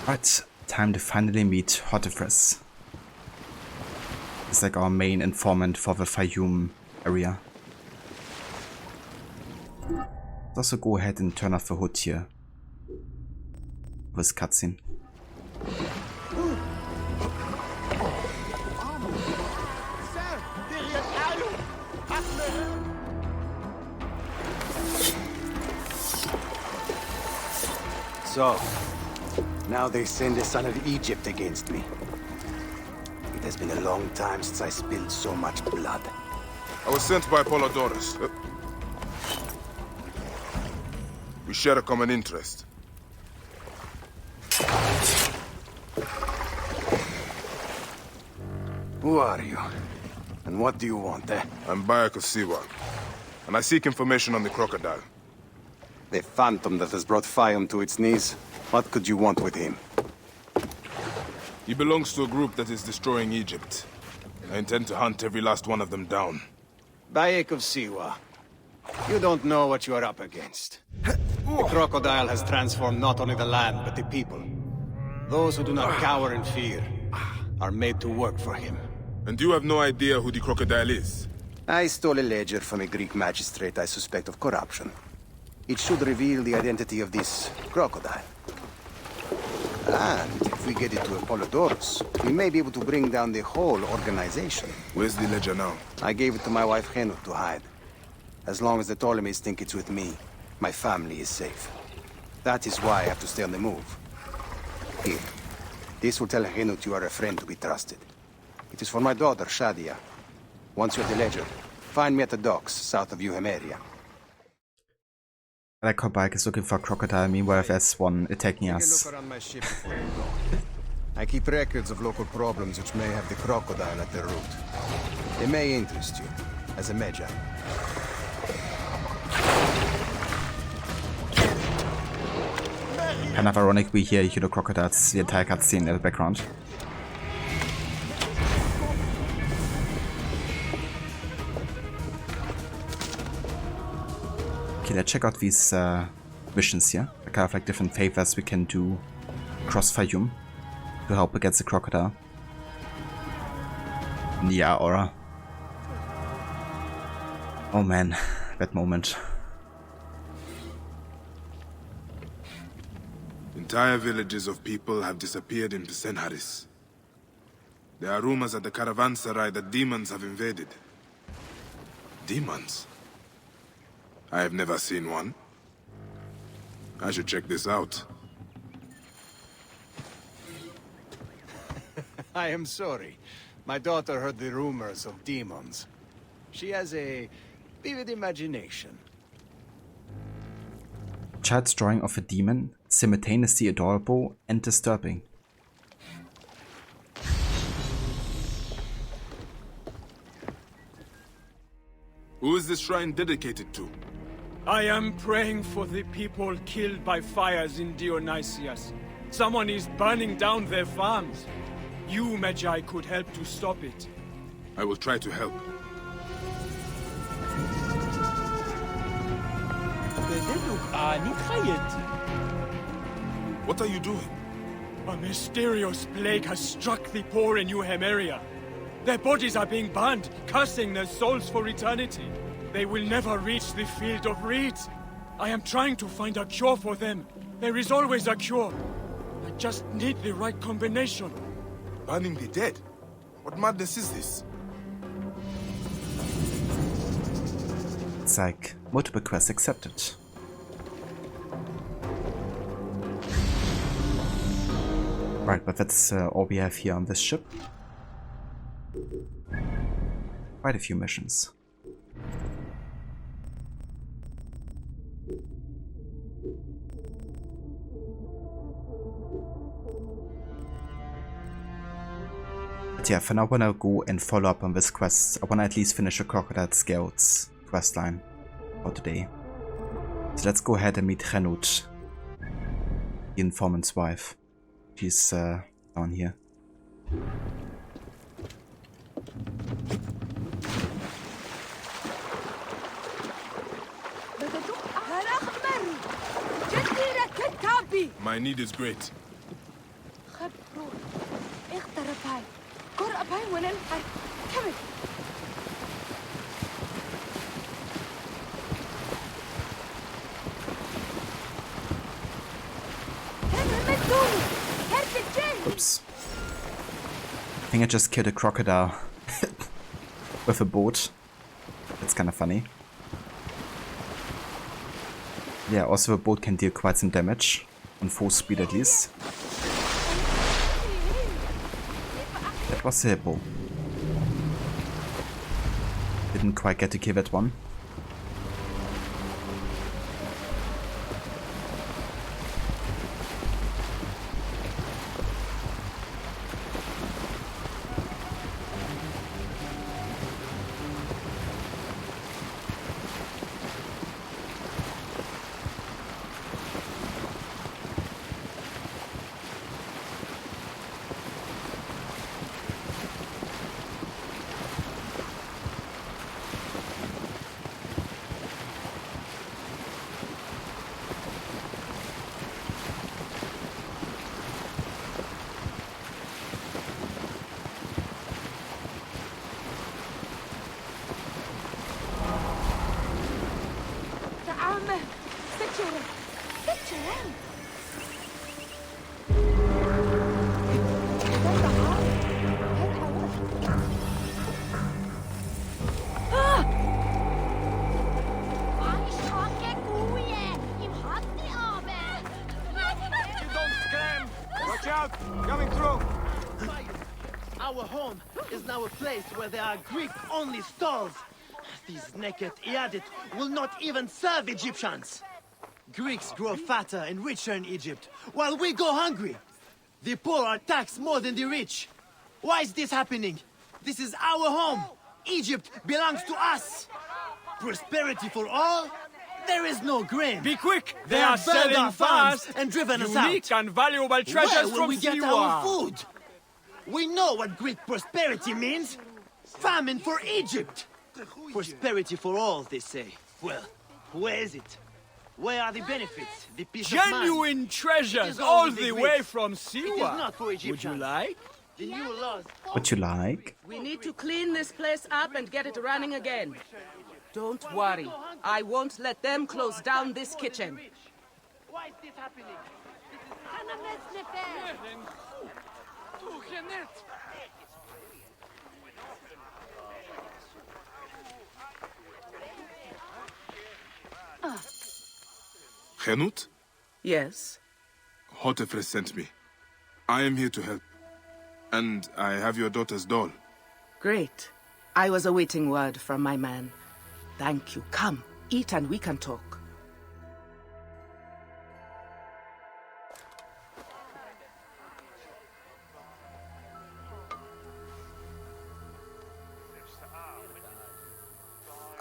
Right, time to finally meet Hotefres. He's like our main informant for the Fayoum area. Let's also go ahead and turn off the hood here. With cutscene. So, now they send a son of Egypt against me. It has been a long time since I spilled so much blood. I was sent by Polydorus. We share a common interest. Who are you? And what do you want, eh? I'm Bayek of Siwa, and I seek information on the crocodile. The phantom that has brought Fayoum to its knees? What could you want with him? He belongs to a group that is destroying Egypt. I intend to hunt every last one of them down. Bayek of Siwa. You don't know what you are up against. The crocodile has transformed not only the land, but the people. Those who do not cower in fear are made to work for him. And you have no idea who the crocodile is? I stole a ledger from a Greek magistrate I suspect of corruption. It should reveal the identity of this crocodile. And if we get it to Apollodorus, we may be able to bring down the whole organization. Where's the ledger now? I gave it to my wife Henut to hide. As long as the Ptolemies think it's with me, my family is safe. That is why I have to stay on the move. Here. This will tell Henut you are a friend to be trusted. It is for my daughter, Shadia. Once you have the ledger, find me at the docks south of Euhemeria. Like how Bike is looking for Crocodile, meanwhile there's one attacking us. Take a look around my ship before you go. I keep records of local problems which may have the crocodile at their root. They may interest you, as a Magi. Kind of ironic we hear crocodiles the entire cutscene in the background. Okay, let's check out these missions here. They're kind of like different favors we can do across Fayum to help against the crocodile. Yeah, Aura. Oh man, that moment. Entire villages of people have disappeared in Pisenharis. There are rumors at the caravanserai that demons have invaded. Demons? I have never seen one. I should check this out. I am sorry. My daughter heard the rumors of demons. She has a vivid imagination. Child's drawing of a demon, simultaneously adorable and disturbing. Who is this shrine dedicated to? I am praying for the people killed by fires in Dionysius. Someone is burning down their farms. You, Magi, could help to stop it. I will try to help. What are you doing? A mysterious plague has struck the poor in Euhemeria. Their bodies are being burned, cursing their souls for eternity. They will never reach the field of reeds. I am trying to find a cure for them. There is always a cure. I just need the right combination. Burning the dead? What madness is this? It's like multiple quests accepted. Right, but that's all we have here on this ship. Quite a few missions. But yeah, for now I wanna go and follow up on this quest. I wanna at least finish the Crocodile Scouts questline for today. So let's go ahead and meet Henut, the informant's wife. She's down here. My need is great. Oops. I think I just killed a crocodile with a boat. That's kind of funny. Yeah, also a boat can deal quite some damage, on full speed at least. That was a hippo. Didn't quite get to kill that one. Watch out! Coming through! Our home is now a place where there are Greek-only stalls. These naked Iadit will not even serve Egyptians. Greeks grow fatter and richer in Egypt, while we go hungry. The poor are taxed more than the rich. Why is this happening? This is our home. Egypt belongs to us. Prosperity for all? There is no grain. Be quick! They They have are burned selling our farms fast, and driven us out. unique and valuable Where treasures will from we get Siwa. our food? We know what Greek prosperity means. Famine for Egypt. Prosperity for all, they say. Well, where is it? Where are the benefits? The peace of mind? Genuine It treasures is all with the Greeks. way from It is Siwa. not for Would you Egyptians. like? The new laws. What you like? We need to clean this place up and get it running again. Don't worry. I won't let them close down this kitchen. Why is this happening? Henut? Yes? Hotefres sent me. I am here to help. And I have your daughter's doll. Great. I was awaiting word from my man. Thank you. Come, eat and we can talk.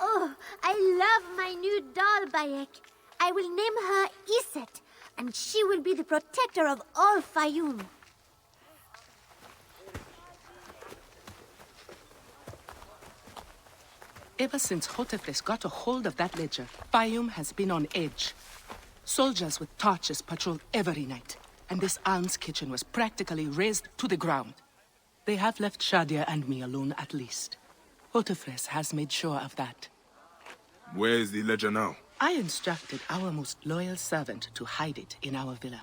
Oh, I love my new doll, Bayek. I will name her Iset, and she will be the protector of all Fayum. Ever since Hotefres got a hold of that ledger, Fayum has been on edge. Soldiers with torches patrol every night, and this alms kitchen was practically razed to the ground. They have left Shadia and me alone at least. Hotefres has made sure of that. Where is the ledger now? I instructed our most loyal servant to hide it in our villa.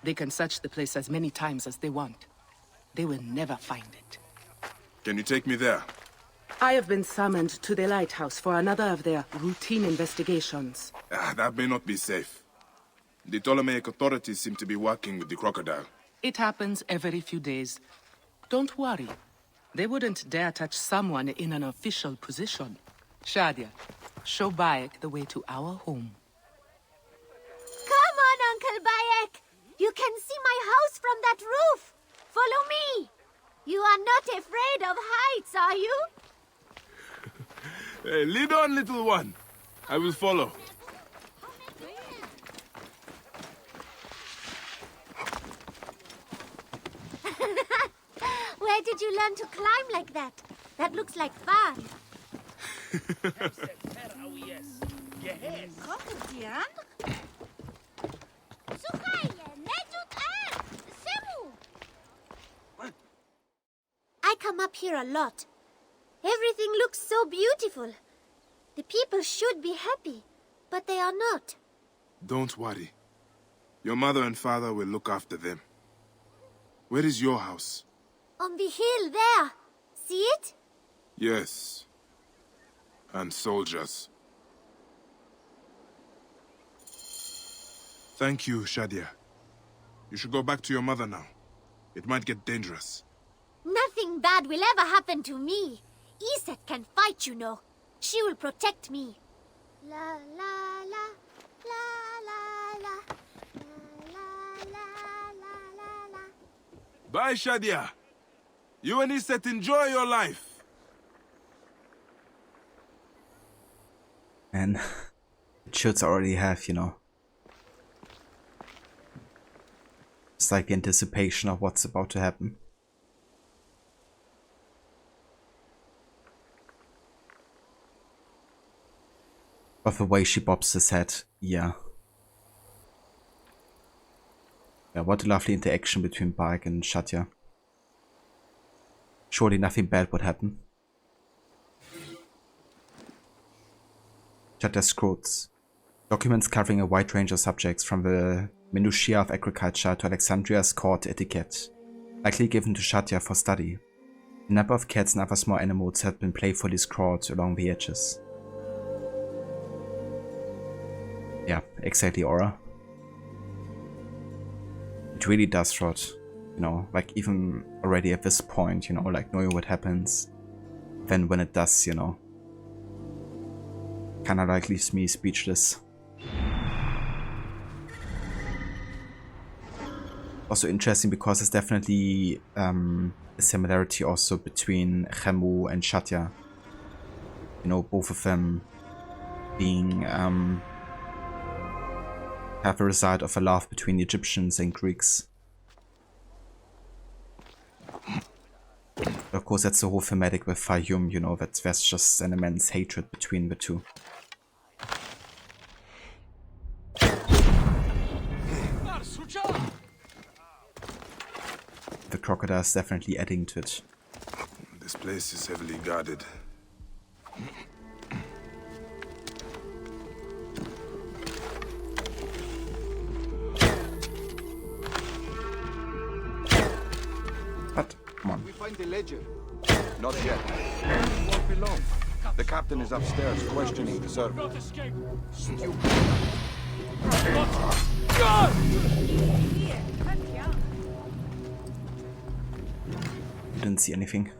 They can search the place as many times as they want. They will never find it. Can you take me there? I have been summoned to the lighthouse for another of their routine investigations. That may not be safe. The Ptolemaic authorities seem to be working with the Crocodile. It happens every few days. Don't worry. They wouldn't dare touch someone in an official position. Shadia, show Bayek the way to our home. Come on, Uncle Bayek. You can see my house from that roof. Follow me. You are not afraid of heights, are you? Hey, lead on, little one. I will follow. Where did you learn to climb like that? That looks like fun. I come up here a lot. Everything looks so beautiful. The people should be happy, but they are not. Don't worry. Your mother and father will look after them. Where is your house? On the hill there. See it? Yes. And soldiers. Thank you, Shadia. You should go back to your mother now. It might get dangerous. Nothing bad will ever happen to me. Iset can fight, you know. She will protect me. La la la, la la la, la la la la la. Bye, Shadia. You and Iset enjoy your life. And it should already have, you know. It's like anticipation of what's about to happen. But the way she bobs his head, yeah. Yeah, what a lovely interaction between Bayek and Shadia. Surely nothing bad would happen. Shadia scrotes. Documents covering a wide range of subjects from the minutiae of agriculture to Alexandria's court etiquette, likely given to Shadia for study. A number of cats and other small animals had been playfully scrawled along the edges. Yeah, exactly, Aura. It really does rot, you know, like even already at this point, you know, like knowing what happens. Then when it does, you know, kinda like leaves me speechless. Also interesting because there's definitely a similarity also between Khemu and Shatia. You know, both of them being have a result of a love between Egyptians and Greeks. Of course, that's the whole thematic with Fayum, you know, that there's just an immense hatred between the two. The crocodile is definitely adding to it. This place is heavily guarded. But, come on. We find the ledger. Not yet. It won't be long. The captain is upstairs questioning the servant. Stupid. Didn't see anything.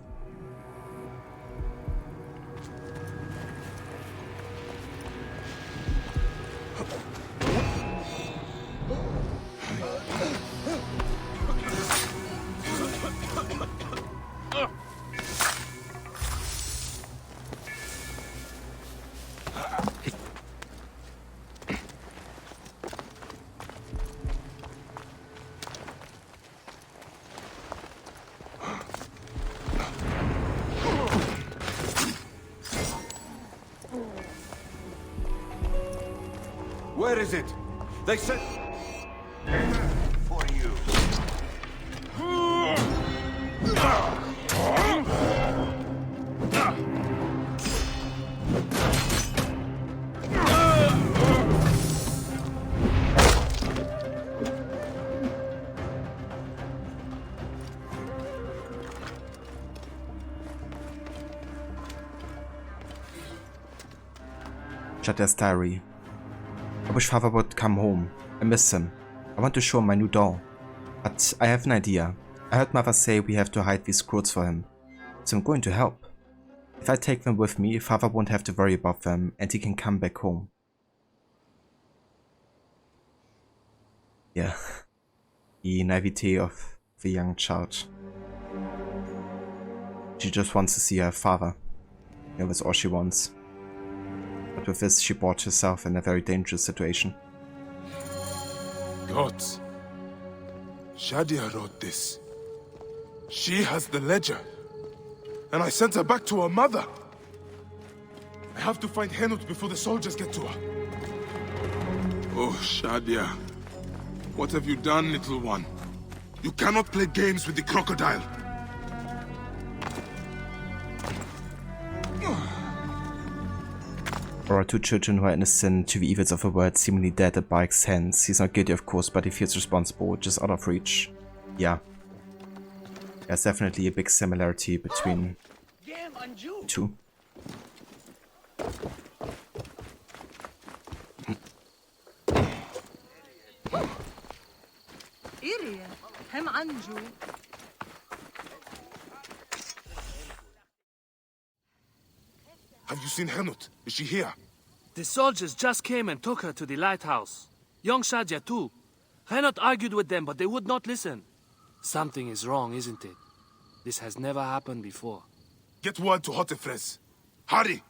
Where is it? They said... For you. Shadia's diary. I wish Father would come home. I miss him. I want to show him my new doll. But I have an idea. I heard Mother say we have to hide these scrolls for him. So I'm going to help. If I take them with me, Father won't have to worry about them and he can come back home. Yeah. The naivete of the young child. She just wants to see her father. You know, that's all she wants. But with this, she brought herself in a very dangerous situation. Gods. Shadia wrote this. She has the ledger. And I sent her back to her mother. I have to find Henut before the soldiers get to her. Oh, Shadia. What have you done, little one? You cannot play games with the crocodile. There are two children who are innocent to the evils of the world, seemingly dead at Bayek's hands. He's not guilty, of course, but he feels responsible, just out of reach. Yeah. There's definitely a big similarity between the two. Have you seen Henut? Is she here? The soldiers just came and took her to the lighthouse. Young Shadia too. Henut argued with them, but they would not listen. Something is wrong, isn't it? This has never happened before. Get word to Hotefres. Hurry!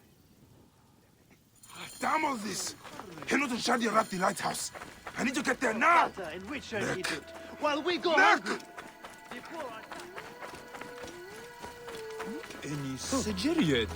Damn all this! Henut and Shadia are at the lighthouse. I need to get there now! In which Egypt? While we go Look! hungry. Any Sigiriot?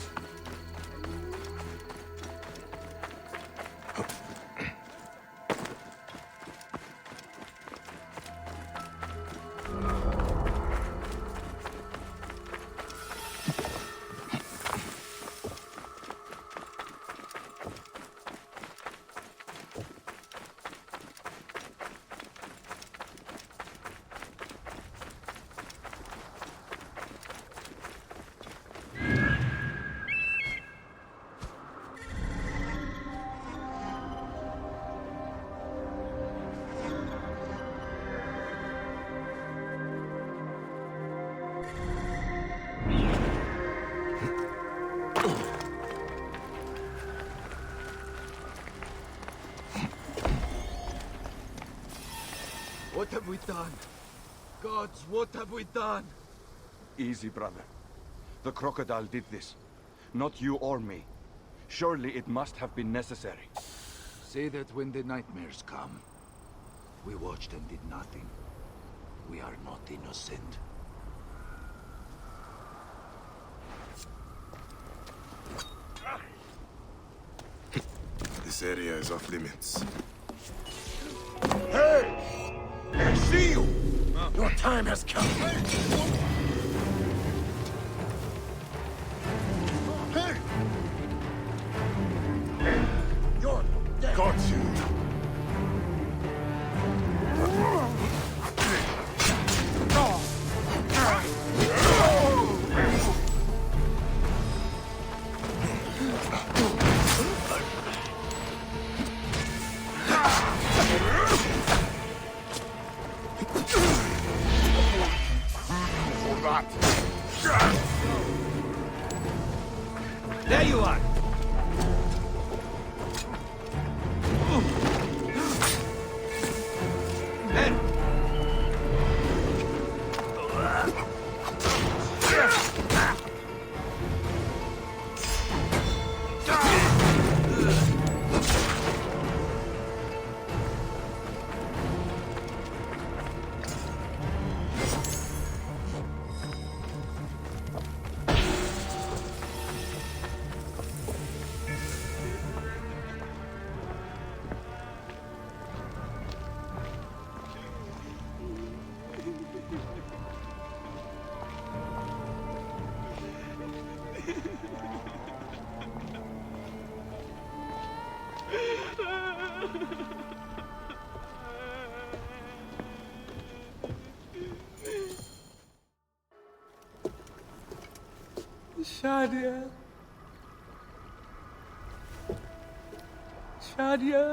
What have we done? Gods, what have we done? Easy, brother. The crocodile did this. Not you or me. Surely it must have been necessary. Say that when the nightmares come. We watched and did nothing. We are not innocent. This area is off limits. Hey! I see you! Your time has come. Hey! You're dead. Got you. There you are. There. Shadia. Shadia.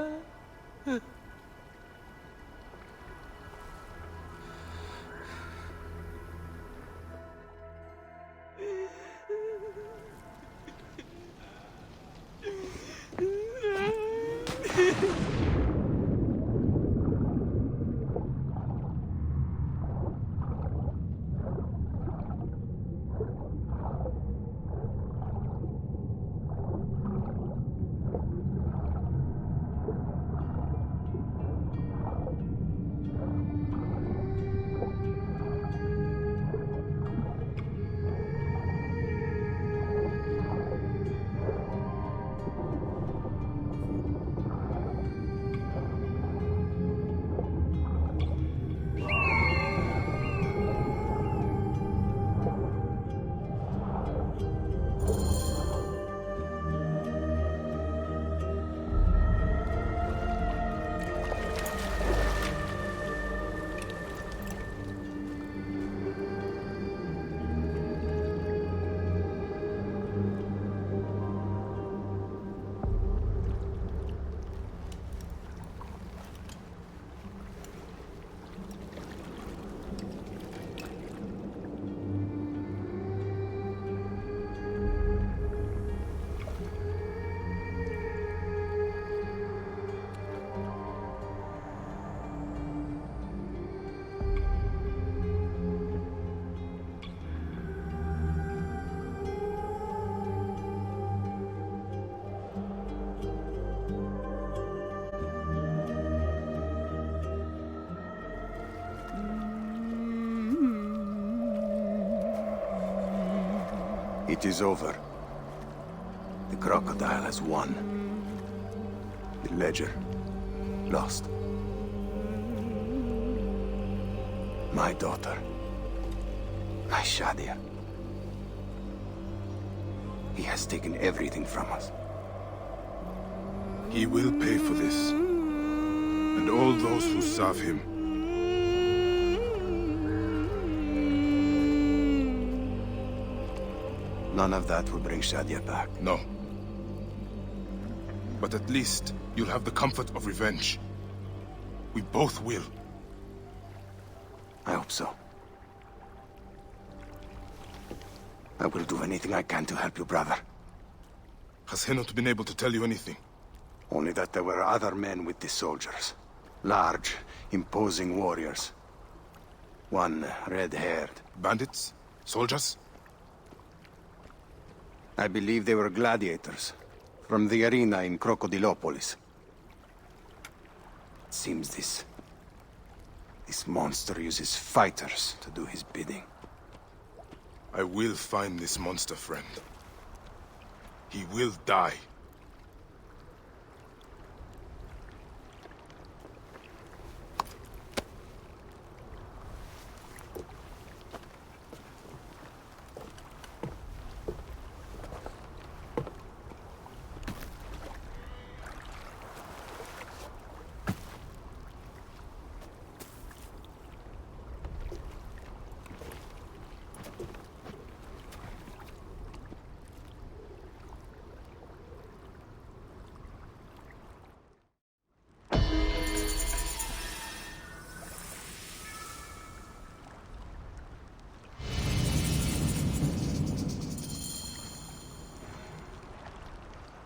It is over. The crocodile has won. The ledger lost. My daughter. My Shadia. He has taken everything from us. He will pay for this. And all those who serve him. None of that will bring Shadia back. No. But at least you'll have the comfort of revenge. We both will. I hope so. I will do anything I can to help you, brother. Has Henot been able to tell you anything? Only that there were other men with the soldiers. Large, imposing warriors. One red-haired. Bandits? Soldiers? I believe they were gladiators. From the arena in Crocodilopolis. It seems this monster uses fighters to do his bidding. I will find this monster, friend. He will die.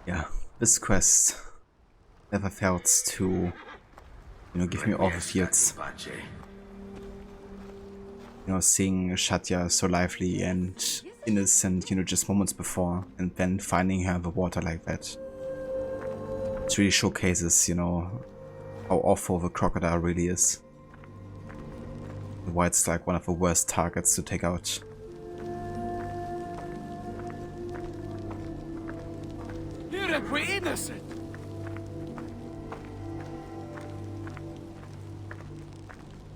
Yeah, this quest never failed to, give me all the feels. Seeing Shatya so lively and innocent, just moments before, and then finding her in the water like that. It really showcases, how awful the crocodile really is. And why it's like one of the worst targets to take out. We're innocent.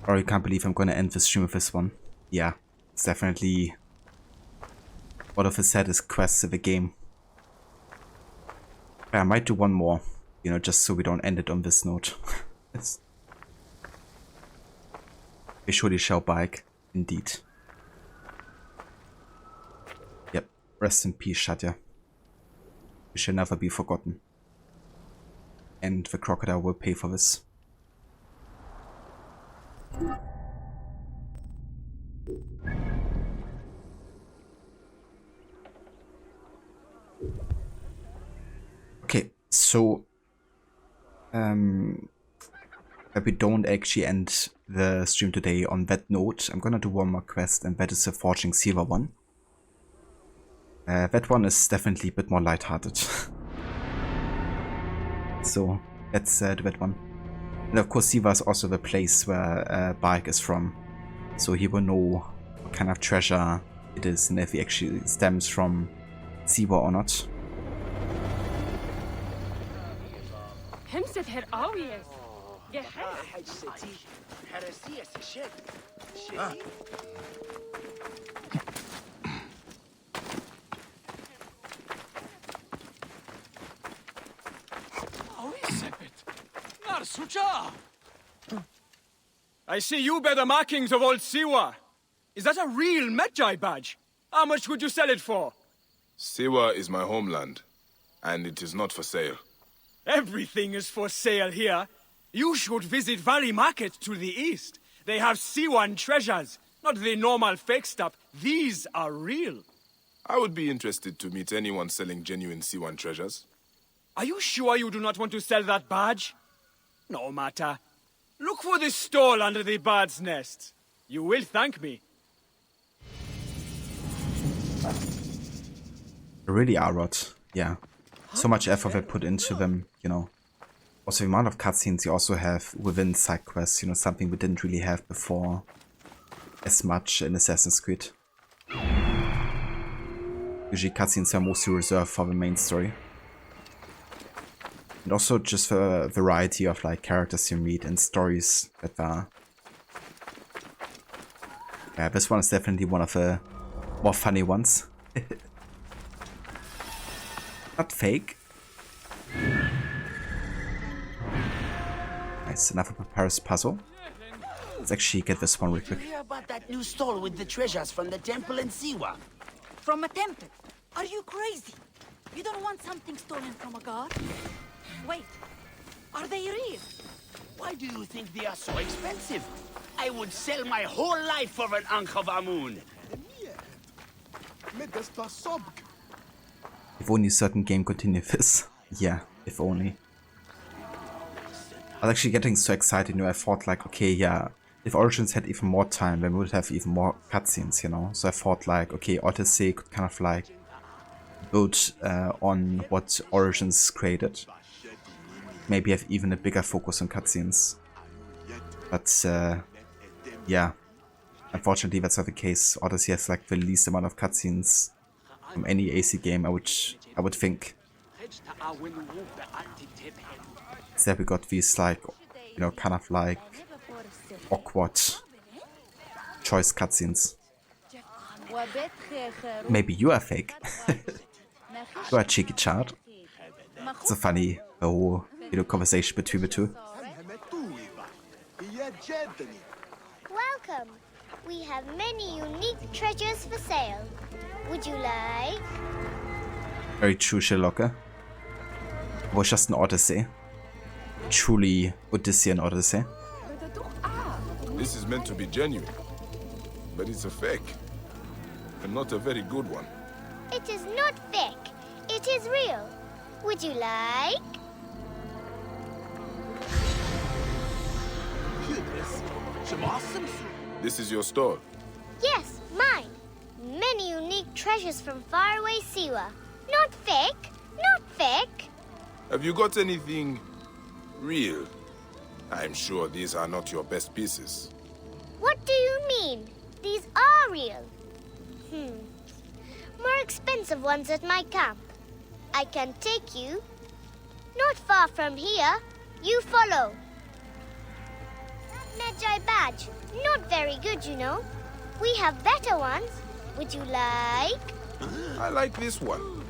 Or I can't believe I'm gonna end the stream with this one. Yeah, it's definitely one of the saddest quests of the game. I might do one more, just so we don't end it on this note. We surely shall bike, indeed. Yep, rest in peace, Shatya. We shall never be forgotten. And the crocodile will pay for this. Okay, so that we don't actually end the stream today on that note, I'm gonna do one more quest, and that is the Forging Silver one. That one is definitely a bit more lighthearted. So let's do that one. And of course Siva is also the place where Bayek is from. So he will know what kind of treasure it is and if it actually stems from Siva or not. I see you bear the markings of old Siwa. Is that a real Medjay badge? How much would you sell it for? Siwa is my homeland, and it is not for sale. Everything is for sale here. You should visit Valley Market to the east. They have Siwan treasures, not the normal fake stuff. These are real. I would be interested to meet anyone selling genuine Siwan treasures. Are you sure you do not want to sell that badge? No matter. Look for the stall under the bird's nest. You will thank me. Really are rot, yeah. So much effort they put into them, Also the amount of cutscenes you also have within side quests, something we didn't really have before as much in Assassin's Creed. Usually cutscenes are mostly reserved for the main story. And also just the variety of characters you meet and stories that are... Yeah, this one is definitely one of the more funny ones. Not fake. Nice, enough of a Paris puzzle. Let's actually get this one real quick. Hear about that new stall with the treasures from the temple in Siwa? From a temple? Are you crazy? You don't want something stolen from a god? Wait, are they real? Why do you think they are so expensive? I would sell my whole life for an Ankh of Amun. If only a certain game continued this. Yeah, if only. I was actually getting so excited, you know, I thought like, okay, yeah, if Origins had even more time, then we would have even more cutscenes, you know? So I thought like, okay, Odyssey could kind of like build on what Origins created. Maybe have even a bigger focus on cutscenes. But yeah, unfortunately that's not the case. Odyssey has like the least amount of cutscenes from any AC game, I would think. So we got these like, you know, kind of like awkward choice cutscenes. Maybe you are fake. You are a cheeky child. It's a funny you know, conversation between the two. Welcome. We have many unique treasures for sale. Would you like? Very true, Sherlock. Was just an Odyssey. Truly Odyssean Odyssey. This is meant to be genuine, but it's a fake. And not a very good one. It is not fake. It is real. Would you like? This is your store. Yes, mine. Many unique treasures from faraway Siwa. Not fake. Not fake. Have you got anything real? I'm sure these are not your best pieces. What do you mean? These are real. More expensive ones at my camp. I can take you. Not far from here. You follow. Magi badge. Not very good, you know. We have better ones. Would you like? I like this one.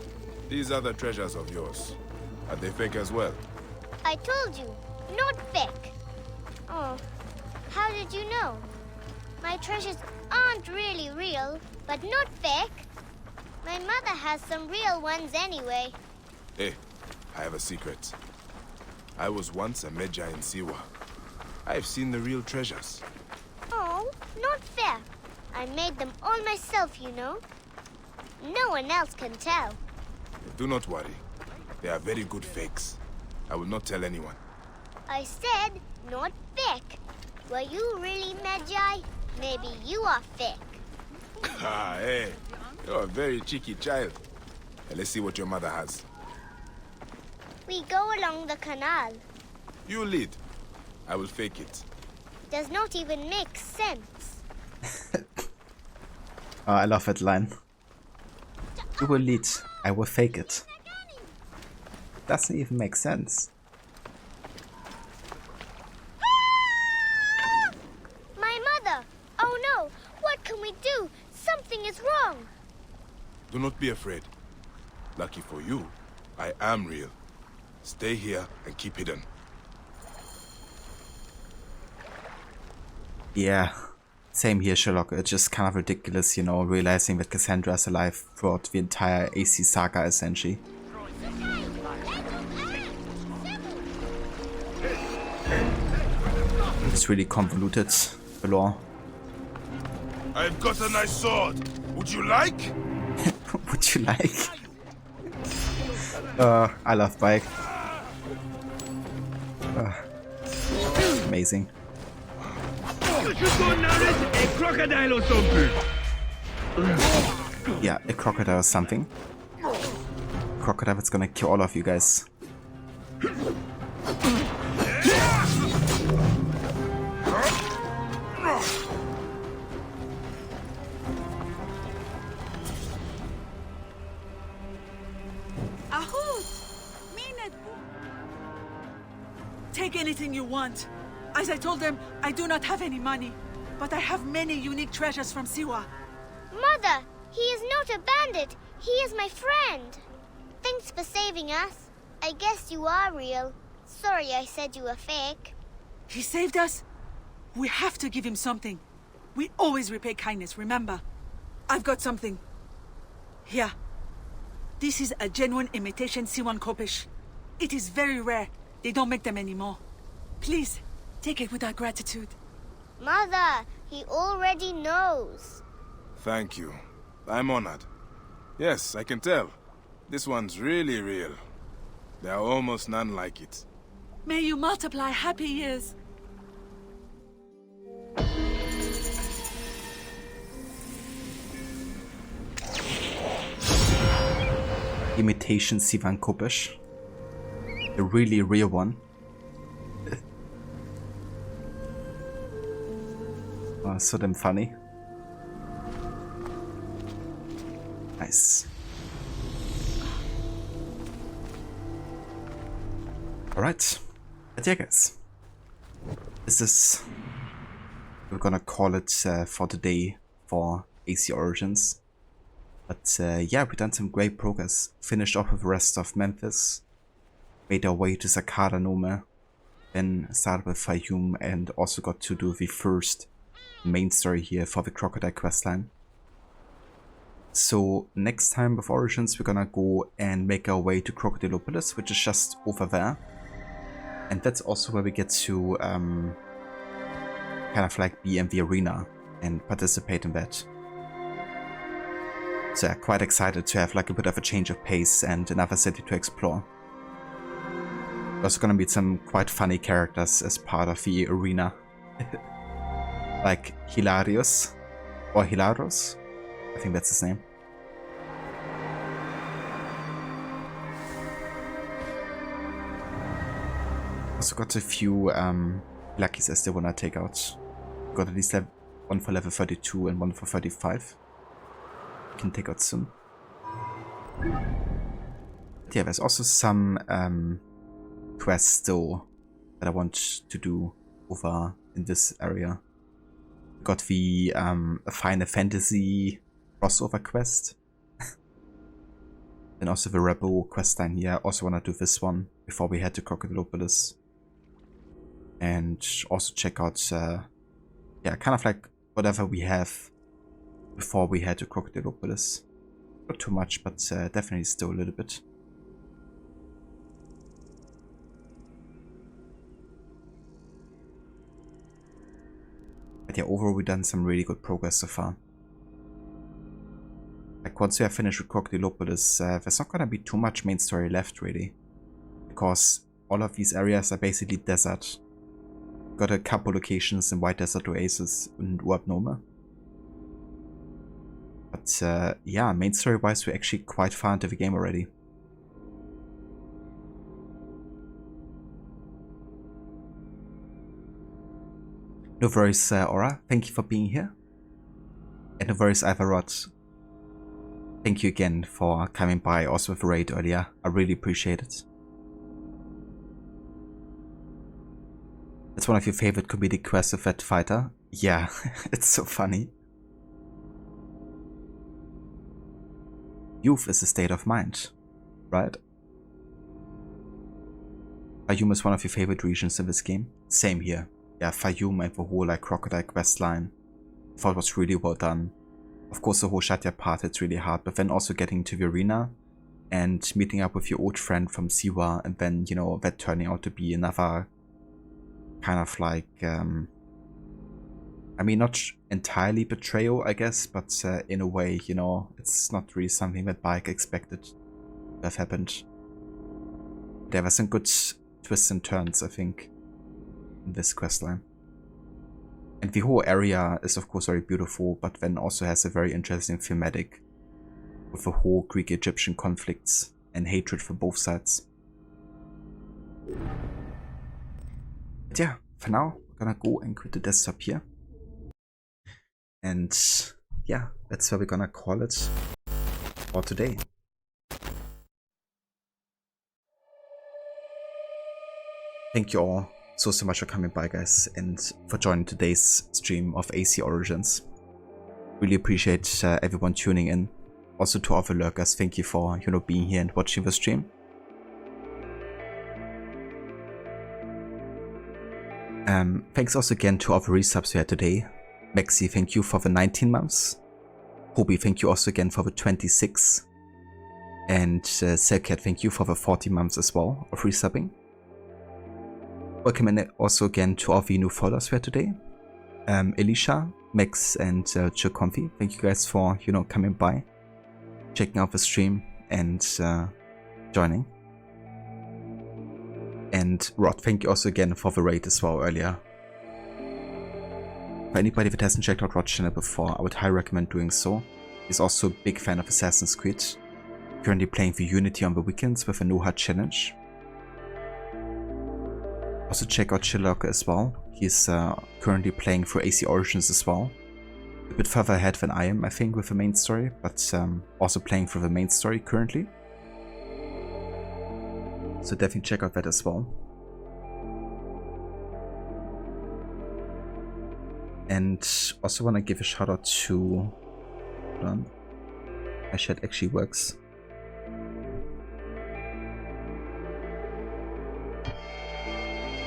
These are the treasures of yours. Are they fake as well? I told you, not fake. Oh, how did you know? My treasures aren't really real, but not fake. My mother has some real ones anyway. Hey, I have a secret. I was once a Magi in Siwa. I've seen the real treasures. Oh, not fair. I made them all myself, you know. No one else can tell. Do not worry. They are very good fakes. I will not tell anyone. I said not fake. Were you really Magi? Maybe you are fake. Ah, hey. You're a very cheeky child. Let's see what your mother has. We go along the canal. You lead. I will fake it. Does not even make sense. Oh, I love that line. You will lead, I will fake it. Doesn't even make sense. My mother! Oh no! What can we do? Something is wrong! Do not be afraid. Lucky for you, I am real. Stay here and keep hidden. Yeah, same here, Sherlock. It's just kind of ridiculous, you know, realizing that Cassandra is alive throughout the entire AC saga, essentially. It's really convoluted, the lore. I've got a nice sword. Would you like? Would you like? I love Bike. Amazing. A crocodile or something. Yeah, a crocodile or something. Crocodile that's gonna kill all of you guys. Take anything you want. As I told them, I do not have any money, but I have many unique treasures from Siwa. Mother, he is not a bandit. He is my friend. Thanks for saving us. I guess you are real. Sorry I said you were fake. He saved us? We have to give him something. We always repay kindness, remember? I've got something. Here. This is a genuine imitation Siwan Kopish. It is very rare. They don't make them anymore. Please, take it with our gratitude. Mother, he already knows. Thank you. I'm honored. Yes, I can tell. This one's really real. There are almost none like it. May you multiply happy years. Imitation Sivan Kopish. A really real one. Oh, so damn funny. Nice. Alright. But yeah, guys. This is... We're gonna call it for today for AC Origins. But yeah, we've done some great progress. Finished off with the rest of Memphis. Made our way to Sakara Nome. Then started with Fayum and also got to do the first main story here for the Crocodile questline. So next time with Origins we're gonna go and make our way to Crocodilopolis, which is just over there. And that's also where we get to kind of like be in the arena and participate in that. So yeah, quite excited to have like a bit of a change of pace and another city to explore. We're also gonna meet some quite funny characters as part of the arena. Like Hilarius, or Hilaros, I think that's his name. Also got a few luckies as they wanna take out. Got at least one for level 32 and one for 35. Can take out soon. But yeah, there's also some quests though that I want to do over in this area. Got the Final Fantasy crossover quest. And also the Rebel questline here. Also want to do this one before we head to Crocodilopolis. And also check out, yeah, kind of like whatever we have before we head to Crocodilopolis. Not too much, but definitely still a little bit. But yeah, overall we've done some really good progress so far. Like once we are finished with Crocodilopolis, there's not gonna be too much main story left really. Because all of these areas are basically desert. Got a couple locations in White Desert Oasis and Uab Nome. But yeah, main story wise we're actually quite far into the game already. No worries, Aura. Thank you for being here. And no worries, Ivarot. Thank you again for coming by also with a raid earlier. I really appreciate it. That's one of your favorite comedic quests of that fighter? Yeah, it's so funny. Youth is a state of mind, right? Fayum is one of your favorite regions in this game? Same here. Yeah, Fayum and the whole like Crocodile questline. I thought it was really well done. Of course the whole Shatia part it's really hard, but then also getting to the arena and meeting up with your old friend from Siwa and then, you know, that turning out to be another kind of like, I mean not entirely betrayal I guess, but in a way, you know, it's not really something that Bayek expected to have happened. There were some good twists and turns I think in this questline. And the whole area is of course very beautiful, but then also has a very interesting thematic with the whole Greek-Egyptian conflicts and hatred for both sides. But yeah, for now, we're gonna go and quit the desktop here. And yeah, that's where we're gonna call it for today. Thank you all so much for coming by, guys, and for joining today's stream of AC Origins. Really appreciate everyone tuning in. Also to all the lurkers, thank you for, you know, being here and watching the stream. Thanks also again to all the resubs we had today. Maxi, thank you for the 19 months. Hobie, thank you also again for the 26. And Selcat, thank you for the 40 months as well of resubbing. Welcome and also again to all the new followers we had today. Elisha, Max and Choconfi, thank you guys for, you know, coming by, checking out the stream and joining. And Rod, thank you also again for the raid as well earlier. For anybody that hasn't checked out Rod's channel before, I would highly recommend doing so. He's also a big fan of Assassin's Creed. Currently playing for Unity on the weekends with a No Hard challenge. Also check out Chillocker as well. He's currently playing for AC Origins as well. A bit further ahead than I am, I think, with the main story, but also playing for the main story currently. So definitely check out that as well. And also want to give a shout out to... Hold on. My chat actually works.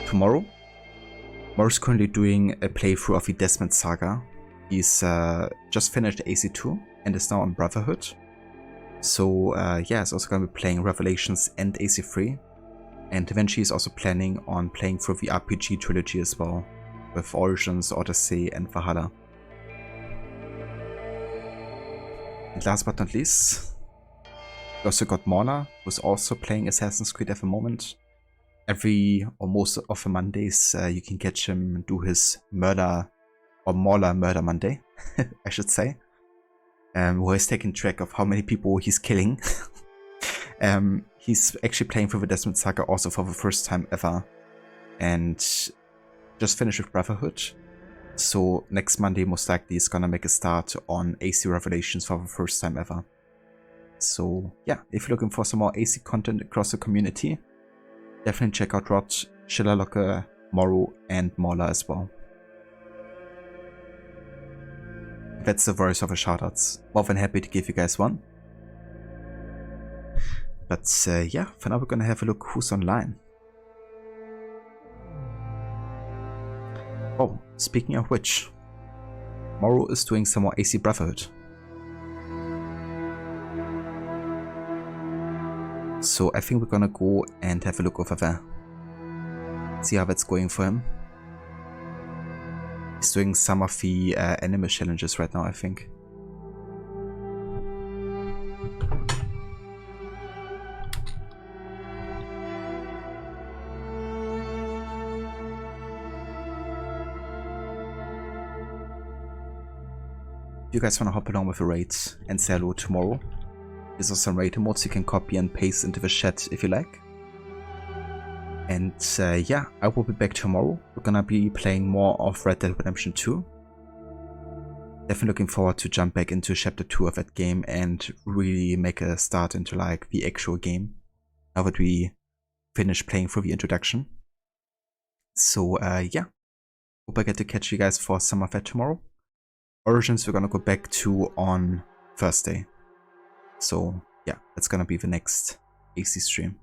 Tomorrow's currently doing a playthrough of the Desmond Saga. He's just finished AC2 and is now on Brotherhood. So yeah, he's also going to be playing Revelations and AC3. And eventually he's also planning on playing through the RPG trilogy as well, with Origins, Odyssey and Valhalla. And last but not least, we also got Mauler, who's also playing Assassin's Creed at the moment. Every or most of the Mondays you can catch him do his Mauler Murder Monday, I should say. Where he's taking track of how many people he's killing. He's actually playing through the Desmond Saga also for the first time ever. And just finished with Brotherhood. So next Monday most likely is gonna make a start on AC Revelations for the first time ever. So yeah, if you're looking for some more AC content across the community, definitely check out Rod, Schillerlocke, Morrow and Mauler as well. That's the voice of the shoutouts. More than happy to give you guys one. But yeah, for now we're gonna have a look who's online. Oh, speaking of which, Morrow is doing some more AC Brotherhood. So I think we're gonna go and have a look over there. See how that's going for him. He's doing some of the animal challenges right now, I think. If you guys want to hop along with the raids and say hello tomorrow, there's also some raid emotes you can copy and paste into the chat if you like. And yeah, I will be back tomorrow. We're gonna be playing more of Red Dead Redemption 2. Definitely looking forward to jump back into chapter 2 of that game and really make a start into like the actual game. Now that we finish playing through the introduction. So yeah, hope I get to catch you guys for some of that tomorrow. Origins we're gonna go back to on Thursday. So yeah, that's gonna be the next AC stream.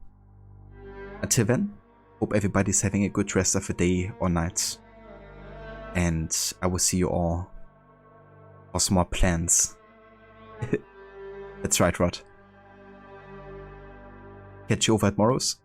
Until then, hope everybody's having a good rest of the day or night. And I will see you all for some more plans. That's right, Rod. Catch you over at Morrow's.